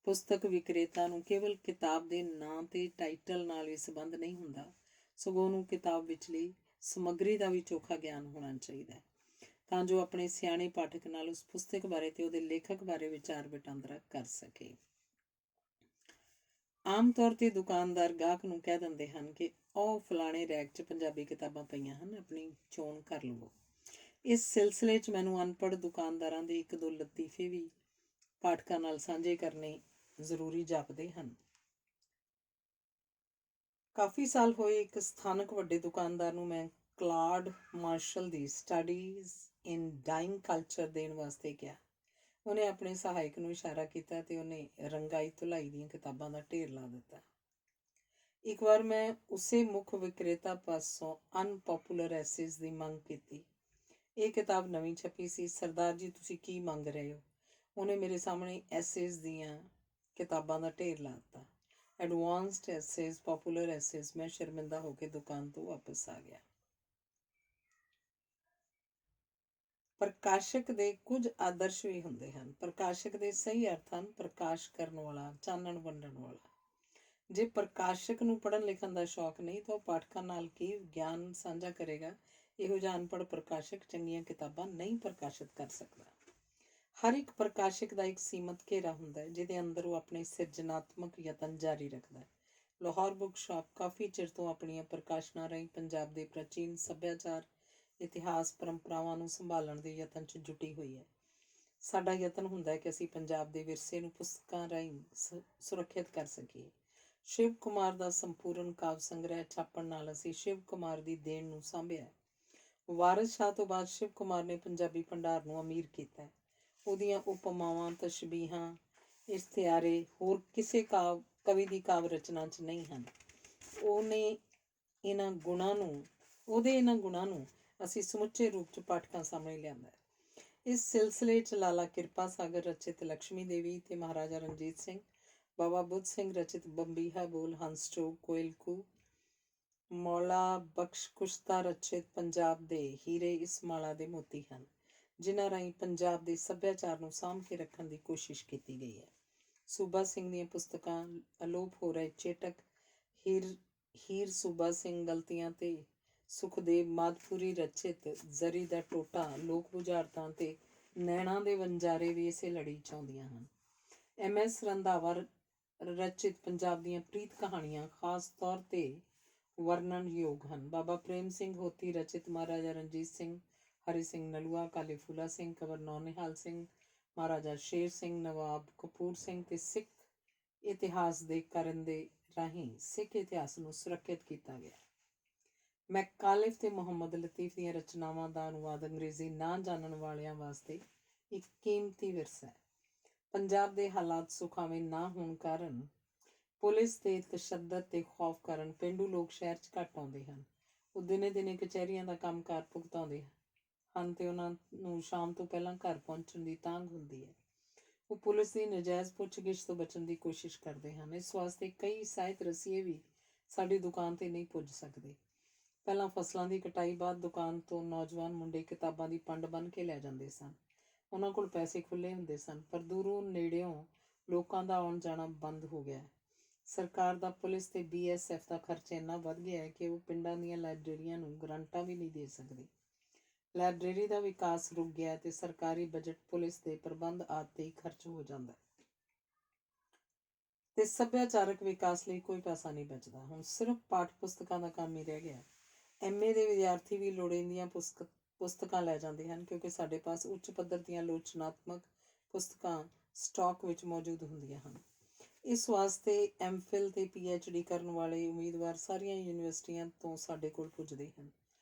ਪੁਸਤਕ ਵਿਕਰੇਤਾ ਨੂੰ ਕੇਵਲ ਕਿਤਾਬ ਦੇ ਨਾਂ ਤੇ ਟਾਈਟਲ ਨਾਲ ਹੀ ਸੰਬੰਧ ਨਹੀਂ ਹੁੰਦਾ, ਸਗੋਂ ਉਹਨੂੰ ਕਿਤਾਬ ਵਿਚਲੀ ਸਮੱਗਰੀ ਦਾ ਵੀ ਚੋਖਾ ਗਿਆਨ ਹੋਣਾ ਚਾਹੀਦਾ ਹੈ, ਤਾਂ ਜੋ ਆਪਣੇ ਸਿਆਣੇ ਪਾਠਕ ਨਾਲ ਉਸ ਪੁਸਤਕ ਬਾਰੇ ਤੇ ਉਹਦੇ ਲੇਖਕ ਬਾਰੇ ਵਿਚਾਰ ਵਟਾਂਦਰਾ ਕਰ ਸਕੇ। ਆਮ ਤੌਰ 'ਤੇ ਦੁਕਾਨਦਾਰ ਗਾਹਕ ਨੂੰ ਕਹਿ ਦਿੰਦੇ ਹਨ ਕਿ ਉਹ ਫਲਾਣੇ ਰੈਕ 'ਚ ਪੰਜਾਬੀ ਕਿਤਾਬਾਂ ਪਈਆਂ ਹਨ, ਆਪਣੀ ਚੋਣ ਕਰ ਲਵੋ। ਇਸ ਸਿਲਸਿਲੇ 'ਚ ਮੈਨੂੰ ਅਨਪੜ੍ਹ ਦੁਕਾਨਦਾਰਾਂ ਦੇ 1-2 ਲਤੀਫੇ ਵੀ ਪਾਠਕਾਂ ਨਾਲ ਸਾਂਝੇ ਕਰਨੇ ਜ਼ਰੂਰੀ ਜਾਪਦੇ ਹਨ। ਕਾਫੀ ਸਾਲ ਹੋਏ ਇੱਕ ਸਥਾਨਕ ਵੱਡੇ ਦੁਕਾਨਦਾਰ ਨੂੰ ਮੈਂ ਕਲਾਡ ਮਾਰਸ਼ਲ ਦੀ ਸਟੱਡੀਜ਼ ਇਨ ਡਾਈਂਗ ਕਲਚਰ ਦੇਣ ਵਾਸਤੇ ਕਿਹਾ। ਉਹਨੇ ਆਪਣੇ ਸਹਾਇਕ ਨੂੰ ਇਸ਼ਾਰਾ ਕੀਤਾ ਤੇ ਉਹਨੇ ਰੰਗਾਈ ਧੁਲਾਈ ਦੀਆਂ ਕਿਤਾਬਾਂ ਦਾ ਢੇਰ ਲਾ ਦਿੱਤਾ। ਇੱਕ ਵਾਰ ਮੈਂ ਉਸੇ ਮੁੱਖ ਵਿਕਰੇਤਾ ਪਾਸੋਂ ਅਨਪੋਪੂਲਰ ਐਸੇਜ਼ ਦੀ ਮੰਗ ਕੀਤੀ। ਇਹ ਕਿਤਾਬ ਨਵੀਂ ਛਪੀ ਸੀ। ਸਰਦਾਰ ਜੀ, ਤੁਸੀਂ ਕੀ ਮੰਗ ਰਹੇ ਹੋ? ਉਹਨੇ ਮੇਰੇ ਸਾਹਮਣੇ ਐਸੇਜ਼ ਦੀਆਂ ਕਿਤਾਬਾਂ ਦਾ ਢੇਰ ਲਾ ਦਿੱਤਾ। Advanced essays, popular essays. ਮੈਂ ਸ਼ਰਮਿੰਦਾ ਹੋ ਕੇ ਦੁਕਾਨ ਤੋਂ ਵਾਪਸ ਆ ਗਿਆ। ਪ੍ਰਕਾਸ਼ਕ ਦੇ ਕੁਝ ਆਦਰਸ਼ ਵੀ ਹੁੰਦੇ ਹਨ। ਪ੍ਰਕਾਸ਼ਕ ਦੇ ਸਹੀ ਅਰਥ ਹਨ ਪ੍ਰਕਾਸ਼ ਕਰਨ ਵਾਲਾ, ਚਾਨਣ ਵੰਡਣ ਵਾਲਾ। ਜੇ ਪ੍ਰਕਾਸ਼ਕ ਨੂੰ ਪੜ੍ਹਨ ਲਿਖਣ ਦਾ ਸ਼ੌਕ ਨਹੀਂ ਤਾਂ ਉਹ ਪਾਠਕਾਂ ਨਾਲ ਕੀ ਗਿਆਨ ਸਾਂਝਾ ਕਰੇਗਾ। ਇਹੋ ਜਿਹਾ ਅਨਪੜ੍ਹ ਪ੍ਰਕਾਸ਼ਕ ਚੰਗੀਆਂ ਕਿਤਾਬਾਂ ਨਹੀਂ ਪ੍ਰਕਾਸ਼ਿਤ ਕਰ ਸਕਦਾ। ਹਰ ਇੱਕ ਪ੍ਰਕਾਸ਼ਕ ਦਾ ਇੱਕ ਸੀਮਤ ਘੇਰਾ ਹੁੰਦਾ ਹੈ ਜਿਹਦੇ ਅੰਦਰ ਉਹ ਆਪਣੇ ਸਿਰਜਣਾਤਮਕ ਯਤਨ ਜਾਰੀ ਰੱਖਦਾ ਹੈ। ਲਾਹੌਰ ਬੁੱਕ ਸ਼ਾਪ ਕਾਫੀ ਚਿਰ ਤੋਂ ਆਪਣੀਆਂ ਪ੍ਰਕਾਸ਼ਨਾਂ ਰਾਹੀਂ ਪੰਜਾਬ ਦੇ ਪ੍ਰਾਚੀਨ ਸੱਭਿਆਚਾਰ, ਇਤਿਹਾਸ, ਪਰੰਪਰਾਵਾਂ ਨੂੰ ਸੰਭਾਲਣ ਦੇ ਯਤਨ 'ਚ ਜੁਟੀ ਹੋਈ ਹੈ। ਸਾਡਾ ਯਤਨ ਹੁੰਦਾ ਹੈ ਕਿ ਅਸੀਂ ਪੰਜਾਬ ਦੇ ਵਿਰਸੇ ਨੂੰ ਪੁਸਤਕਾਂ ਰਾਹੀਂ ਸੁਰੱਖਿਅਤ ਕਰ ਸਕੀਏ। ਸ਼ਿਵ ਕੁਮਾਰ ਦਾ ਸੰਪੂਰਨ ਕਾਵਿ ਸੰਗ੍ਰਹਿ ਛਾਪਣ ਨਾਲ ਅਸੀਂ ਸ਼ਿਵ ਕੁਮਾਰ ਦੀ ਦੇਣ ਨੂੰ ਸਾਂਭਿਆ। ਵਾਰਿਸ ਸ਼ਾਹ ਤੋਂ ਬਾਅਦ ਸ਼ਿਵ ਕੁਮਾਰ ਨੇ ਪੰਜਾਬੀ ਭੰਡਾਰ ਨੂੰ ਅਮੀਰ ਕੀਤਾ। ਉਹਦੀਆਂ ਉਪਮਾਵਾਂ, ਤਸ਼ਬੀਹਾਂ, ਇਸ਼ਤਿਆਰੇ ਹੋਰ ਕਿਸੇ ਕਵੀ ਦੀ ਕਾਵਿ ਰਚਨਾ 'ਚ ਨਹੀਂ ਹਨ। ਉਹਦੇ ਇਹਨਾਂ ਗੁਣਾਂ ਨੂੰ ਅਸੀਂ ਸਮੁੱਚੇ ਰੂਪ 'ਚ ਪਾਠਕਾਂ ਸਾਹਮਣੇ ਲਿਆਂਦਾ। ਇਸ ਸਿਲਸਿਲੇ 'ਚ ਲਾਲਾ ਕਿਰਪਾ ਸਾਗਰ ਰਚਿਤ ਲక్ష్ਮੀ ਦੇਵੀ ਤੇ ਮਹਾਰਾਜਾ ਰਣਜੀਤ ਸਿੰਘ, ਬਾਬਾ ਬੁੱਧ ਸਿੰਘ ਰਚਿਤ ਬੰਬੀਹਾ ਬੋਲ, ਹੰਸ ਚੋਗ, ਕੋਇਲ ਕੂ, ਮੌਲਾ ਬਖਸ਼ ਕੁਸ਼ਤਾ ਰਚਿਤ ਪੰਜਾਬ ਦੇ ਹੀਰੇ ਇਸ ਮਾਲਾ ਦੇ ਮੋਤੀ ਹਨ, ਜਿਨ੍ਹਾਂ ਰਾਹੀਂ ਪੰਜਾਬ ਦੇ ਸੱਭਿਆਚਾਰ ਨੂੰ ਸਾਂਭ ਕੇ ਰੱਖਣ ਦੀ ਕੋਸ਼ਿਸ਼ ਕੀਤੀ ਗਈ ਹੈ। ਸੂਬਾ ਸਿੰਘ ਦੀਆਂ ਪੁਸਤਕਾਂ ਅਲੋਪ ਹੋ ਰਹੇ ਚੇਟਕ, ਹੀਰ ਸੂਬਾ ਸਿੰਘ, ਗਲਤੀਆਂ ਤੇ ਸੁਖਦੇਵ ਮਾਦਪੁਰੀ ਰਚਿਤ ਜ਼ਰੀ ਦਾ ਟੋਟਾ, ਲੋਕ ਬੁਝਾਰਤਾਂ ਤੇ ਨੈਣਾ ਦੇ ਵਣਜਾਰੇ ਵੀ ਇਸੇ ਲੜੀ 'ਚ ਆਉਂਦੀਆਂ ਹਨ। MS ਰੰਧਾਵਾ ਰਚਿਤ ਪੰਜਾਬ ਦੀਆਂ ਪ੍ਰੀਤ ਕਹਾਣੀਆਂ ਖਾਸ ਤੌਰ ਤੇ ਵਰਣਨਯੋਗ ਹਨ। ਬਾਬਾ ਪ੍ਰੇਮ ਸਿੰਘ ਹੋਤੀ ਰਚਿਤ ਮਹਾਰਾਜਾ ਰਣਜੀਤ ਸਿੰਘ, ਹਰੀ ਸਿੰਘ ਨਲੂਆ, ਕਾਲੀ ਫੂਲਾ ਸਿੰਘ, ਕੰਵਰ ਨੌਨਿਹਾਲ ਸਿੰਘ, ਮਹਾਰਾਜਾ ਸ਼ੇਰ ਸਿੰਘ, ਨਵਾਬ ਕਪੂਰ ਸਿੰਘ ਤੇ ਸਿੱਖ ਇਤਿਹਾਸ ਦੇ ਕਰਨ ਦੇ ਰਾਹੀਂ ਸਿੱਖ ਇਤਿਹਾਸ ਨੂੰ ਸੁਰੱਖਿਅਤ ਕੀਤਾ ਗਿਆ। ਮੈਕਾਲਿਫ ਤੇ ਮੁਹੰਮਦ ਲਤੀਫ ਦੀਆਂ ਰਚਨਾਵਾਂ ਦਾ ਅਨੁਵਾਦ ਅੰਗਰੇਜ਼ੀ ਨਾ ਜਾਣਨ ਵਾਲਿਆਂ ਵਾਸਤੇ ਇੱਕ ਕੀਮਤੀ ਵਿਰਸਾ ਹੈ। ਪੰਜਾਬ ਦੇ ਹਾਲਾਤ ਸੁਖਾਵੇਂ ਨਾ ਹੋਣ ਕਾਰਨ, ਪੁਲਿਸ ਦੇ ਤਸ਼ੱਦਦ ਤੇ ਖੌਫ ਕਾਰਨ ਪੇਂਡੂ ਲੋਕ ਸ਼ਹਿਰ 'ਚ ਘੱਟ ਆਉਂਦੇ ਹਨ। ਉਹ ਦਿਨੇ ਦਿਨੇ ਕਚਹਿਰੀਆਂ ਦਾ ਕੰਮਕਾਰ ਭੁਗਤਾਉਂਦੇ ਹਨ ਤੇ ਉਹਨਾਂ ਨੂੰ ਸ਼ਾਮ ਤੋਂ ਪਹਿਲਾਂ ਘਰ ਪਹੁੰਚਣ ਦੀ ਤਾਂਘ ਹੁੰਦੀ ਹੈ। ਉਹ ਪੁਲਿਸ ਦੀ ਨਜਾਇਜ਼ ਪੁੱਛਗਿੱਛ ਤੋਂ ਬਚਣ ਦੀ ਕੋਸ਼ਿਸ਼ ਕਰਦੇ ਹਨ। ਇਸ ਵਾਸਤੇ ਕਈ ਸਾਹਿਤ ਰਸੀਏ ਵੀ ਸਾਡੀ ਦੁਕਾਨ 'ਤੇ ਨਹੀਂ ਪੁੱਜ ਸਕਦੇ। ਪਹਿਲਾਂ ਫਸਲਾਂ ਦੀ ਕਟਾਈ ਬਾਅਦ ਦੁਕਾਨ ਤੋਂ ਨੌਜਵਾਨ ਮੁੰਡੇ ਕਿਤਾਬਾਂ ਦੀ ਪੰਡ ਬੰਨ੍ਹ ਕੇ ਲੈ ਜਾਂਦੇ ਸਨ। ਉਹਨਾਂ ਕੋਲ ਪੈਸੇ ਖੁੱਲ੍ਹੇ ਹੁੰਦੇ ਸਨ, ਪਰ ਦੂਰੋਂ ਨੇੜਿਓਂ ਲੋਕਾਂ ਦਾ ਆਉਣ ਜਾਣਾ ਬੰਦ ਹੋ ਗਿਆ। ਸਰਕਾਰ ਦਾ, ਪੁਲਿਸ ਤੇ BSF ਦਾ ਖਰਚਾ ਇੰਨਾ ਵੱਧ ਗਿਆ ਹੈ ਕਿ ਉਹ ਪਿੰਡਾਂ ਦੀਆਂ ਲਾਇਬ੍ਰੇਰੀਆਂ ਨੂੰ ਗ੍ਰਾਂਟਾਂ ਵੀ ਨਹੀਂ ਦੇ ਸਕਦੇ। ਲਾਇਬ੍ਰੇਰੀ ਦਾ ਵਿਕਾਸ ਰੁਕ ਗਿਆ ਤੇ ਸਰਕਾਰੀ ਬਜਟ, ਪੁਲਿਸ ਦੇ ਪ੍ਰਬੰਧ ਆਦਿ 'ਤੇ ਹੀ ਖਰਚ ਹੋ ਜਾਂਦਾ ਤੇ ਸੱਭਿਆਚਾਰਕ ਵਿਕਾਸ ਲਈ ਕੋਈ ਪੈਸਾ ਨਹੀਂ ਬਚਦਾ। ਹੁਣ ਸਿਰਫ ਪਾਠ ਪੁਸਤਕਾਂ ਦਾ ਕੰਮ ਹੀ ਰਹਿ ਗਿਆ। MA ਦੇ ਵਿਦਿਆਰਥੀ ਵੀ ਲੋੜੀਂਦੀਆਂ ਪੁਸਤਕਾਂ ਲੈ ਜਾਂਦੇ ਹਨ ਕਿਉਂਕਿ ਸਾਡੇ ਪਾਸ ਉੱਚ ਪੱਧਰ ਦੀਆਂ ਆਲੋਚਨਾਤਮਕ ਪੁਸਤਕਾਂ ਸਟਾਕ ਵਿੱਚ ਮੌਜੂਦ ਹੁੰਦੀਆਂ ਹਨ। ਇਸ ਵਾਸਤੇ MPhil ਤੇ PhD ਕਰਨ ਵਾਲੇ ਉਮੀਦਵਾਰ ਸਾਰੀਆਂ ਯੂਨੀਵਰਸਿਟੀਆਂ ਤੋਂ ਸਾਡੇ ਕੋਲ ਪੁੱਜਦੇ ਹਨ।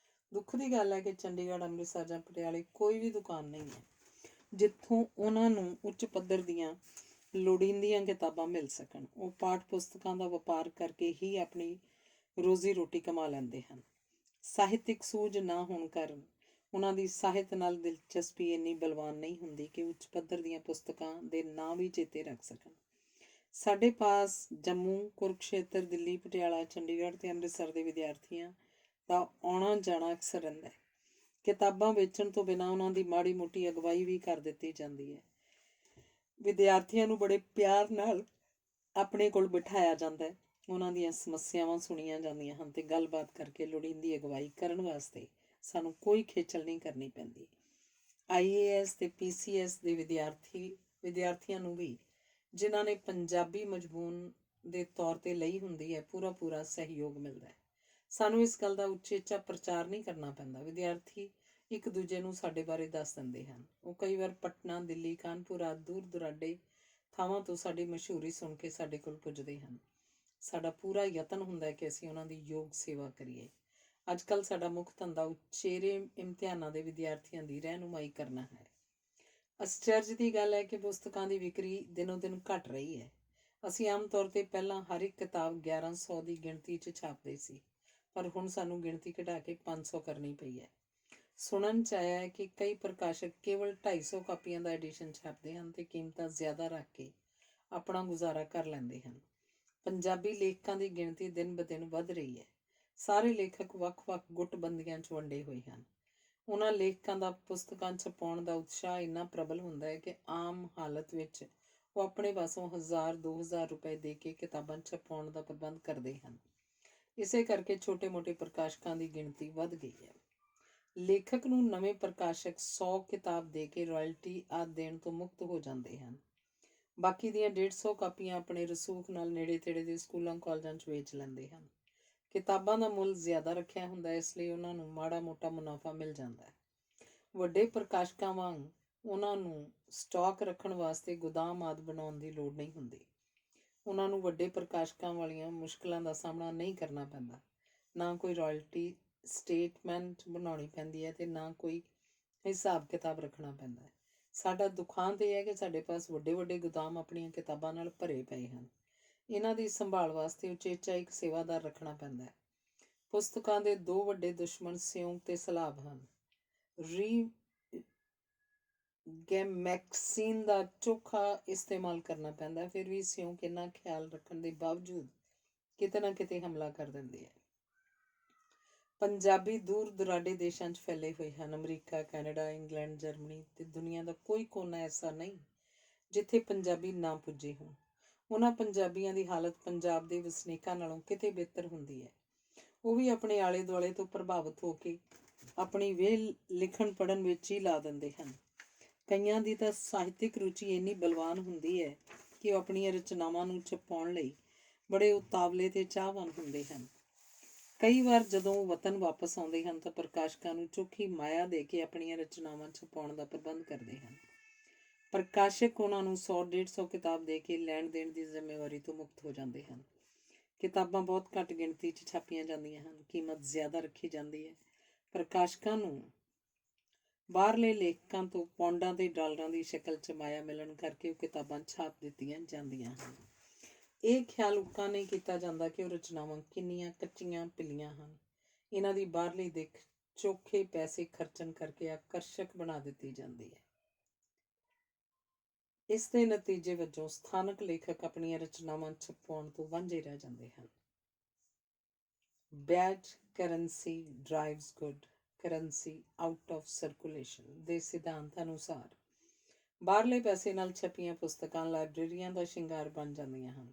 ਦੁੱਖ ਦੀ ਗੱਲ ਹੈ ਕਿ ਚੰਡੀਗੜ੍ਹ, ਅੰਮ੍ਰਿਤਸਰ ਜਾਂ ਪਟਿਆਲੇ ਕੋਈ ਵੀ ਦੁਕਾਨ ਨਹੀਂ ਹੈ ਜਿੱਥੋਂ ਉਹਨਾਂ ਨੂੰ ਉੱਚ ਪੱਧਰ ਦੀਆਂ ਲੋੜੀਂਦੀਆਂ ਕਿਤਾਬਾਂ ਮਿਲ ਸਕਣ। ਉਹ ਪਾਠ ਪੁਸਤਕਾਂ ਦਾ ਵਪਾਰ ਕਰਕੇ ਹੀ ਆਪਣੀ ਰੋਜ਼ੀ ਰੋਟੀ ਕਮਾ ਲੈਂਦੇ ਹਨ। ਸਾਹਿਤਿਕ ਸੂਝ ਨਾ ਹੋਣ ਕਾਰਨ ਉਹਨਾਂ ਦੀ ਸਾਹਿਤ ਨਾਲ ਦਿਲਚਸਪੀ ਇੰਨੀ ਬਲਵਾਨ ਨਹੀਂ ਹੁੰਦੀ ਕਿ ਉੱਚ ਪੱਧਰ ਦੀਆਂ ਪੁਸਤਕਾਂ ਦੇ ਨਾਂ ਵੀ ਚੇਤੇ ਰੱਖ ਸਕਣ। ਸਾਡੇ ਪਾਸ ਜੰਮੂ, ਕੁਰੂਕਸ਼ੇਤਰ, ਦਿੱਲੀ, ਪਟਿਆਲਾ, ਚੰਡੀਗੜ੍ਹ ਤੇ ਅੰਮ੍ਰਿਤਸਰ ਦੇ ਵਿਦਿਆਰਥੀਆਂ ਦਾ ਆਉਣਾ ਜਾਣਾ ਅਕਸਰ ਰਹਿੰਦਾ ਹੈ। ਕਿਤਾਬਾਂ ਵੇਚਣ ਤੋਂ ਬਿਨਾਂ ਉਹਨਾਂ ਦੀ ਮਾੜੀ ਮੋਟੀ ਅਗਵਾਈ ਵੀ ਕਰ ਦਿੱਤੀ ਜਾਂਦੀ ਹੈ। ਵਿਦਿਆਰਥੀਆਂ ਨੂੰ ਬੜੇ ਪਿਆਰ ਨਾਲ ਆਪਣੇ ਕੋਲ ਬਿਠਾਇਆ ਜਾਂਦਾ ਹੈ। ਉਹਨਾਂ ਦੀਆਂ ਸਮੱਸਿਆਵਾਂ ਸੁਣੀਆਂ ਜਾਂਦੀਆਂ ਹਨ ਤੇ ਗੱਲਬਾਤ ਕਰਕੇ ਲੋੜੀਂਦੀ ਅਗਵਾਈ ਕਰਨ ਵਾਸਤੇ ਸਾਨੂੰ ਕੋਈ ਖੇਚਲ ਨਹੀਂ ਕਰਨੀ ਪੈਂਦੀ। IAS ਤੇ PCS ਦੇ ਵਿਦਿਆਰਥੀਆਂ ਨੂੰ ਵੀ, ਜਿਨ੍ਹਾਂ ਨੇ ਪੰਜਾਬੀ ਮਜ਼ਮੂਨ ਦੇ ਤੌਰ 'ਤੇ ਲਈ ਹੁੰਦੀ ਹੈ, ਪੂਰਾ ਸਹਿਯੋਗ ਮਿਲਦਾ ਹੈ। ਸਾਨੂੰ ਇਸ ਗੱਲ ਦਾ ਉਚੇਚਾ ਪ੍ਰਚਾਰ ਨਹੀਂ ਕਰਨਾ ਪੈਂਦਾ। ਵਿਦਿਆਰਥੀ ਇੱਕ ਦੂਜੇ ਨੂੰ ਸਾਡੇ ਬਾਰੇ ਦੱਸ ਦਿੰਦੇ ਹਨ। ਉਹ ਕਈ ਵਾਰ ਪਟਨਾ, ਦਿੱਲੀ, ਕਾਨਪੁਰ ਆਦਿ ਦੂਰ ਦੁਰਾਡੇ ਥਾਵਾਂ ਤੋਂ ਸਾਡੀ ਮਸ਼ਹੂਰੀ ਸੁਣ ਕੇ ਸਾਡੇ ਕੋਲ ਪੁੱਜਦੇ ਹਨ। ਸਾਡਾ ਪੂਰਾ ਯਤਨ ਹੁੰਦਾ ਹੈ ਕਿ ਅਸੀਂ ਉਹਨਾਂ ਦੀ ਯੋਗ ਸੇਵਾ ਕਰੀਏ। ਅੱਜ ਕੱਲ੍ਹ ਸਾਡਾ ਮੁੱਖ ਧੰਦਾ ਉਚੇਰੇ ਇਮਤਿਹਾਨਾਂ ਦੇ ਵਿਦਿਆਰਥੀਆਂ ਦੀ ਰਹਿਨੁਮਾਈ ਕਰਨਾ ਹੈ। ਅਸਚਰਜ ਦੀ ਗੱਲ ਹੈ ਕਿ ਪੁਸਤਕਾਂ ਦੀ ਵਿਕਰੀ ਦਿਨੋਂ ਦਿਨ ਘਟ ਰਹੀ ਹੈ। ਅਸੀਂ ਆਮ ਤੌਰ 'ਤੇ ਪਹਿਲਾਂ ਹਰ ਇੱਕ ਕਿਤਾਬ 1100 ਦੀ ਗਿਣਤੀ 'ਚ ਛਾਪਦੇ ਸੀ, ਪਰ ਹੁਣ ਸਾਨੂੰ ਗਿਣਤੀ ਘਟਾ ਕੇ 500 ਕਰਨੀ ਪਈ ਹੈ। ਸੁਣਨ 'ਚ ਆਇਆ ਹੈ ਕਿ ਕਈ ਪ੍ਰਕਾਸ਼ਕ ਕੇਵਲ 250 ਕਾਪੀਆਂ ਦਾ ਐਡੀਸ਼ਨ ਛਾਪਦੇ ਹਨ ਤੇ ਕੀਮਤਾਂ ਜ਼ਿਆਦਾ ਰੱਖ ਕੇ ਆਪਣਾ ਗੁਜ਼ਾਰਾ ਕਰ ਲੈਂਦੇ ਹਨ। ਪੰਜਾਬੀ ਲੇਖਕਾਂ ਦੀ ਗਿਣਤੀ ਦਿਨ ਬ ਦਿਨ ਵੱਧ ਰਹੀ ਹੈ। ਸਾਰੇ ਲੇਖਕ ਵੱਖ-ਵੱਖ ਗੁੱਟਬੰਦੀਆਂ 'ਚ ਵੰਡੇ ਹੋਏ ਹਨ। ਉਹਨਾਂ ਲੇਖਕਾਂ ਦਾ ਪੁਸਤਕਾਂ ਛਪਾਉਣ ਦਾ ਉਤਸ਼ਾਹ ਇੰਨਾ ਪ੍ਰਬਲ ਹੁੰਦਾ ਹੈ ਕਿ ਆਮ ਹਾਲਤ ਵਿੱਚ ਉਹ ਆਪਣੇ ਪਾਸੋਂ 1000-2000 ਰੁਪਏ ਦੇ ਕੇ ਕਿਤਾਬਾਂ ਛਪਾਉਣ ਦਾ ਪ੍ਰਬੰਧ ਕਰਦੇ ਹਨ। ਇਸੇ ਕਰਕੇ ਛੋਟੇ-ਮੋਟੇ ਪ੍ਰਕਾਸ਼ਕਾਂ ਦੀ ਗਿਣਤੀ ਵੱਧ ਗਈ ਹੈ। ਲੇਖਕ ਨੂੰ ਨਵੇਂ ਪ੍ਰਕਾਸ਼ਕ 100 ਕਿਤਾਬ ਦੇ ਕੇ ਰਾਇਲਟੀ ਆਦਿ ਦੇਣ ਤੋਂ ਮੁਕਤ ਹੋ ਜਾਂਦੇ ਹਨ। ਬਾਕੀ ਦੀਆਂ 150 ਕਾਪੀਆਂ ਆਪਣੇ ਰਸੂਖ ਨਾਲ ਨੇੜੇ-ਤੇੜੇ ਦੇ ਸਕੂਲਾਂ ਕਾਲਜਾਂ 'ਚ ਵੇਚ ਲੈਂਦੇ ਹਨ। ਕਿਤਾਬਾਂ ਦਾ ਮੁੱਲ ਜ਼ਿਆਦਾ ਰੱਖਿਆ ਹੁੰਦਾ, ਇਸ ਲਈ ਉਹਨਾਂ ਨੂੰ ਮਾੜਾ-ਮੋਟਾ ਮੁਨਾਫਾ ਮਿਲ ਜਾਂਦਾ ਹੈ। ਵੱਡੇ ਪ੍ਰਕਾਸ਼ਕਾਂ ਵਾਂਗ ਉਹਨਾਂ ਨੂੰ ਸਟਾਕ ਰੱਖਣ ਵਾਸਤੇ ਗੋਦਾਮ ਆਦਿ ਬਣਾਉਣ ਦੀ ਲੋੜ ਨਹੀਂ ਹੁੰਦੀ। ਉਹਨਾਂ ਨੂੰ ਵੱਡੇ ਪ੍ਰਕਾਸ਼ਕਾਂ ਵਾਲੀਆਂ ਮੁਸ਼ਕਲਾਂ ਦਾ ਸਾਹਮਣਾ ਨਹੀਂ ਕਰਨਾ ਪੈਂਦਾ। ਨਾ ਕੋਈ ਰਾਇਲਟੀ ਸਟੇਟਮੈਂਟ ਬਣਾਉਣੀ ਪੈਂਦੀ ਹੈ ਅਤੇ ਨਾ ਕੋਈ ਹਿਸਾਬ ਕਿਤਾਬ ਰੱਖਣਾ ਪੈਂਦਾ ਹੈ। ਸਾਡਾ ਦੁਖਾਂਤ ਇਹ ਹੈ ਕਿ ਸਾਡੇ ਪਾਸ ਵੱਡੇ ਗੋਦਾਮ ਆਪਣੀਆਂ ਕਿਤਾਬਾਂ ਨਾਲ ਭਰੇ ਪਏ ਹਨ। ਇਹਨਾਂ ਦੀ ਸੰਭਾਲ ਵਾਸਤੇ ਉਚੇਚਾ ਇੱਕ ਸੇਵਾਦਾਰ ਰੱਖਣਾ ਪੈਂਦਾ ਹੈ। ਪੁਸਤਕਾਂ ਦੇ ਦੋ ਵੱਡੇ ਦੁਸ਼ਮਣ ਸਿਉਂਕ ਤੇ ਸਲਾਬ ਹਨ। ਗੈਮੈਕਸੀਨ ਦਾ ਚੋਖਾ ਇਸਤੇਮਾਲ ਕਰਨਾ ਪੈਂਦਾ, ਫਿਰ ਵੀ ਸਿਉਂਕ ਇੰਨਾ ਖਿਆਲ ਰੱਖਣ ਦੇ ਬਾਵਜੂਦ ਕਿਤੇ ਨਾ ਕਿਤੇ ਹਮਲਾ ਕਰ ਦਿੰਦੀ ਹੈ। ਪੰਜਾਬੀ ਦੂਰ ਦੁਰਾਡੇ ਦੇਸ਼ਾਂ 'ਚ ਫੈਲੇ ਹੋਏ ਹਨ। ਅਮਰੀਕਾ, ਕੈਨੇਡਾ, ਇੰਗਲੈਂਡ, ਜਰਮਨੀ ਤੇ ਦੁਨੀਆ ਦਾ ਕੋਈ ਕੋਨਾ ਐਸਾ ਨਹੀਂ ਜਿੱਥੇ ਪੰਜਾਬੀ ਨਾ ਪੁੱਜੇ ਹੋਣ। ਉਹਨਾਂ ਪੰਜਾਬੀਆਂ ਦੀ ਹਾਲਤ ਪੰਜਾਬ ਦੇ ਵਸਨੀਕਾਂ ਨਾਲੋਂ ਕਿਤੇ ਬਿਹਤਰ ਹੁੰਦੀ ਹੈ। ਉਹ ਵੀ ਆਪਣੇ ਆਲੇ ਦੁਆਲੇ ਤੋਂ ਪ੍ਰਭਾਵਿਤ ਹੋ ਕੇ ਆਪਣੀ ਵੇਲ ਲਿਖਣ ਪੜ੍ਹਨ ਵਿੱਚ ਹੀ ਲਾ ਦਿੰਦੇ ਹਨ। ਕਈਆਂ ਦੀ ਤਾਂ ਸਾਹਿਤਕ ਰੁਚੀ ਇੰਨੀ ਬਲਵਾਨ ਹੁੰਦੀ ਹੈ ਕਿ ਉਹ ਆਪਣੀਆਂ ਰਚਨਾਵਾਂ ਨੂੰ ਛਪਾਉਣ ਲਈ ਬੜੇ ਉਤਾਵਲੇ ਤੇ ਚਾਹਵਾਨ ਹੁੰਦੇ ਹਨ। ਕਈ ਵਾਰ ਜਦੋਂ ਉਹ ਵਤਨ ਵਾਪਸ ਆਉਂਦੇ ਹਨ ਤਾਂ ਪ੍ਰਕਾਸ਼ਕਾਂ ਨੂੰ ਚੋਖੀ ਮਾਇਆ ਦੇ ਕੇ ਆਪਣੀਆਂ ਰਚਨਾਵਾਂ ਛਪਾਉਣ ਦਾ ਪ੍ਰਬੰਧ ਕਰਦੇ ਹਨ। ਪ੍ਰਕਾਸ਼ਕ ਉਹਨਾਂ ਨੂੰ 100-150 ਕਿਤਾਬ ਦੇ ਕੇ ਲੈਣ ਦੇਣ ਦੀ ਜ਼ਿੰਮੇਵਾਰੀ ਤੋਂ ਮੁਕਤ ਹੋ ਜਾਂਦੇ ਹਨ। ਕਿਤਾਬਾਂ ਬਹੁਤ ਘੱਟ ਗਿਣਤੀ 'ਚ ਛਾਪੀਆਂ ਜਾਂਦੀਆਂ ਹਨ, ਕੀਮਤ ਜ਼ਿਆਦਾ ਰੱਖੀ ਜਾਂਦੀ ਹੈ। ਪ੍ਰਕਾਸ਼ਕਾਂ ਨੂੰ ਬਾਹਰਲੇ ਲੇਖਕਾਂ ਤੋਂ ਪੌਂਡਾਂ ਤੇ ਡਾਲਰਾਂ ਦੀ ਸ਼ਕਲ 'ਚ ਮਾਇਆ ਮਿਲਣ ਕਰਕੇ ਉਹ ਕਿਤਾਬਾਂ ਛਾਪ ਦਿੱਤੀਆਂ ਜਾਂਦੀਆਂ ਹਨ। ਇਹ ਖਿਆਲ ਉੱਕਾ ਨਹੀਂ ਕੀਤਾ ਜਾਂਦਾ ਕਿ ਉਹ ਰਚਨਾਵਾਂ ਕਿੰਨੀਆਂ ਕੱਚੀਆਂ ਪਿੱਲੀਆਂ ਹਨ। ਇਹਨਾਂ ਦੀ ਬਾਹਰਲੀ ਦਿੱਖ ਚੋਖੇ ਪੈਸੇ ਖਰਚਣ ਕਰਕੇ ਆਕਰਸ਼ਕ ਬਣਾ ਦਿੱਤੀ ਜਾਂਦੀ ਹੈ। ਇਸ ਦੇ ਨਤੀਜੇ ਵਜੋਂ ਸਥਾਨਕ ਲੇਖਕ ਆਪਣੀਆਂ ਰਚਨਾਵਾਂ ਛਪਾਉਣ ਤੋਂ ਵਾਂਝੇ ਰਹਿ ਜਾਂਦੇ ਹਨ। Bad currency drives good currency out of circulation ਦੇ ਸਿਧਾਂਤ ਅਨੁਸਾਰ ਬਾਹਰਲੇ ਪੈਸੇ ਨਾਲ ਛਪੀਆਂ ਪੁਸਤਕਾਂ ਲਾਇਬ੍ਰੇਰੀਆਂ ਦਾ ਸ਼ਿੰਗਾਰ ਬਣ ਜਾਂਦੀਆਂ ਹਨ।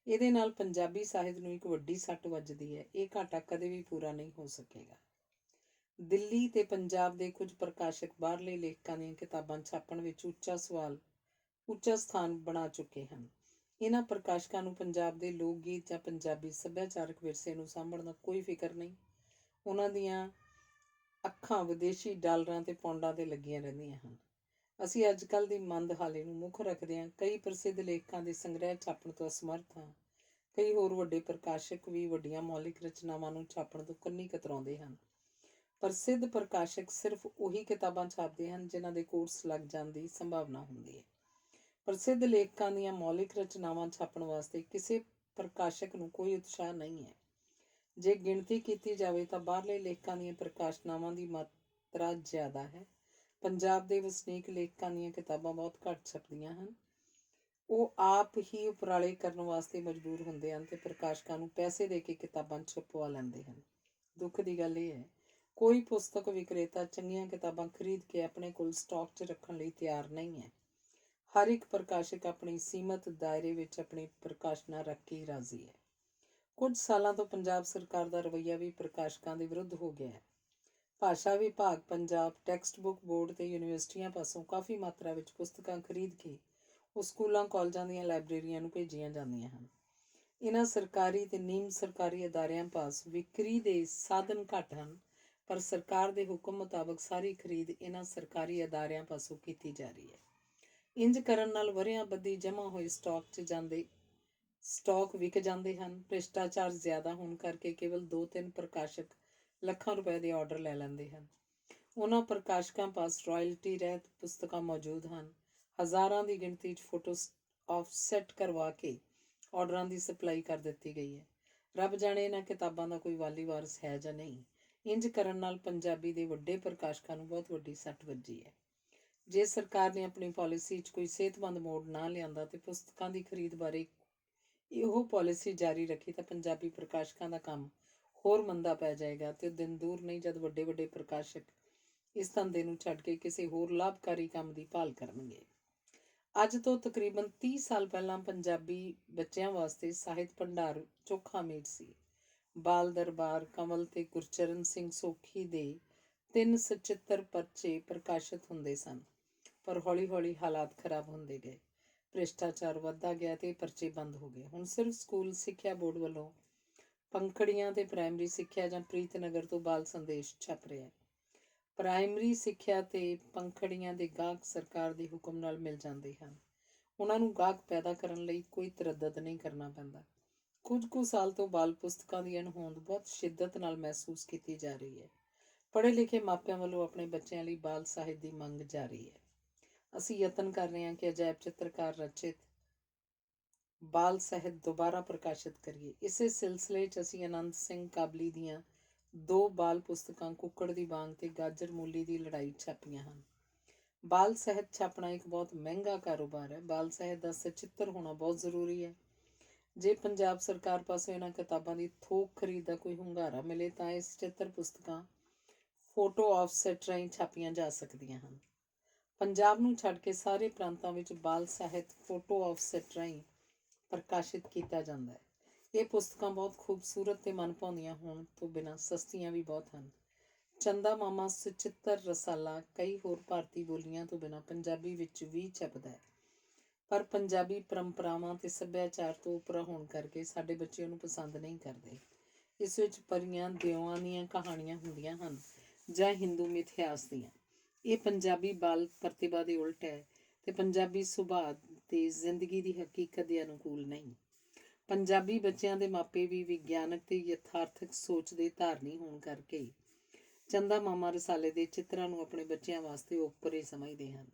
ਇਹਦੇ ਨਾਲ ਪੰਜਾਬੀ ਸਾਹਿਤ ਨੂੰ ਇੱਕ ਵੱਡੀ ਸੱਟ ਵੱਜਦੀ ਹੈ। ਇਹ ਘਾਟਾ ਕਦੇ ਵੀ ਪੂਰਾ ਨਹੀਂ ਹੋ ਸਕੇਗਾ। ਦਿੱਲੀ ਤੇ ਪੰਜਾਬ ਦੇ ਕੁਝ ਪ੍ਰਕਾਸ਼ਕ ਬਾਹਰਲੇ ਲੇਖਕਾਂ ਦੀਆਂ ਕਿਤਾਬਾਂ ਛਾਪਣ ਵਿੱਚ ਉੱਚਾ ਸਥਾਨ ਬਣਾ ਚੁੱਕੇ ਹਨ। ਇਹਨਾਂ ਪ੍ਰਕਾਸ਼ਕਾਂ ਨੂੰ ਪੰਜਾਬ ਦੇ ਲੋਕ ਗੀਤ ਜਾਂ ਪੰਜਾਬੀ ਸੱਭਿਆਚਾਰਕ ਵਿਰਸੇ ਨੂੰ ਸਾਂਭਣ ਦਾ ਕੋਈ ਫਿਕਰ ਨਹੀਂ। ਉਹਨਾਂ ਦੀਆਂ ਅੱਖਾਂ ਵਿਦੇਸ਼ੀ ਡਾਲਰਾਂ ਤੇ ਪੌਂਡਾਂ 'ਤੇ ਲੱਗੀਆਂ ਰਹਿੰਦੀਆਂ ਹਨ। ਅਸੀਂ ਅੱਜ ਕੱਲ੍ਹ ਦੀ ਮੰਦ ਹਾਲੇ ਨੂੰ ਮੁੱਖ ਰੱਖਦਿਆਂ ਕਈ ਪ੍ਰਸਿੱਧ ਲੇਖਕਾਂ ਦੇ ਸੰਗ੍ਰਹਿ ਛਾਪਣ ਤੋਂ ਅਸਮਰਥ ਹਾਂ। ਕਈ ਹੋਰ ਵੱਡੇ ਪ੍ਰਕਾਸ਼ਕ ਵੀ ਵੱਡੀਆਂ ਮੌਲਿਕ ਰਚਨਾਵਾਂ ਨੂੰ ਛਾਪਣ ਤੋਂ ਕੰਨੀ ਕਤਰਾਉਂਦੇ ਹਨ। ਪ੍ਰਸਿੱਧ ਪ੍ਰਕਾਸ਼ਕ ਸਿਰਫ ਉਹੀ ਕਿਤਾਬਾਂ ਛਾਪਦੇ ਹਨ ਜਿਨ੍ਹਾਂ ਦੇ ਕੋਰਸ ਲੱਗ ਜਾਣ ਦੀ ਸੰਭਾਵਨਾ ਹੁੰਦੀ ਹੈ। ਪ੍ਰਸਿੱਧ ਲੇਖਕਾਂ ਦੀਆਂ ਮੌਲਿਕ ਰਚਨਾਵਾਂ ਛਾਪਣ ਵਾਸਤੇ ਕਿਸੇ ਪ੍ਰਕਾਸ਼ਕ ਨੂੰ ਕੋਈ ਉਤਸ਼ਾਹ ਨਹੀਂ ਹੈ। ਜੇ ਗਿਣਤੀ ਕੀਤੀ ਜਾਵੇ ਤਾਂ ਬਾਹਰਲੇ ਲੇਖਕਾਂ ਦੀਆਂ ਪ੍ਰਕਾਸ਼ਨਾਵਾਂ ਦੀ ਮਾਤਰਾ ਜ਼ਿਆਦਾ ਹੈ। ਪੰਜਾਬ ਦੇ ਵਸਨੀਕ ਲੇਖਕਾਂ ਦੀਆਂ ਕਿਤਾਬਾਂ ਬਹੁਤ ਘੱਟ ਛਪਦੀਆਂ ਹਨ। ਉਹ ਆਪ ਹੀ ਉਪਰਾਲੇ ਕਰਨ ਵਾਸਤੇ ਮਜਬੂਰ ਹੁੰਦੇ ਹਨ ਤੇ ਪ੍ਰਕਾਸ਼ਕਾਂ ਨੂੰ ਪੈਸੇ ਦੇ ਕੇ ਕਿਤਾਬਾਂ ਛਪਵਾ ਲੈਂਦੇ ਹਨ। ਦੁੱਖ ਦੀ ਗੱਲ ਇਹ ਹੈ, ਕੋਈ ਪੁਸਤਕ ਵਿਕਰੇਤਾ ਚੰਗੀਆਂ ਕਿਤਾਬਾਂ ਖਰੀਦ ਕੇ ਆਪਣੇ ਕੋਲ ਸਟਾਕ 'ਚ ਰੱਖਣ ਲਈ ਤਿਆਰ ਨਹੀਂ ਹੈ। ਹਰ ਇੱਕ ਪ੍ਰਕਾਸ਼ਕ ਆਪਣੀ ਸੀਮਤ ਦਾਇਰੇ ਵਿੱਚ ਆਪਣੀ ਪ੍ਰਕਾਸ਼ਨਾ ਰੱਖ ਕੇ ਹੀ ਰਾਜ਼ੀ ਹੈ। ਕੁਝ ਸਾਲਾਂ ਤੋਂ ਪੰਜਾਬ ਸਰਕਾਰ ਦਾ ਰਵੱਈਆ ਵੀ ਪ੍ਰਕਾਸ਼ਕਾਂ ਦੇ ਵਿਰੁੱਧ ਹੋ ਗਿਆ ਹੈ। ਭਾਸ਼ਾ ਵਿਭਾਗ ਪੰਜਾਬ ਟੈਕਸਟ ਬੁੱਕ ਬੋਰਡ ਤੇ ਯੂਨੀਵਰਸਿਟੀਆਂ ਪਾਸੋਂ ਕਾਫੀ ਮਾਤਰਾ ਵਿੱਚ ਪੁਸਤਕਾਂ ਖਰੀਦ ਕੇ ਉਹ ਸਕੂਲਾਂ ਕਾਲਜਾਂ ਦੀਆਂ ਲਾਇਬ੍ਰੇਰੀਆਂ ਨੂੰ ਭੇਜੀਆਂ ਜਾਂਦੀਆਂ ਹਨ। ਇਹਨਾਂ ਸਰਕਾਰੀ ਤੇ ਨੀਮ ਸਰਕਾਰੀ ਅਦਾਰਿਆਂ ਪਾਸ ਵਿਕਰੀ ਦੇ ਸਾਧਨ ਘੱਟ ਹਨ, ਪਰ ਸਰਕਾਰ ਦੇ ਹੁਕਮ ਮੁਤਾਬਕ ਸਾਰੀ ਖਰੀਦ ਇਹਨਾਂ ਸਰਕਾਰੀ ਅਦਾਰਿਆਂ ਪਾਸੋਂ ਕੀਤੀ ਜਾ ਰਹੀ ਹੈ। ਇੰਜ ਕਰਨ ਨਾਲ ਵਰ੍ਹਿਆਂ ਬੱਧੀ ਜਮ੍ਹਾਂ ਹੋਏ ਸਟਾਕ ਵਿਕ ਜਾਂਦੇ ਹਨ। ਭ੍ਰਿਸ਼ਟਾਚਾਰ ਜ਼ਿਆਦਾ ਹੋਣ ਕਰਕੇ ਕੇਵਲ 2-3 ਪ੍ਰਕਾਸ਼ਕ ਲੱਖਾਂ ਰੁਪਏ ਦੇ ਆਰਡਰ ਲੈ ਲੈਂਦੇ ਹਨ। ਉਹਨਾਂ ਪ੍ਰਕਾਸ਼ਕਾਂ ਪਾਸ ਰਾਇਲਟੀ ਰਹਿਤ ਪੁਸਤਕਾਂ ਮੌਜੂਦ ਹਨ। ਹਜ਼ਾਰਾਂ ਦੀ ਗਿਣਤੀ 'ਚ ਫੋਟੋ ਆਫਸੈਟ ਕਰਵਾ ਕੇ ਆਰਡਰਾਂ ਦੀ ਸਪਲਾਈ ਕਰ ਦਿੱਤੀ ਗਈ ਹੈ। ਰੱਬ ਜਾਣੇ ਇਹਨਾਂ ਕਿਤਾਬਾਂ ਦਾ ਕੋਈ ਵਾਲੀ ਵਾਰਸ ਹੈ ਜਾਂ ਨਹੀਂ। ਇੰਜ ਕਰਨ ਨਾਲ ਪੰਜਾਬੀ ਦੇ ਵੱਡੇ ਪ੍ਰਕਾਸ਼ਕਾਂ ਨੂੰ ਬਹੁਤ ਵੱਡੀ ਸੱਟ ਵੱਜੀ ਹੈ। ਜੇ ਸਰਕਾਰ ਨੇ ਆਪਣੀ ਪਾਲਿਸੀ 'ਚ ਕੋਈ ਸਿਹਤਮੰਦ ਮੋੜ ਨਾ ਲਿਆਂਦਾ ਤੇ ਪੁਸਤਕਾਂ ਦੀ ਖਰੀਦ ਬਾਰੇ ਇਹੋ ਪਾਲਿਸੀ ਜਾਰੀ ਰੱਖੀ ਤਾਂ ਪੰਜਾਬੀ ਪ੍ਰਕਾਸ਼ਕਾਂ ਦਾ ਕੰਮ ਹੋਰ ਮੰਦਾ ਪੈ ਜਾਏਗਾ ਤੇ ਉਹ ਦਿਨ ਦੂਰ ਨਹੀਂ ਜਦ ਵੱਡੇ ਪ੍ਰਕਾਸ਼ਕ ਇਸ ਧੰਦੇ ਨੂੰ ਛੱਡ ਕੇ ਕਿਸੇ ਹੋਰ ਲਾਭਕਾਰੀ ਕੰਮ ਦੀ ਭਾਲ ਕਰਨਗੇ। ਅੱਜ ਤੋਂ ਤਕਰੀਬਨ 30 ਸਾਲ ਪਹਿਲਾਂ ਪੰਜਾਬੀ ਬੱਚਿਆਂ ਵਾਸਤੇ ਸਾਹਿਤ ਭੰਡਾਰ ਚੋਖਾ ਮੇਟ ਸੀ। ਬਾਲ ਦਰਬਾਰ, ਕਮਲ ਤੇ ਗੁਰਚਰਨ ਸਿੰਘ ਸੋਖੀ ਦੇ 3 ਸਚਿੱਤਰ ਪਰਚੇ ਪ੍ਰਕਾਸ਼ਿਤ ਹੁੰਦੇ ਸਨ, ਪਰ ਹੌਲੀ-ਹੌਲੀ ਹਾਲਾਤ ਖਰਾਬ ਹੁੰਦੇ ਗਏ। ਭ੍ਰਿਸ਼ਟਾਚਾਰ ਵੱਧਦਾ ਗਿਆ ਤੇ ਪਰਚੇ ਬੰਦ ਹੋ ਗਏ। ਹੁਣ ਸਿਰਫ ਸਕੂਲ ਸਿੱਖਿਆ ਬੋਰਡ ਵੱਲੋਂ ਪੰਖੜੀਆਂ ਤੇ ਪ੍ਰਾਇਮਰੀ ਸਿੱਖਿਆ ਜਾਂ ਪ੍ਰੀਤਨਗਰ ਤੋਂ ਬਾਲ ਸੰਦੇਸ਼ ਛਪ ਰਿਹਾ। ਪ੍ਰਾਇਮਰੀ ਸਿੱਖਿਆ ਤੇ ਪੰਖੜੀਆਂ ਦੇ ਗਾਹਕ ਸਰਕਾਰ ਦੇ ਹੁਕਮ ਨਾਲ ਮਿਲ ਜਾਂਦੇ ਹਨ। ਉਹਨਾਂ ਨੂੰ ਗਾਹਕ ਪੈਦਾ ਕਰਨ ਲਈ ਕੋਈ ਤਰੱਦਦ ਨਹੀਂ ਕਰਨਾ ਪੈਂਦਾ। ਕੁਝ ਕੁ ਸਾਲ ਤੋਂ ਬਾਲ ਪੁਸਤਕਾਂ ਦੀ ਅਣਹੋਂਦ ਬਹੁਤ ਸ਼ਿੱਦਤ ਨਾਲ ਮਹਿਸੂਸ ਕੀਤੀ ਜਾ ਰਹੀ ਹੈ। ਪੜ੍ਹੇ ਲਿਖੇ ਮਾਪਿਆਂ ਵੱਲੋਂ ਆਪਣੇ ਬੱਚਿਆਂ ਲਈ ਬਾਲ ਸਾਹਿਤ ਦੀ ਮੰਗ ਜਾਰੀ ਹੈ। ਅਸੀਂ ਯਤਨ ਕਰ ਰਹੇ ਹਾਂ ਕਿ ਅਜਾਇਬ ਚਿੱਤਰਕਾਰ ਰਚਿਤ ਬਾਲ ਸਾਹਿਤ ਦੁਬਾਰਾ ਪ੍ਰਕਾਸ਼ਿਤ ਕਰੀਏ। ਇਸੇ ਸਿਲਸਿਲੇ 'ਚ ਅਸੀਂ ਆਨੰਦ ਸਿੰਘ ਕਾਬਲੀ ਦੀਆਂ 2 ਬਾਲ ਪੁਸਤਕਾਂ ਕੁੱਕੜ ਦੀ ਬਾਂਗ ਤੇ ਗਾਜਰ ਮੂਲੀ ਦੀ ਲੜਾਈ ਛਾਪੀਆਂ ਹਨ। ਬਾਲ ਸਾਹਿਤ ਛਾਪਣਾ ਇੱਕ ਬਹੁਤ ਮਹਿੰਗਾ ਕਾਰੋਬਾਰ ਹੈ। ਬਾਲ ਸਾਹਿਤ ਦਾ ਸਚਿੱਤਰ ਹੋਣਾ ਬਹੁਤ ਜ਼ਰੂਰੀ ਹੈ। ਜੇ ਪੰਜਾਬ ਸਰਕਾਰ ਪਾਸੋਂ ਇਹਨਾਂ ਕਿਤਾਬਾਂ ਦੀ ਥੋਕ ਖਰੀਦ ਦਾ ਕੋਈ ਹੁੰਗਾਰਾ ਮਿਲੇ ਤਾਂ ਇਹ ਸਚਿੱਤਰ ਪੁਸਤਕਾਂ ਫੋਟੋ ਆਫਸੈਟ ਰਾਹੀਂ ਛਾਪੀਆਂ ਜਾ ਸਕਦੀਆਂ ਹਨ। ਪੰਜਾਬ ਨੂੰ ਛੱਡ ਕੇ ਸਾਰੇ ਪ੍ਰਾਂਤਾਂ ਵਿੱਚ ਬਾਲ ਸਾਹਿਤ ਫੋਟੋ ਆਫਸੈਟ ਰਾਹੀਂ ਪ੍ਰਕਾਸ਼ਿਤ ਕੀਤਾ ਜਾਂਦਾ ਹੈ। ਇਹ ਪੁਸਤਕਾਂ ਬਹੁਤ ਖੂਬਸੂਰਤ ਤੇ ਮਨਭਾਉਂਦੀਆਂ ਹੋਣ ਤੋਂ ਬਿਨਾਂ ਸਸਤੀਆਂ ਵੀ ਬਹੁਤ ਹਨ। ਚੰਦਾ ਮਾਮਾ ਸਚਿੱਤਰ ਰਸਾਲਾ ਕਈ ਹੋਰ ਭਾਰਤੀ ਬੋਲੀਆਂ ਤੋਂ ਬਿਨਾਂ ਪੰਜਾਬੀ ਵਿੱਚ ਵੀ ਛਪਦਾ ਹੈ, ਪਰ ਪੰਜਾਬੀ ਪਰੰਪਰਾਵਾਂ ਤੇ ਸੱਭਿਆਚਾਰ ਤੋਂ ਉੱਪਰਾ ਹੋਣ ਕਰਕੇ ਸਾਡੇ ਬੱਚੇ ਉਹਨੂੰ ਪਸੰਦ ਨਹੀਂ ਕਰਦੇ। ਇਸ ਵਿੱਚ ਪਰੀਆਂ ਦਿਓਆਂ ਦੀਆਂ ਕਹਾਣੀਆਂ ਹੁੰਦੀਆਂ ਹਨ ਜਾਂ ਹਿੰਦੂ ਮਿਥਿਹਾਸ ਦੀਆਂ। ਇਹ ਪੰਜਾਬੀ ਬਾਲ ਪ੍ਰਤਿਭਾ ਦੇ ਉਲਟ ਹੈ ਤੇ ਪੰਜਾਬੀ ਸੁਭਾਅ ਤੇ ਜ਼ਿੰਦਗੀ ਦੀ ਹਕੀਕਤ ਦੇ ਅਨੁਕੂਲ ਨਹੀਂ। ਪੰਜਾਬੀ ਬੱਚਿਆਂ ਦੇ ਮਾਪੇ ਵੀ ਵਿਗਿਆਨਕ ਤੇ ਯਥਾਰਥਕ ਸੋਚ ਦੇ ਧਾਰਨੀ ਹੋਣ ਕਰਕੇ ਚੰਦਾ ਮਾਮਾ ਰਸਾਲੇ ਦੇ ਚਿੱਤਰਾਂ ਨੂੰ ਆਪਣੇ ਬੱਚਿਆਂ ਵਾਸਤੇ ਓਪਰੇ ਸਮਝਦੇ ਹਨ।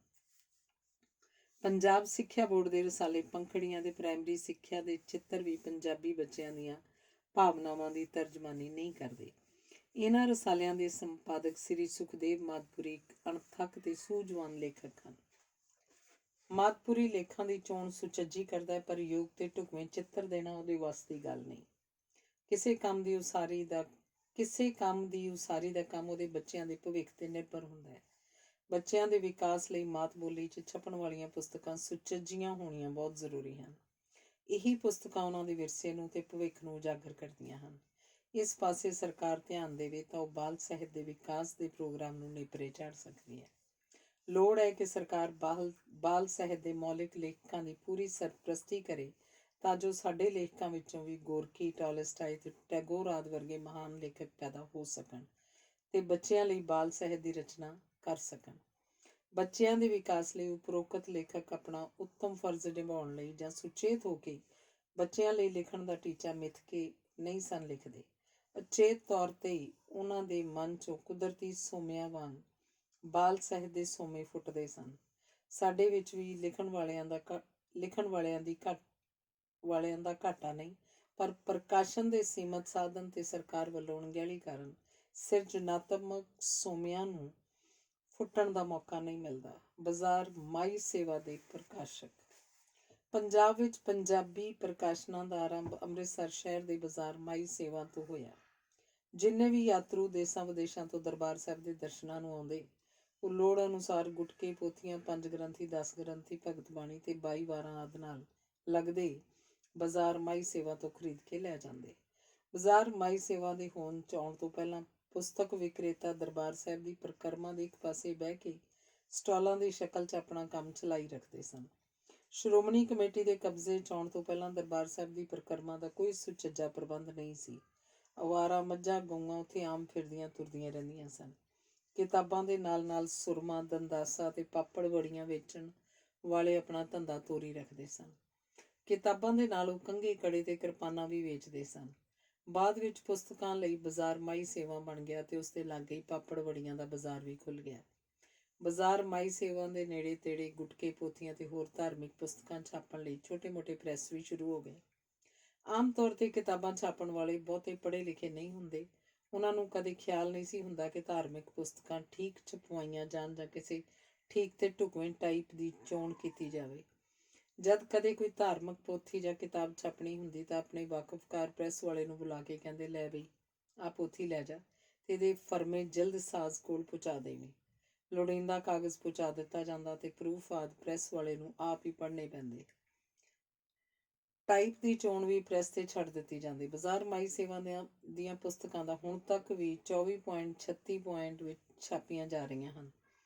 ਪੰਜਾਬ ਸਿੱਖਿਆ ਬੋਰਡ ਦੇ ਰਸਾਲੇ ਪੰਖੜੀਆਂ ਦੇ ਪ੍ਰਾਇਮਰੀ ਸਿੱਖਿਆ ਦੇ ਚਿੱਤਰ ਵੀ ਪੰਜਾਬੀ ਬੱਚਿਆਂ ਦੀਆਂ ਭਾਵਨਾਵਾਂ ਦੀ ਤਰਜਮਾਨੀ ਨਹੀਂ ਕਰਦੇ। ਇਹਨਾਂ ਰਸਾਲਿਆਂ ਦੇ ਸੰਪਾਦਕ ਸ੍ਰੀ ਸੁਖਦੇਵ ਮਾਦਪੁਰੀ ਇੱਕ ਅਣਥੱਕ ਤੇ ਸੂਝਵਾਨ ਲੇਖਕ ਹਨ। ਮਾਦਪੁਰੀ ਲੇਖਾਂ ਦੀ ਚੋਣ ਸੁਚੱਜੀ ਕਰਦਾ ਹੈ, ਪਰ ਯੋਗ ਤੇ ਢੁਕਵੇਂ ਚਿੱਤਰ ਦੇਣਾ ਉਹਦੇ ਵੱਸ ਦੀ ਗੱਲ ਨਹੀਂ। ਕਿਸੇ ਕੰਮ ਦੀ ਉਸਾਰੀ ਦਾ ਕੰਮ ਉਹਦੇ ਬੱਚਿਆਂ ਦੇ ਭਵਿੱਖ ਤੇ ਨਿਰਭਰ ਹੁੰਦਾ ਹੈ। ਬੱਚਿਆਂ ਦੇ ਵਿਕਾਸ ਲਈ ਮਾਤ ਬੋਲੀ 'ਚ ਛਪਣ ਵਾਲੀਆਂ ਪੁਸਤਕਾਂ ਸੁਚੱਜੀਆਂ ਹੋਣੀਆਂ ਬਹੁਤ ਜ਼ਰੂਰੀ ਹਨ। ਇਹੀ ਪੁਸਤਕਾਂ ਉਹਨਾਂ ਦੇ ਵਿਰਸੇ ਨੂੰ ਤੇ ਭਵਿੱਖ ਨੂੰ ਉਜਾਗਰ ਕਰਦੀਆਂ ਹਨ। ਇਸ ਪਾਸੇ ਸਰਕਾਰ ਧਿਆਨ ਦੇਵੇ ਤਾਂ ਉਹ ਬਾਲ ਸਾਹਿਤ ਦੇ ਵਿਕਾਸ ਦੇ ਪ੍ਰੋਗਰਾਮ ਨੂੰ ਨੇਪਰੇ ਚਾੜ ਸਕਦੀ ਹੈ। ਲੋੜ ਹੈ ਕਿ ਸਰਕਾਰ ਬਾਲ ਸਾਹਿਤ ਦੇ ਮੌਲਿਕ ਲੇਖਕਾਂ ਦੀ ਪੂਰੀ ਸਰਪ੍ਰਸਤੀ ਕਰੇ ਤਾਂ ਜੋ ਸਾਡੇ ਲੇਖਕਾਂ ਵਿੱਚੋਂ ਵੀ ਗੋਰਕੀ, ਟਾਲਸਟਾਏ ਤੇ ਟੈਗੋਰ ਆਦਿ ਵਰਗੇ ਮਹਾਨ ਲੇਖਕ ਪੈਦਾ ਹੋ ਸਕਣ ਤੇ ਬੱਚਿਆਂ ਲਈ ਬਾਲ ਸਾਹਿਤ ਦੀ ਰਚਨਾ ਕਰ ਸਕਣ। ਬੱਚਿਆਂ ਦੇ ਵਿਕਾਸ ਲਈ ਉਪਰੋਕਤ ਲੇਖਕ ਆਪਣਾ ਉੱਤਮ ਫਰਜ਼ ਨਿਭਾਉਣ ਲਈ ਜਾਂ ਸੁਚੇਤ ਹੋ ਕੇ ਬੱਚਿਆਂ ਲਈ ਲਿਖਣ ਦਾ ਟੀਚਾ ਮਿੱਥ ਕੇ ਨਹੀਂ ਸਨ ਲਿਖਦੇ। ਅਚੇਤ ਤੌਰ 'ਤੇ ਹੀ ਉਹਨਾਂ ਦੇ ਮਨ 'ਚੋਂ ਕੁਦਰਤੀ ਸੋਮਿਆਂ ਵਾਂਗ ਬਾਲ ਸਾਹਿਤ ਦੇ ਸੋਮੇ ਫੁੱਟਦੇ ਸਨ। ਸਾਡੇ ਵਿੱਚ ਵੀ ਲਿਖਣ ਵਾਲਿਆਂ ਦਾ ਘਾਟਾ ਨਹੀਂ, ਪਰ ਪ੍ਰਕਾਸ਼ਨ ਦੇ ਸੀਮਤ ਸਾਧਨ ਤੇ ਸਰਕਾਰ ਵੱਲੋਂ ਅਣਗਹਿਲੀ ਕਾਰਨ ਸਿਰਜਣਾਤਮਕ ਸੋਮਿਆਂ ਨੂੰ ਫੁੱਟਣ ਦਾ ਮੌਕਾ ਨਹੀਂ ਮਿਲਦਾ। ਬਾਜ਼ਾਰ ਮਾਈ ਸੇਵਾ ਦੇ ਪ੍ਰਕਾਸ਼ਕ। ਪੰਜਾਬ ਵਿੱਚ ਪੰਜਾਬੀ ਪ੍ਰਕਾਸ਼ਨਾਂ ਦਾ ਆਰੰਭ ਅੰਮ੍ਰਿਤਸਰ ਸ਼ਹਿਰ ਦੇ ਬਾਜ਼ਾਰ ਮਾਈ ਸੇਵਾ ਤੋਂ ਹੋਇਆ। ਜਿੰਨੇ ਵੀ ਯਾਤਰੂ ਦੇਸਾਂ ਵਿਦੇਸ਼ਾਂ ਤੋਂ ਦਰਬਾਰ ਸਾਹਿਬ ਦੇ ਦਰਸ਼ਨਾਂ ਨੂੰ ਆਉਂਦੇ, ਉਹ ਲੋੜ ਅਨੁਸਾਰ ਗੁਟਕੇ, ਪੋਥੀਆਂ, 5 ਗ੍ਰੰਥੀ, 10 ਗ੍ਰੰਥੀ, ਭਗਤ ਬਾਣੀ ਤੇ 22 ਵਾਰਾਂ ਆਦਿ ਨਾਲ ਲੱਗਦੇ ਬਾਜ਼ਾਰ ਮਾਈ ਸੇਵਾ ਤੋਂ ਖਰੀਦ ਕੇ ਲੈ ਜਾਂਦੇ। ਬਾਜ਼ਾਰ ਮਾਈ ਸੇਵਾ ਦੇ ਹੋਂਦ 'ਚ ਆਉਣ ਤੋਂ ਪਹਿਲਾਂ ਪੁਸਤਕ ਵਿਕਰੇਤਾ ਦਰਬਾਰ ਸਾਹਿਬ ਦੀ ਪਰਿਕਰਮਾ ਦੇ ਇੱਕ ਪਾਸੇ ਬਹਿ ਕੇ ਸਟਾਲਾਂ ਦੀ ਸ਼ਕਲ 'ਚ ਆਪਣਾ ਕੰਮ ਚਲਾਈ ਰੱਖਦੇ ਸਨ। ਸ਼੍ਰੋਮਣੀ ਕਮੇਟੀ ਦੇ ਕਬਜ਼ੇ 'ਚ ਆਉਣ ਤੋਂ ਪਹਿਲਾਂ ਦਰਬਾਰ ਸਾਹਿਬ ਦੀ ਪਰਿਕਰਮਾ ਦਾ ਕੋਈ ਸੁਚੱਜਾ ਪ੍ਰਬੰਧ ਨਹੀਂ ਸੀ। ਅਵਾਰਾ ਮੱਝਾਂ ਗਊਆਂ ਉੱਥੇ ਆਮ ਫਿਰਦੀਆਂ ਤੁਰਦੀਆਂ ਰਹਿੰਦੀਆਂ ਸਨ। ਕਿਤਾਬਾਂ ਦੇ ਨਾਲ ਸੁਰਮਾ, ਦੰਦਾਸਾ ਤੇ ਪਾਪੜ ਵੜੀਆਂ ਵੇਚਣ ਵਾਲੇ ਆਪਣਾ ਧੰਦਾ ਤੋਰੀ ਰੱਖਦੇ ਸਨ। ਕਿਤਾਬਾਂ ਦੇ ਨਾਲ ਉਹ ਕੰਘੇ, ਕੜੇ ਤੇ ਕਿਰਪਾਨਾਂ ਵੀ ਵੇਚਦੇ ਸਨ। ਬਾਅਦ ਵਿੱਚ ਪੁਸਤਕਾਂ ਲਈ ਬਾਜ਼ਾਰ ਮਾਈ ਸੇਵਾ ਬਣ ਗਿਆ ਤੇ ਉਸ ਦੇ ਲਾਗੇ ਹੀ ਪਾਪੜ ਵੜੀਆਂ ਦਾ ਬਾਜ਼ਾਰ ਵੀ ਖੁੱਲ੍ਹ ਗਿਆ। ਬਾਜ਼ਾਰ ਮਾਈ ਸੇਵਾ ਦੇ ਨੇੜੇ ਤੇੜੇ ਗੁਟਕੇ, ਪੋਥੀਆਂ ਤੇ ਹੋਰ ਧਾਰਮਿਕ ਪੁਸਤਕਾਂ ਛਾਪਣ ਲਈ ਛੋਟੇ-ਮੋਟੇ ਪ੍ਰੈਸ ਵੀ ਸ਼ੁਰੂ ਹੋ ਗਏ। ਆਮ ਤੌਰ 'ਤੇ ਕਿਤਾਬਾਂ ਛਾਪਣ ਵਾਲੇ ਬਹੁਤੇ ਪੜ੍ਹੇ ਲਿਖੇ ਨਹੀਂ ਹੁੰਦੇ। ਉਹਨਾਂ ਨੂੰ ਕਦੇ ਖਿਆਲ ਨਹੀਂ ਸੀ ਹੁੰਦਾ ਕਿ ਧਾਰਮਿਕ ਪੁਸਤਕਾਂ ਠੀਕ ਛਪਵਾਈਆਂ ਜਾਣ ਜਾਂ ਕਿਸੇ ਠੀਕ ਤੇ ਢੁਕਵੇਂ ਟਾਈਪ ਦੀ ਚੋਣ ਕੀਤੀ ਜਾਵੇ। ਜਦ ਕਦੇ ਕੋਈ ਧਾਰਮਿਕ ਪੋਥੀ ਜਾਂ ਕਿਤਾਬ ਛਪਣੀ ਹੁੰਦੀ ਤਾਂ ਆਪਣੇ ਵਾਕਫਕਾਰ ਪ੍ਰੈਸ ਵਾਲੇ ਨੂੰ ਬੁਲਾ ਕੇ ਕਹਿੰਦੇ, ਲੈ ਬਈ ਆਹ ਪੋਥੀ ਲੈ ਜਾ ਤੇ ਇਹਦੇ ਫਰਮੇ ਜਲਦ ਸਾਜ਼ ਕੋਲ ਪਹੁੰਚਾ ਦੇਵੀਂ। ਲੋੜੀਂਦਾ ਕਾਗਜ਼ ਪਹੁੰਚਾ ਦਿੱਤਾ ਜਾਂਦਾ ਤੇ ਪ੍ਰੂਫ ਆਦਿ ਪ੍ਰੈਸ ਵਾਲੇ ਨੂੰ ਆਪ ਹੀ ਪੜ੍ਹਨੇ ਪੈਂਦੇ। ਟਾਈਪ ਦੀ ਚੋਣ ਵੀ ਪ੍ਰੈਸ ਤੇ ਛੱਡ ਦਿੱਤੀ ਜਾਂਦੀ। ਬਾਜ਼ਾਰ ਮਾਈ ਸੇਵਾ ਦੀਆਂ ਪੁਸਤਕਾਂ ਦਾ ਹੁਣ ਤੱਕ ਵੀ 24.36 ਪੁਆਇੰਟ ਵਿੱਚ ਛਾਪੀਆਂ ਜਾ ਰਹੀਆਂ ਹਨ।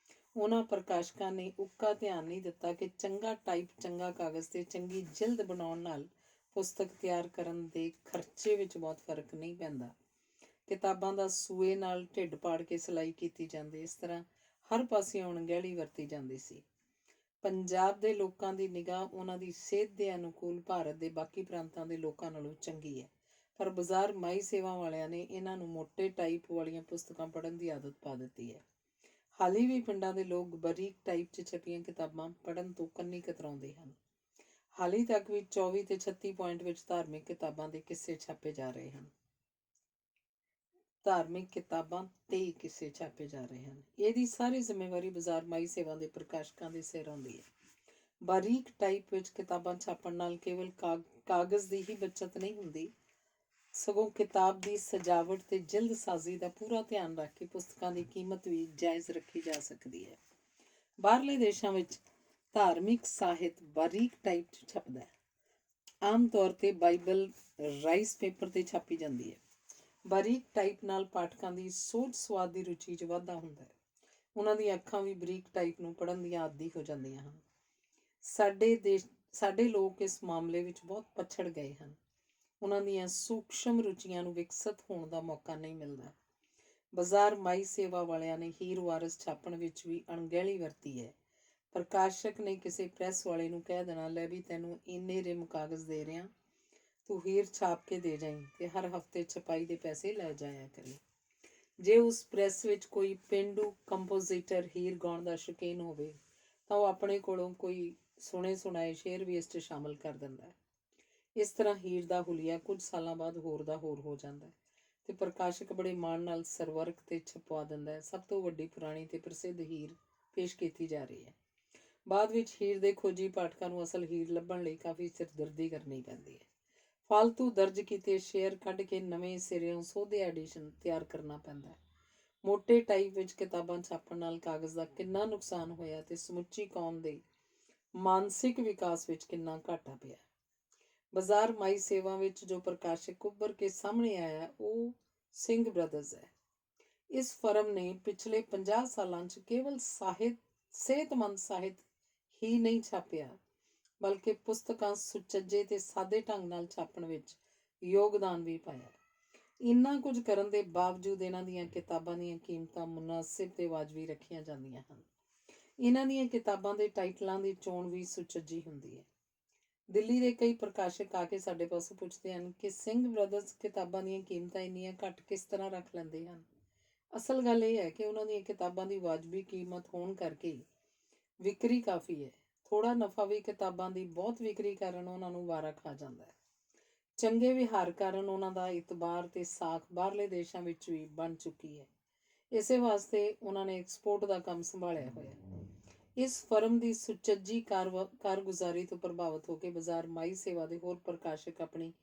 ਉਹਨਾਂ ਪ੍ਰਕਾਸ਼ਕਾਂ ਨੇ ਉੱਕਾ ਧਿਆਨ ਨਹੀਂ ਦਿੱਤਾ ਕਿ ਚੰਗਾ ਟਾਈਪ, ਚੰਗਾ ਕਾਗਜ਼ ਤੇ ਚੰਗੀ ਜਿਲਦ ਬਣਾਉਣ ਨਾਲ ਪੁਸਤਕ ਤਿਆਰ ਕਰਨ ਦੇ ਖਰਚੇ ਵਿੱਚ ਬਹੁਤ ਫਰਕ ਨਹੀਂ ਪੈਂਦਾ। ਕਿਤਾਬਾਂ ਦਾ ਸੂਏ ਨਾਲ ਢਿੱਡ ਪਾੜ ਕੇ ਸਿਲਾਈ ਕੀਤੀ ਜਾਂਦੀ। ਇਸ ਤਰ੍ਹਾਂ ਹਰ ਪਾਸਿਓਂ ਅਣਗਹਿਲੀ ਵਰਤੀ ਜਾਂਦੀ ਸੀ। ਪੰਜਾਬ ਦੇ ਲੋਕਾਂ ਦੀ ਨਿਗਾਹ ਉਹਨਾਂ ਦੀ ਸਿਹਤ ਦੇ ਅਨੁਕੂਲ ਭਾਰਤ ਦੇ ਬਾਕੀ ਪ੍ਰਾਂਤਾਂ ਦੇ ਲੋਕਾਂ ਨਾਲੋਂ ਚੰਗੀ ਹੈ, ਪਰ ਬਾਜ਼ਾਰ ਮਾਈ ਸੇਵਾ ਵਾਲਿਆਂ ਨੇ ਇਹਨਾਂ ਨੂੰ ਮੋਟੇ ਟਾਈਪ ਵਾਲੀਆਂ ਪੁਸਤਕਾਂ ਪੜ੍ਹਨ ਦੀ ਆਦਤ ਪਾ ਦਿੱਤੀ ਹੈ। ਹਾਲੀ ਵੀ ਪਿੰਡਾਂ ਦੇ ਲੋਕ ਬਰੀਕ ਟਾਈਪ 'ਚ ਛਪੀਆਂ ਕਿਤਾਬਾਂ ਪੜ੍ਹਨ ਤੋਂ ਕੰਨੀ ਕਤਰਾਉਂਦੇ ਹਨ। ਹਾਲੀ ਤੱਕ ਵੀ 24 ਤੇ 36 ਪੁਆਇੰਟ ਵਿੱਚ ਧਾਰਮਿਕ ਕਿਤਾਬਾਂ ਦੇ ਕਿੱਸੇ ਛਾਪੇ ਜਾ ਰਹੇ ਹਨ। ਇਹਦੀ ਸਾਰੀ ਜ਼ਿੰਮੇਵਾਰੀ ਬਾਜ਼ਾਰ ਮਾਈ ਸੇਵਾ ਦੇ ਪ੍ਰਕਾਸ਼ਕਾਂ ਦੇ ਸਿਰ ਆਉਂਦੀ ਹੈ। ਬਾਰੀਕ ਟਾਈਪ ਵਿੱਚ ਕਿਤਾਬਾਂ ਛਾਪਣ ਨਾਲ ਕੇਵਲ ਕਾਗਜ਼ ਦੀ ਹੀ ਬੱਚਤ ਨਹੀਂ ਹੁੰਦੀ, ਸਗੋਂ ਕਿਤਾਬ ਦੀ ਸਜਾਵਟ ਤੇ ਜਿਲਦ ਸਾਜ਼ੀ ਦਾ ਪੂਰਾ ਧਿਆਨ ਰੱਖ ਕੇ ਪੁਸਤਕਾਂ ਦੀ ਕੀਮਤ ਵੀ ਜਾਇਜ਼ ਰੱਖੀ ਜਾ ਸਕਦੀ ਹੈ। ਬਾਹਰਲੇ ਦੇਸ਼ਾਂ ਵਿੱਚ ਧਾਰਮਿਕ ਸਾਹਿਤ ਬਾਰੀਕ ਟਾਈਪ 'ਚ ਛਪਦਾ ਹੈ। ਆਮ ਤੌਰ ਤੇ ਬਾਈਬਲ ਰਾਈਸ ਪੇਪਰ ਤੇ ਛਾਪੀ ਜਾਂਦੀ ਹੈ। ਬਾਰੀਕ ਟਾਈਪ ਨਾਲ ਪਾਠਕਾਂ ਦੀ ਸੋਚ ਸਵਾਦ ਦੀ ਰੁਚੀ 'ਚ ਵਾਧਾ ਹੁੰਦਾ ਹੈ। ਉਹਨਾਂ ਦੀਆਂ ਅੱਖਾਂ ਵੀ ਬਰੀਕ ਟਾਈਪ ਨੂੰ ਪੜ੍ਹਨ ਦੀਆਂ ਆਦੀ ਹੋ ਜਾਂਦੀਆਂ ਹਨ। ਸਾਡੇ ਲੋਕ ਇਸ ਮਾਮਲੇ ਵਿੱਚ ਬਹੁਤ ਪਛੜ ਗਏ ਹਨ। ਉਹਨਾਂ ਦੀਆਂ ਸੂਖਸ਼ਮ ਰੁਚੀਆਂ ਨੂੰ ਵਿਕਸਿਤ ਹੋਣ ਦਾ ਮੌਕਾ ਨਹੀਂ ਮਿਲਦਾ। ਬਾਜ਼ਾਰ ਮਾਈ ਸੇਵਾ ਵਾਲਿਆਂ ਨੇ ਹੀਰ ਵਾਰਸ ਛਾਪਣ ਵਿੱਚ ਵੀ ਅਣਗਹਿਲੀ ਵਰਤੀ ਹੈ। ਪ੍ਰਕਾਸ਼ਕ ਨੇ ਕਿਸੇ ਪ੍ਰੈਸ ਵਾਲੇ ਨੂੰ ਕਹਿ ਦੇਣਾ, ਲੈ ਵੀ ਤੈਨੂੰ ਇੰਨੇ ਰਿਮ ਕਾਗਜ਼ ਦੇ ਰਿਹਾ, ਤੂੰ ਹੀਰ ਛਾਪ ਕੇ ਦੇ ਜਾਈਂ ਤੇ ਹਰ ਹਫ਼ਤੇ ਛਪਾਈ ਦੇ ਪੈਸੇ ਲੈ ਜਾਇਆ ਕਰੇ। ਜੇ ਉਸ ਪ੍ਰੈਸ ਵਿੱਚ ਕੋਈ ਪੇਂਡੂ ਕੰਪੋਜ਼ਿਟਰ ਹੀਰ ਗਾਉਣ ਦਾ ਸ਼ੌਕੀਨ ਹੋਵੇ ਤਾਂ ਉਹ ਆਪਣੇ ਕੋਲੋਂ ਕੋਈ ਸੁਣੇ ਸੁਣਾਏ ਸ਼ੇਅਰ ਵੀ ਇਸ 'ਚ ਸ਼ਾਮਲ ਕਰ ਦਿੰਦਾ ਹੈ। ਇਸ ਤਰ੍ਹਾਂ ਹੀਰ ਦਾ ਹੁਲੀਆ ਕੁਝ ਸਾਲਾਂ ਬਾਅਦ ਹੋਰ ਦਾ ਹੋਰ ਹੋ ਜਾਂਦਾ ਹੈ ਤੇ ਪ੍ਰਕਾਸ਼ਕ ਬੜੇ ਮਾਣ ਨਾਲ ਸਰਵਰਕ ਤੇ ਛਪਵਾ ਦਿੰਦਾ ਹੈ। ਸਭ ਤੋਂ ਵੱਡੀ ਪੁਰਾਣੀ ਤੇ ਪ੍ਰਸਿੱਧ ਹੀਰ ਪੇਸ਼ ਕੀਤੀ ਜਾ ਰਹੀ ਹੈ। ਬਾਅਦ ਵਿੱਚ ਹੀਰ ਦੇ ਖੋਜੀ ਪਾਠਕਾਂ ਨੂੰ ਅਸਲ ਹੀਰ ਲੱਭਣ ਲਈ ਕਾਫੀ ਸਿਰਦਰਦੀ ਕਰਨੀ ਪੈਂਦੀ ਹੈ। ਫਾਲਤੂ ਦਰਜ ਕੀਤੇ ਸ਼ੇਅਰ ਕੱਢ ਕੇ ਨਵੇਂ ਸਿਰਿਓਂ ਸੋਧੇ ਐਡੀਸ਼ਨ ਤਿਆਰ ਕਰਨਾ ਪੈਂਦਾ ਹੈ। ਮੋਟੇ ਟਾਈਪ ਵਿੱਚ ਕਿਤਾਬਾਂ ਛਾਪਣ ਨਾਲ ਕਾਗਜ਼ ਦਾ ਕਿੰਨਾ ਨੁਕਸਾਨ ਹੋਇਆ ਤੇ ਸਮੁੱਚੀ ਕੌਮ ਦੇ ਮਾਨਸਿਕ ਵਿਕਾਸ ਵਿੱਚ ਕਿੰਨਾ ਘਾਟਾ ਪਿਆ। ਬਾਜ਼ਾਰ ਮਾਈ ਸੇਵਾ ਵਿੱਚ ਜੋ ਪ੍ਰਕਾਸ਼ਕ ਉੱਭਰ ਕੇ ਸਾਹਮਣੇ ਆਇਆ ਉਹ ਸਿੰਘ ਬ੍ਰਦਰਜ਼ ਹੈ। ਇਸ ਫਰਮ ਨੇ ਪਿਛਲੇ 50 ਸਾਲਾਂ 'ਚ ਕੇਵਲ ਸਿਹਤਮੰਦ ਸਾਹਿਤ ਹੀ ਨਹੀਂ ਛਾਪਿਆ, ਬਲਕਿ ਪੁਸਤਕਾਂ ਸੁਚੱਜੇ ਤੇ ਸਾਦੇ ਢੰਗ ਨਾਲ ਛਾਪਣ ਵਿੱਚ ਯੋਗਦਾਨ ਵੀ ਪਾਇਆ। ਇੰਨਾ ਕੁਝ ਕਰਨ ਦੇ ਬਾਵਜੂਦ ਇਹਨਾਂ ਦੀਆਂ ਕਿਤਾਬਾਂ ਦੀਆਂ ਕੀਮਤਾਂ ਮੁਨਾਸਿਬ ਤੇ ਵਾਜਬੀ ਰੱਖੀਆਂ ਜਾਂਦੀਆਂ ਹਨ। ਇਹਨਾਂ ਦੀਆਂ ਕਿਤਾਬਾਂ ਦੇ ਟਾਈਟਲਾਂ ਦੀ ਚੋਣ ਵੀ ਸੁਚੱਜੀ ਹੁੰਦੀ ਹੈ। ਦਿੱਲੀ ਦੇ ਕਈ ਪ੍ਰਕਾਸ਼ਕ ਆ ਕੇ ਸਾਡੇ ਪਾਸੋਂ ਪੁੱਛਦੇ ਹਨ ਕਿ ਸਿੰਘ ਬ੍ਰਦਰਜ਼ ਕਿਤਾਬਾਂ ਦੀਆਂ ਕੀਮਤਾਂ ਇੰਨੀਆਂ ਘੱਟ ਕਿਸ ਤਰ੍ਹਾਂ ਰੱਖ ਲੈਂਦੇ ਹਨ। ਅਸਲ ਗੱਲ ਇਹ ਹੈ ਕਿ ਉਹਨਾਂ ਦੀਆਂ ਕਿਤਾਬਾਂ ਦੀ ਵਾਜਬੀ ਕੀਮਤ ਹੋਣ ਕਰਕੇ ਵਿਕਰੀ ਕਾਫੀ ਹੈ। ਥੋੜ੍ਹਾ ਨਫਾ ਵੀ ਕਿਤਾਬਾਂ ਦੀ ਬਹੁਤ ਵਿਕਰੀ ਕਾਰਨ ਉਹਨਾਂ ਨੂੰ ਵਾਰਾ ਖਾ ਜਾਂਦਾ ਹੈ। ਚੰਗੇ ਵਿਹਾਰ ਕਾਰਨ ਉਹਨਾਂ ਦਾ ਇਤਬਾਰ ਤੇ ਸਾਖ ਬਾਹਰਲੇ ਦੇਸ਼ਾਂ ਵਿੱਚ ਵੀ ਬਣ ਚੁੱਕੀ ਹੈ। ਇਸੇ ਵਾਸਤੇ ਉਹਨਾਂ ਨੇ ਐਕਸਪੋਰਟ ਦਾ ਕੰਮ ਸੰਭਾਲਿਆ ਹੋਇਆ। ਇਸ ਫਰਮ ਦੀ ਸੁਚੱਜੀ ਕਾਰਗੁਜ਼ਾਰੀ ਤੋਂ ਪ੍ਰਭਾਵਿਤ ਹੋ ਕੇ ਬਾਜ਼ਾਰ ਮਾਈ ਸੇਵਾ ਦੇ ਹੋਰ ਪ੍ਰਕਾਸ਼ਕ ਆਪਣੀ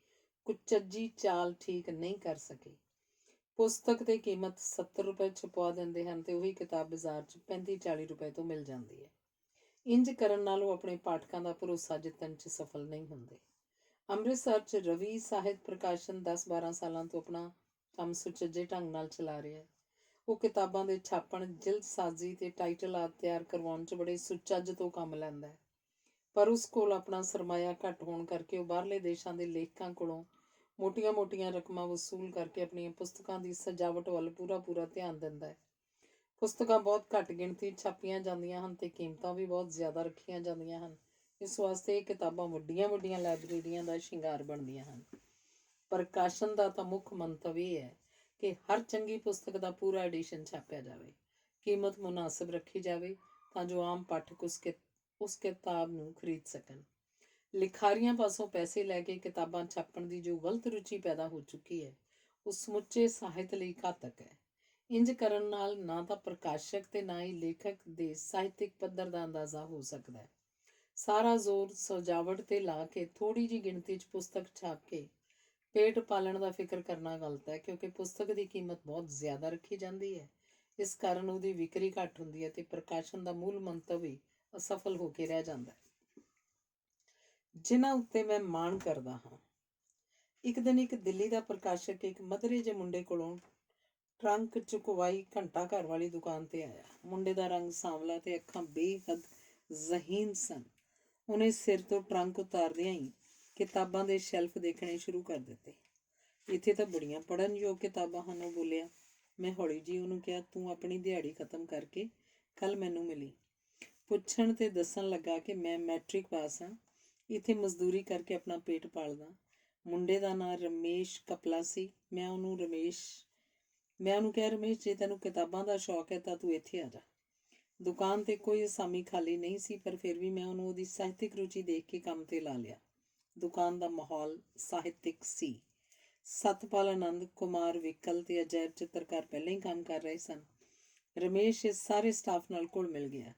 ਕੁਚੱਜੀ ਚਾਲ ਠੀਕ ਨਹੀਂ ਕਰ ਸਕੇ। ਪੁਸਤਕ ਦੀ ਕੀਮਤ 70 ਰੁਪਏ ਛਪਵਾ ਦਿੰਦੇ ਹਨ ਤੇ ਉਹੀ ਕਿਤਾਬ ਬਾਜ਼ਾਰ 'ਚ 35-40 ਰੁਪਏ ਤੋਂ ਮਿਲ ਜਾਂਦੀ ਹੈ। ਇੰਜ ਕਰਨ ਨਾਲ ਉਹ ਆਪਣੇ ਪਾਠਕਾਂ ਦਾ ਭਰੋਸਾ ਜਿੱਤਣ 'ਚ ਸਫਲ ਨਹੀਂ ਹੁੰਦੇ। ਅੰਮ੍ਰਿਤਸਰ 'ਚ ਰਵੀ ਸਾਹਿਤ ਪ੍ਰਕਾਸ਼ਨ 10-12 ਸਾਲਾਂ ਤੋਂ ਆਪਣਾ ਕੰਮ ਸੁਚੱਜੇ ਢੰਗ ਨਾਲ ਚਲਾ ਰਿਹਾ ਹੈ। ਉਹ ਕਿਤਾਬਾਂ ਦੇ ਛਾਪਣ, ਜਿਲਦ ਸਾਜ਼ੀ ਤੇ ਟਾਈਟਲ ਆਦਿ ਤਿਆਰ ਕਰਵਾਉਣ 'ਚ ਬੜੇ ਸੁਚੱਜ ਤੋਂ ਕੰਮ ਲੈਂਦਾ ਹੈ, ਪਰ ਉਸ ਕੋਲ ਆਪਣਾ ਸਰਮਾਇਆ ਘੱਟ ਹੋਣ ਕਰਕੇ ਉਹ ਬਾਹਰਲੇ ਦੇਸ਼ਾਂ ਦੇ ਲੇਖਕਾਂ ਕੋਲੋਂ ਮੋਟੀਆਂ-ਮੋਟੀਆਂ ਰਕਮਾਂ ਵਸੂਲ ਕਰਕੇ ਆਪਣੀਆਂ ਪੁਸਤਕਾਂ ਦੀ ਸਜਾਵਟ ਵੱਲ ਪੂਰਾ ਧਿਆਨ ਦਿੰਦਾ ਹੈ। ਪੁਸਤਕਾਂ ਬਹੁਤ ਘੱਟ ਗਿਣਤੀ ਛਾਪੀਆਂ ਜਾਂਦੀਆਂ ਹਨ ਤੇ ਕੀਮਤਾਂ ਵੀ ਬਹੁਤ ਜ਼ਿਆਦਾ ਰੱਖੀਆਂ ਜਾਂਦੀਆਂ ਹਨ। ਇਸ ਵਾਸਤੇ ਇਹ ਕਿਤਾਬਾਂ ਵੱਡੀਆਂ ਲਾਇਬ੍ਰੇਰੀਆਂ ਦਾ ਸ਼ਿੰਗਾਰ ਬਣਦੀਆਂ ਹਨ। ਪ੍ਰਕਾਸ਼ਨ ਦਾ ਤਾਂ ਮੁੱਖ ਮੰਤਵ ਇਹ ਹੈ ਕਿ ਹਰ ਚੰਗੀ ਪੁਸਤਕ ਦਾ ਪੂਰਾ ਐਡੀਸ਼ਨ ਛਾਪਿਆ ਜਾਵੇ, ਕੀਮਤ ਮੁਨਾਸਿਬ ਰੱਖੀ ਜਾਵੇ ਤਾਂ ਜੋ ਆਮ ਪਾਠਕ ਉਸ ਕਿਤਾਬ ਨੂੰ ਖਰੀਦ ਸਕਣ। ਲਿਖਾਰੀਆਂ ਪਾਸੋਂ ਪੈਸੇ ਲੈ ਕੇ ਕਿਤਾਬਾਂ ਛਾਪਣ ਦੀ ਜੋ ਗਲਤ ਰੁਚੀ ਪੈਦਾ ਹੋ ਚੁੱਕੀ ਹੈ, ਉਹ ਸਮੁੱਚੇ ਸਾਹਿਤ ਲਈ ਘਾਤਕ ਹੈ। ਇੰਜ ਕਰਨ ਨਾਲ ਨਾ ਤਾਂ ਪ੍ਰਕਾਸ਼ਕ ਤੇ ਨਾ ਹੀ ਲੇਖਕ ਦੇ ਸਾਹਿਤਕ ਪੱਧਰ ਦਾ ਅੰਦਾਜ਼ਾ ਹੋ ਸਕਦਾ ਹੈ। ਸਾਰਾ ਜ਼ੋਰ ਸਜਾਵਟ ਤੇ ਲਾ ਕੇ ਥੋੜ੍ਹੀ ਜਿਹੀ ਗਿਣਤੀ 'ਚ ਪੁਸਤਕ ਛਾਪ ਕੇ ਪੇਟ ਪਾਲਣ ਦਾ ਫਿਕਰ ਕਰਨਾ ਗਲਤ ਹੈ, ਕਿਉਂਕਿ ਪੁਸਤਕ ਦੀ ਕੀਮਤ ਬਹੁਤ ਜ਼ਿਆਦਾ ਰੱਖੀ ਜਾਂਦੀ ਹੈ। ਇਸ ਕਾਰਨ ਉਹਦੀ ਵਿਕਰੀ ਘੱਟ ਹੁੰਦੀ ਹੈ ਤੇ ਪ੍ਰਕਾਸ਼ਨ ਦਾ ਮੂਲ ਮੰਤਵ ਵੀ ਅਸਫਲ ਹੋ ਕੇ ਰਹਿ ਜਾਂਦਾ ਹੈ, ਜਿਨ੍ਹਾਂ ਉੱਤੇ ਮੈਂ ਮਾਣ ਕਰਦਾ ਹਾਂ। ਇੱਕ ਦਿਨ ਇੱਕ ਦਿੱਲੀ ਦਾ ਪ੍ਰਕਾਸ਼ਕ ਇੱਕ ਮਧਰੇ ਜਿਹੇ ਮੁੰਡੇ ਕੋਲੋਂ ਟਰੰਕ ਚੁਕਵਾਈ ਘੰਟਾ ਘਰ ਵਾਲੀ ਦੁਕਾਨ ਤੇ ਆਇਆ। ਮੁੰਡੇ ਦਾ ਰੰਗ ਸਾਂਵਲਾ ਤੇ ਅੱਖਾਂ ਬੇਹੱਦ ਜ਼ਹੀਨ ਸਨ। ਉਹਨੇ ਸਿਰ ਤੋਂ ਟਰੰਕ ਉਤਾਰਦਿਆਂ ਹੀ ਕਿਤਾਬਾਂ ਦੇ ਸ਼ੈਲਫ ਦੇਖਣੇ ਸ਼ੁਰੂ ਕਰ ਦਿੱਤੇ। ਇੱਥੇ ਤਾਂ ਬੜੀਆਂ ਪੜ੍ਹਨਯੋਗ ਕਿਤਾਬਾਂ ਹਨ, ਉਹ ਬੋਲਿਆ। ਮੈਂ ਹੌਲੀ ਜੀ ਉਹਨੂੰ ਕਿਹਾ, ਤੂੰ ਆਪਣੀ ਦਿਹਾੜੀ ਖਤਮ ਕਰਕੇ ਕੱਲ੍ਹ ਮੈਨੂੰ ਮਿਲੀ। ਪੁੱਛਣ ਤੇ ਦੱਸਣ ਲੱਗਾ ਕਿ ਮੈਂ ਮੈਟ੍ਰਿਕ ਪਾਸ ਹਾਂ, ਇੱਥੇ ਮਜ਼ਦੂਰੀ ਕਰਕੇ ਆਪਣਾ ਪੇਟ ਪਾਲਦਾ। ਮੁੰਡੇ ਦਾ ਨਾਂ ਰਮੇਸ਼ ਕਪਲਾ ਸੀ। ਮੈਂ ਉਹਨੂੰ ਕਿਹਾ, ਰਮੇਸ਼, ਜੇ ਤੈਨੂੰ ਕਿਤਾਬਾਂ ਦਾ ਸ਼ੌਕ ਹੈ ਤਾਂ ਤੂੰ ਇੱਥੇ ਆ ਜਾ। ਦੁਕਾਨ ਤੇ ਕੋਈ ਅਸਾਮੀ ਖਾਲੀ ਨਹੀਂ ਸੀ, ਪਰ ਫਿਰ ਵੀ ਮੈਂ ਉਹਨੂੰ ਉਹਦੀ ਸਾਹਿਤਕ ਰੁਚੀ ਦੇਖ ਕੇ ਕੰਮ ਤੇ ਲਾ ਲਿਆ। ਦੁਕਾਨ ਦਾ ਮਾਹੌਲ ਸਾਹਿਤਕ ਸੀ। ਸਤਪਾਲ ਆਨੰਦ, ਕੁਮਾਰ ਵਿਕਲ ਤੇ ਅਜੈਬ ਚਿੱਤਰਕਾਰ ਪਹਿਲਾਂ ਹੀ ਕੰਮ ਕਰ ਰਹੇ ਸਨ। ਰਮੇਸ਼ ਇਸ ਸਾਰੇ ਸਟਾਫ ਨਾਲ ਘੁਲ ਮਿਲ ਗਿਆ।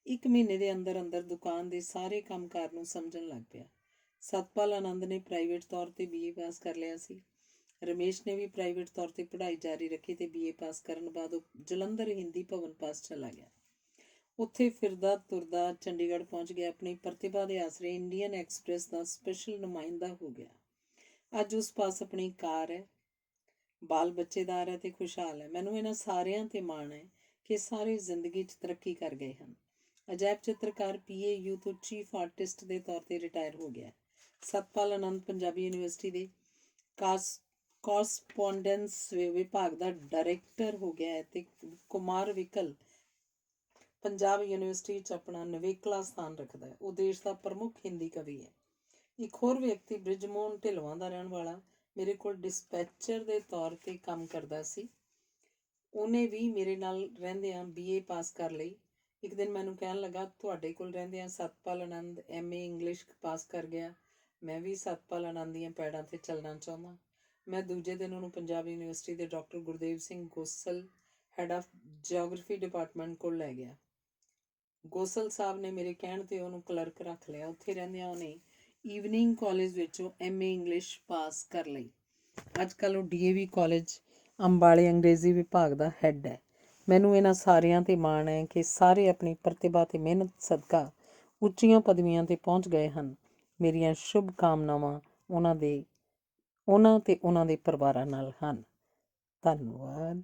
1 ਮਹੀਨੇ ਦੇ ਅੰਦਰ ਅੰਦਰ ਦੁਕਾਨ ਦੇ ਸਾਰੇ ਕੰਮਕਾਰ ਨੂੰ ਸਮਝਣ ਲੱਗ ਪਿਆ। ਸਤਪਾਲ ਆਨੰਦ ਨੇ ਪ੍ਰਾਈਵੇਟ ਤੌਰ ਤੇ BA ਪਾਸ ਕਰ ਲਿਆ ਸੀ। ਰਮੇਸ਼ ਨੇ ਵੀ ਪ੍ਰਾਈਵੇਟ ਤੌਰ ਤੇ ਪੜ੍ਹਾਈ ਜਾਰੀ ਰੱਖੀ ਤੇ BA ਪਾਸ ਕਰਨ ਬਾਅਦ ਉਹ ਜਲੰਧਰ ਹਿੰਦੀ ਭਵਨ ਪਾਸ ਚਲਾ ਗਿਆ। ਉੱਥੇ ਫਿਰਦਾ ਤੁਰਦਾ ਚੰਡੀਗੜ੍ਹ ਪਹੁੰਚ ਗਿਆ। ਆਪਣੀ ਪ੍ਰਤਿਭਾ ਦੇ ਆਸਰੇ ਇੰਡੀਅਨ ਐਕਸਪ੍ਰੈਸ ਦਾ ਸਪੈਸ਼ਲ ਨੁਮਾਇੰਦਾ ਹੋ ਗਿਆ। ਅੱਜ ਉਸ ਪਾਸ ਆਪਣੀ ਕਾਰ ਹੈ, ਬਾਲ ਬੱਚੇਦਾਰ ਹੈ ਤੇ ਖੁਸ਼ਹਾਲ ਹੈ। ਮੈਨੂੰ ਇਹਨਾਂ ਸਾਰਿਆਂ ਤੇ ਮਾਣ ਹੈ ਕਿ ਸਾਰੇ ਜ਼ਿੰਦਗੀ 'ਚ ਤਰੱਕੀ ਕਰ ਗਏ ਹਨ। ਅਜੈਬ ਚਿੱਤਰਕਾਰ PAU ਤੋਂ ਚੀਫ ਆਰਟਿਸਟ ਦੇ ਤੌਰ ਤੇ ਰਿਟਾਇਰ ਹੋ ਗਿਆ। ਸਤਪਾਲ ਆਨੰਦ ਪੰਜਾਬੀ ਯੂਨੀਵਰਸਿਟੀ ਦੇ ਕਾਰਸਪੋਂਡੈਂਸ ਵਿਭਾਗ ਦਾ ਡਾਇਰੈਕਟਰ ਹੋ ਗਿਆ ਹੈ ਤੇ ਕੁਮਾਰ ਵਿਕਲ ਪੰਜਾਬ ਯੂਨੀਵਰਸਿਟੀ 'ਚ ਆਪਣਾ ਨਿਵੇਕਲਾ ਸਥਾਨ ਰੱਖਦਾ ਹੈ। ਉਹ ਦੇਸ਼ ਦਾ ਪ੍ਰਮੁੱਖ ਹਿੰਦੀ ਕਵੀ ਹੈ। ਇੱਕ ਹੋਰ ਵਿਅਕਤੀ ਬ੍ਰਿਜਮੋਹਨ ਢਿਲਵਾਂ ਦਾ ਰਹਿਣ ਵਾਲਾ ਮੇਰੇ ਕੋਲ ਡਿਸਪੈਚਰ ਦੇ ਤੌਰ ਤੇ ਕੰਮ ਕਰਦਾ ਸੀ। ਉਹਨੇ ਵੀ ਮੇਰੇ ਨਾਲ ਰਹਿੰਦਿਆਂ BA ਪਾਸ ਕਰ ਲਈ। ਇੱਕ ਦਿਨ ਮੈਨੂੰ ਕਹਿਣ ਲੱਗਾ, ਤੁਹਾਡੇ ਕੋਲ ਰਹਿੰਦਿਆਂ ਸਤਪਾਲ ਆਨੰਦ MA ਇੰਗਲਿਸ਼ ਪਾਸ ਕਰ ਗਿਆ। ਮੈਂ ਵੀ ਸਤਪਾਲ ਆਨੰਦ ਦੀਆਂ ਪੈੜਾਂ ਤੇ ਚੱਲਣਾ ਚਾਹੁੰਦਾ। ਮੈਂ ਦੂਜੇ ਦਿਨ ਉਹਨੂੰ ਪੰਜਾਬ ਯੂਨੀਵਰਸਿਟੀ ਦੇ doctor Gurdev Singh Gosal, head of geography department ਕੋਲ ਲੈ ਗਿਆ। ਗੋਸਲ ਸਾਹਿਬ ਨੇ ਮੇਰੇ ਕਹਿਣ ਤੇ ਉਹਨੂੰ ਕਲਰਕ ਰੱਖ ਲਿਆ। ਉੱਥੇ ਰਹਿੰਦਿਆਂ ਉਹਨੇ ਈਵਨਿੰਗ ਕਾਲਜ ਵਿੱਚੋਂ MA ਇੰਗਲਿਸ਼ ਪਾਸ ਕਰ ਲਈ। ਅੱਜ ਕੱਲ੍ਹ ਉਹ DAV ਕਾਲਜ ਅੰਬਾਲੇ ਅੰਗਰੇਜ਼ੀ ਵਿਭਾਗ ਦਾ ਹੈੱਡ ਹੈ। ਮੈਨੂੰ ਇਹਨਾਂ ਸਾਰਿਆਂ ਤੇ ਮਾਣ ਹੈ ਕਿ ਸਾਰੇ ਆਪਣੀ ਪ੍ਰਤਿਭਾ ਤੇ ਮਿਹਨਤ ਸਦਕਾ ਉੱਚੀਆਂ ਪਦਵੀਆਂ ਤੇ ਪਹੁੰਚ ਗਏ ਹਨ। ਮੇਰੀਆਂ ਸ਼ੁਭ ਕਾਮਨਾਵਾਂ ਉਹਨਾਂ ਤੇ ਉਹਨਾਂ ਦੇ ਪਰਿਵਾਰਾਂ ਨਾਲ ਹਨ। ਧੰਨਵਾਦ।